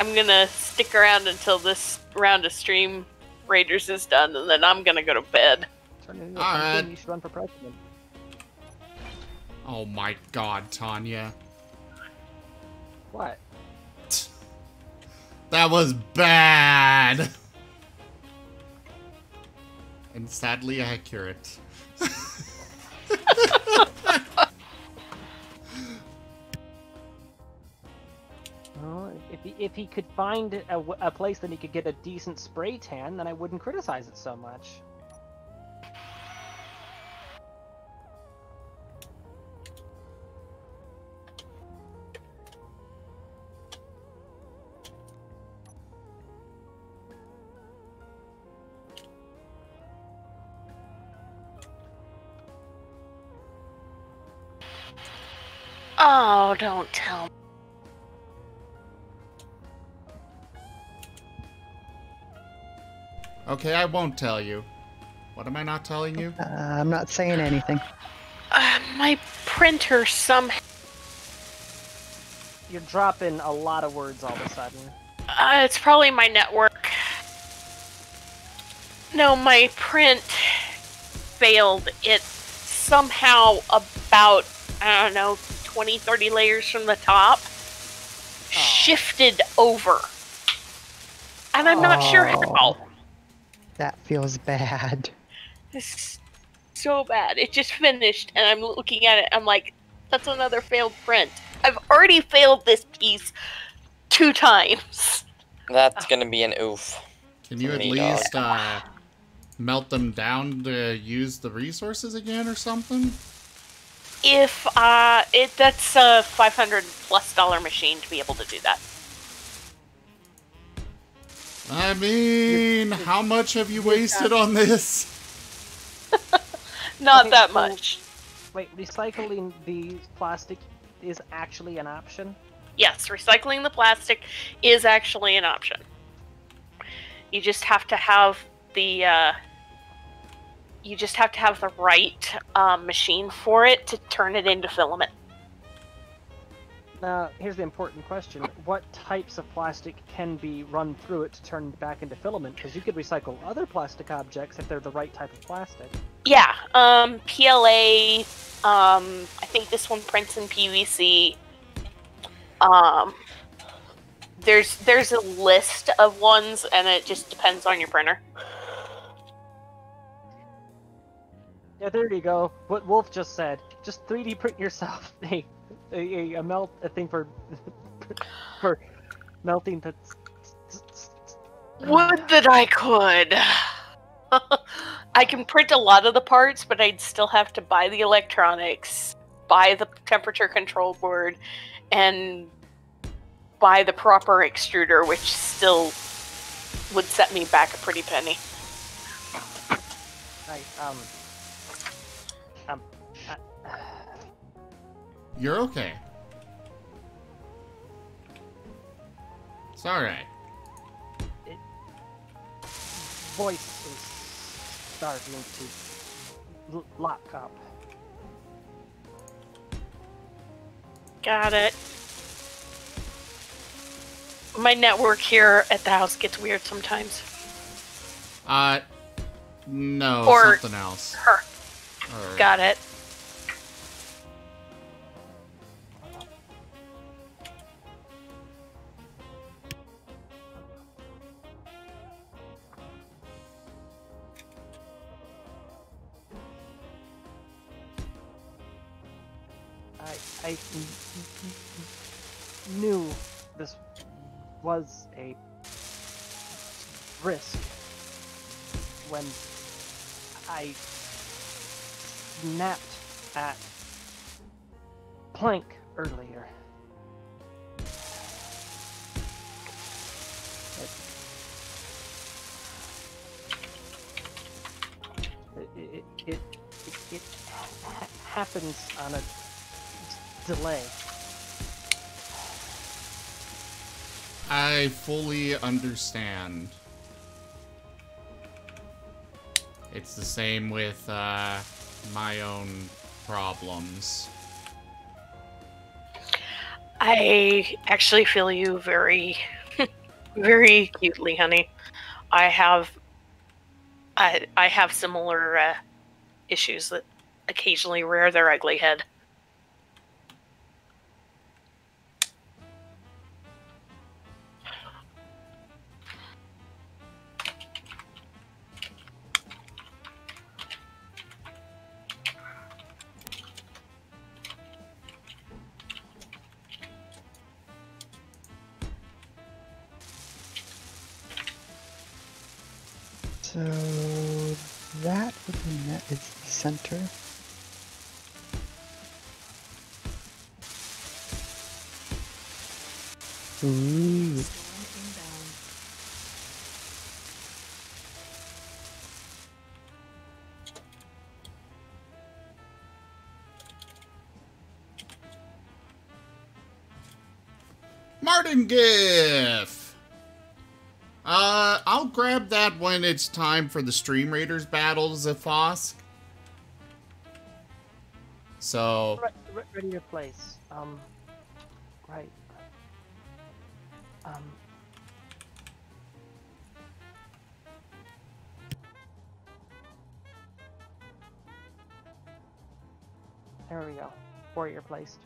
I'm gonna stick around until this round of Stream Raiders is done, and then I'm gonna go to bed. Alright. You should run for president. Oh my god, Tanya. What? That was bad! And sadly accurate. Well, if he could find a place that he could get a decent spray tan, then I wouldn't criticize it so much. Oh, don't tell me. Okay, I won't tell you. What am I not telling you? I'm not saying anything. My printer somehow. You're dropping a lot of words all of a sudden. It's probably my network. No, my print failed. It somehow about, I don't know, 20, 30 layers from the top shifted over. And I'm not sure how. That feels bad. It's so bad. It just finished, and I'm looking at it. I'm like, that's another failed print. I've already failed this piece 2 times. That's gonna be an oof. Can you at least melt them down to use the resources again or something? If that's a $500+ machine to be able to do that. I mean, how much have you wasted on this? Not that much. Wait, recycling the plastic is actually an option? Yes, recycling the plastic is actually an option. You just have to have the right machine for it to turn it into filament. Now, here's the important question. What types of plastic can be run through it to turn back into filament? Because you could recycle other plastic objects if they're the right type of plastic. Yeah, PLA, I think this one prints in PVC. There's a list of ones, and it just depends on your printer. Yeah, there you go. What Wolf just said. Just 3D print yourself a thing for for melting the. Would that I could. I can print a lot of the parts, but I'd still have to buy the electronics, buy the temperature control board, and buy the proper extruder, which still would set me back a pretty penny. You're okay. It's alright. Voice is starting to lock up. Got it. My network here at the house gets weird sometimes. No, Or something else. her. Or- Got it. I knew this was a risk when I snapped at Plank earlier. It happens on a delay. I fully understand. It's the same with my own problems. I actually feel you very, very acutely, honey. I have similar issues that occasionally rear their ugly head. So that would mean that is the center. Ooh. Martin GIF! I'll grab that when it's time for the Stream Raiders battles, Zephos. So... Ready to place. Right. There we go. Warrior placed.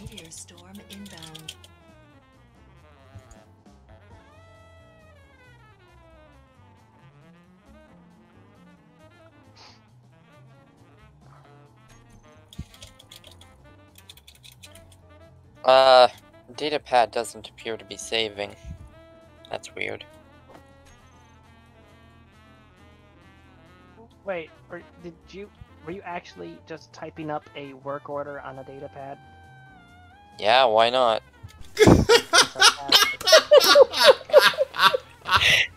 Meteor storm inbound. Datapad doesn't appear to be saving. That's weird. Wait, were you actually just typing up a work order on a datapad? Yeah, why not?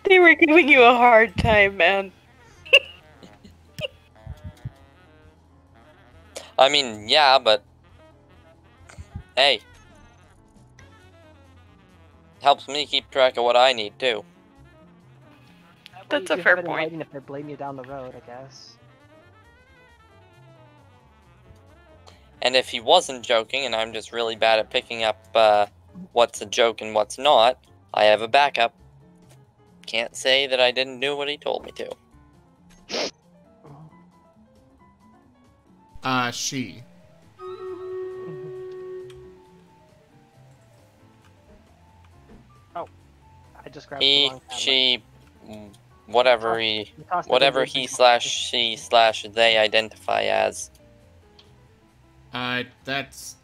They were giving you a hard time, man. I mean, yeah, but... Hey. Helps me keep track of what I need, too. That's You a fair have it in point. writing if they blame you down the road, I guess. And if he wasn't joking, and I'm just really bad at picking up what's a joke and what's not, I have a backup. Can't say that I didn't do what he told me to. She. Oh, I just grabbed the He, wrong tablet. she, whatever he slash she slash they identify as. That's...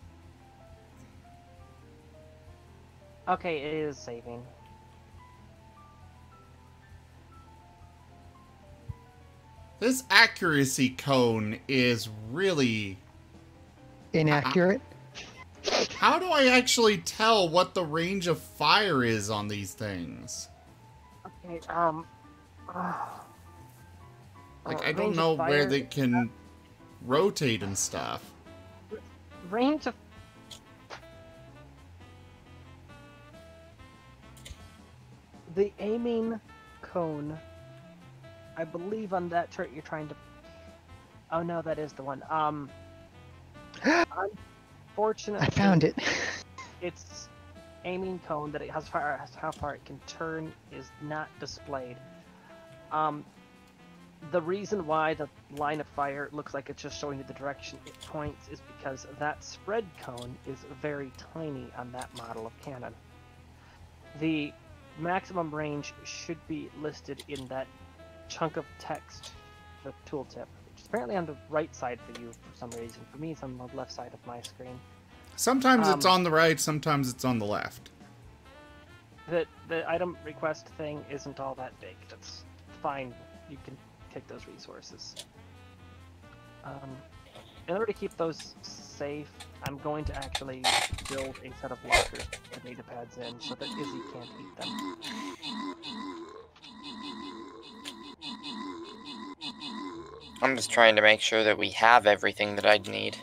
Okay, it is saving. This accuracy cone is really... Inaccurate. how do I actually tell what the range of fire is on these things? Okay, Like, I don't range of know where fire- they can rotate and stuff. range of the aiming cone. I believe on that turret you're trying to. Oh no, that is the one. Unfortunately, I found it. its aiming cone that it has fire, how far it can turn is not displayed. The reason why the line of fire looks like it's just showing you the direction it points is because that spread cone is very tiny on that model of cannon. The maximum range should be listed in that chunk of text, the tooltip, which is apparently on the right side for you for some reason. For me, it's on the left side of my screen. Sometimes it's on the right, sometimes it's on the left. The item request thing isn't all that big. That's fine. You can take those resources. In order to keep those safe, I'm going to actually build a set of lockers with data pads in so that Izzy can't eat them. I'm just trying to make sure that we have everything that I'd need.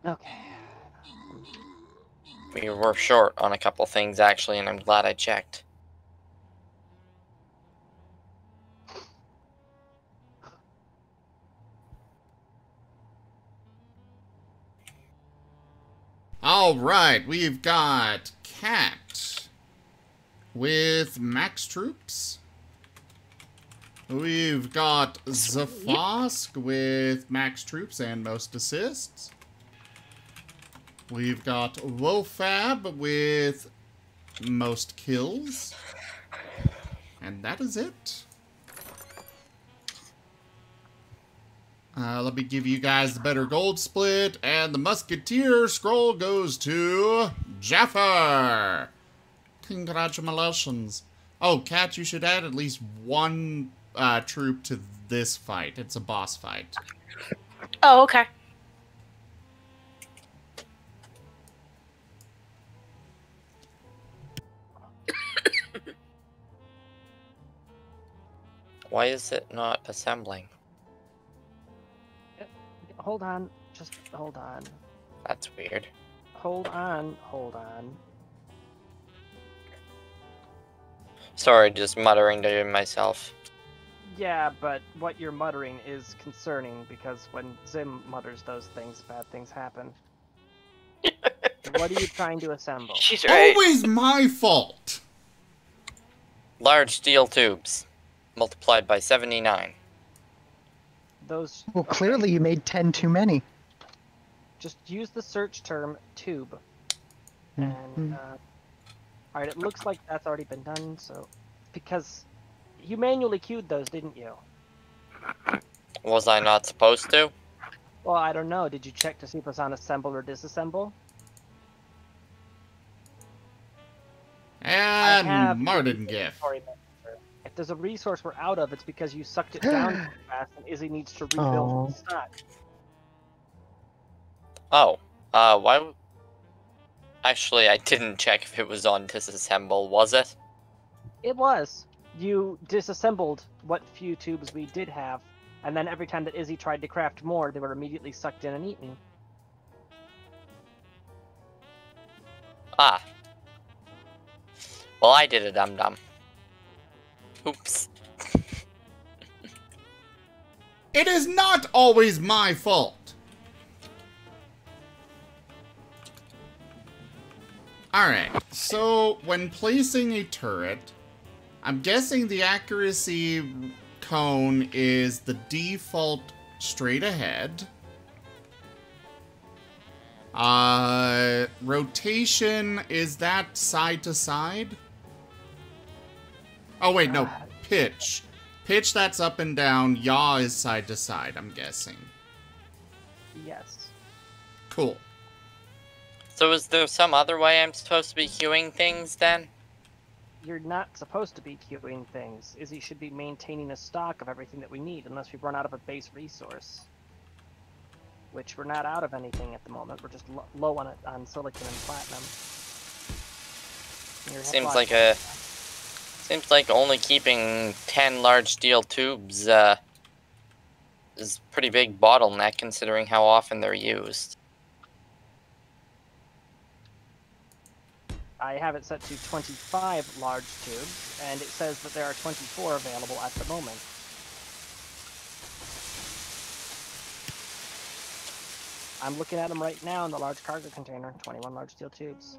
Okay. We were short on a couple things, actually, and I'm glad I checked. Alright, we've got Cat with max troops. We've got Zafosk with max troops and most assists. We've got Wofab with most kills. And that is it. Let me give you guys the better gold split, and the Musketeer scroll goes to Jaffer. Congratulations. Oh, Cat, you should add at least one troop to this fight. It's a boss fight. Oh, okay. Why is it not assembling? Hold on. Just hold on. That's weird. Hold on. Hold on. Sorry, just muttering to myself. Yeah, but what you're muttering is concerning because when Zim mutters those things, bad things happen. What are you trying to assemble? She's right. Always my fault. Large steel tubes, multiplied by 79. Those. Well, clearly you made 10 too many. Just use the search term tube. And, alright, it looks like that's already been done, so. Because you manually queued those, didn't you? Was I not supposed to? Well, I don't know. Did you check to see if it was on assemble or disassemble? And Martin Giff. If there's a resource we're out of, it's because you sucked it down too fast and Izzy needs to rebuild the stock. Oh, why? Actually, I didn't check if it was on disassemble, was it? It was. You disassembled what few tubes we did have, and then every time that Izzy tried to craft more, they were immediately sucked in and eaten. Ah. Well, I did a dum-dum. Oops. It is not always my fault. Alright, so when placing a turret, I'm guessing the accuracy cone is the default straight ahead. Rotation, is that side to side? Oh wait, no, pitch. Pitch, that's up and down. Yaw is side to side, I'm guessing. Yes. Cool. So is there some other way I'm supposed to be queuing things then? You're not supposed to be queuing things. Izzy should be maintaining a stock of everything that we need, unless we run out of a base resource. which we're not out of anything at the moment. We're just low on it on silicon and platinum. Seems like only keeping 10 large steel tubes is a pretty big bottleneck considering how often they're used. I have it set to 25 large tubes, and it says that there are 24 available at the moment. I'm looking at them right now in the large cargo container, 21 large steel tubes.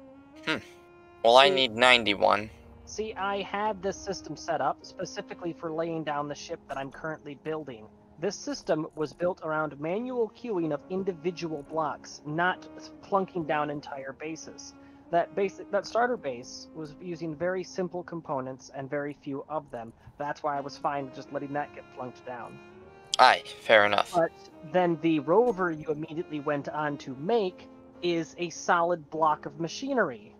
Well, I need 91. See, I had this system set up specifically for laying down the ship that I'm currently building. This system was built around manual queuing of individual blocks, not plunking down entire bases. That starter base was using very simple components and very few of them. That's why I was fine with just letting that get plunked down. Aye, fair enough. But then the rover you immediately went on to make is a solid block of machinery.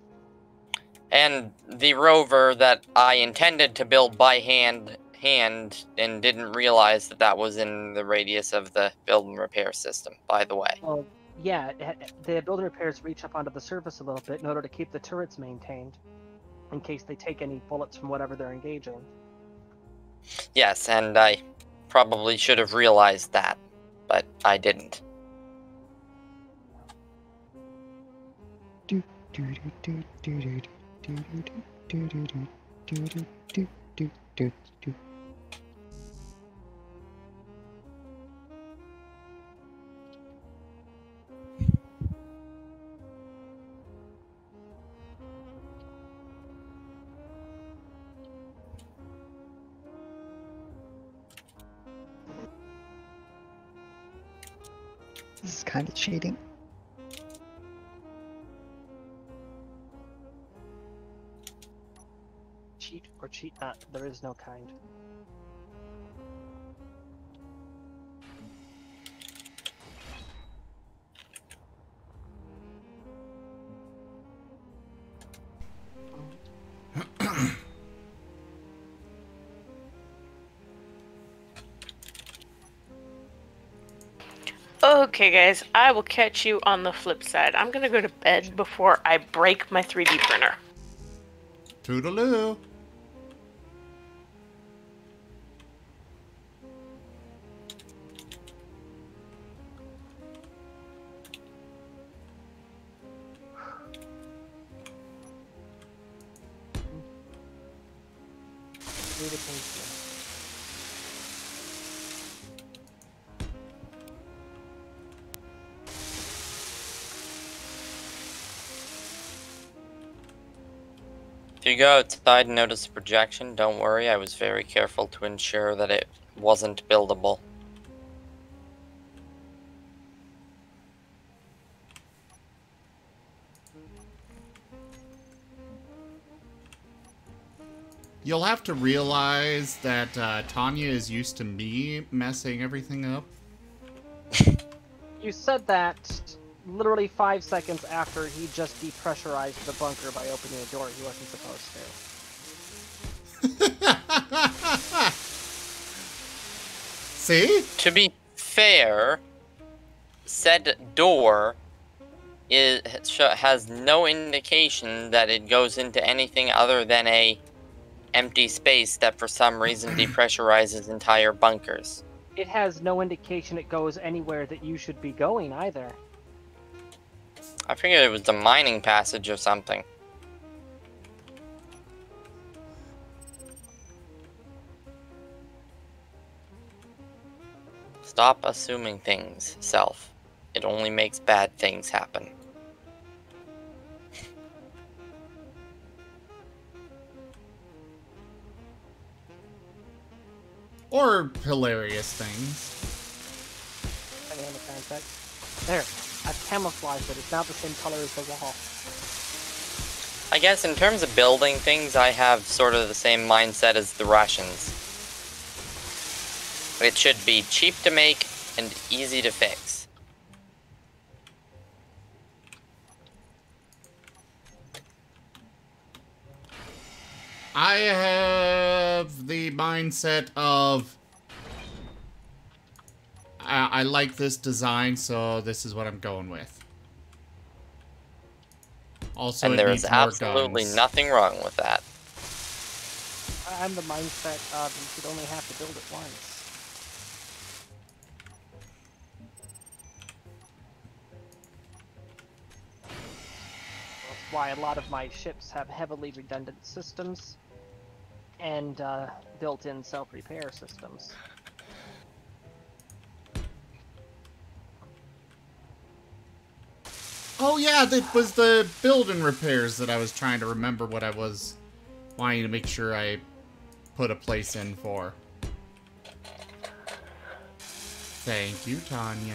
And the rover that I intended to build by hand and didn't realize that was in the radius of the build and repair system, by the way. Well, yeah, the build and repairs reach up onto the surface a little bit in order to keep the turrets maintained, in case they take any bullets from whatever they're engaging. Yes, and I probably should have realized that, but I didn't. This is kind of cheating. Cheat or cheat not, there is no kind. Okay, guys, I will catch you on the flip side. I'm gonna go to bed before I break my 3D printer. Toodaloo. If you go outside and notice a projection, don't worry, I was very careful to ensure that it wasn't buildable. You'll have to realize that Tanya is used to me messing everything up. You said that literally 5 seconds after he just depressurized the bunker by opening a door he wasn't supposed to. See? To be fair, said door has no indication that it goes into anything other than a empty space that for some reason depressurizes entire bunkers. It has no indication it goes anywhere that you should be going either. I figured it was the mining passage or something. Stop assuming things, self. It only makes bad things happen. Or hilarious things. There, I've camouflaged it. It's now the same color as the wall. I guess in terms of building things, I have sort of the same mindset as the Russians. It should be cheap to make and easy to fix. I have the mindset of I like this design, so this is what I'm going with. Also, And it there needs is more absolutely guns. nothing wrong with that. I'm the mindset of you should only have to build it once. That's why a lot of my ships have heavily redundant systems and built-in self-repair systems. Oh yeah, that was the build and repairs that I was trying to remember what I was wanting to make sure I put a place in for. Thank you, Tanya.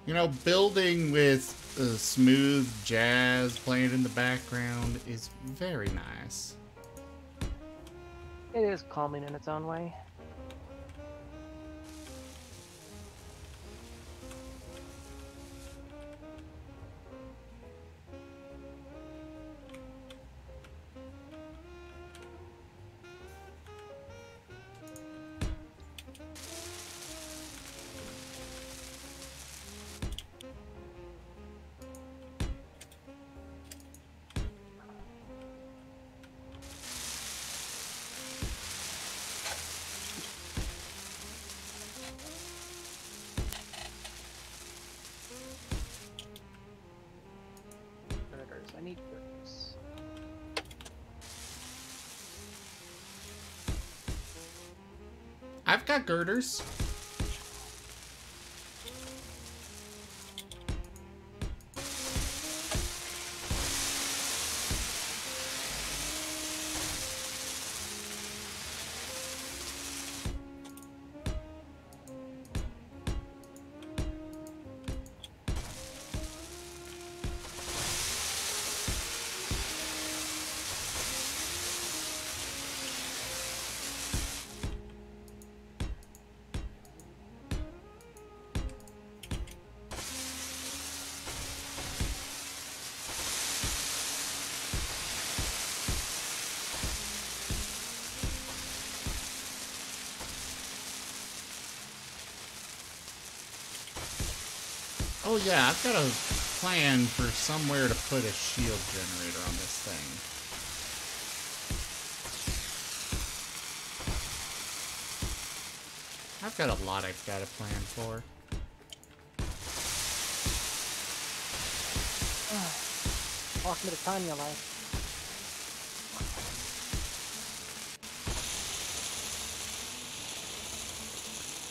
You know, building with smooth jazz playing in the background is very nice. It is calming in its own way. I need girders. I've got girders. Oh yeah, I've got a plan for somewhere to put a shield generator on this thing. I've got a lot I've got a plan for. Welcome to Tanya life.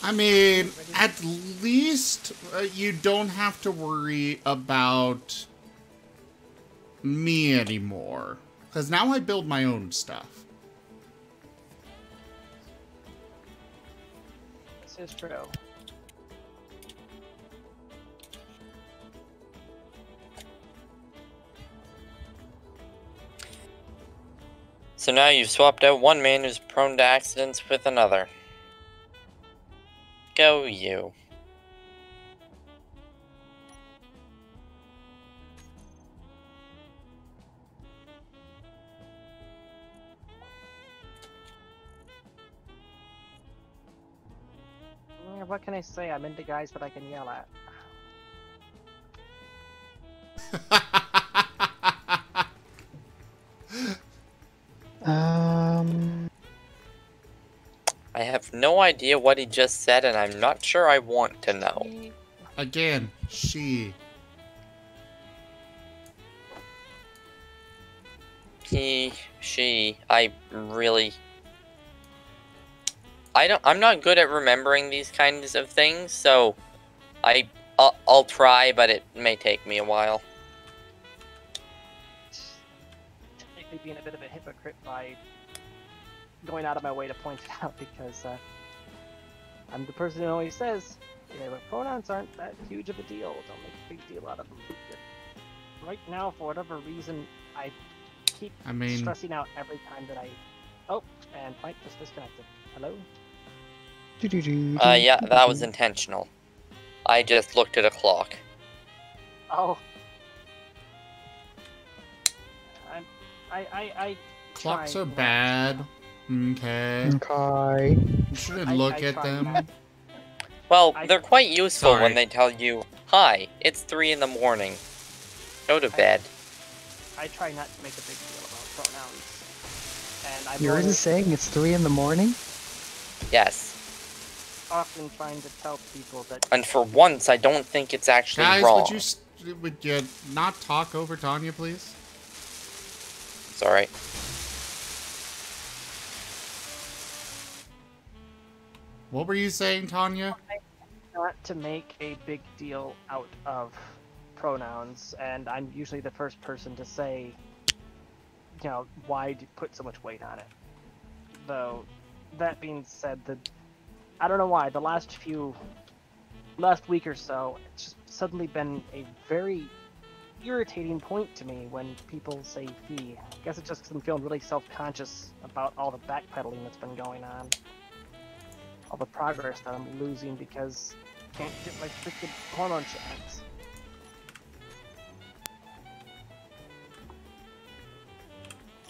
I mean, at least you don't have to worry about me anymore. Because now I build my own stuff. This is true. So now you've swapped out one man who's prone to accidents with another. Go you. What can I say? I'm into guys that I can yell at. I have no idea what he just said, and I'm not sure I want to know. Again, she. He, she, I'm not good at remembering these kinds of things, so I'll try, but it may take me a while. Technically being a bit of a hypocrite by going out of my way to point it out, because I'm the person who always says, pronouns aren't that huge of a deal, don't make a big deal out of them. Right now, for whatever reason, I keep stressing out every time that I... Oh, and Mike just disconnected. Hello? Yeah, that was intentional. I just looked at a clock. Oh, I Clocks try are not- bad. Okay. Okay. You shouldn't I look at try them. not- Well, I- they're quite useful Sorry. when they tell you, "Hi, it's 3 in the morning. Go to bed." I try not to make a big deal about pronouns. And I'm Yours is saying it's 3 in the morning? Yes. often trying to tell people that. And for once, I don't think it's actually Guys, wrong. would you not talk over Tanya, please? It's alright. What were you saying, Tanya? Not to make a big deal out of pronouns, and I'm usually the first person to say, you know, why do you put so much weight on it? Though, that being said, I don't know why, the last week or so, it's just suddenly been a very irritating point to me when people say he. I guess it's just because I'm feeling really self-conscious about all the backpedaling that's been going on. All the progress that I'm losing because I can't get my freaking hormone shipments.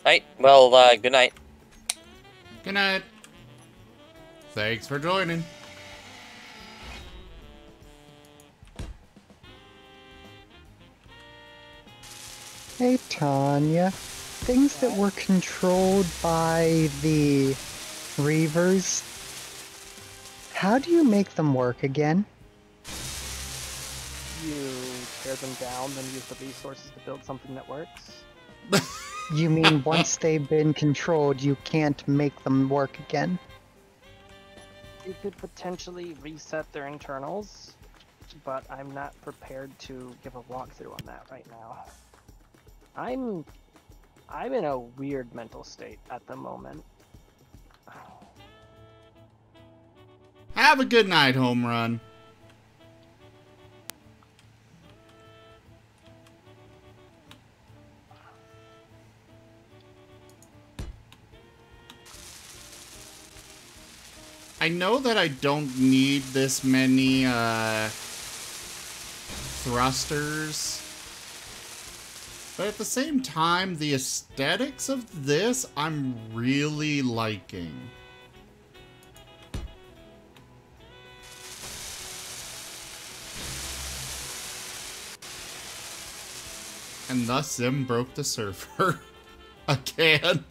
Right, well, good night. Good night. Thanks for joining. Hey, Tanya. Things that were controlled by the Reavers, how do you make them work again? You tear them down, then use the resources to build something that works. You mean once they've been controlled, you can't make them work again? You could potentially reset their internals, but I'm not prepared to give a walkthrough on that right now. I'm in a weird mental state at the moment. Have a good night, home run. I know that I don't need this many thrusters, but at the same time, the aesthetics of this I'm really liking. And thus Zim broke the server again.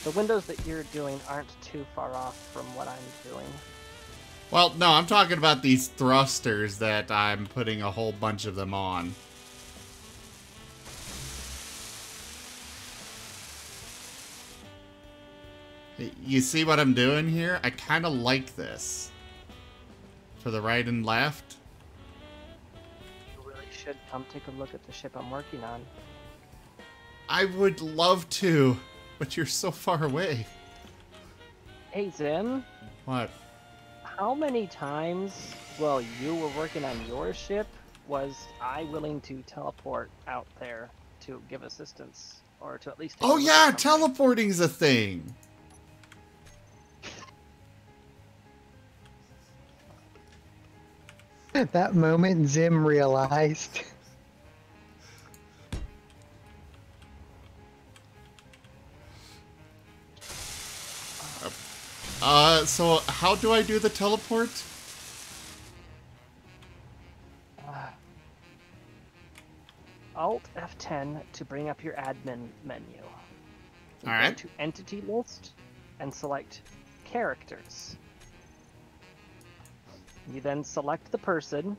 The windows that you're doing aren't too far off from what I'm doing. Well, no, I'm talking about these thrusters that I'm putting a whole bunch of them on. You see what I'm doing here? I kind of like this. For the right and left. You really should come take a look at the ship I'm working on. I would love to, but you're so far away. Hey, Zim. What? How many times while you were working on your ship was I willing to teleport out there to give assistance? Or to at least... Oh yeah, teleporting's a thing! At that moment, Zim realized. So how do I do the teleport? Alt F10 to bring up your admin menu. You Alright. go to Entity List and select Characters. You then select the person,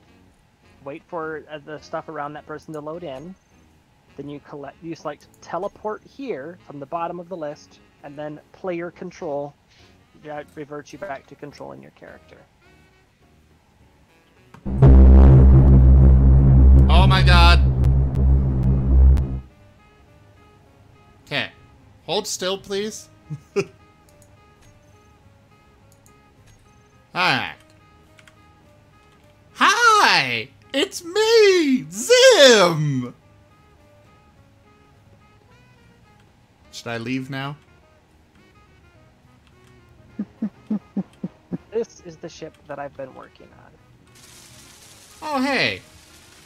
wait for the stuff around that person to load in, then you select Teleport here from the bottom of the list, and then Player Control. That reverts you back to controlling your character. Oh my god. Okay. Hold still, please. Hi. Hi! It's me, Zim! Should I leave now? this is the ship that I've been working on. Oh, hey.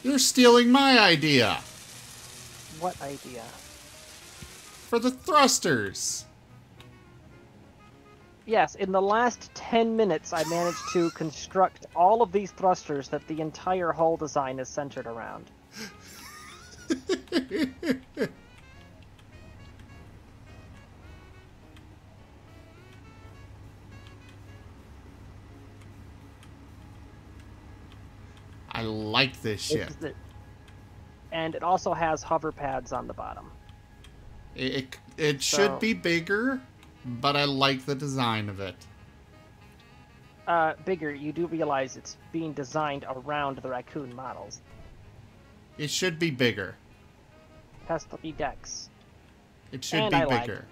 You're stealing my idea. What idea? For the thrusters. Yes, in the last 10 minutes, I managed to construct all of these thrusters that the entire hull design is centered around. I like this ship. And it also has hover pads on the bottom. It should be bigger, but I like the design of it. Bigger, you do realize it's being designed around the Raccoon models. It should be bigger. It has 3 decks. It should be bigger.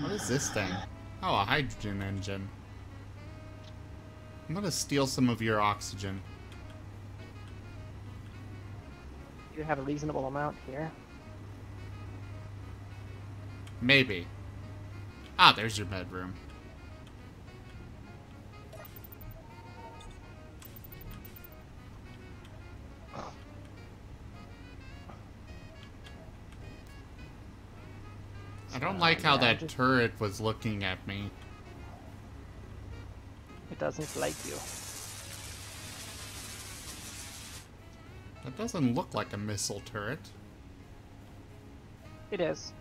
What is this thing? Oh, a hydrogen engine. I'm gonna steal some of your oxygen. You have a reasonable amount here. Maybe. Ah, there's your bedroom. I don't like how that turret was looking at me. It doesn't like you. That doesn't look like a missile turret. It is.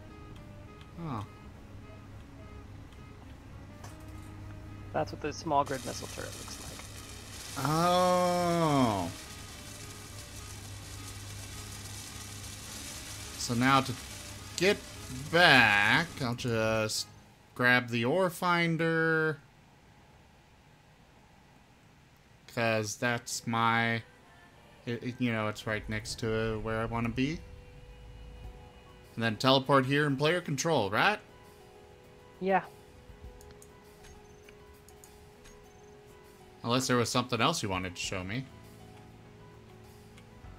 Oh. That's what the small grid missile turret looks like. Oh. So now to get back, I'll just grab the ore finder. Because that's my... you know, it's right next to where I want to be. And then teleport here and player control, right? Yeah. Unless there was something else you wanted to show me.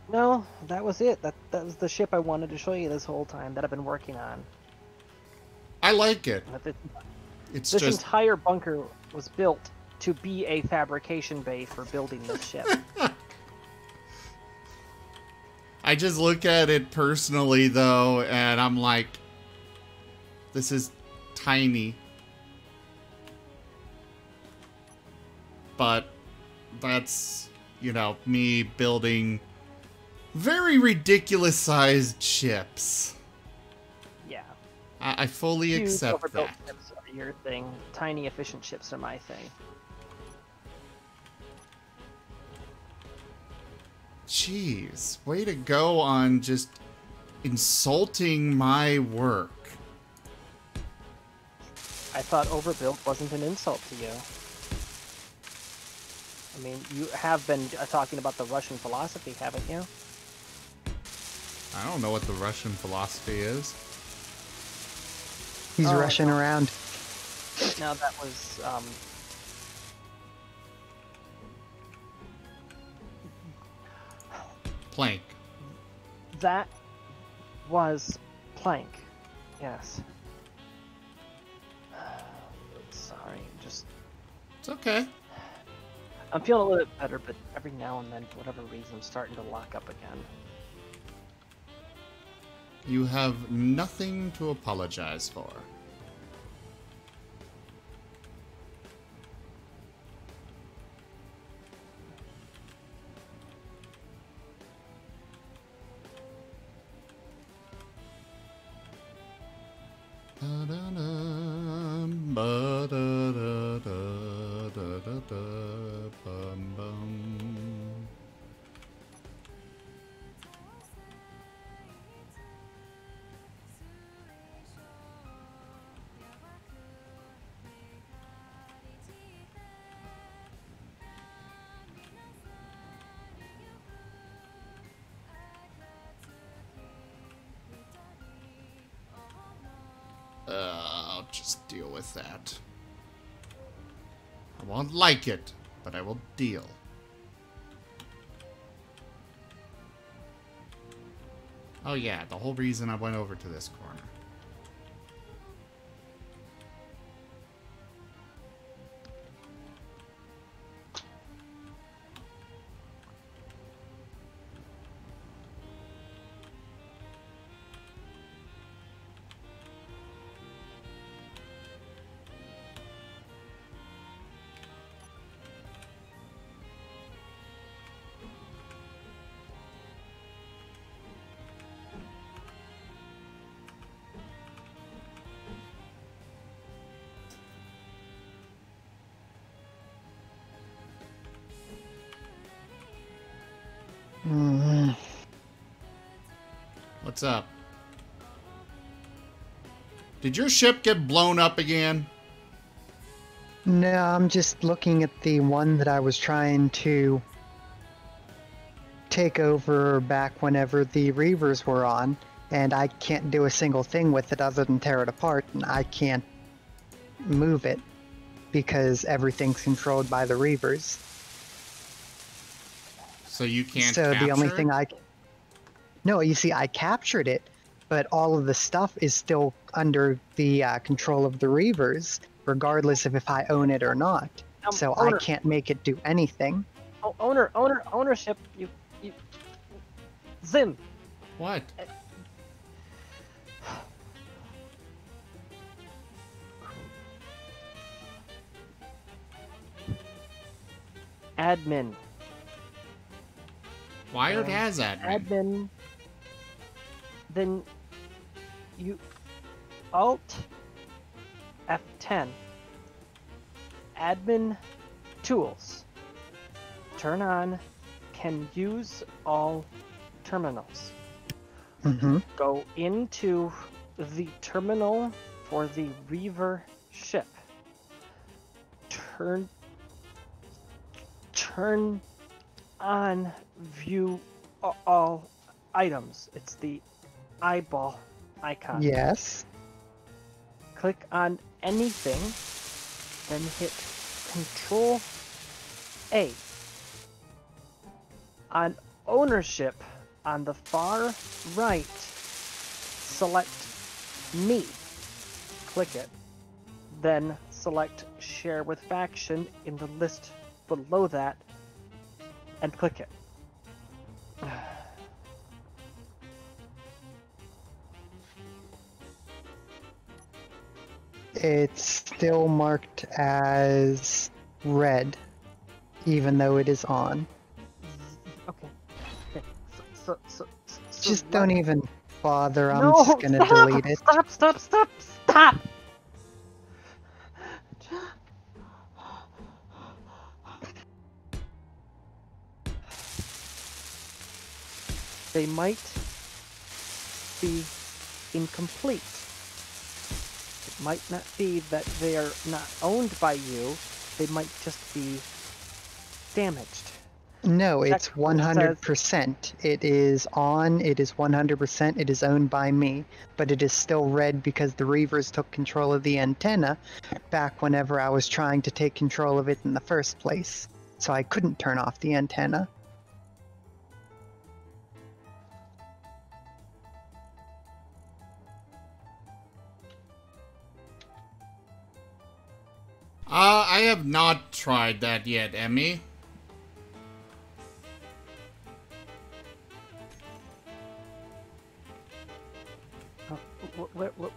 No, that was it. That was the ship I wanted to show you this whole time that I've been working on. I like it. This entire bunker was built to be a fabrication bay for building this ship. I just look at it personally, though, and I'm like, this is tiny. But that's, you know, me building very ridiculous sized ships. Yeah. I fully Huge accept overbuilt that. ships are your thing. Tiny efficient ships are my thing. Jeez, way to go on just insulting my work. I thought overbuilt wasn't an insult to you. I mean, you have been talking about the Russian philosophy, haven't you? I don't know what the Russian philosophy is. He's rushing around. No, that was, Plank. that was Plank. Yes. Sorry, just... It's okay. I'm feeling a little bit better, but every now and then, for whatever reason, I'm starting to lock up again. You have nothing to apologize for. I'll just deal with that. I won't like it, but I will deal. Oh yeah, the whole reason I went over to this corner. What's up? Did your ship get blown up again? No, I'm just looking at the one that I was trying to take over back whenever the Reavers were on, and I can't do a single thing with it other than tear it apart, and I can't move it because everything's controlled by the Reavers. So you can't So the only capture thing it? No, you see, I captured it, but all of the stuff is still under the control of the Reavers, regardless of if I own it or not. So owner. I can't make it do anything. Oh, ownership. You. Zim. What? Admin. Wired has admin. Admin. Then you Alt F10. Admin tools. Turn on can use all terminals. Mm-hmm. Go into the terminal for the Reaver ship. Turn on view all items. It's the eyeball icon. Yes. Click on anything, then hit Control A. On ownership, on the far right, select me. Click it. Then select Share with Faction in the list below that, and click it. It's still marked as red, even though it is on. Okay. So Just don't even bother, I'm No, just gonna stop! delete it. Stop! They might be incomplete. It might not be that they are not owned by you, they might just be damaged. No, Check it's what it 100%. It is on, it is 100%, it is owned by me, but it is still red because the Reavers took control of the antenna back whenever I was trying to take control of it in the first place. So I couldn't turn off the antenna. I have not tried that yet, Emmy.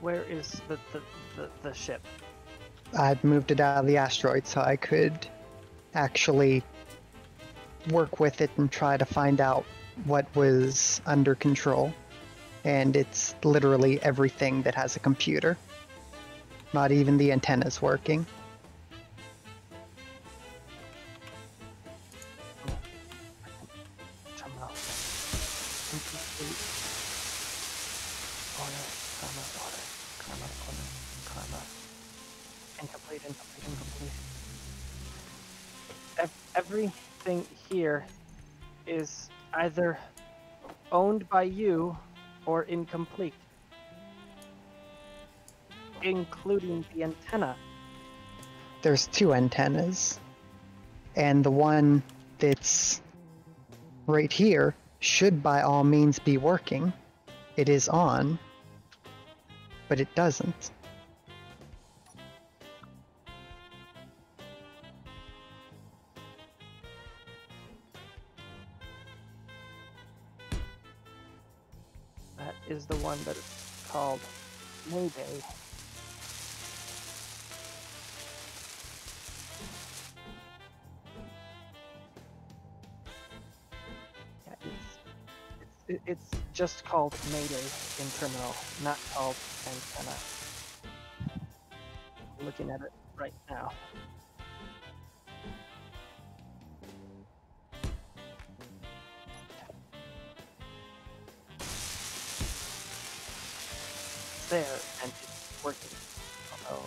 Where is the ship? I'd moved it out of the asteroid so I could actually work with it and try to find out what was under control. And it's literally everything that has a computer. Not even the antenna's working. Terminal. Incomplete. Everything here is either owned by you or incomplete, including the antenna. There's two antennas. And the one that's right here should by all means be working. it is on, but it doesn't. That is the one that is called Mayday. Yeah, it's just called Mayday in terminal, not called antenna. I'm looking at it right now. There, and it's working. Although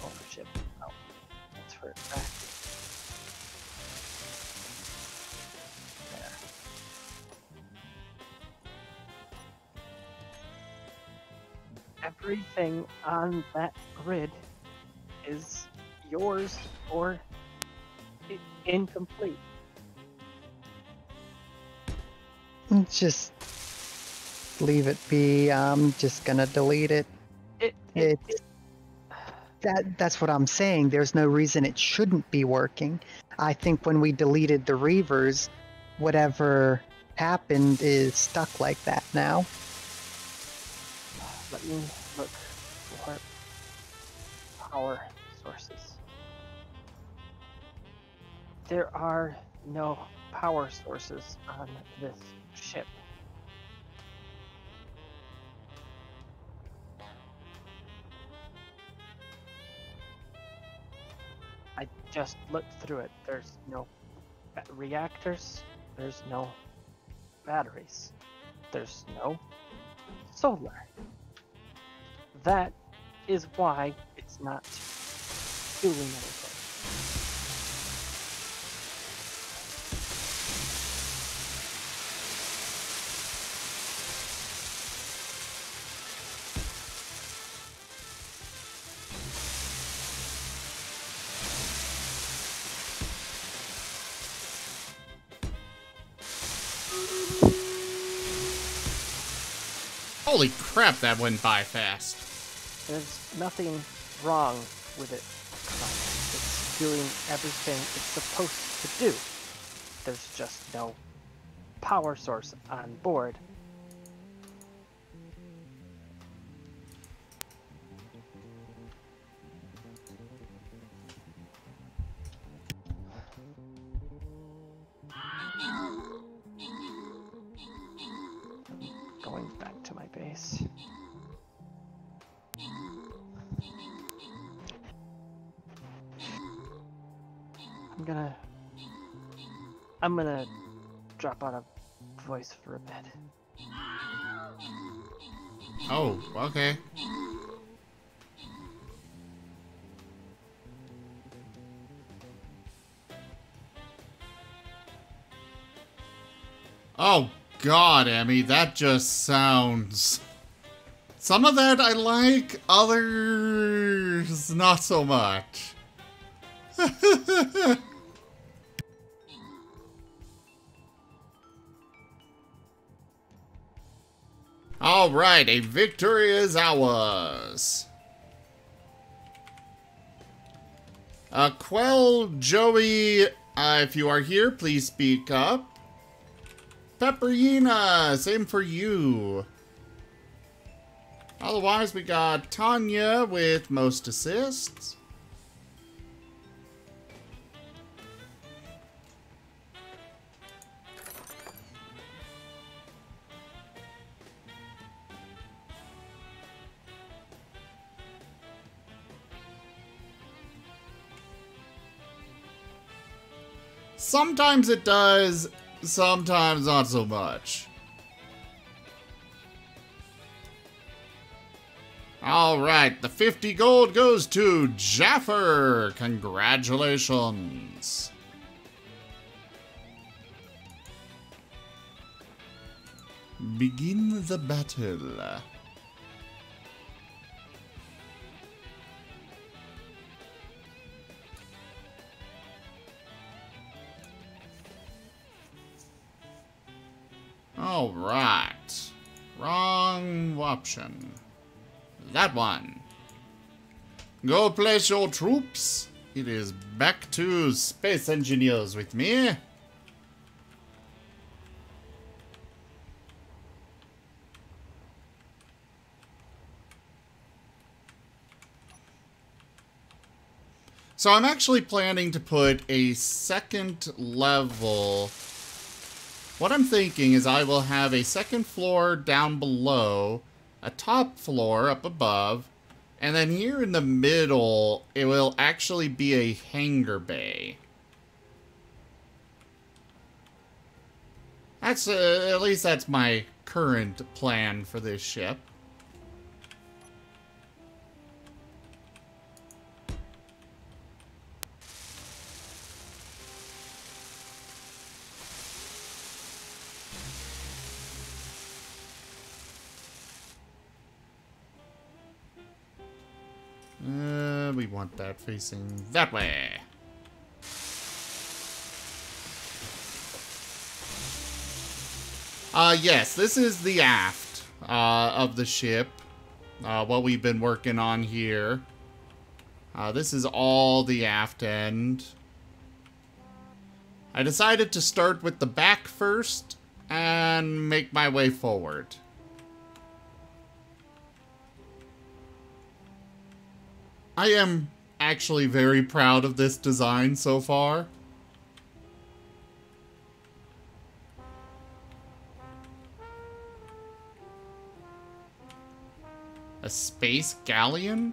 ownership, oh, transfer it back. There. Everything on that grid is yours or incomplete. Just leave it be. I'm just gonna delete it. That's what I'm saying. There's no reason it shouldn't be working. I think when we deleted the reavers, whatever happened is stuck like that now. Let me look for power sources. There are no power sources on this ship. I just looked through it. There's no reactors. There's no batteries. There's no solar. That is why it's not doing anything. Holy crap, that went by fast. There's nothing wrong with it. It's doing everything it's supposed to do. There's just no power source on board. Going back to my base. I'm gonna drop out of voice for a bit. Oh, okay. Oh God, Emmy, that just sounds... Some of that I like, others not so much. Alright, a victory is ours. Quell, Joey, if you are here, please speak up. Pepperina, same for you. Otherwise, we got Tanya with most assists. Sometimes it does, sometimes not so much. Alright, the 50 gold goes to Jaffer. Congratulations. Begin the battle. Alright. option. That one. Go place your troops. It is back to space engineers with me. So I'm actually planning to put a second level. What I'm thinking is I will have a second floor down below, a top floor up above, and then here in the middle, it will actually be a hangar bay. That's, at least that's my current plan for this ship. We want that facing that way. Yes, this is the aft of the ship. What we've been working on here. This is all the aft end. I decided to start with the back first and make my way forward. I am actually very proud of this design so far. A space galleon?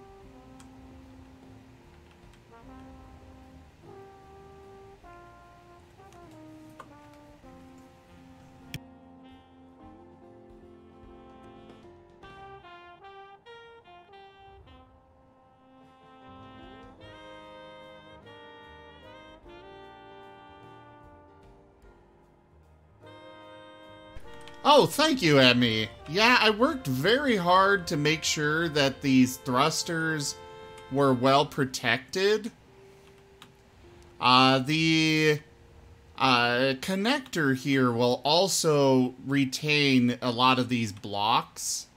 Oh, thank you, Emmy. Yeah, I worked very hard to make sure that these thrusters were well protected. The connector here will also retain a lot of these blocks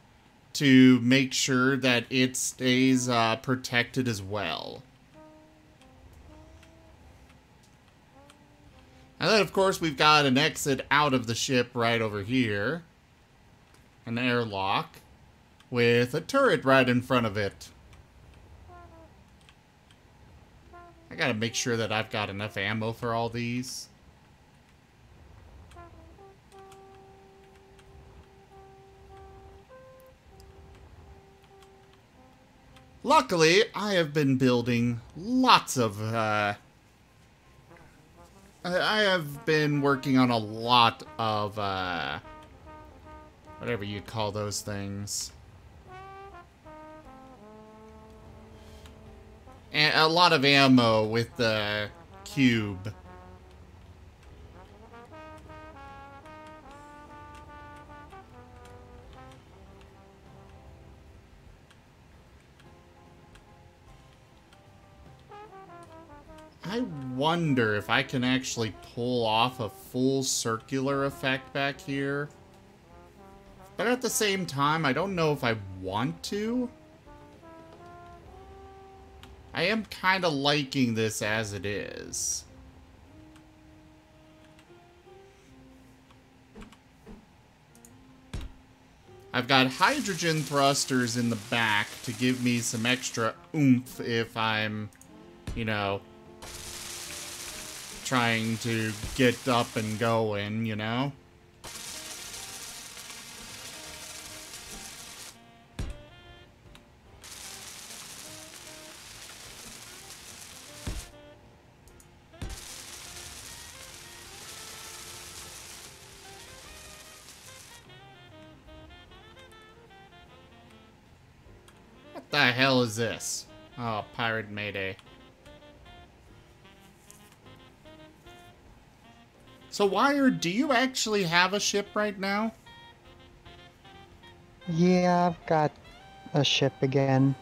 to make sure that it stays protected as well. And then, of course, we've got an exit out of the ship right over here. An airlock with a turret right in front of it. I gotta make sure that I've got enough ammo for all these. Luckily, I have been building lots of, I have been working on a lot of, whatever you call those things. And a lot of ammo with the cube. I wonder if I can actually pull off a full circular effect back here. But at the same time, I don't know if I want to. I am kind of liking this as it is. I've got hydrogen thrusters in the back to give me some extra oomph if I'm, you know, trying to get up and going, you know? What the hell is this? Oh, Pirate Mayday. So, Wire, do you actually have a ship right now? Yeah, I've got a ship again.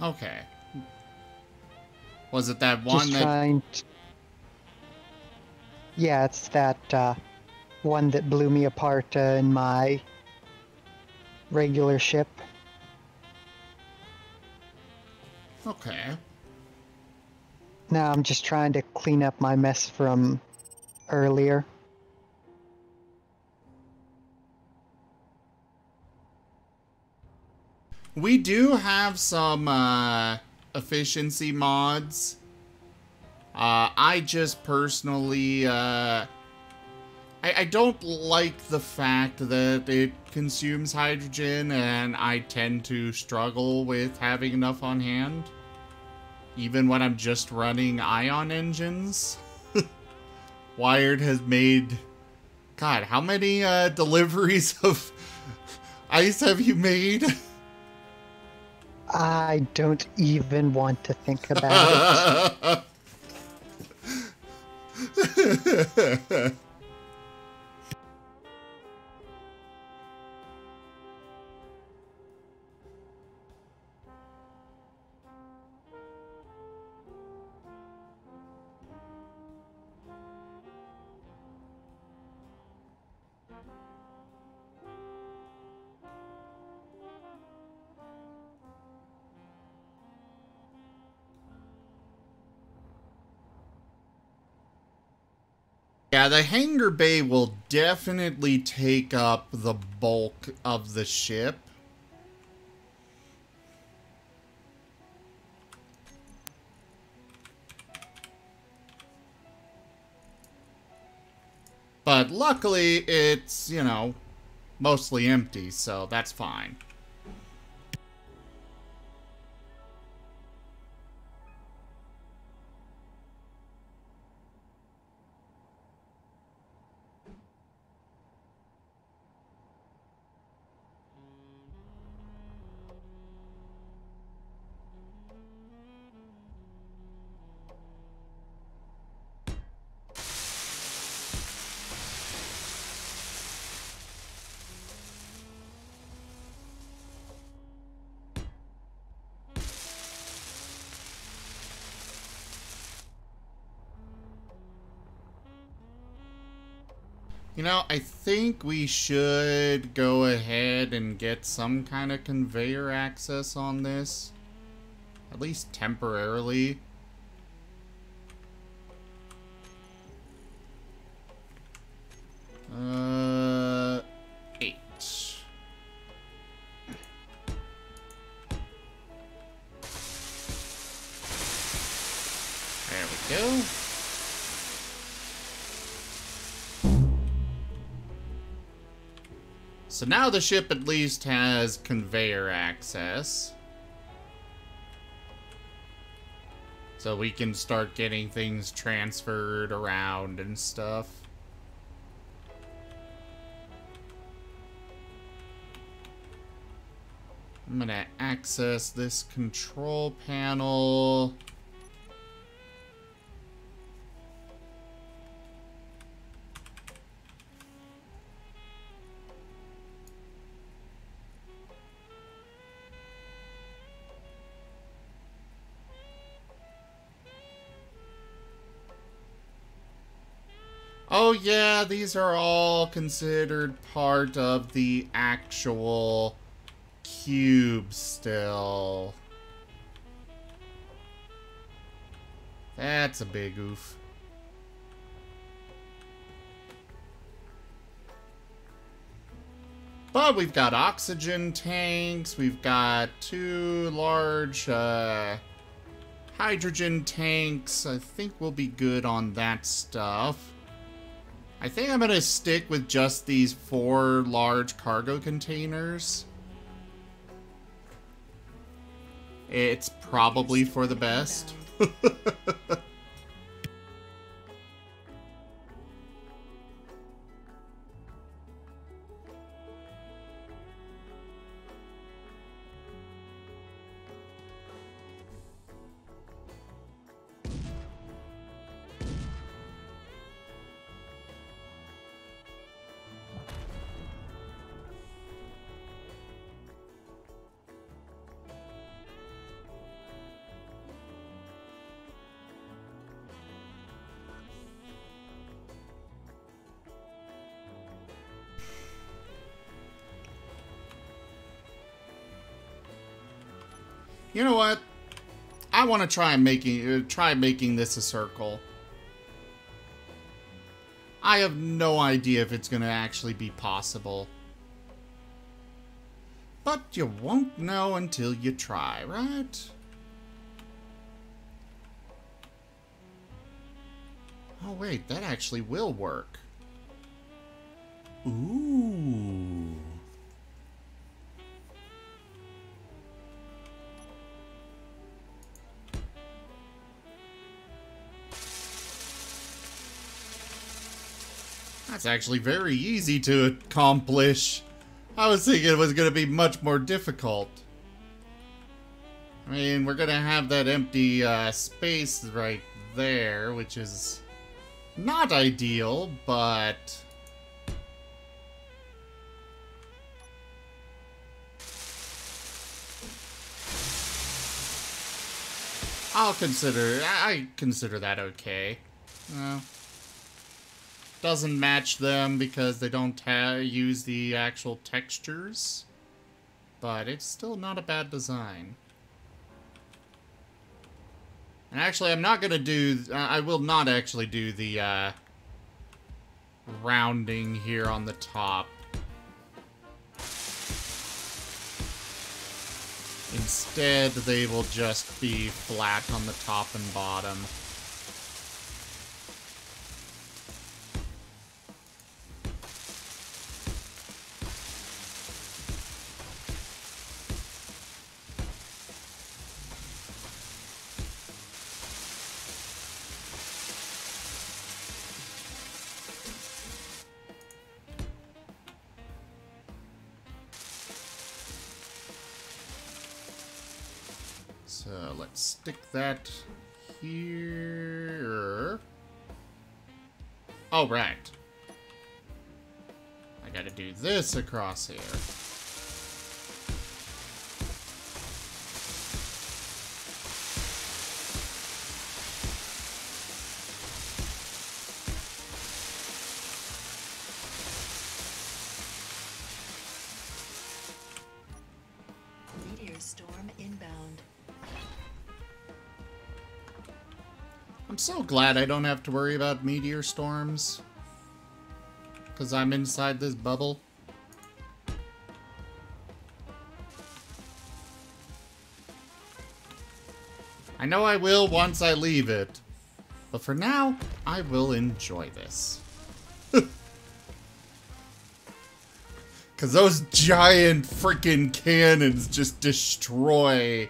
Okay. Was it that one Just that... trying to... Yeah, it's that one that blew me apart in my regular ship. Okay. Now I'm just trying to clean up my mess from earlier. We do have some efficiency mods. I just personally, I don't like the fact that it consumes hydrogen, and I tend to struggle with having enough on hand. Even when I'm just running ion engines. Wired has made... God, how many deliveries of ice have you made? I don't even want to think about it. Yeah, the hangar bay will definitely take up the bulk of the ship. But luckily, it's, you know, mostly empty, so that's fine. You know, I think we should go ahead and get some kind of conveyor access on this. At least temporarily. Eight. There we go. So now the ship at least has conveyor access. So we can start getting things transferred around and stuff. I'm gonna access this control panel. Oh yeah, these are all considered part of the actual cube still. That's a big oof. But we've got oxygen tanks, we've got 2 large hydrogen tanks. I think we'll be good on that stuff. I think I'm gonna stick with just these 4 large cargo containers. It's probably for the best. You know what? I want to try making this a circle. I have no idea if it's going to actually be possible. But you won't know until you try, right? Oh wait, that actually will work. Ooh. That's actually very easy to accomplish. I was thinking it was going to be much more difficult. I mean, we're going to have that empty space right there, which is not ideal, but... I consider that okay. Doesn't match them because they don't use the actual textures, but it's still not a bad design. And actually, I'm not gonna do. I will not actually do the rounding here on the top. Instead, they will just be flat on the top and bottom. So let's stick that here. Oh, right. I gotta do this across here. Meteor storm inbound. I'm so glad I don't have to worry about meteor storms. Because I'm inside this bubble. I know I will once I leave it. But for now, I will enjoy this. Because those giant freaking cannons just destroy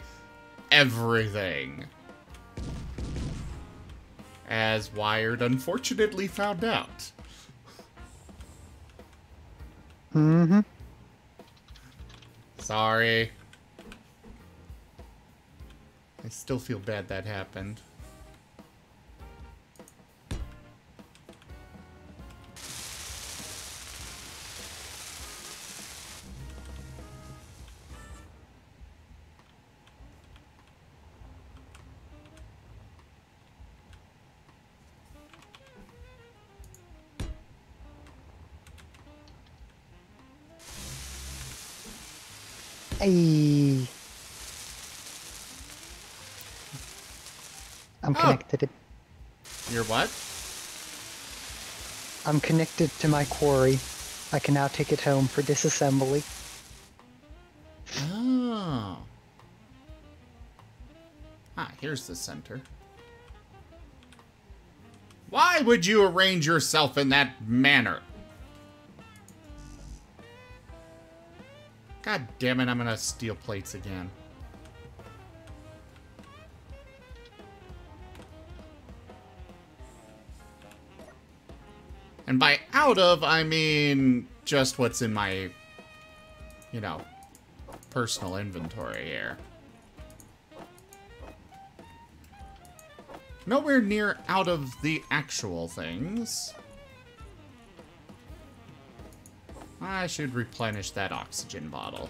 everything. As Wired unfortunately found out. Mm-hmm. Sorry. I still feel bad that happened. Hey. I'm connected. You're what? I'm connected to my quarry. I can now take it home for disassembly. Oh. Ah, here's the center. Why would you arrange yourself in that manner? God damn it, I'm gonna steal plates again. And by out of, I mean just what's in my, you know, personal inventory here. Nowhere near out of the actual things. I should replenish that oxygen bottle.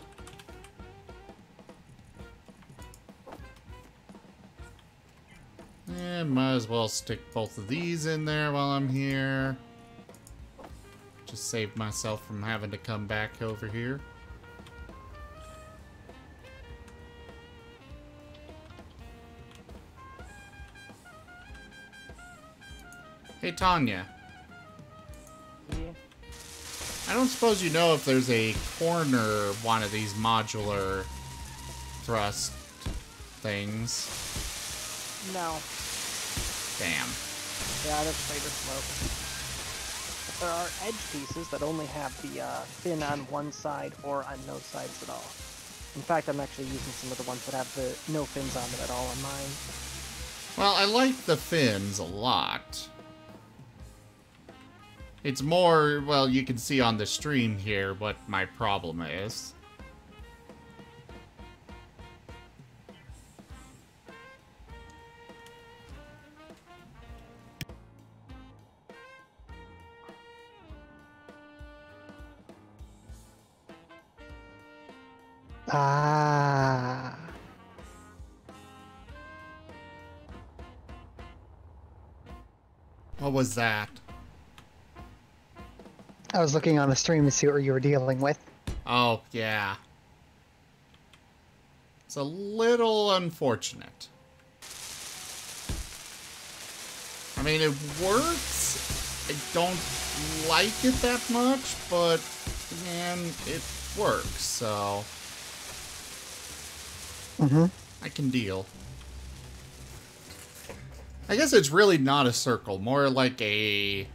And might as well stick both of these in there while I'm here. Just save myself from having to come back over here. Hey, Tanya. Yeah. I don't suppose you know if there's a corner one of these modular thrust things. No. Damn. Yeah, that's spider smoke. But there are edge pieces that only have the fin on one side or on no sides at all. In fact, I'm actually using some of the ones that have the no fins on them at all on mine. Well, I like the fins a lot. It's more, well, you can see on the stream here what my problem is. Ah. What was that? I was looking on the stream to see what you were dealing with. Oh, yeah. It's a little unfortunate. I mean, it works. I don't like it that much, but, man, it works, so... I can deal. I guess it's really not a circle, more like a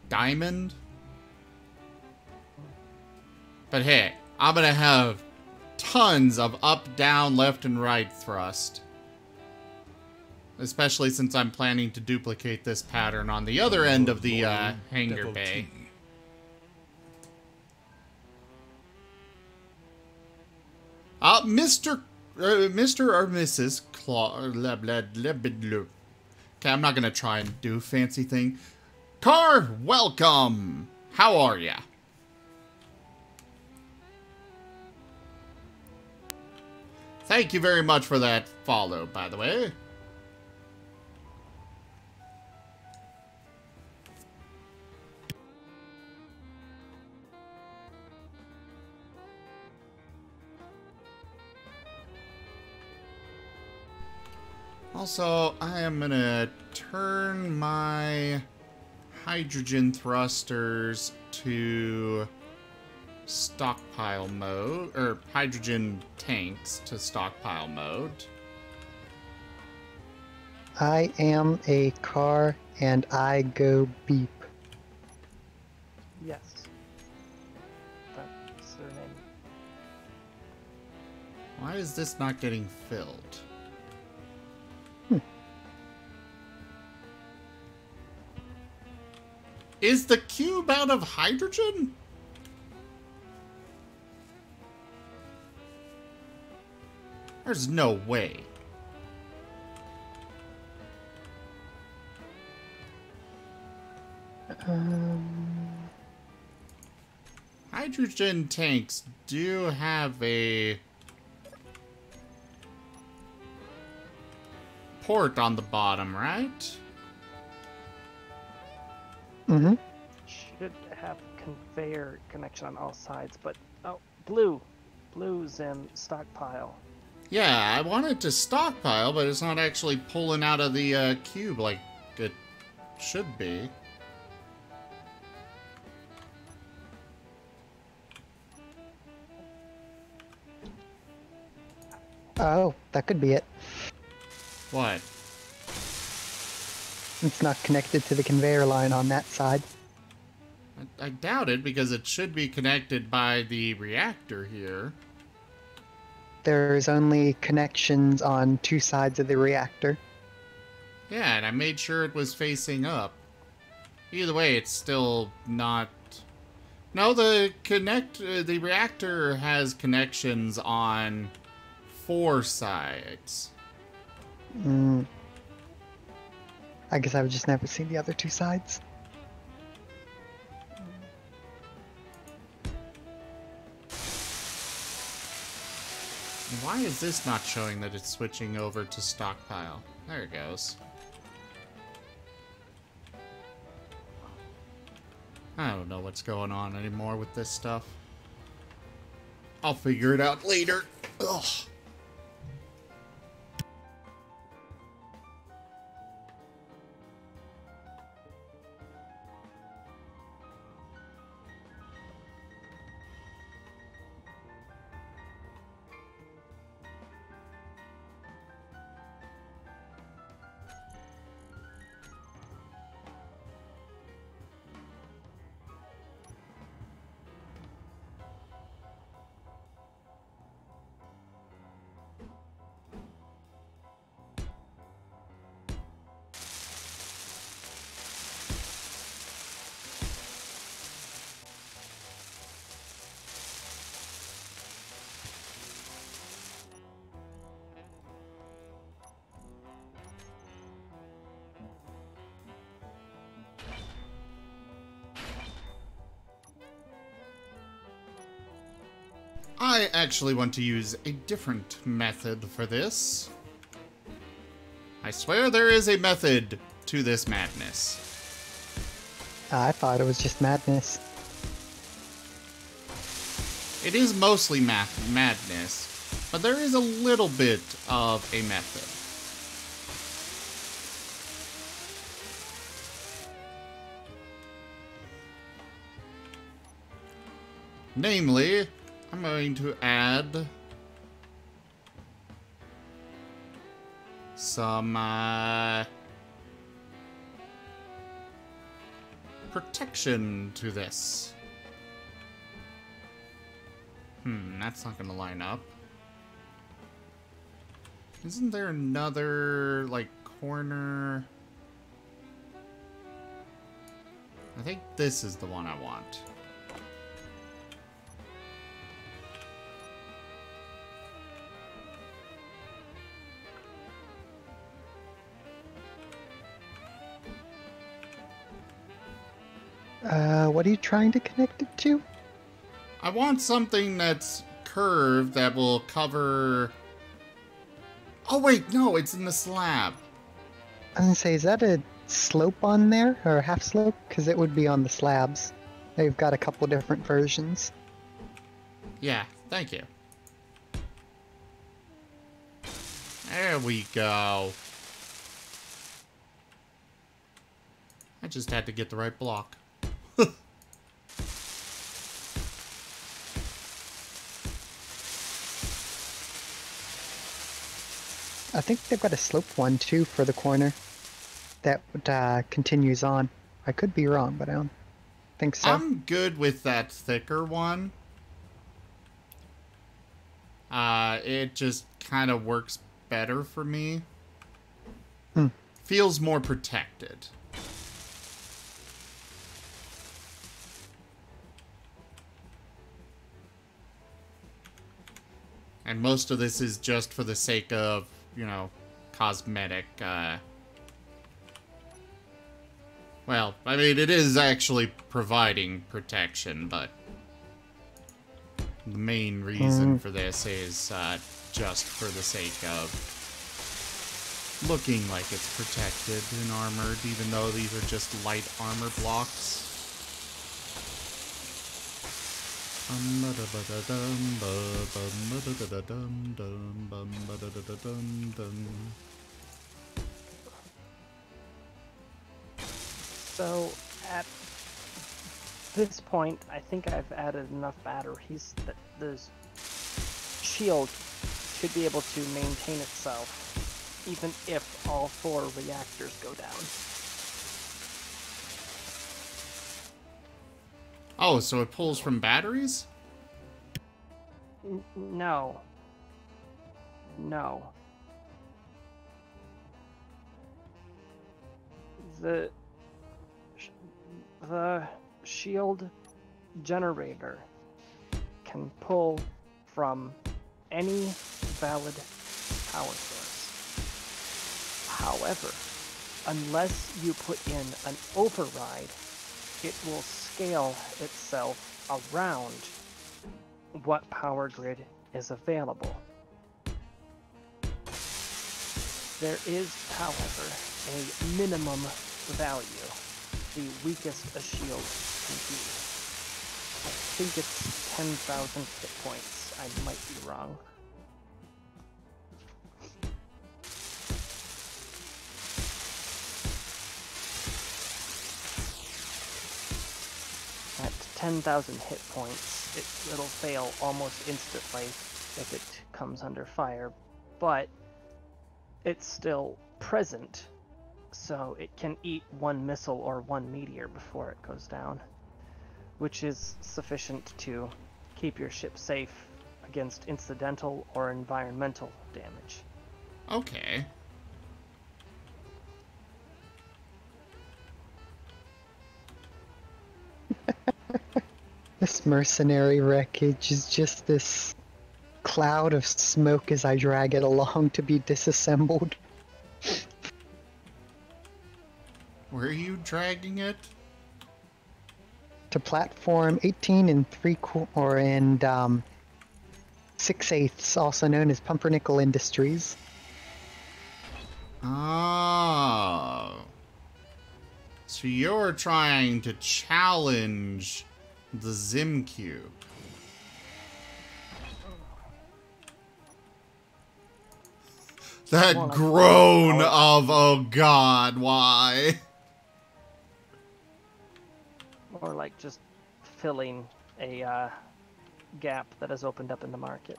diamond. But hey, I'm gonna have tons of up, down, left, and right thrust. Especially since I'm planning to duplicate this pattern on the other end of the hangar bay. Mr. or Mrs. Claw. Okay, I'm not gonna try and do a fancy thing. Car, welcome! How are ya? Thank you very much for that follow, by the way. Also, I am gonna turn my hydrogen thrusters to stockpile mode, or hydrogen tanks to stockpile mode. I am a car and I go beep. Yes. That's their name. Why is this not getting filled? Is the cube out of hydrogen? There's no way. Hydrogen tanks do have a port on the bottom, right? Mm-hmm. Should have conveyor connection on all sides, but oh, blue's in stockpile. Yeah, I wanted to stockpile, but it's not actually pulling out of the cube like it should be. Oh, that could be it. What? It's not connected to the conveyor line on that side. I doubt it, because it should be connected by the reactor here. There's only connections on two sides of the reactor. Yeah, and I made sure it was facing up. Either way, it's still not... No, the reactor has connections on 4 sides. I guess I've just never seen the other two sides. Why is this not showing that it's switching over to stockpile? There it goes. I don't know what's going on anymore with this stuff. I'll figure it out later. Ugh. I actually want to use a different method for this. I swear there is a method to this madness. I thought it was just madness. It is mostly madness, but there is a little bit of a method. Namely, I'm going to add some protection to this. That's not gonna line up. Isn't there another, like, corner? I think this is the one I want. What are you trying to connect it to? I want something that's curved that will cover... Oh wait, no, it's in the slab. I was gonna say, is that a slope on there, or a half slope? Because it would be on the slabs. They've got a couple different versions. Yeah, thank you. There we go. I just had to get the right block. I think they've got a slope one too for the corner that continues on. I could be wrong, but I don't think so. I'm good with that thicker one. It just kind of works better for me. Feels more protected. And most of this is just for the sake of, you know, cosmetic, well, I mean, it is actually providing protection, but the main reason for this is, just for the sake of looking like it's protected and armored, even though these are just light armor blocks. So, at this point, I think I've added enough batteries that the shield should be able to maintain itself, even if all 4 reactors go down. Oh, so it pulls from batteries? No. No. The shield generator can pull from any valid power source. However, unless you put in an override, it will scale itself around what power grid is available. There is, however, a minimum value, the weakest a shield can be. I think it's 10,000 hit points. I might be wrong. At 10,000 hit points, it'll fail almost instantly if it comes under fire, but it's still present, so it can eat 1 missile or 1 meteor before it goes down, which is sufficient to keep your ship safe against incidental or environmental damage. Okay. This mercenary wreckage is just this cloud of smoke as I drag it along to be disassembled. Where are you dragging it? To platform 18 and 6/8, also known as Pumpernickel Industries. Oh. So you're trying to challenge the Zim Cube. That More like groan of, oh god, why? Or like just filling a gap that has opened up in the market.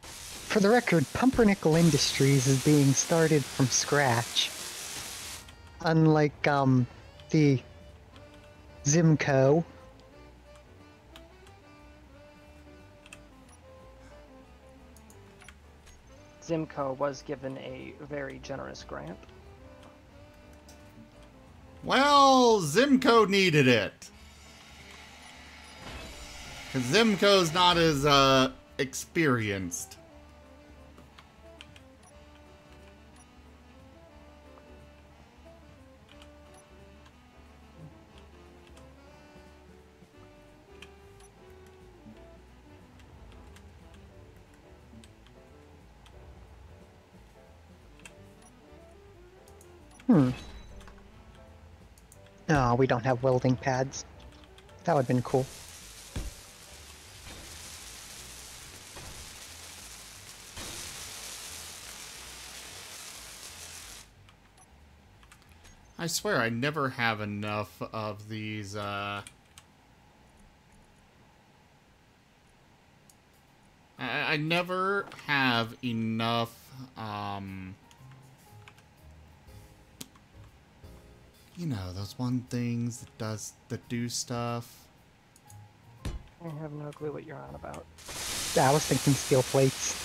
For the record, Pumpernickel Industries is being started from scratch. Unlike, the Zimco. Zimco was given a very generous grant. Well, Zimco needed it. 'Cause Zimco's not as, experienced. Oh, we don't have welding pads. That would've been cool. I swear I never have enough of these, I never have enough, you know, those one things that do stuff. I have no clue what you're on about. Yeah, I was thinking steel plates.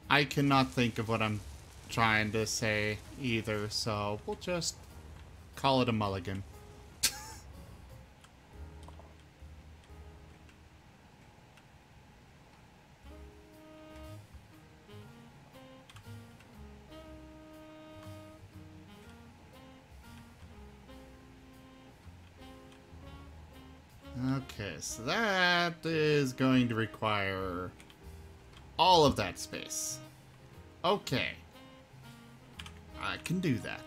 I cannot think of what I'm trying to say either, so we'll just call it a mulligan. Okay, so that is going to require all of that space. Okay. I can do that.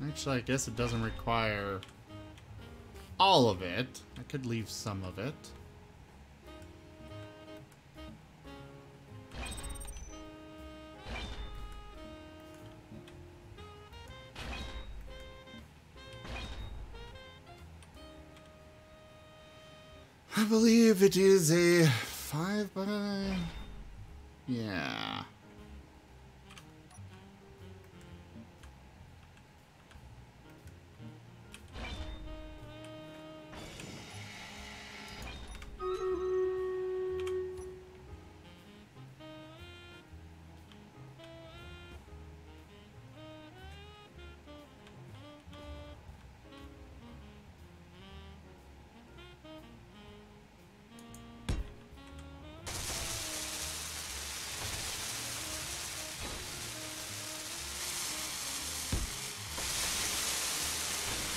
Actually, I guess it doesn't require all of it. I could leave some of it. I believe it is a 5 by... yeah.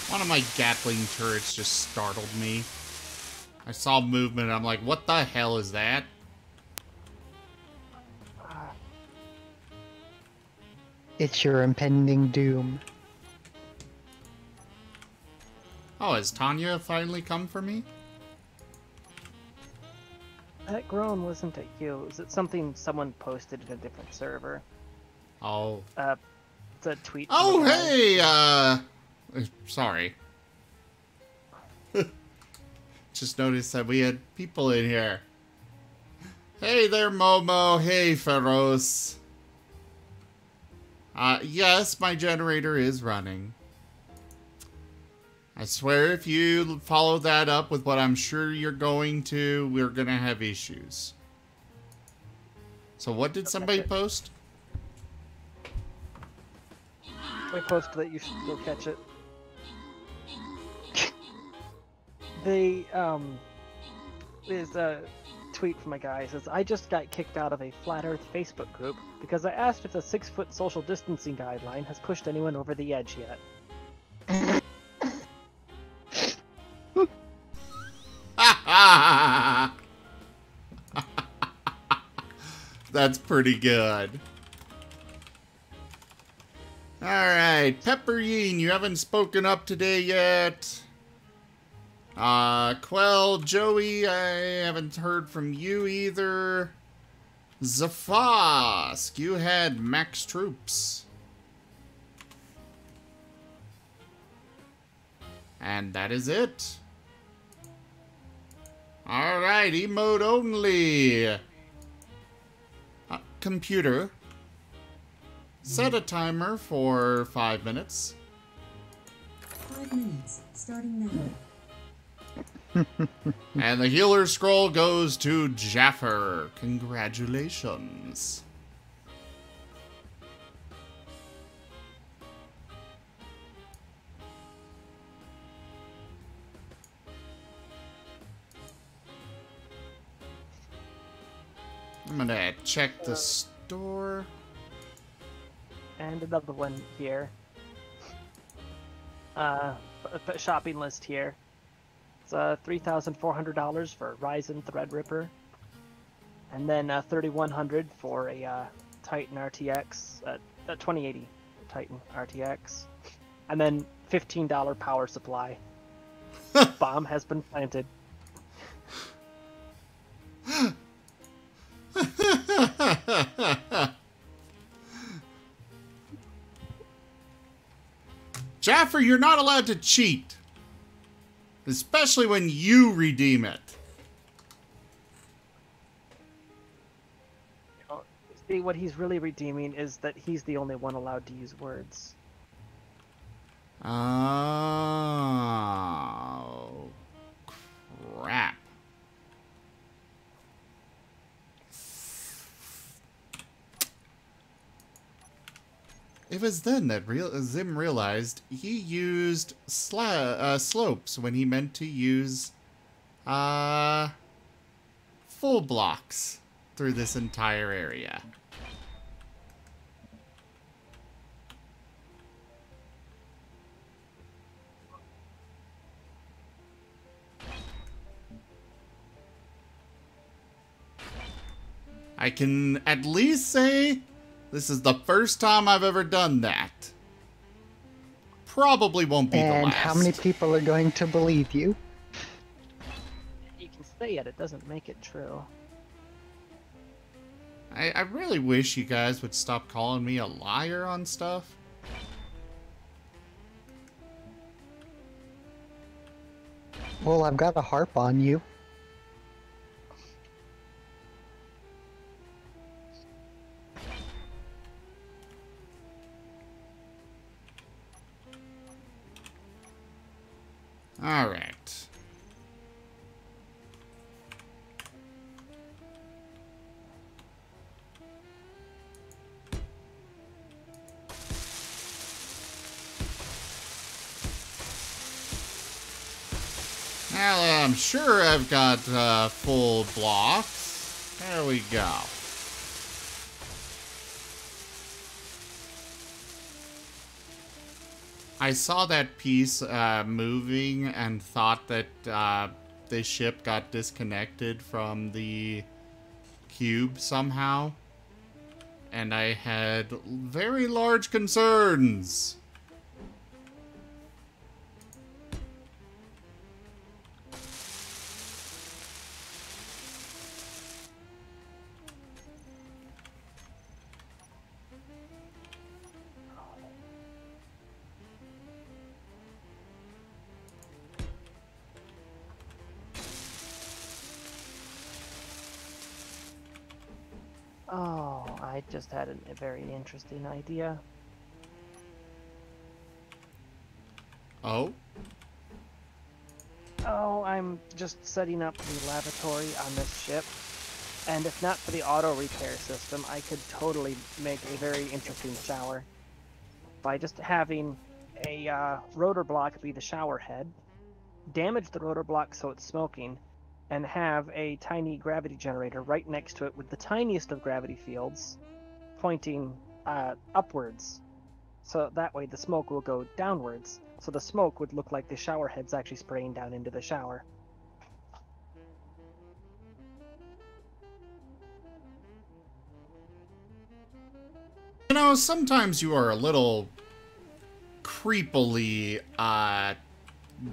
One of my Gatling turrets just startled me. I saw movement and I'm like, what the hell is that? It's your impending doom. Oh, has Tanya finally come for me? That groan wasn't at you. Was it something someone posted in a different server? Oh. It's a tweet. Oh, hey, sorry. Just noticed that we had people in here. Hey there, Momo. Hey, Feroz. Yes, my generator is running. I swear if you follow that up with what I'm sure you're going to, we're gonna have issues. So what did somebody post? I posted that you should go catch it. They, is a tweet from a guy. Says, I just got kicked out of a Flat Earth Facebook group because I asked if the 6-foot social distancing guideline has pushed anyone over the edge yet. That's pretty good. Alright, Pepperine, you haven't spoken up today yet. Quell, Joey, I haven't heard from you either. Zafosk, you had max troops. And that is it. Alright, emote only. Computer. Set a timer for 5 minutes. 5 minutes, starting now. And the healer scroll goes to Jaffer. Congratulations. I'm gonna check the store. And another one here. Shopping list here. It's $3,400 for Ryzen Threadripper, and then $3,100 for a Titan RTX, a 2080 Titan RTX, and then $15 power supply. Bomb has been planted. Jaffer, you're not allowed to cheat. Especially when you redeem it. See, what he's really redeeming is that he's the only one allowed to use words. Oh, crap. It was then that Zim realized he used slopes when he meant to use full blocks through this entire area. I can at least say this is the first time I've ever done that. Probably won't be the last. And how many people are going to believe you? You can say it, it doesn't make it true. I really wish you guys would stop calling me a liar on stuff. Well, I've got a harp on you. All right. Now I'm sure I've got full blocks. There we go. I saw that piece moving and thought that the ship got disconnected from the cube somehow. And I had very large concerns. Oh, I just had a very interesting idea. Oh? just setting up the lavatory on this ship. And if not for the auto repair system, I could totally make a very interesting shower. By just having a rotor block be the shower head, damage the rotor block so it's smoking, and have a tiny gravity generator right next to it with the tiniest of gravity fields pointing upwards. So that way the smoke will go downwards. So the smoke would look like the shower head's actually spraying down into the shower. You know, sometimes you are a little creepily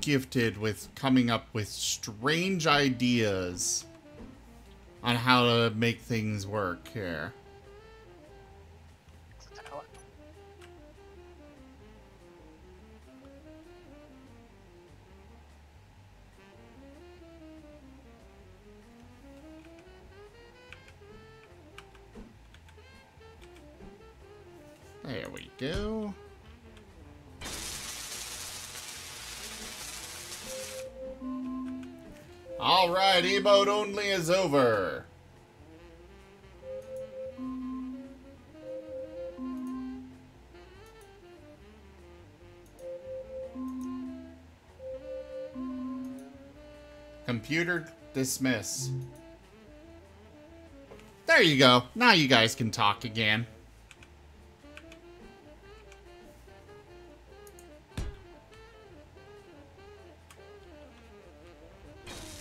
gifted with coming up with strange ideas on how to make things work here. There we go. Alright, emote only is over. Computer dismiss. There you go. Now you guys can talk again.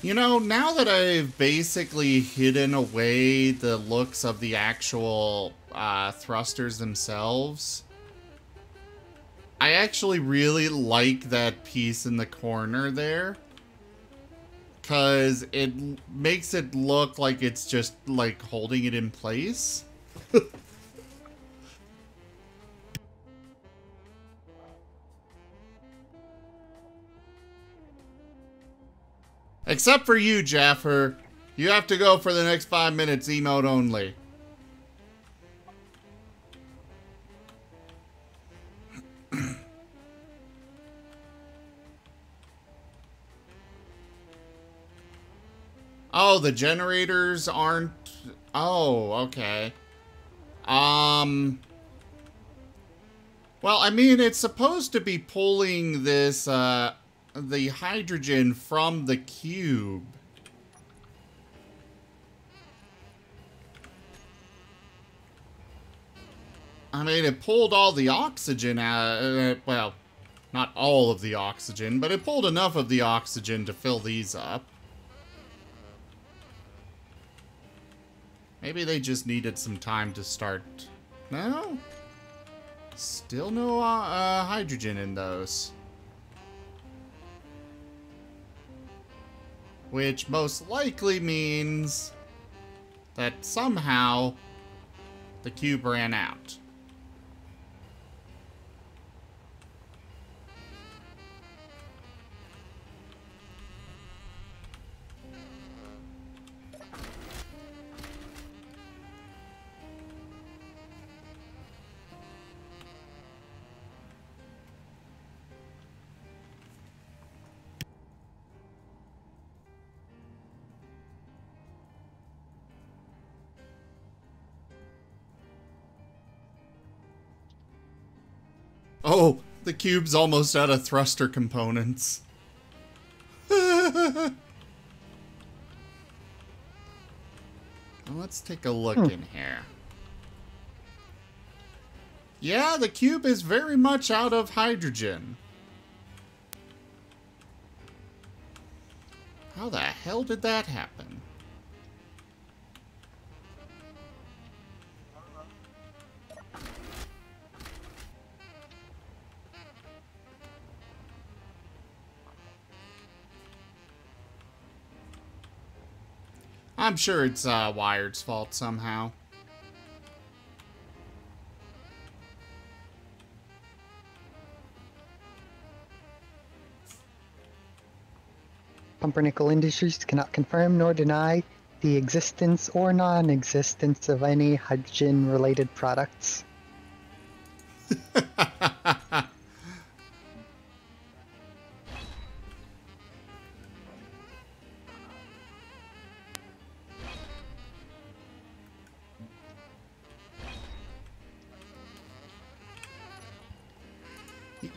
You know, now that I've basically hidden away the looks of the actual thrusters themselves, I actually really like that piece in the corner there, because it makes it look like it's just like holding it in place. Except for you, Jaffer. You have to go for the next 5 minutes, emote only. Oh, the generators aren't... Oh, okay. Well, I mean, it's supposed to be pulling this, the hydrogen from the cube. I mean, it pulled all the oxygen out, well, not all of the oxygen, but it pulled enough of the oxygen to fill these up. Maybe they just needed some time to start. No? Still no hydrogen in those. Which most likely means that somehow the cube ran out. Oh, the cube's almost out of thruster components. Well, let's take a look in here. Yeah, the cube is very much out of hydrogen. How the hell did that happen? I'm sure it's Wired's fault somehow. Pumpernickel Industries cannot confirm nor deny the existence or non-existence of any hydrogen-related products.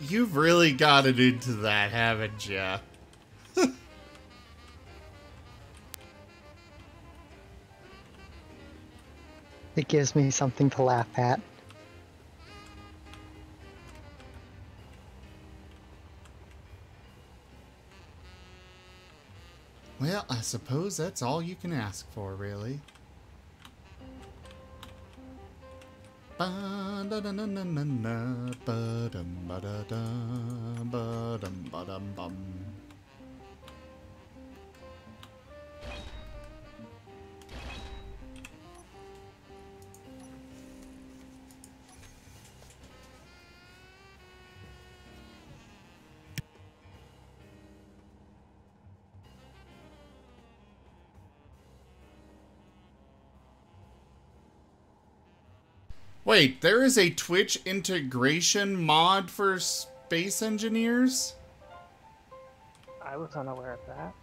You've really gotten into that, haven't you? It gives me something to laugh at. Well, I suppose that's all you can ask for, really. Ba-da-na-na-na-na, ba-dum-ba-da-dum, ba-dum-ba-dum-bum. Wait, there is a Twitch integration mod for space engineers? I was unaware of that.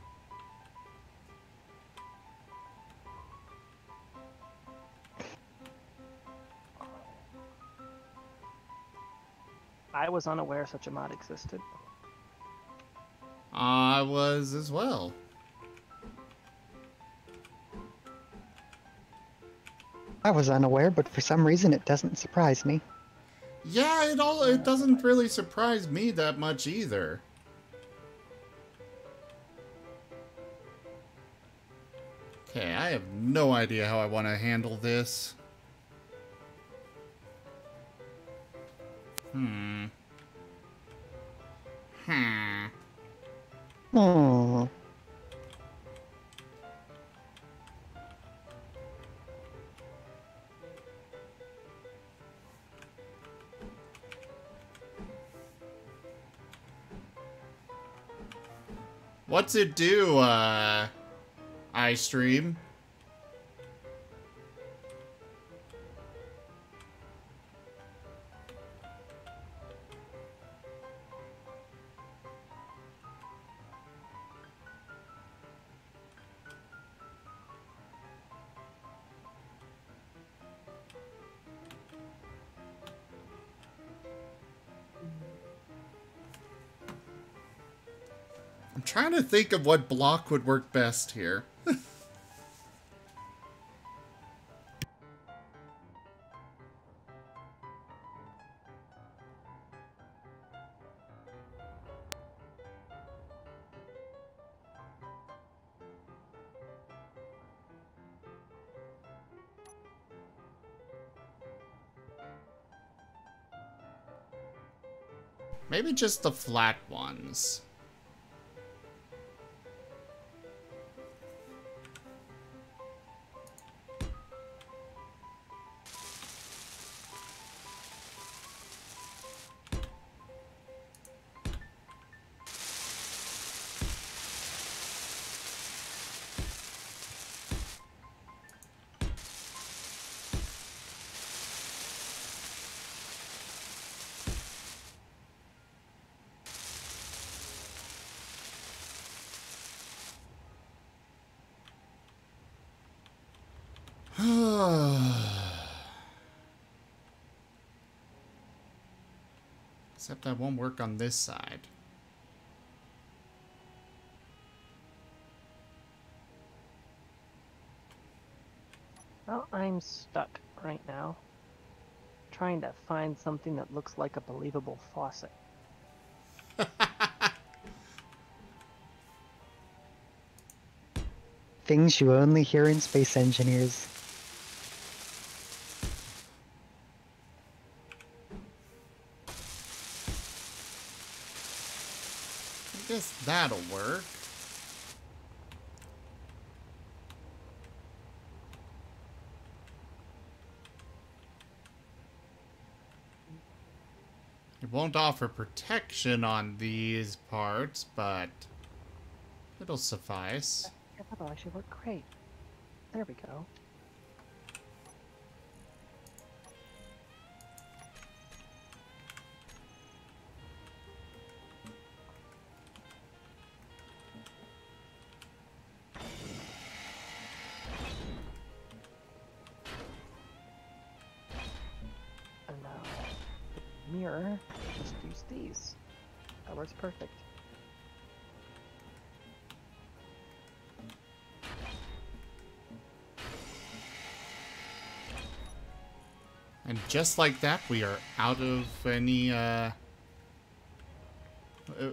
I was unaware such a mod existed. I was as well. I was unaware, but for some reason it doesn't surprise me. Yeah, it doesn't really surprise me that much either. Okay, I have no idea how I want to handle this. Hmm. What's it do, iStream? I'm trying to think of what block would work best here. Maybe just the flat ones. Except that won't work on this side. Well, I'm stuck right now. Trying to find something that looks like a believable faucet. Things you only hear in Space Engineers. I guess that'll work. It won't offer protection on these parts, but it'll suffice. Yeah, that'll actually work great. There we go. mirror, just use these. That works perfect. And just like that, we are out of any,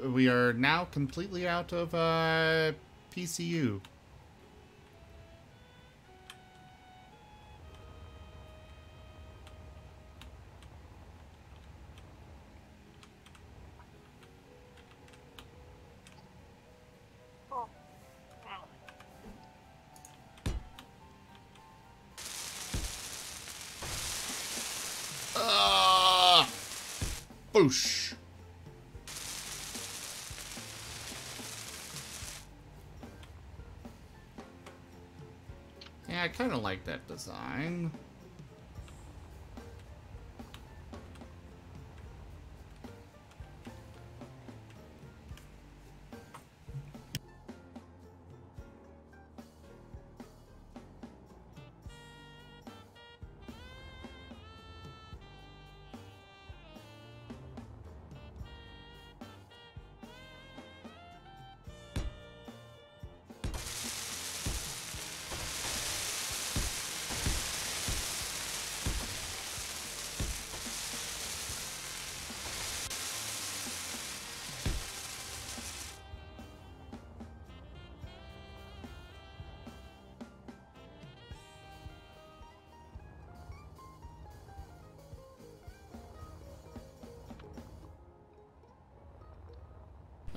we are now completely out of, PCU. Boosh. Yeah, I kind of like that design.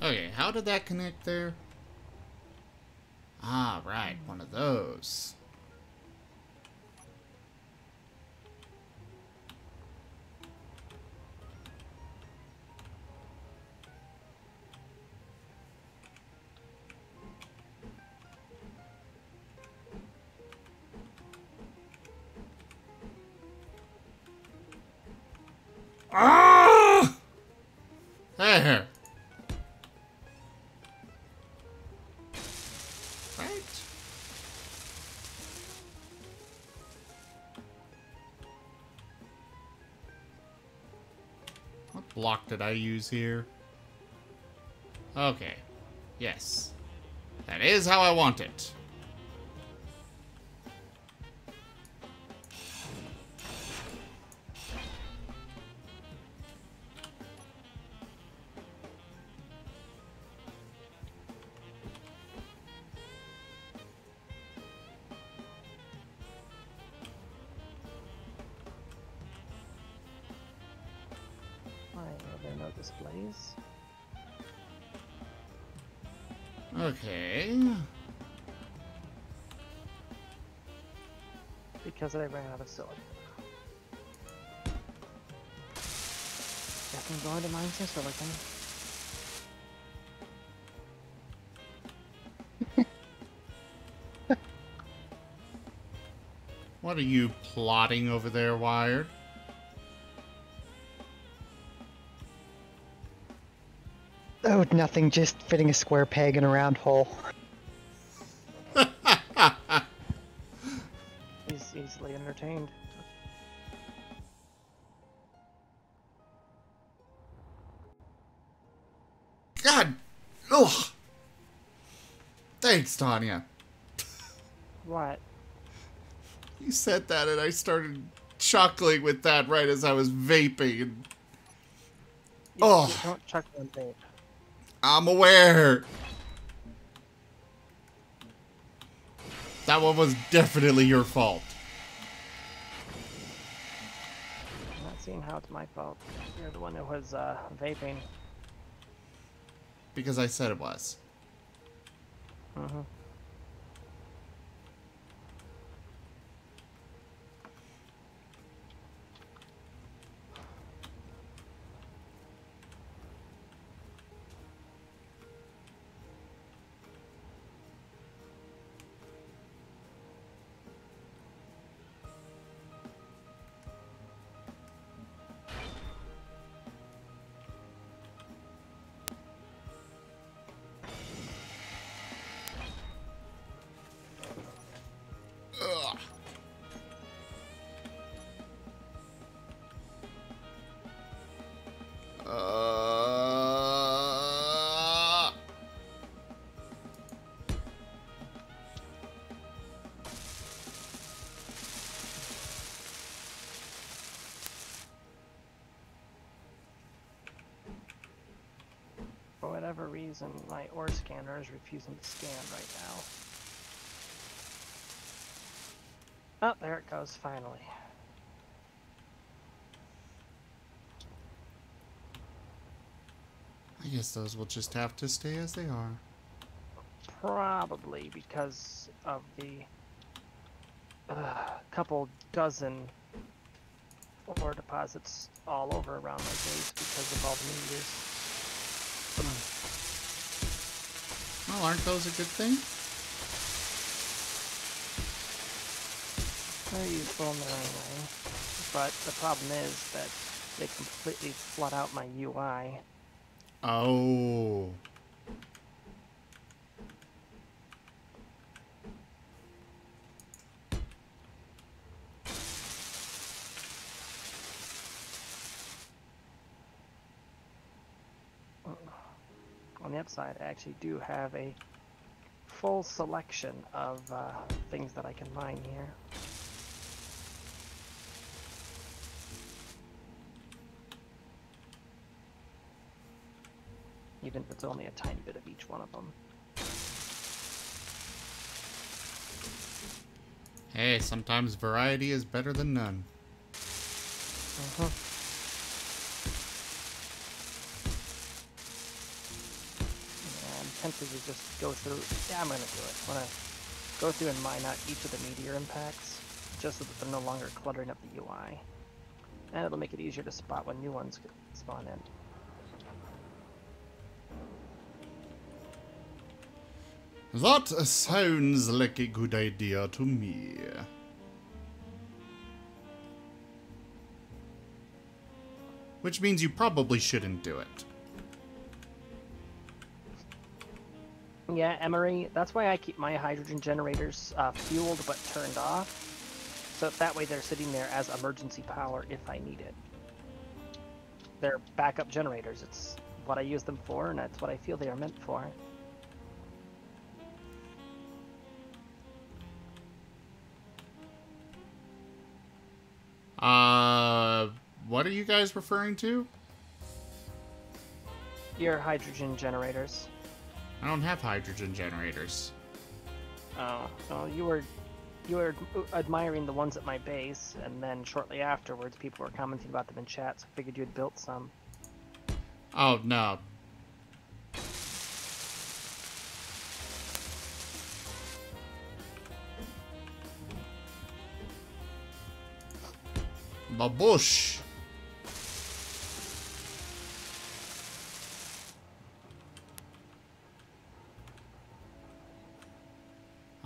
Okay, how did that connect there? Ah, right, one of those. Ah! There. What block did I use here? Okay. Yes. That is how I want it. Displays. Okay. Because I ran out of silicon. Guess I'm going to mine some silicon. What are you plotting over there, Wired? Oh, nothing, just fitting a square peg in a round hole. He's easily entertained. God! Ugh! Thanks, Tanya. What? You said that and I started chuckling with that right as I was vaping. And... You don't chuckle and vape. I'm aware. That one was definitely your fault. I'm not seeing how it's my fault. You're the one who was vaping. Because I said it was. Mm-hmm. whatever reason, my ore scanner is refusing to scan right now. Oh, there it goes, finally. I guess those will just have to stay as they are. Probably because of the couple dozen ore deposits all over around my base because of all the meteors. Well, aren't those a good thing? They're useful in their own way, but the problem is that they completely flood out my UI. Oh. On the upside, I actually do have a full selection of things that I can mine here. Even if it's only a tiny bit of each one of them. Hey, sometimes variety is better than none. I'm tempted to just go through. Yeah, I'm gonna do it. I'm gonna go through and mine out each of the meteor impacts, just so that they're no longer cluttering up the UI. And it'll make it easier to spot when new ones spawn in. That sounds like a good idea to me. Which means you probably shouldn't do it. Yeah, Emery, that's why I keep my hydrogen generators fueled but turned off. So that way they're sitting there as emergency power if I need it. They're backup generators. It's what I use them for, and that's what I feel they are meant for. What are you guys referring to? Your hydrogen generators. I don't have hydrogen generators. Oh, well, you were admiring the ones at my base, and then shortly afterwards, people were commenting about them in chat, so I figured you had built some. Oh, no. Babush.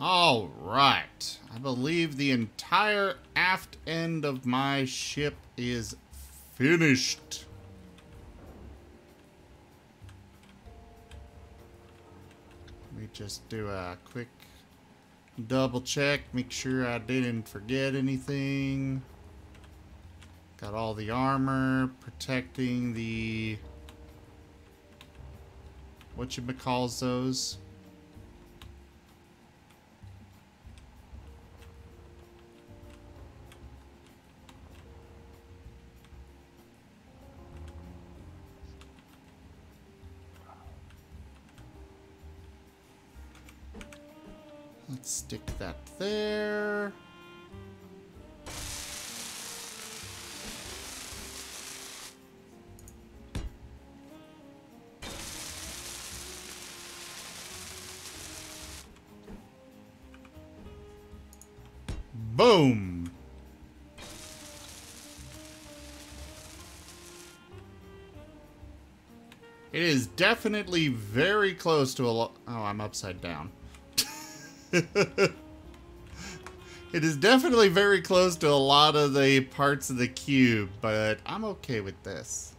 All right. I believe the entire aft end of my ship is finished. Let me just do a quick double check, make sure I didn't forget anything. Got all the armor protecting the whatchamacalls those. Let's stick that there. Boom! It is definitely very close to a lot. Oh, I'm upside down. It is definitely very close to a lot of the parts of the cube, but I'm okay with this.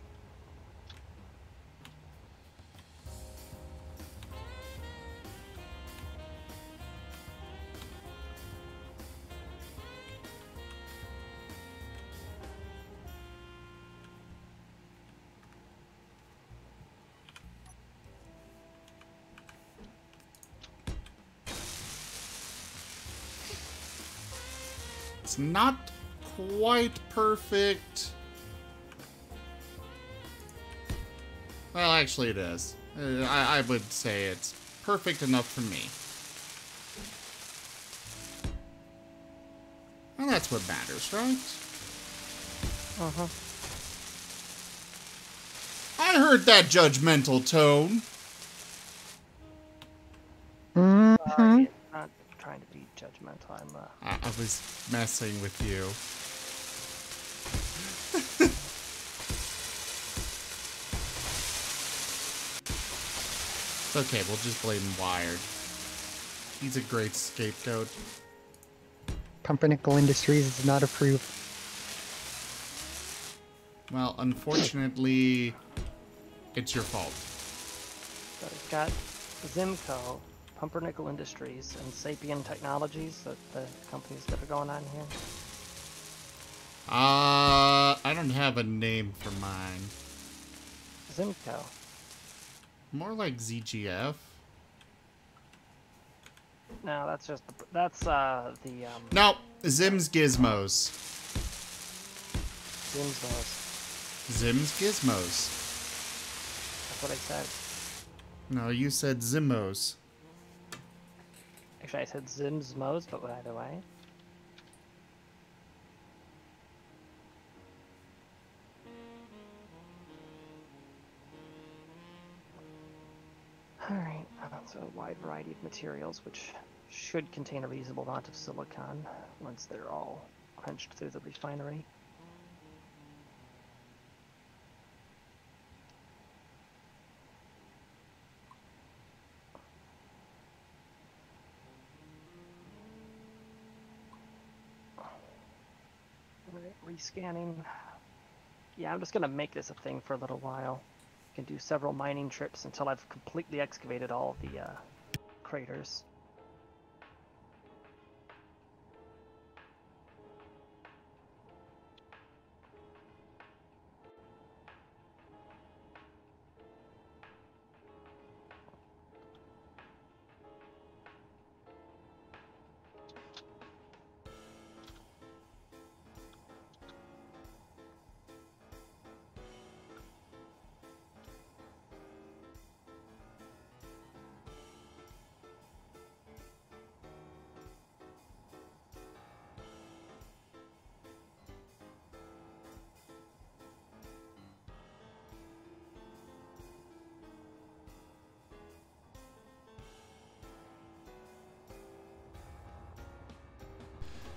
It's not quite perfect. Well, actually it is. I would say it's perfect enough for me. Well, that's what matters, right? Uh-huh. I heard that judgmental tone. Sorry, not trying to be judgmental. I was messing with you. It's okay, we'll just blame Wired. He's a great scapegoat. Pumpernickel Industries does not approve. Well, unfortunately, it's your fault. So it's got Zimco, Pumpernickel Industries, and Sapien Technologies, the companies that are going on here. I don't have a name for mine. Zimco. More like ZGF. No, that's just No, Zim's Gizmos. Zim's Gizmos. That's what I said. No, you said Zimmos. Actually, I said Zimsmos, but either way. Alright, so a wide variety of materials, which should contain a reasonable amount of silicon once they're all quenched through the refinery. Alright, rescanning. Yeah, I'm just gonna make this a thing for a little while. Can do several mining trips until I've completely excavated all the craters.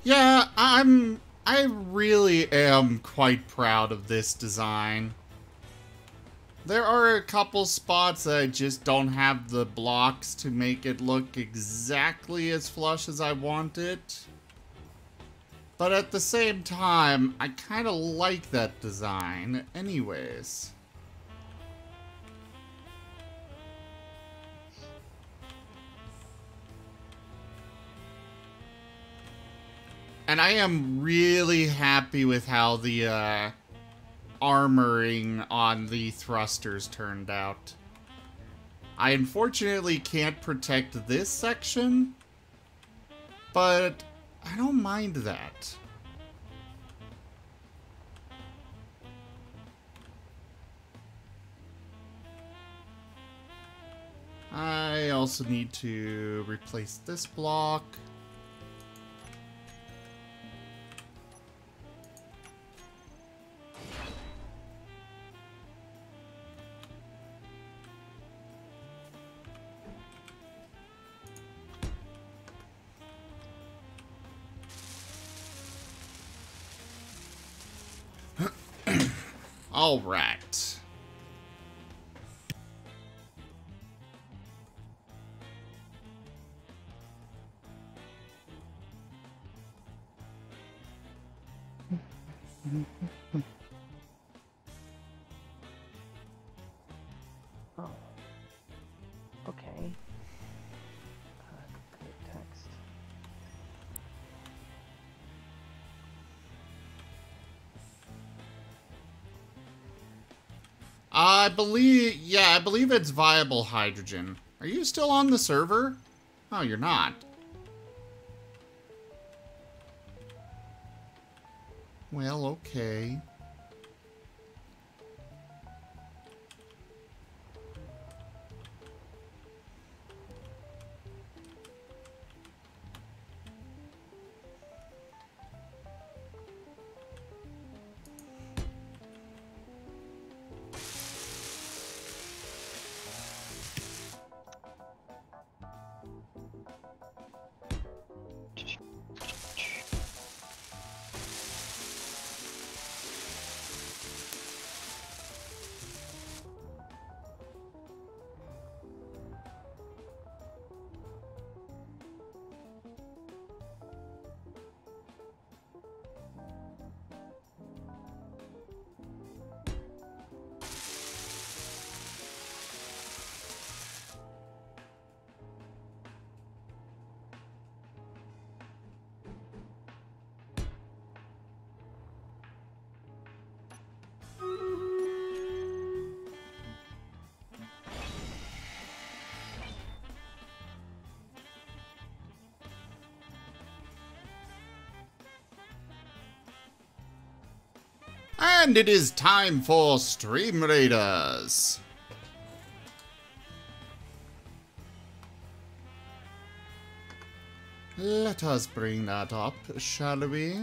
Yeah, I really am quite proud of this design. There are a couple spots that I just don't have the blocks to make it look exactly as flush as I want it. But at the same time, I kind of like that design anyways. And I am really happy with how the armoring on the thrusters turned out. I unfortunately can't protect this section, but I don't mind that. I also need to replace this block. All right. Oh. Okay. Create text. I believe it's viable hydrogen. Are you still on the server? Oh, you're not. Well, okay. And it is time for Stream Raiders. Let us bring that up, shall we?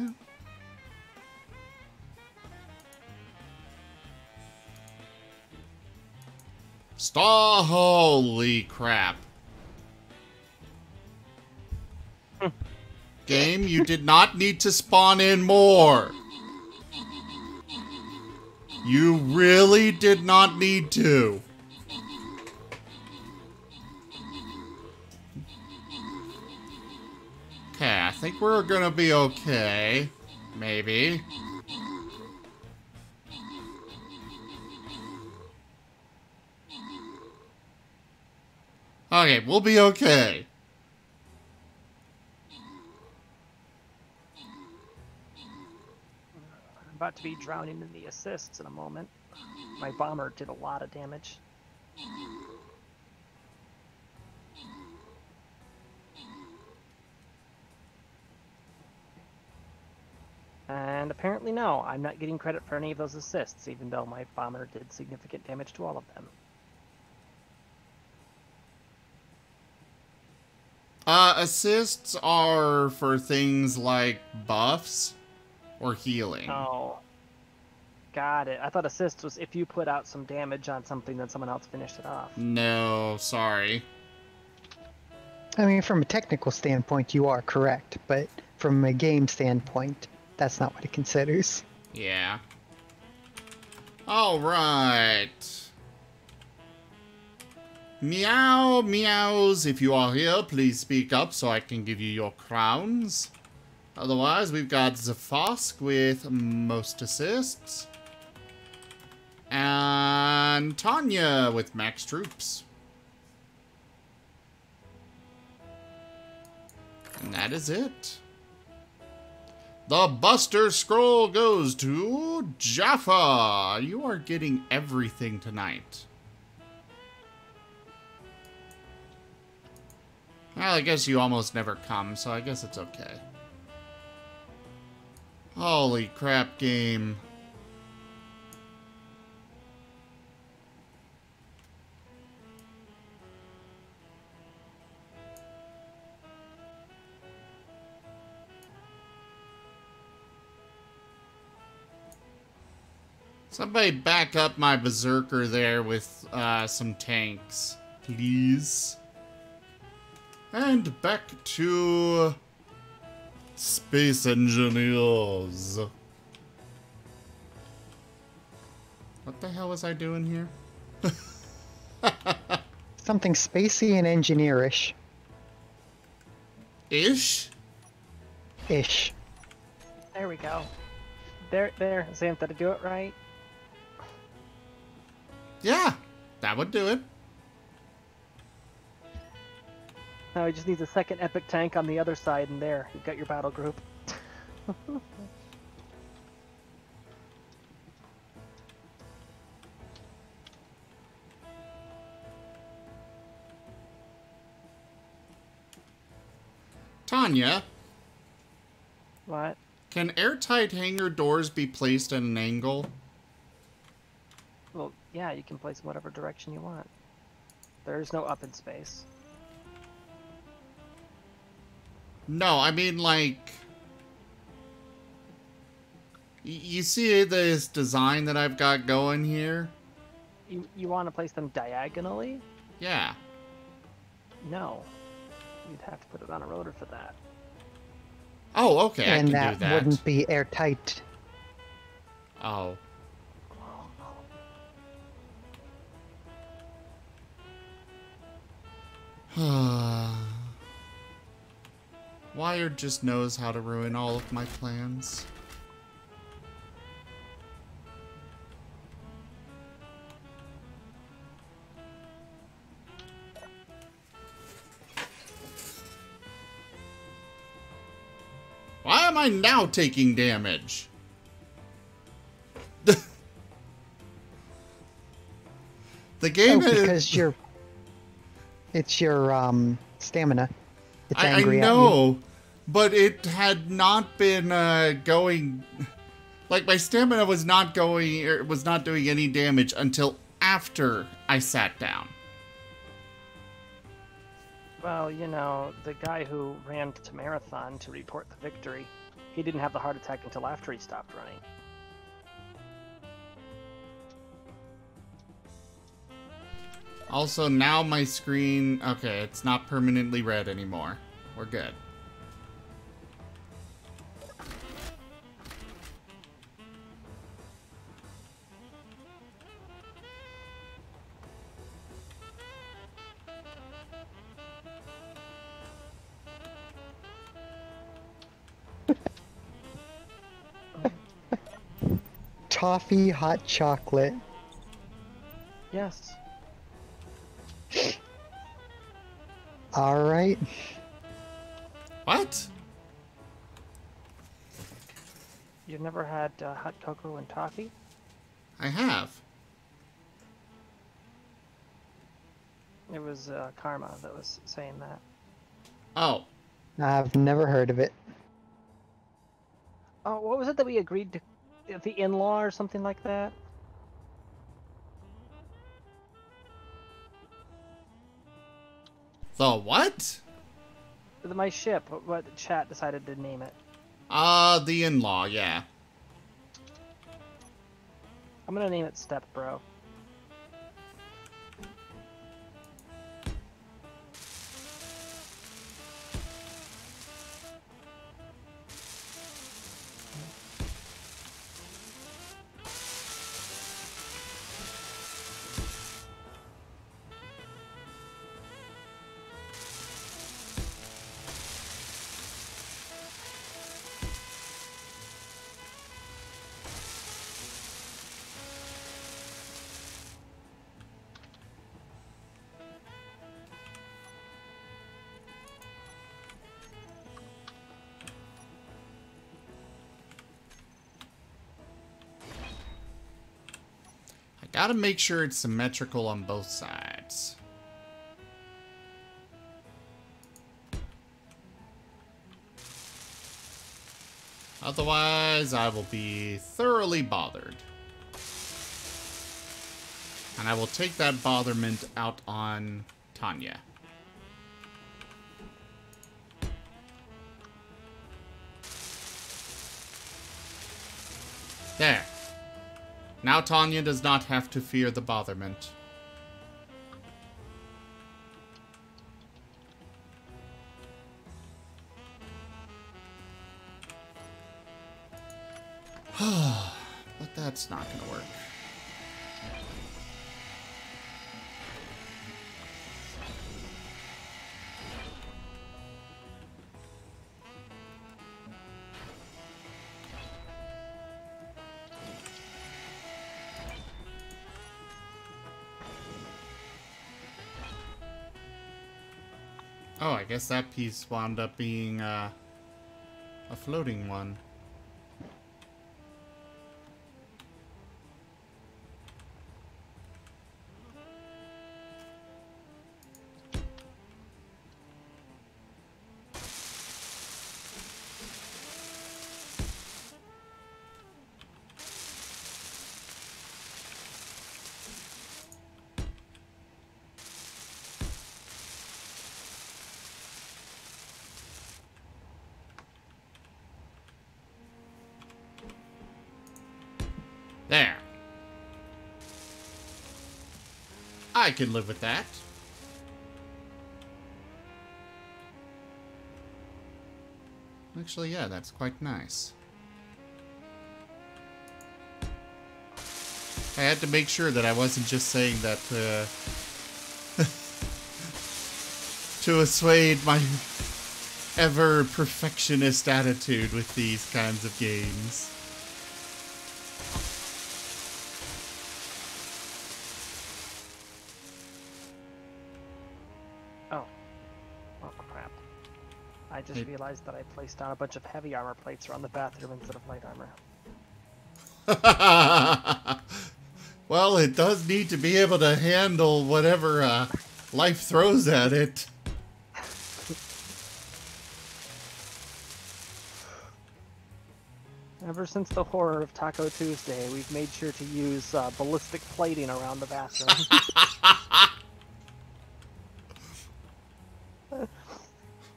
Holy crap. Game, you did not need to spawn in more. You really did not need to. Okay, I think we're gonna be okay. Maybe. Okay, we'll be okay. I'm about to be drowning in the assists in a moment. My bomber did a lot of damage. And apparently no, I'm not getting credit for any of those assists, even though my bomber did significant damage to all of them. Assists are for things like buffs or healing. Oh. Got it. I thought assist was if you put out some damage on something, then someone else finished it off. No, sorry. I mean, from a technical standpoint, you are correct, but from a game standpoint, that's not what it considers. Yeah. Alright. Meow, meows, if you are here, please speak up so I can give you your crowns. Otherwise, we've got Zafosk with most assists. And Tanya with max troops. And that is it. The Buster Scroll goes to Jaffa. You are getting everything tonight. Well, I guess you almost never come, so I guess it's okay. Holy crap, game. Somebody back up my berserker there with some tanks, please. And back to Space Engineers. What the hell was I doing here? Something spacey and engineerish. Ish? Ish. There we go. There, Xantha, did I do it right? Yeah, that would do it. Now he just needs a second epic tank on the other side, and there, you've got your battle group. Tanya, What? can airtight hangar doors be placed at an angle? Well, yeah, you can place them whatever direction you want. There's no up in space. No, I mean, like... You see this design that I've got going here? You want to place them diagonally? Yeah. No. You'd have to put it on a rotor for that. Oh, okay, And I can that do that. wouldn't be airtight. Oh. Wired just knows how to ruin all of my plans. Why am I now taking damage? The game is... because it's your stamina. It's I angry at you. know, but it had not been going... Like, my stamina was not doing any damage until after I sat down. Well, you know, the guy who ran to Marathon to report the victory, he didn't have the heart attack until after he stopped running. Also, now my screen... Okay, it's not permanently red anymore. We're good. Toffee hot chocolate. Yes. Alright. What? You've never had hot cocoa and toffee? I have. It was Karma that was saying that. Oh. I've never heard of it. Oh, what was it that we agreed to? The in-law or something like that? The what? My ship, what chat decided to name it. The in-law, yeah. I'm gonna name it Step Bro. Gotta make sure it's symmetrical on both sides. Otherwise, I will be thoroughly bothered. And I will take that botherment out on Tanya. There. Now Tanya does not have to fear the botherment. But that's not gonna work. Oh, I guess that piece wound up being a floating one. There. I can live with that. Actually, yeah, that's quite nice. I had to make sure that I wasn't just saying that to assuage my ever perfectionist attitude with these kinds of games. I just realized that I placed down a bunch of heavy armor plates around the bathroom instead of light armor. Well, it does need to be able to handle whatever life throws at it. Ever since the horror of Taco Tuesday, we've made sure to use ballistic plating around the bathroom.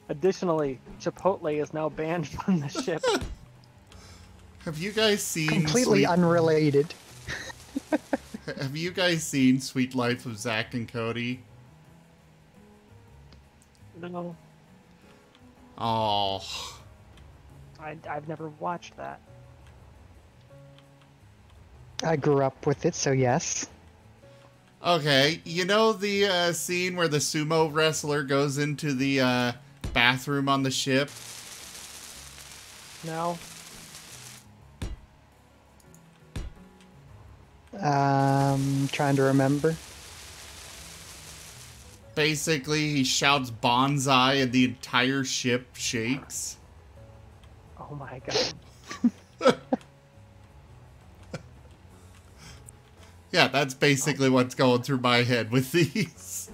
Additionally, Chipotle is now banned from the ship. Have you guys seen Completely unrelated. Have you guys seen Sweet Life of Zack and Cody? No. Oh. I've never watched that. I grew up with it, so yes. Okay, you know the scene where the sumo wrestler goes into the bathroom on the ship? No. Trying to remember. Basically, he shouts bonsai and the entire ship shakes. Oh my god. Yeah, that's basically what's going through my head with these.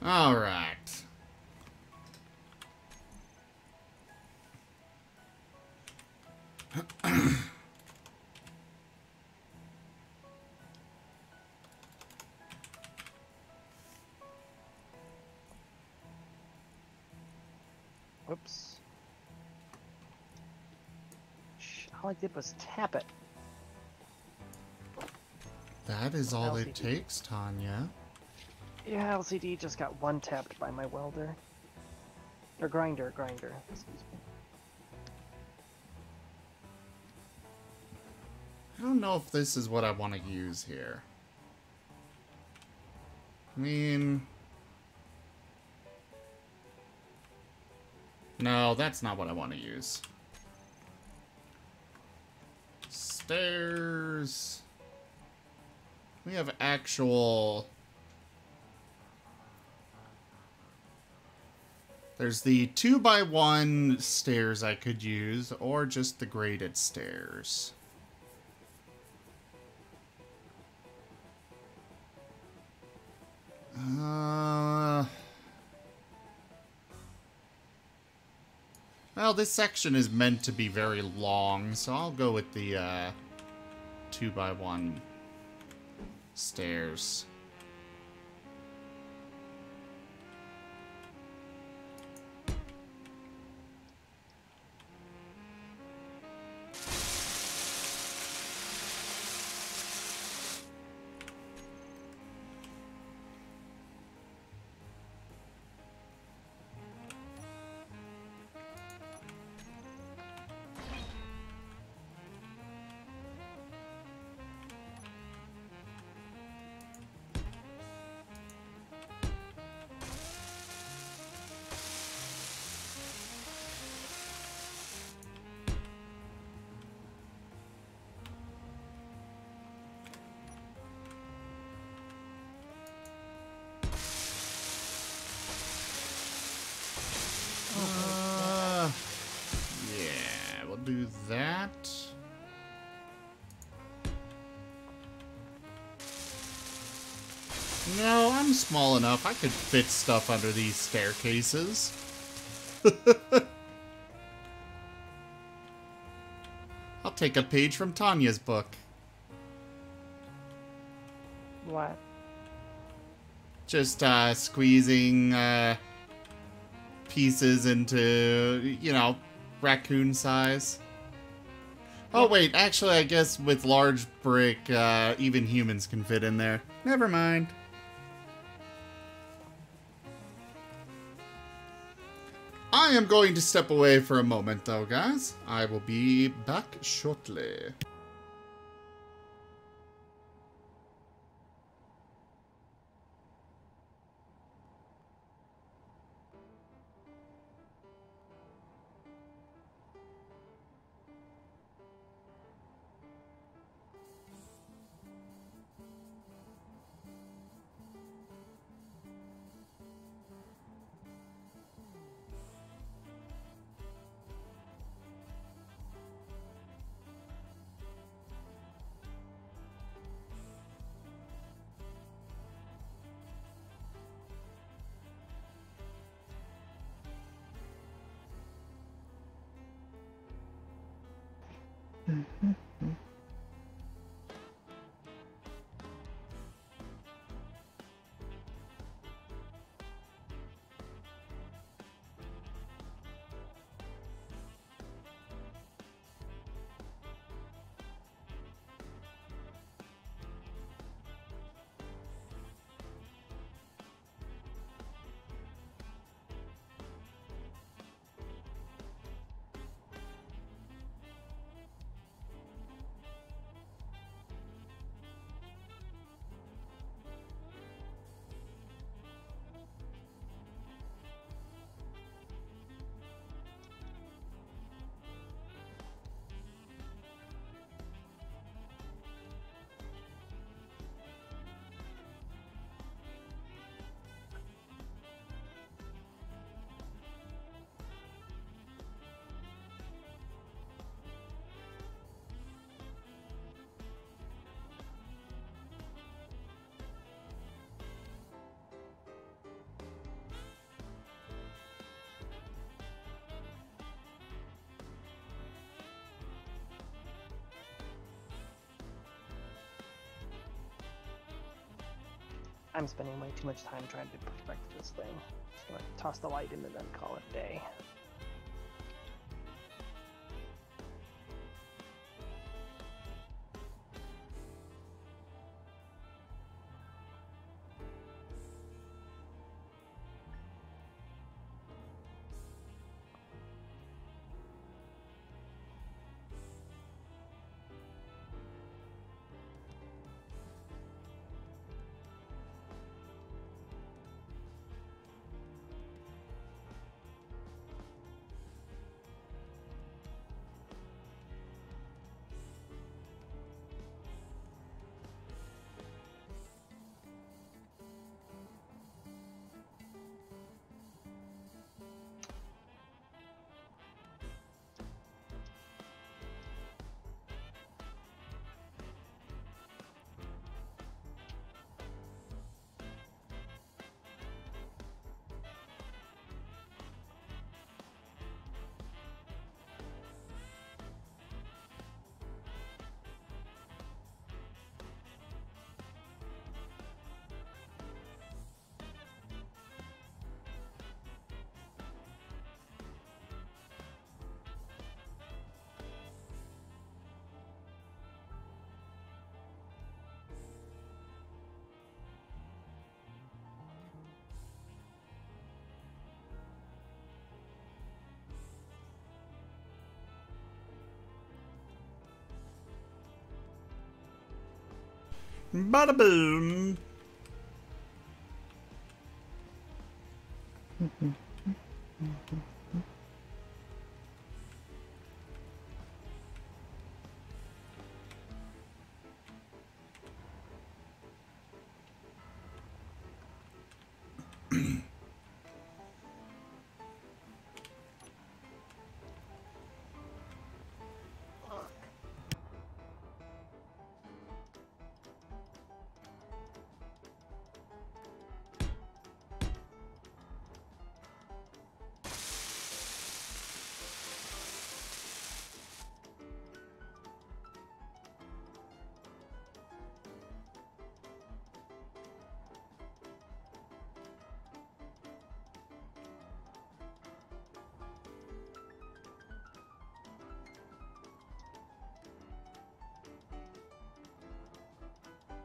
All right. Whoops. All I did was tap it. That is all LCD. it takes, Tanya. Yeah, LCD just got one tapped by my welder. Or grinder, excuse me. I don't know if this is what I want to use here. I mean... No, that's not what I want to use. Stairs... We have actual... There's the 2x1 stairs I could use, or just the graded stairs. Well, this section is meant to be very long, so I'll go with the 2x1 stairs. Yeah, we'll do that. No, I'm small enough. I could fit stuff under these staircases. I'll take a page from Tanya's book. What? Just squeezing pieces into, you know, raccoon size. Oh wait, actually I guess with large brick, even humans can fit in there. Never mind. I am going to step away for a moment though, guys. I will be back shortly. I'm spending way too much time trying to perfect this thing. Just gonna toss the light in and then call it a day. Bada boom.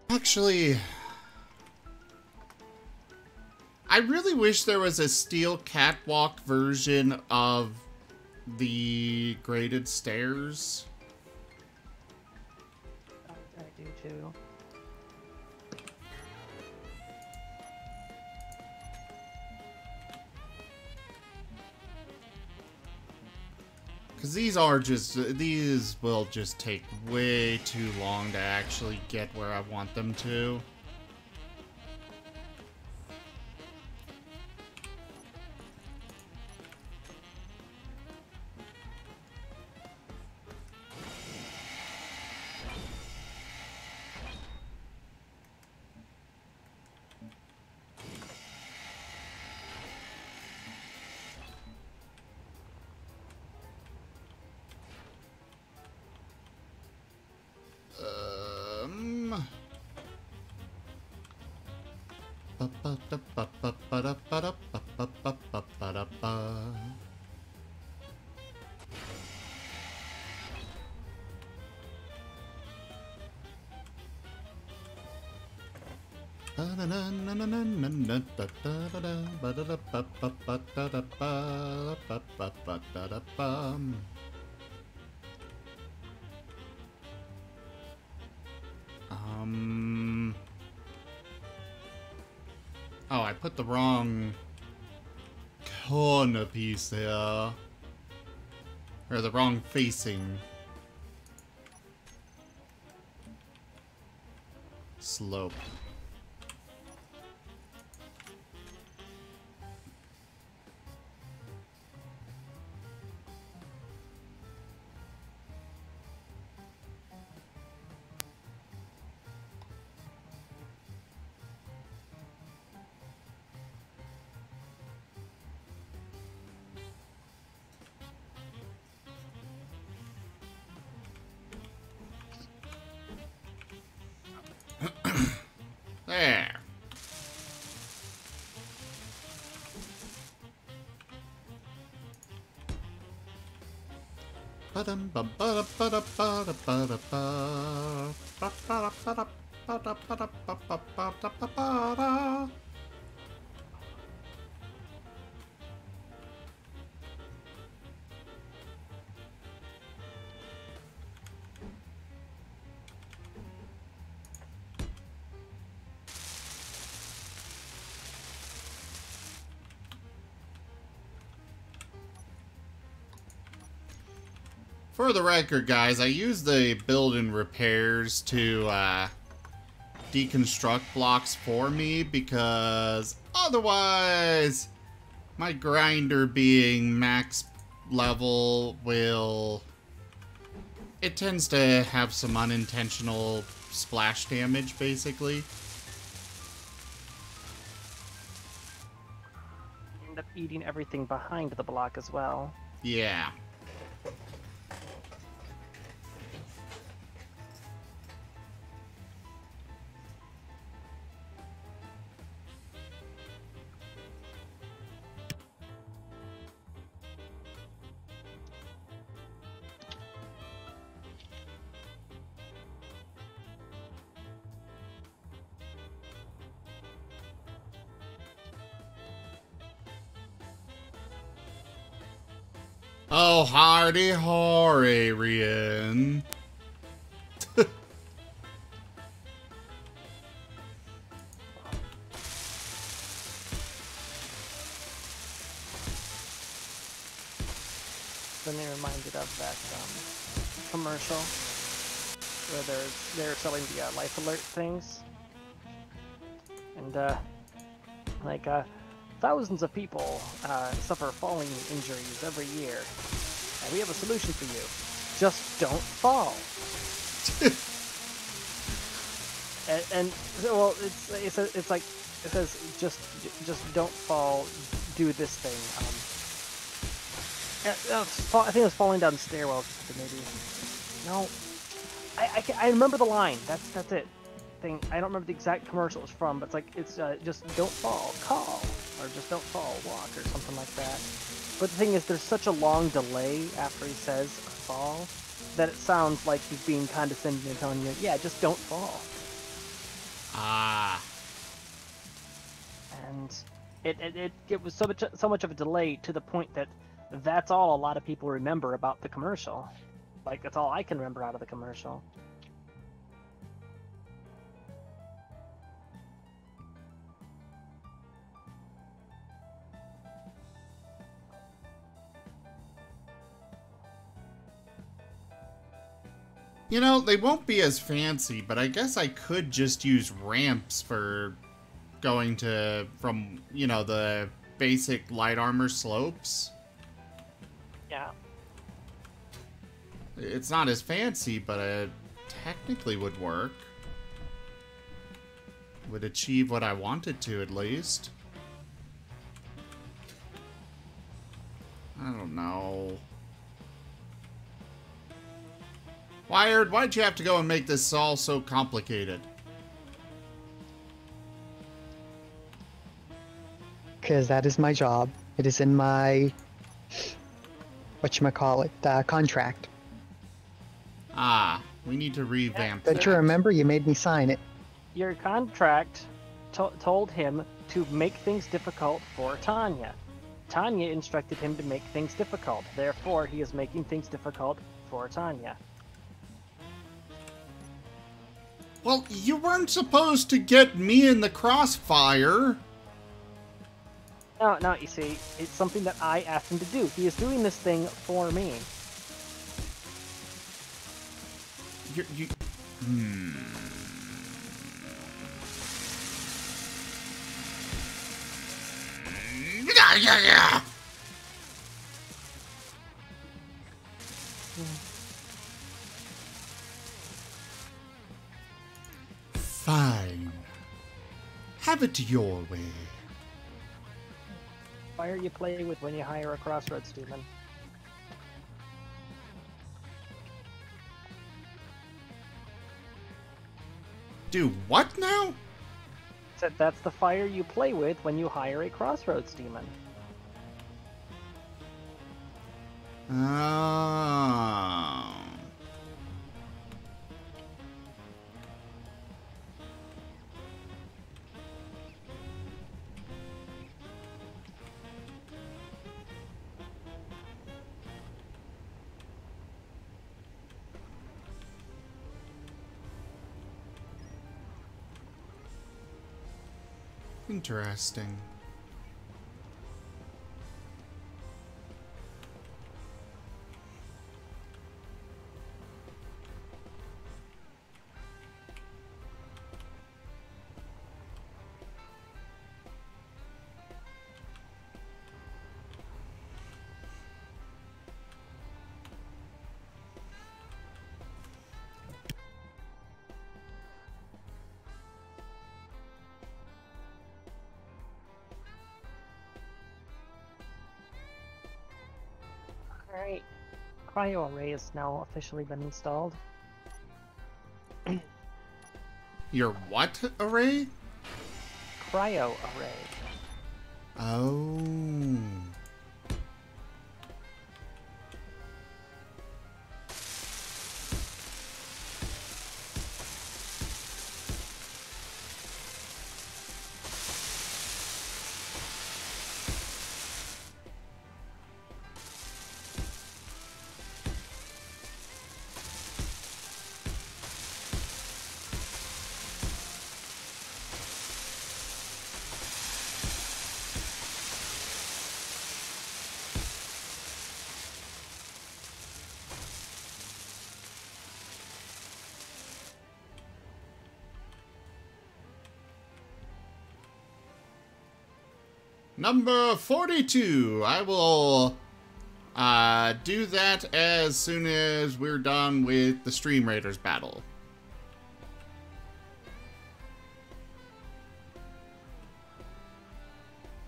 Actually, I really wish there was a steel catwalk version of the graded stairs. I do too. Because these will just take way too long to actually get where I want them to. Oh, I put the wrong corner piece there. Or the wrong facing. Slope. There. For the record, guys, I use the build and repairs to deconstruct blocks for me because otherwise my grinder being max level it tends to have some unintentional splash damage, basically. End up eating everything behind the block as well. Yeah. Oh, hardy Horarian. Then they reminded of that commercial where they're selling the life alert things, and thousands of people suffer falling injuries every year, and we have a solution for you. Just don't fall. and well, it's like it says just don't fall. Do this thing. I think it was falling down stairwells. Maybe. No, I remember the line. That's it. Thing. I don't remember the exact commercial it was from, but it's just don't fall, call, or just don't fall, walk, or something like that. But the thing is, there's such a long delay after he says fall that it sounds like he's being condescending and telling you, yeah, just don't fall. Ah. And it was so much of a delay to the point that that's all a lot of people remember about the commercial. Like, that's all I can remember out of the commercial. You know, they won't be as fancy, but I guess I could just use ramps for going from, you know, the basic light armor slopes. Yeah. It's not as fancy, but it technically would work. Would achieve what I wanted to, at least. I don't know. Wired, why'd you have to go and make this all so complicated? because that is my job. It is in my whatchamacallit, contract. Ah, we need to revamp Don't that. you remember? You made me sign it. Your contract told him to make things difficult for Tanya. Tanya instructed him to make things difficult. Therefore, he is making things difficult for Tanya. Well, you weren't supposed to get me in the crossfire. No, you see, it's something that I asked him to do. He is doing this thing for me. You... Yeah. Fine. Have it your way. Fire you play with when you hire a crossroads demon. Do what now? Said that's the fire you play with when you hire a crossroads demon. Oh. Interesting. Alright. Cryo array has now officially been installed. Your what array? Cryo array. Oh. Number 42. I will do that as soon as we're done with the Stream Raiders battle.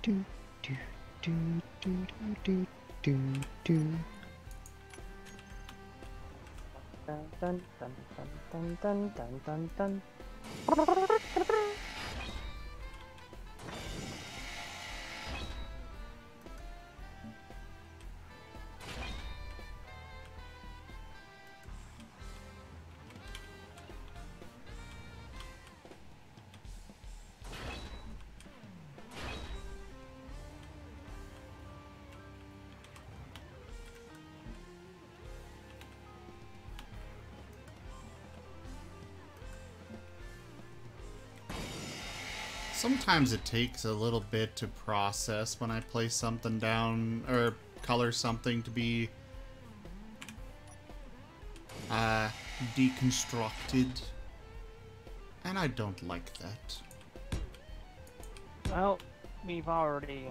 Do do do do do do do. Dun dun dun dun dun dun dun dun. Sometimes it takes a little bit to process when I place something down, or color something to be deconstructed. And I don't like that. Well, we've already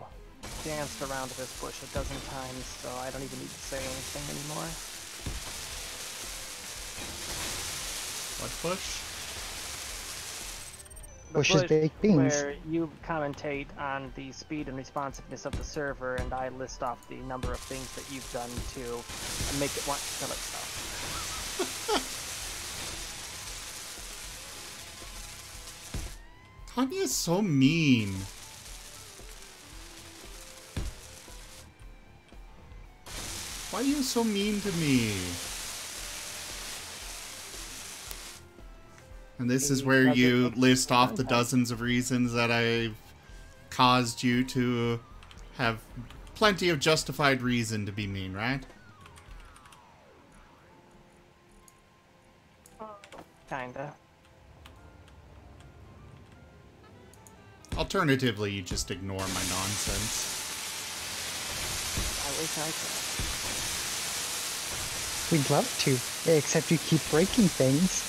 danced around this bush a dozen times, so I don't even need to say anything anymore. What bush? The Bush's bush baked beans. where you commentate on the speed and responsiveness of the server, and I list off the number of things that you've done to make it want to kill itself. Tanya's so mean. Why are you so mean to me? And this is where you list off the dozens of reasons that I've caused you to have plenty of justified reason to be mean, right? Kinda. Alternatively, you just ignore my nonsense. I wish I could. We'd love to, except you keep breaking things.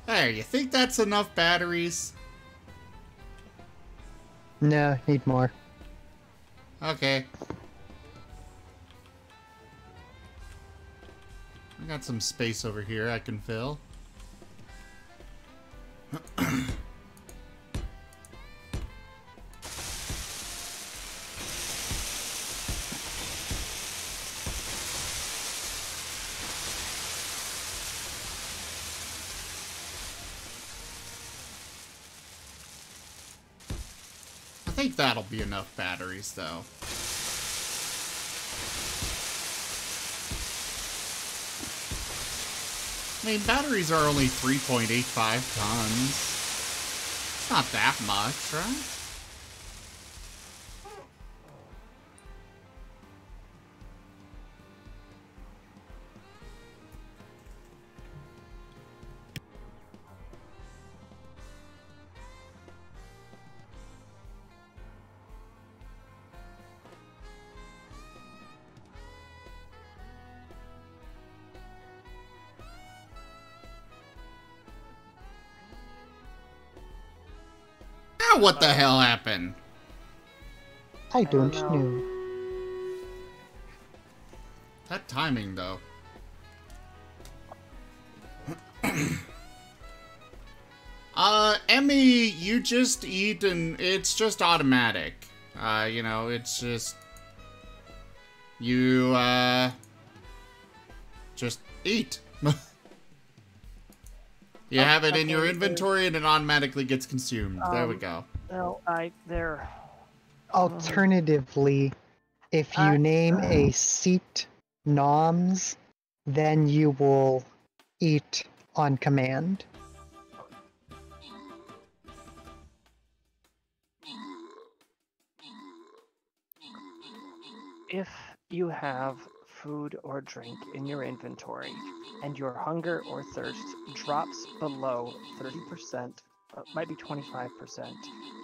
Hey, you think that's enough batteries? No, need more. Okay. I got some space over here I can fill. I think that'll be enough batteries, though. I mean, batteries are only 3.85 tons. It's not that much, right? What the hell happened? I don't know. That timing, though. Emmy, you just eat and it's just automatic. You know, it's just... You, just eat. You have it in your inventory and it automatically gets consumed. There we go. No, there. Alternatively, if you name a seat noms, then you will eat on command. If you have food or drink in your inventory and your hunger or thirst drops below 30%, might be 25%,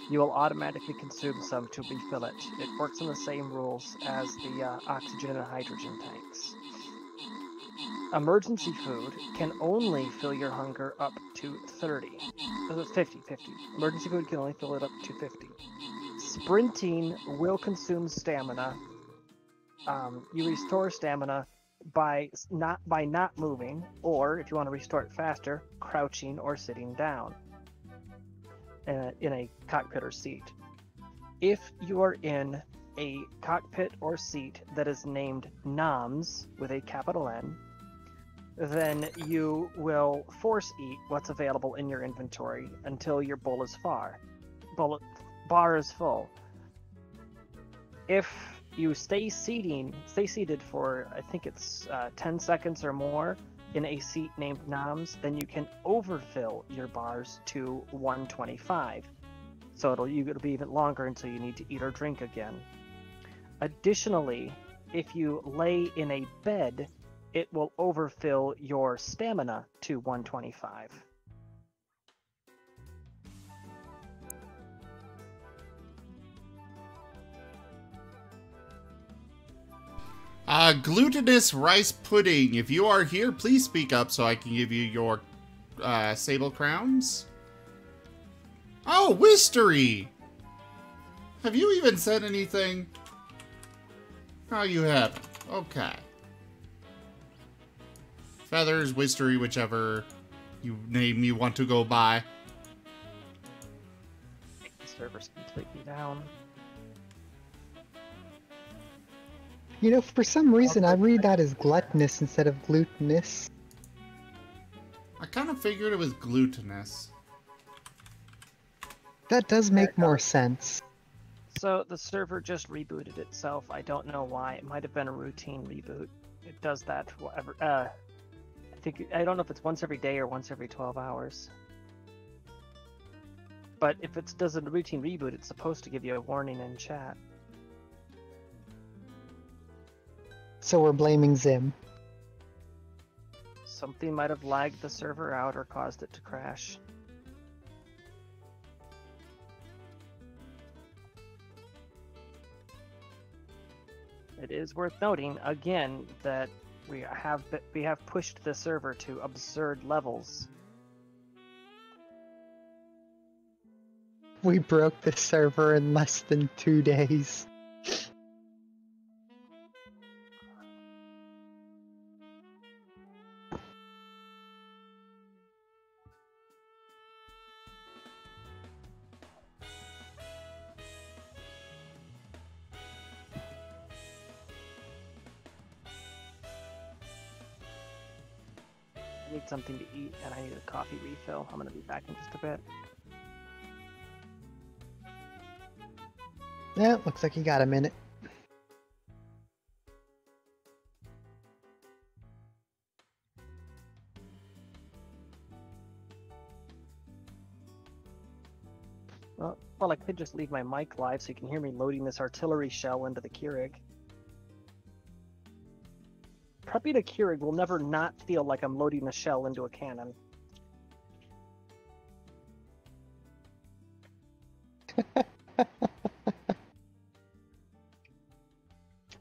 you will automatically consume some to refill it. It works on the same rules as the oxygen and hydrogen tanks. Emergency food can only fill your hunger up to 50. Emergency food can only fill it up to 50. Sprinting will consume stamina. You restore stamina by not moving, or if you want to restore it faster, crouching or sitting down in a cockpit or seat. If you are in a cockpit or seat that is named NOMS with a capital N, then you will force eat what's available in your inventory until your bar is full. If you stay seated for, I think it's 10 seconds or more in a seat named NOMS, then you can overfill your bars to 125. So it'll be even longer until you need to eat or drink again. Additionally, if you lay in a bed, it will overfill your stamina to 125. Glutinous rice pudding. If you are here, please speak up so I can give you your sable crowns. Oh, Wistery! Have you even said anything? Oh, you haven't. Okay. Feathers, Wistery, whichever name you want to go by. The server's completely down. You know, for some reason, I read that as gluttonous instead of glutinous. I kind of figured it was glutinous. That does make more sense. So the server just rebooted itself. I don't know why. It might have been a routine reboot. It does that whatever. I don't know if it's once every day or once every 12 hours. But if it does a routine reboot, it's supposed to give you a warning in chat. So we're blaming Zim. Something might have lagged the server out or caused it to crash. It is worth noting again that we have pushed the server to absurd levels. We broke the server in less than 2 days. I need something to eat and I need a coffee refill. I'm gonna be back in just a bit. Yeah, looks like you got a minute. Well, I could just leave my mic live so you can hear me loading this artillery shell into the Keurig. Prepping a Keurig will never not feel like I'm loading a shell into a cannon.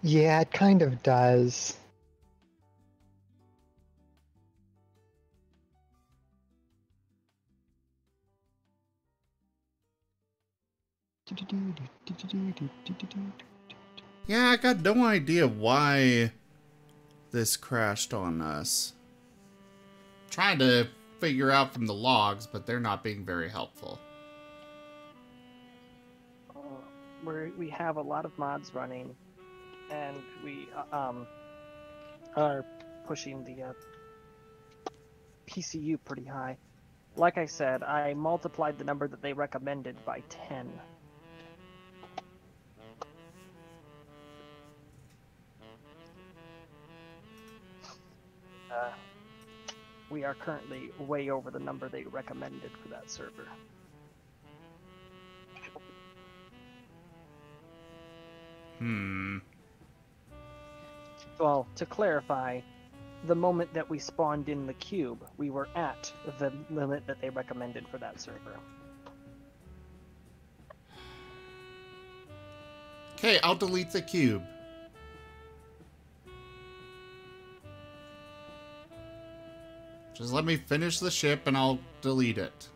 Yeah, it kind of does. Yeah, I got no idea why this crashed on us. Trying to figure out from the logs, but they're not being very helpful. We have a lot of mods running, and we are pushing the PCU pretty high. Like I said, I multiplied the number that they recommended by 10. We are currently way over the number they recommended for that server. Well, to clarify, the moment that we spawned in the cube, we were at the limit that they recommended for that server. Okay, I'll delete the cube. Just let me finish the ship and I'll delete it.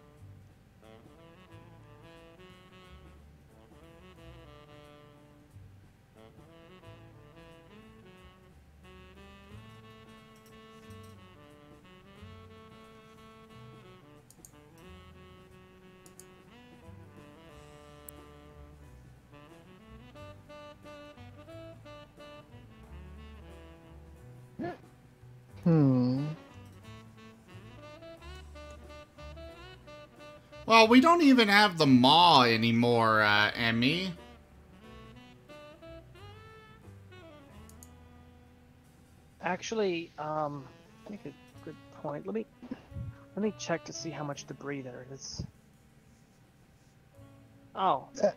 Well, we don't even have the maw anymore, Emmy. Actually, make a good point. Let me check to see how much debris there is. Oh, it's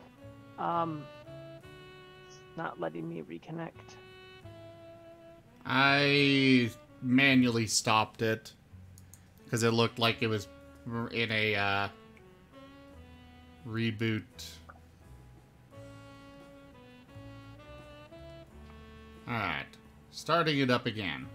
not letting me reconnect. I manually stopped it because it looked like it was in a reboot. Alright, starting it up again.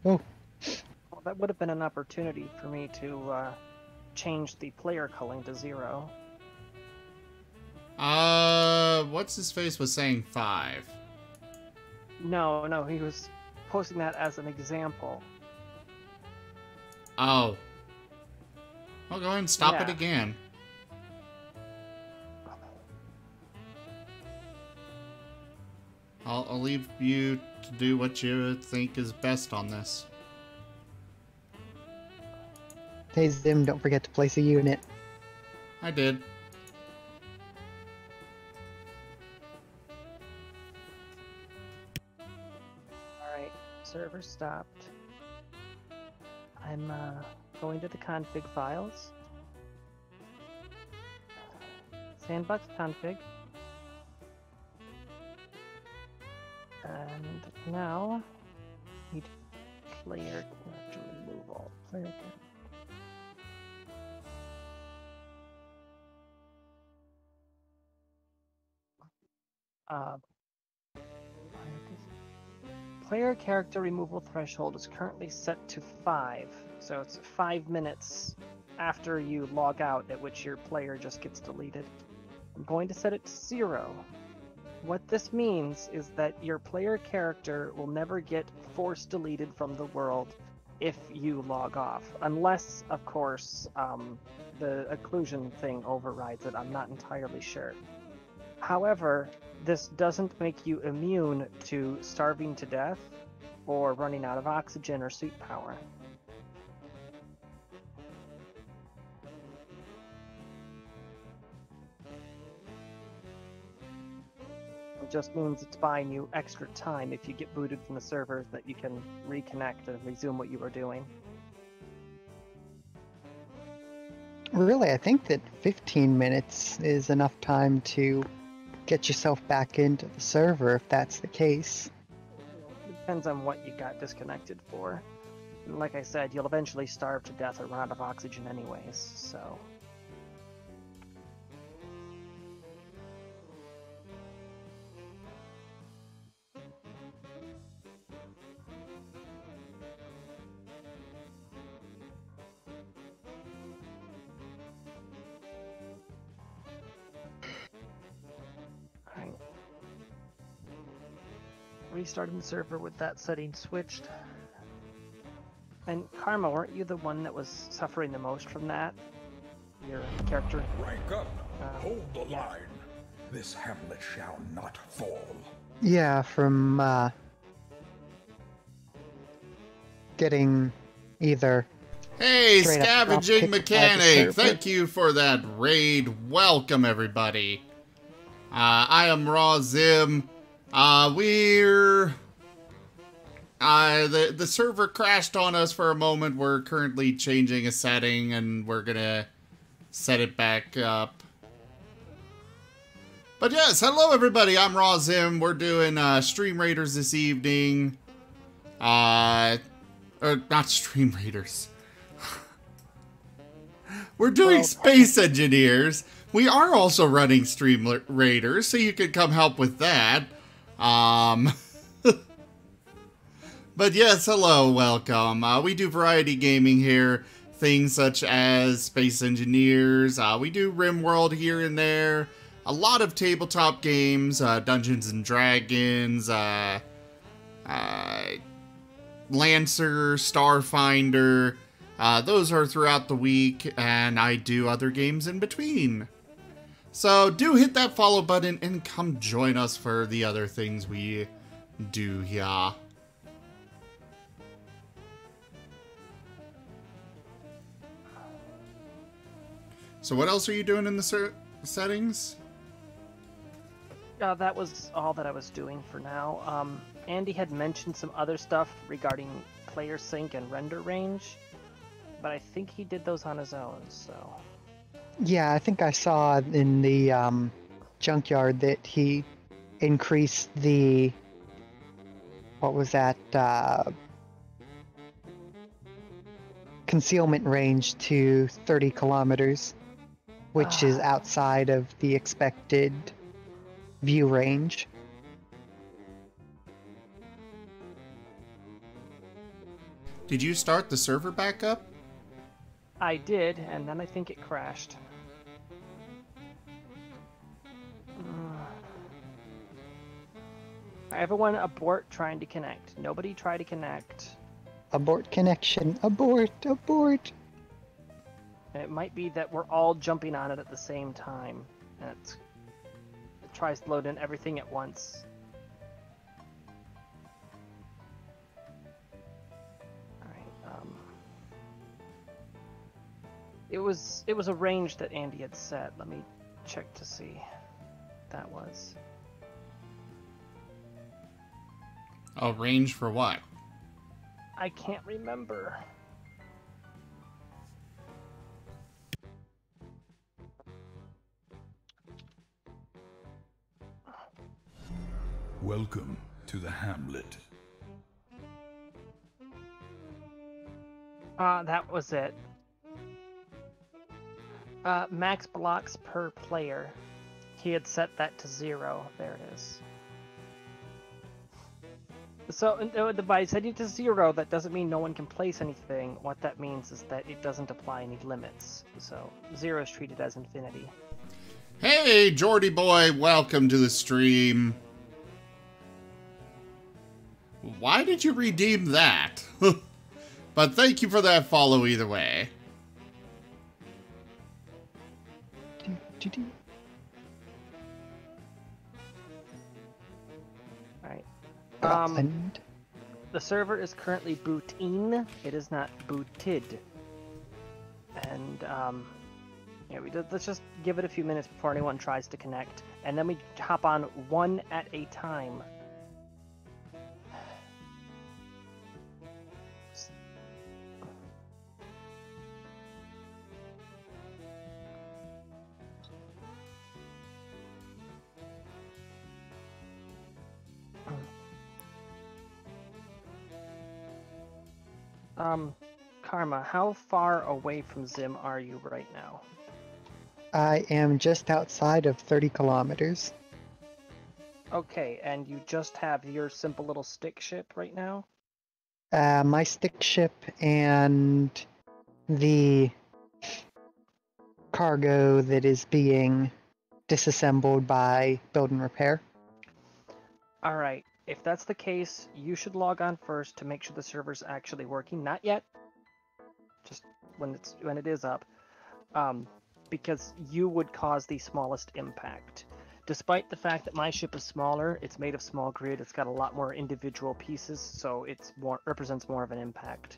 Oh. Well, that would have been an opportunity for me to change the player culling to 0. What's his face was saying 5. No, he was posting that as an example. Oh. I'll go ahead and stop it Yeah. again. I'll leave you to do what you think is best on this. Hey Zim, don't forget to place a unit. I did. Alright, server stopped. I'm going to the config files. Sandbox config. And now, need player character removal. Player character. Player character removal threshold is currently set to 5, so it's 5 minutes after you log out at which your player just gets deleted. I'm going to set it to 0. What this means is that your player character will never get force deleted from the world if you log off, unless, of course, the occlusion thing overrides it. I'm not entirely sure. However, this doesn't make you immune to starving to death or running out of oxygen or suit power. It just means it's buying you extra time if you get booted from the server that you can reconnect and resume what you were doing. Really, I think that 15 minutes is enough time to get yourself back into the server if that's the case. Depends on what you got disconnected for. And like I said, you'll eventually starve to death or run out of oxygen anyways, so... Alright. Restarting the server with that setting switched. And Karma, weren't you the one that was suffering the most from that? Your character? Rank up. Hold the line. This hamlet shall not fall. Yeah, from getting either... Hey, straight up Scavenging dropkicked by the Mechanic! server. Thank you for that raid. Welcome, everybody. I am Raw Zim. The server crashed on us for a moment. We're currently changing a setting, and we're gonna set it back up. But yes, hello everybody, I'm Raw Zim. We're doing Stream Raiders this evening. Or not Stream Raiders. We're doing Space Engineers. We are also running Stream Raiders, so you can come help with that. But yes, hello, welcome. We do variety gaming here. Things such as Space Engineers. We do RimWorld here and there. A lot of tabletop games, Dungeons and Dragons, Lancer, Starfinder. Those are throughout the week, and I do other games in between. So do hit that follow button and come join us for the other things we do here. So what else are you doing in the settings? That was all that I was doing for now. Andy had mentioned some other stuff regarding player sync and render range, but I think he did those on his own, so... Yeah, I think I saw in the junkyard that he increased the... What was that? Concealment range to 30 kilometers, which is outside of the expected view range. Did you start the server back up? I did, and then I think it crashed. Everyone abort trying to connect. Nobody try to connect. Abort connection. Abort. Abort. It might be that we're all jumping on it at the same time. And it tries to load in everything at once. Alright, It was a range that Andy had set. Let me check to see what that was. Oh, range for what? I can't remember. Welcome to the hamlet. That was it. Max blocks per player. He had set that to 0. There it is. So, by setting it to 0, that doesn't mean no one can place anything. What that means is that it doesn't apply any limits. So, 0 is treated as infinity. Hey, Jordy boy, welcome to the stream. Why did you redeem that? But thank you for that follow either way. Alright. The server is currently booting. It is not booted. And, yeah, let's just give it a few minutes before anyone tries to connect. And then we hop on one at a time. Karma, how far away from Zim are you right now? I am just outside of 30 kilometers. Okay, and you just have your simple little stick ship right now? My stick ship and the cargo that is being disassembled by build and repair. Alright, if that's the case, you should log on first to make sure the server's actually working. Not yet. Just when it is up. Because you would cause the smallest impact. Despite the fact that my ship is smaller, it's made of small grid, it's got a lot more individual pieces, so it represents more of an impact.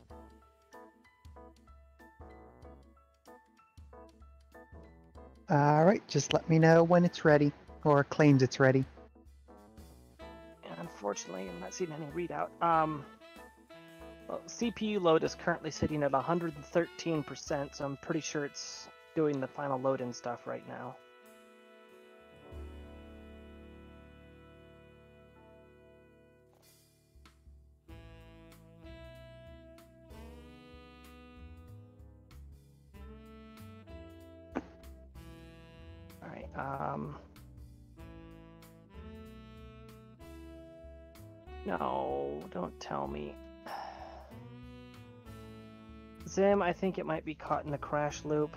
Alright, just let me know when it's ready, or claims it's ready. And unfortunately, I'm not seeing any readout. Well, CPU load is currently sitting at 113%, so I'm pretty sure it's doing the final load-in stuff right now. Alright, no, don't tell me. Zim, I think it might be caught in the crash loop.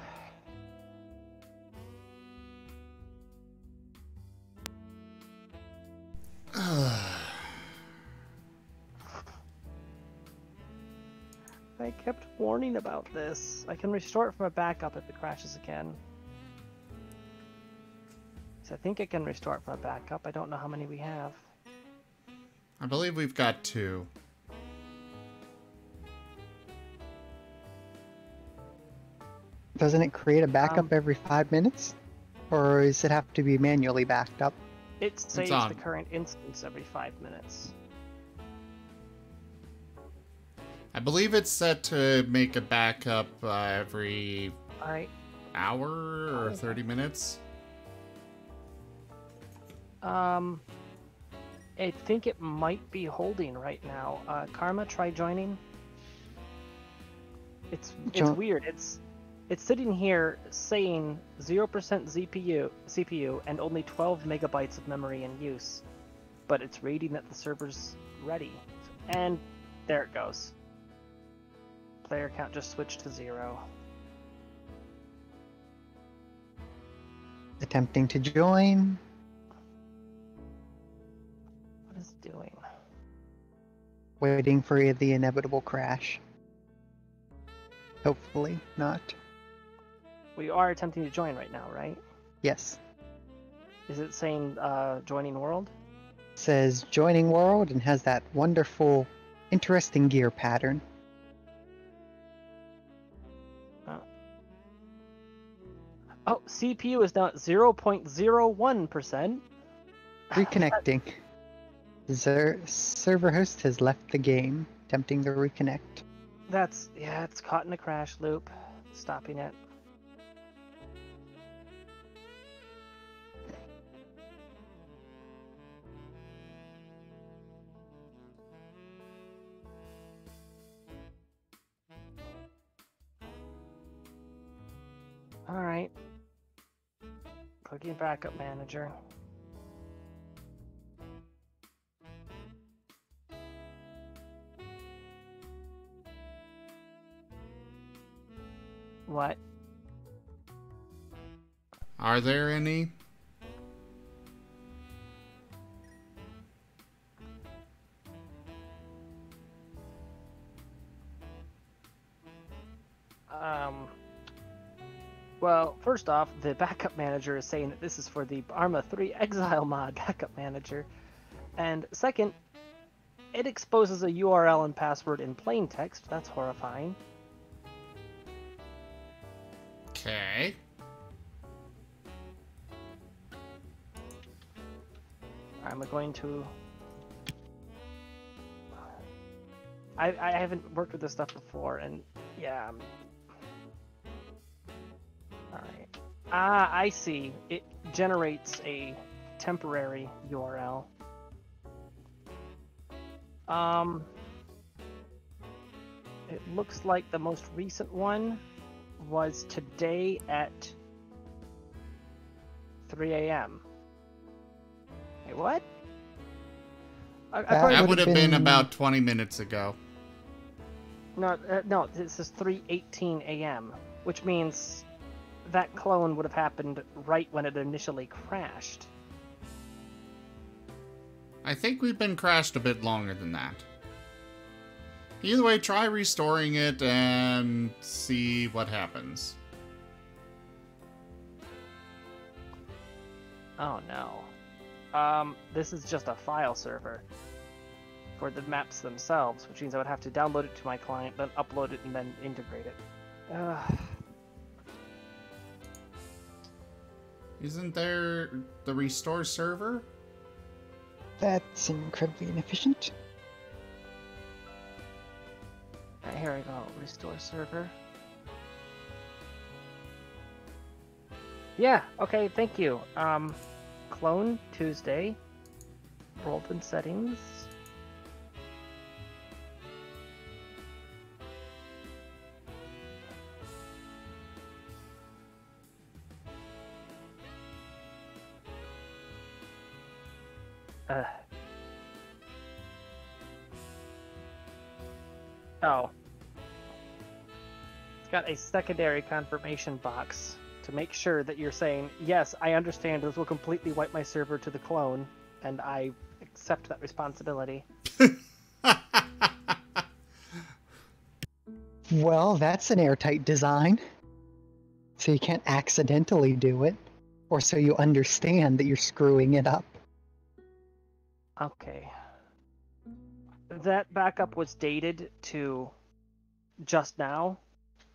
I kept warning about this. I can restore it from a backup if it crashes again. So I think I can restore it from a backup. I don't know how many we have. I believe we've got 2. Doesn't it create a backup every 5 minutes? Or does it have to be manually backed up? It saves the current instance every 5 minutes. I believe it's set to make a backup every hour or 30 minutes. I think it might be holding right now. Karma, try joining. It's weird. It's sitting here saying 0% CPU and only 12 megabytes of memory in use, but it's rating that the server's ready. And there it goes. Player count just switched to 0. Attempting to join. What is it doing? waiting for the inevitable crash. Hopefully not. We are attempting to join right now, right? Yes. Is it saying joining world? It says joining world and has that wonderful, interesting gear pattern. Oh, CPU is now at 0.01%. Reconnecting. Server host has left the game, attempting to reconnect. It's caught in a crash loop. Stopping it. Alright. Clicking backup manager. What? Are there any? Well, first off, the backup manager is saying that this is for the Arma 3 Exile mod backup manager. And second, it exposes a URL and password in plain text. That's horrifying. Okay. I'm going to... I haven't worked with this stuff before, and yeah. Alright. Ah, I see. It generates a temporary URL. It looks like the most recent one was today at 3 a.m. Wait, what? That would have been about 20 minutes ago. No, this is 3:18 a.m., which means that clone would have happened right when it initially crashed. I think we've been crashed a bit longer than that. Either way, try restoring it and see what happens. Oh no. This is just a file server for the maps themselves, which means I would have to download it to my client, then upload it, and then integrate it. Isn't there the restore server? That's incredibly inefficient. Alright, here we go. Restore server. Yeah, okay, thank you. Clone Tuesday. World and settings. Oh. It's got a secondary confirmation box to make sure that you're saying, yes, I understand this will completely wipe my server to the clone, and I accept that responsibility. Well, that's an airtight design. So you can't accidentally do it, or so you understand that you're screwing it up. Okay. That backup was dated to just now,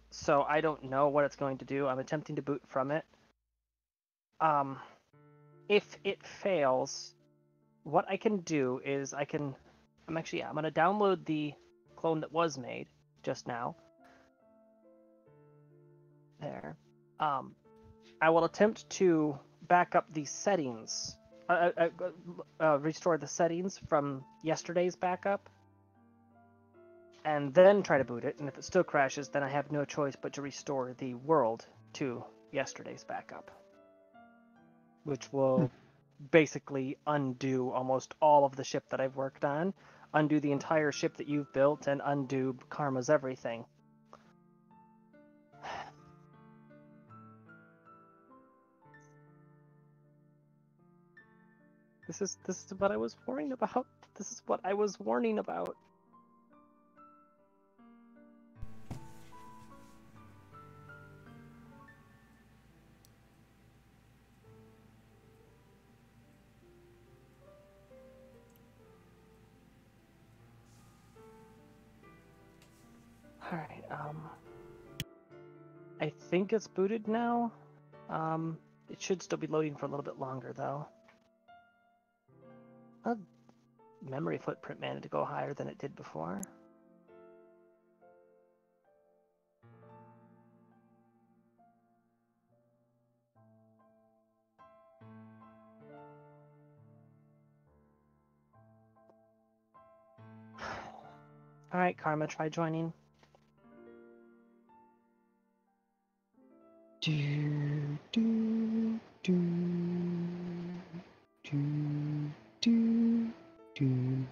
so I don't know what it's going to do. I'm attempting to boot from it. If it fails, what I can do is I'm going to download the clone that was made just now. There. I will attempt to back up the settings. Restore the settings from yesterday's backup, and then try to boot it, and if it still crashes, then I have no choice but to restore the world to yesterday's backup, which will basically undo almost all of the ship that I've worked on, undo the entire ship that you've built, and undo Karma's everything. This is what I was warning about. This is what I was warning about. think it's booted now. It should still be loading for a little bit longer, though. Memory footprint managed to go higher than it did before. Alright, Karma, try joining. Do, do, do, do, do, do.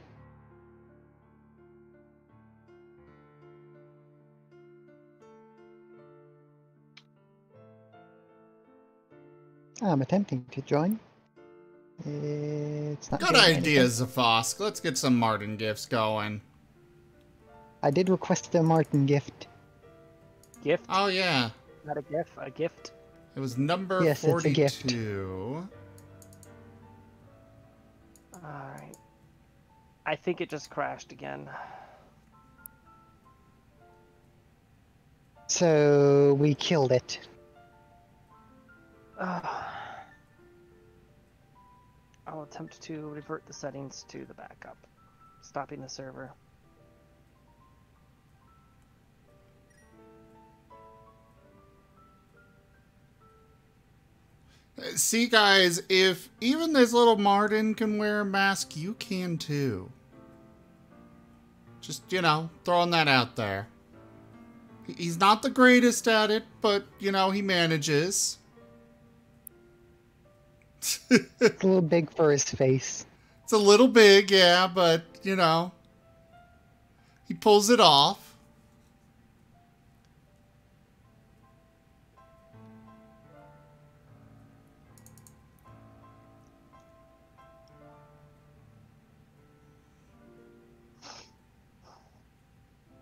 I'm attempting to join. It's not Good doing idea, anything. Zafosk. Let's get some Martin gifts going. I did request a Martin gift. Gift? Oh, yeah. Not a gift, a gift. It was number Yes, it's a 42. Alright. I think it just crashed again. So we killed it. I'll attempt to revert the settings to the backup, stopping the server. See, guys, if even this little Martin can wear a mask, you can too. Just, you know, throwing that out there. He's not the greatest at it, but, you know, he manages. It's a little big for his face. It's a little big, yeah, but, you know, he pulls it off.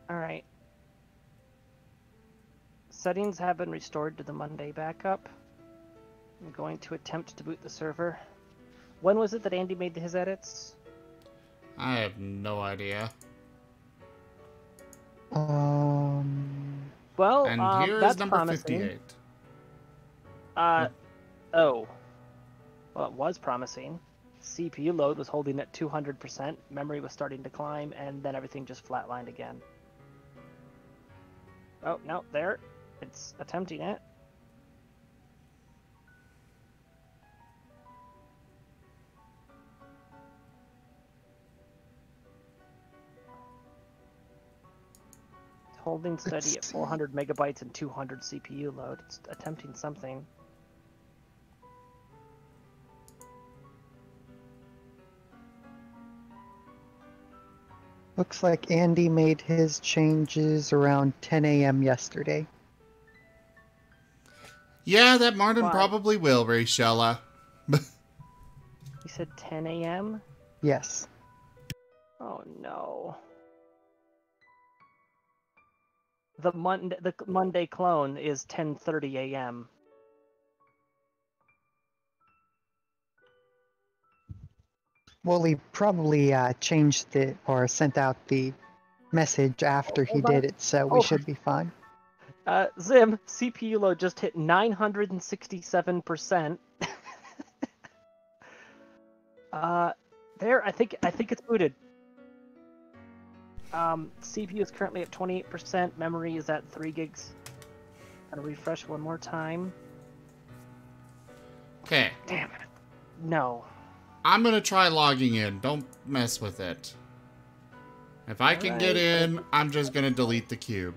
Alright. Settings have been restored to the Monday backup. I'm going to attempt to boot the server. When was it that Andy made his edits? I have no idea. Well, and here that's is number promising. 58. Oh. Well, it was promising. CPU load was holding at 200%, memory was starting to climb, and then everything just flatlined again. Oh, no, there. It's attempting it. It's holding steady at 400 megabytes and 200 CPU load. It's attempting something. Looks like Andy made his changes around 10 a.m. yesterday. Yeah, that Martin Why? probably will, Rayshella. You said 10 a.m.? Yes. Oh no. The Monday clone is 10:30 a.m. Well, he probably changed it or sent out the message after he did it, so we should be fine. Zim, CPU load just hit 967%. There, I think it's booted. CPU is currently at 28%. Memory is at 3 gigs. Gotta refresh one more time. Okay. Damn it. No. I'm gonna try logging in. Don't mess with it. If I can get in, I'm just gonna delete the cube.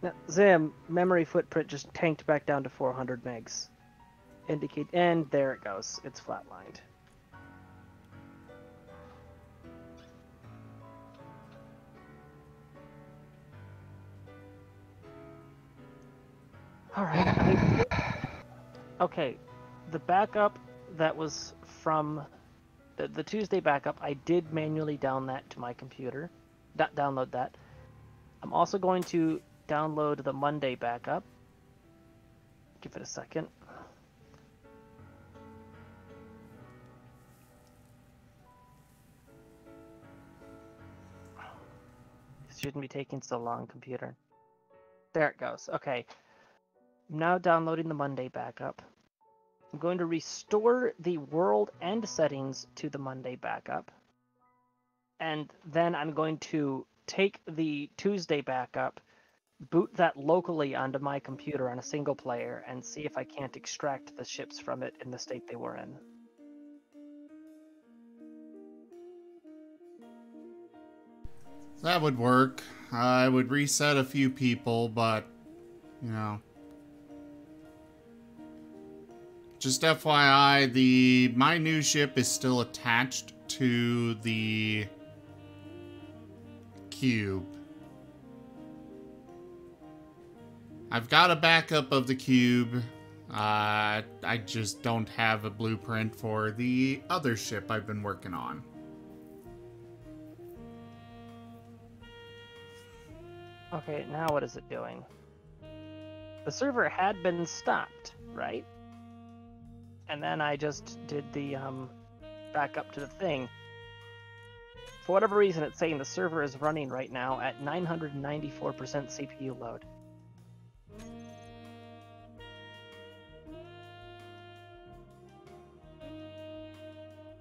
Now, Zim, memory footprint just tanked back down to 400 megs. Indicate, and there it goes. It's flatlined. Alright. Okay. The backup that was from the Tuesday backup, I did manually download that to my computer. Download that. I'm also going to download the Monday backup. Give it a second. This shouldn't be taking so long, computer. There it goes. Okay. I'm now downloading the Monday backup. I'm going to restore the world end settings to the Monday backup. And then I'm going to take the Tuesday backup, boot that locally onto my computer on a single player, and see if I can't extract the ships from it in the state they were in. That would work. I would reset a few people, but, you know. Just FYI, my new ship is still attached to the cube. I've got a backup of the cube. I just don't have a blueprint for the other ship I've been working on. Okay, now what is it doing? The server had been stopped, right? And then I just did the backup to the thing. For whatever reason, it's saying the server is running right now at 994% CPU load.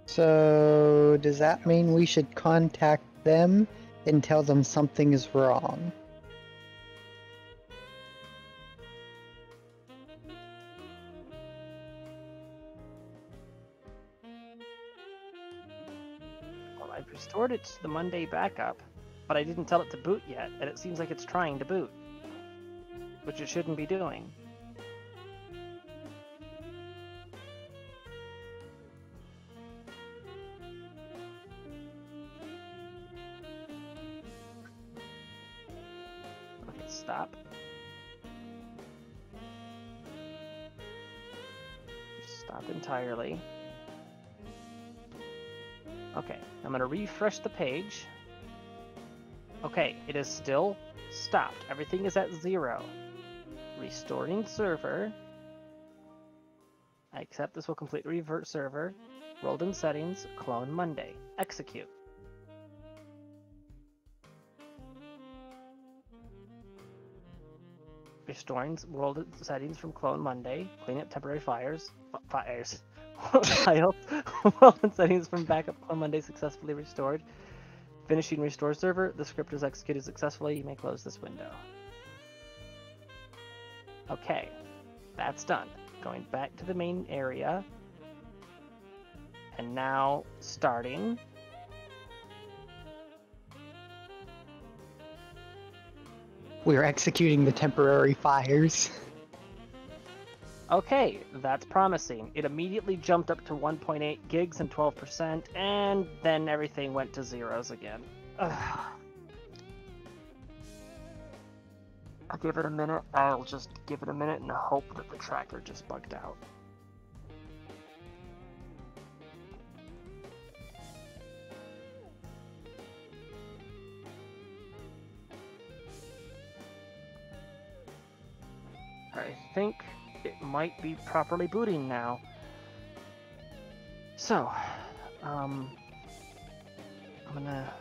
So, does that mean we should contact them and tell them something is wrong? Well, I've restored it to the Monday backup, but I didn't tell it to boot yet, and it seems like it's trying to boot, which it shouldn't be doing. Okay, stop. Stop entirely. Okay, I'm gonna refresh the page. Okay, it is still stopped. Everything is at 0. Restoring server. I accept this will completely revert server. Rolled in settings, clone Monday. Execute. Restoring world settings from clone Monday. Clean up temporary files. Files. World and settings from backup clone Monday successfully restored. Finishing restore server. The script is executed successfully. You may close this window. Okay, that's done. Going back to the main area. And now starting. We're executing the temporary fires. Okay, that's promising. It immediately jumped up to 1.8 gigs and 12%, and then everything went to zeros again. Ugh. I'll give it a minute. I'll just give it a minute and hope that the tracker just bugged out. I think it might be properly booting now. So, I'm gonna...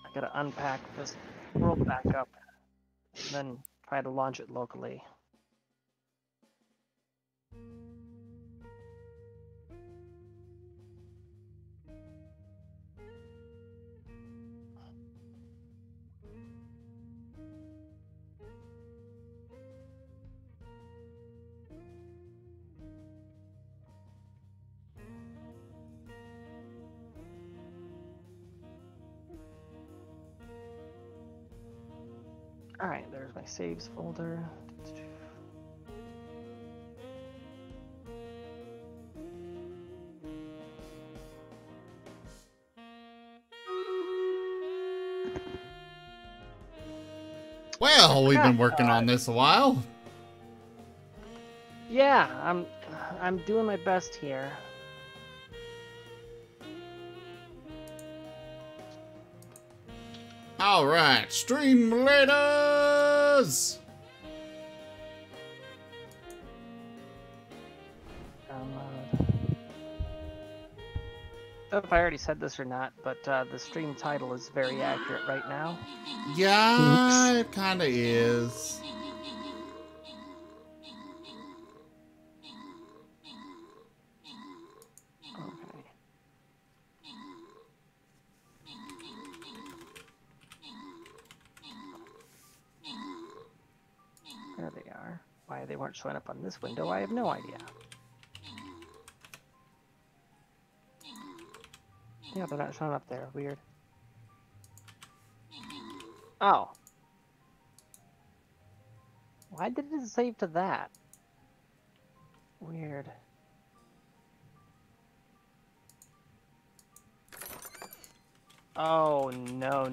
I gotta unpack this world backup, and then try to launch it locally. Alright, there's my saves folder. Well, we've been working on this a while. Yeah, I'm doing my best here. All right, Streamlators! Download. if I already said this or not, but the stream title is very accurate right now. Yeah, it kind of is. Okay. There they are. Why they weren't showing up on this window, I have no idea. Yeah, they're not showing up there. Weird. Oh. Why did it save to that? Weird. Oh, no.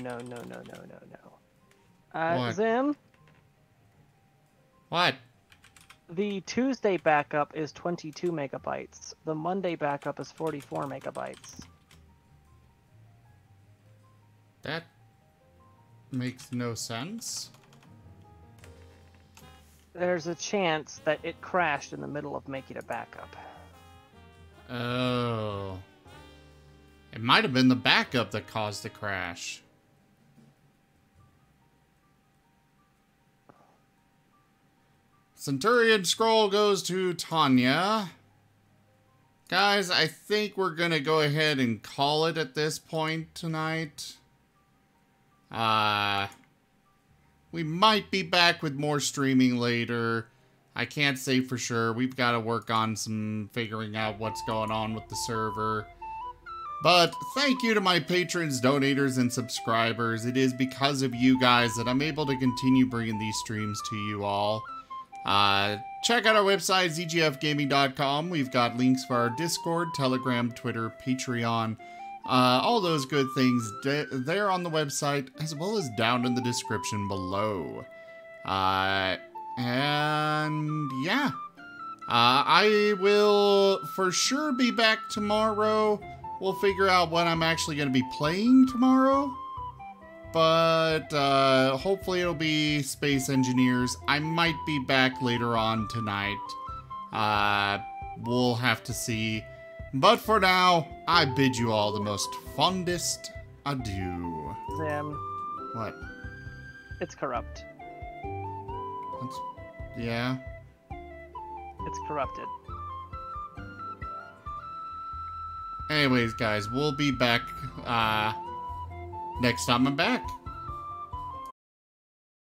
What? Zim? What? The Tuesday backup is 22 megabytes. The Monday backup is 44 megabytes. That makes no sense. There's a chance that it crashed in the middle of making a backup. Oh. It might have been the backup that caused the crash. Centurion Scroll goes to Tanya. Guys, I think we're gonna go ahead and call it at this point tonight. We might be back with more streaming later. I can't say for sure. We've got to work on some figuring out what's going on with the server. But thank you to my patrons, donators, and subscribers. It is because of you guys that I'm able to continue bringing these streams to you all. Check out our website, zgfgaming.com. We've got links for our Discord, Telegram, Twitter, Patreon, all those good things there on the website, as well as down in the description below. And yeah, I will for sure be back tomorrow. We'll figure out what I'm actually going to be playing tomorrow. But hopefully it'll be Space Engineers. I might be back later on tonight. We'll have to see. But for now, I bid you all the most fondest adieu. Zim. What? It's corrupt. Yeah? It's corrupted. Anyways, guys, we'll be back next time I'm back.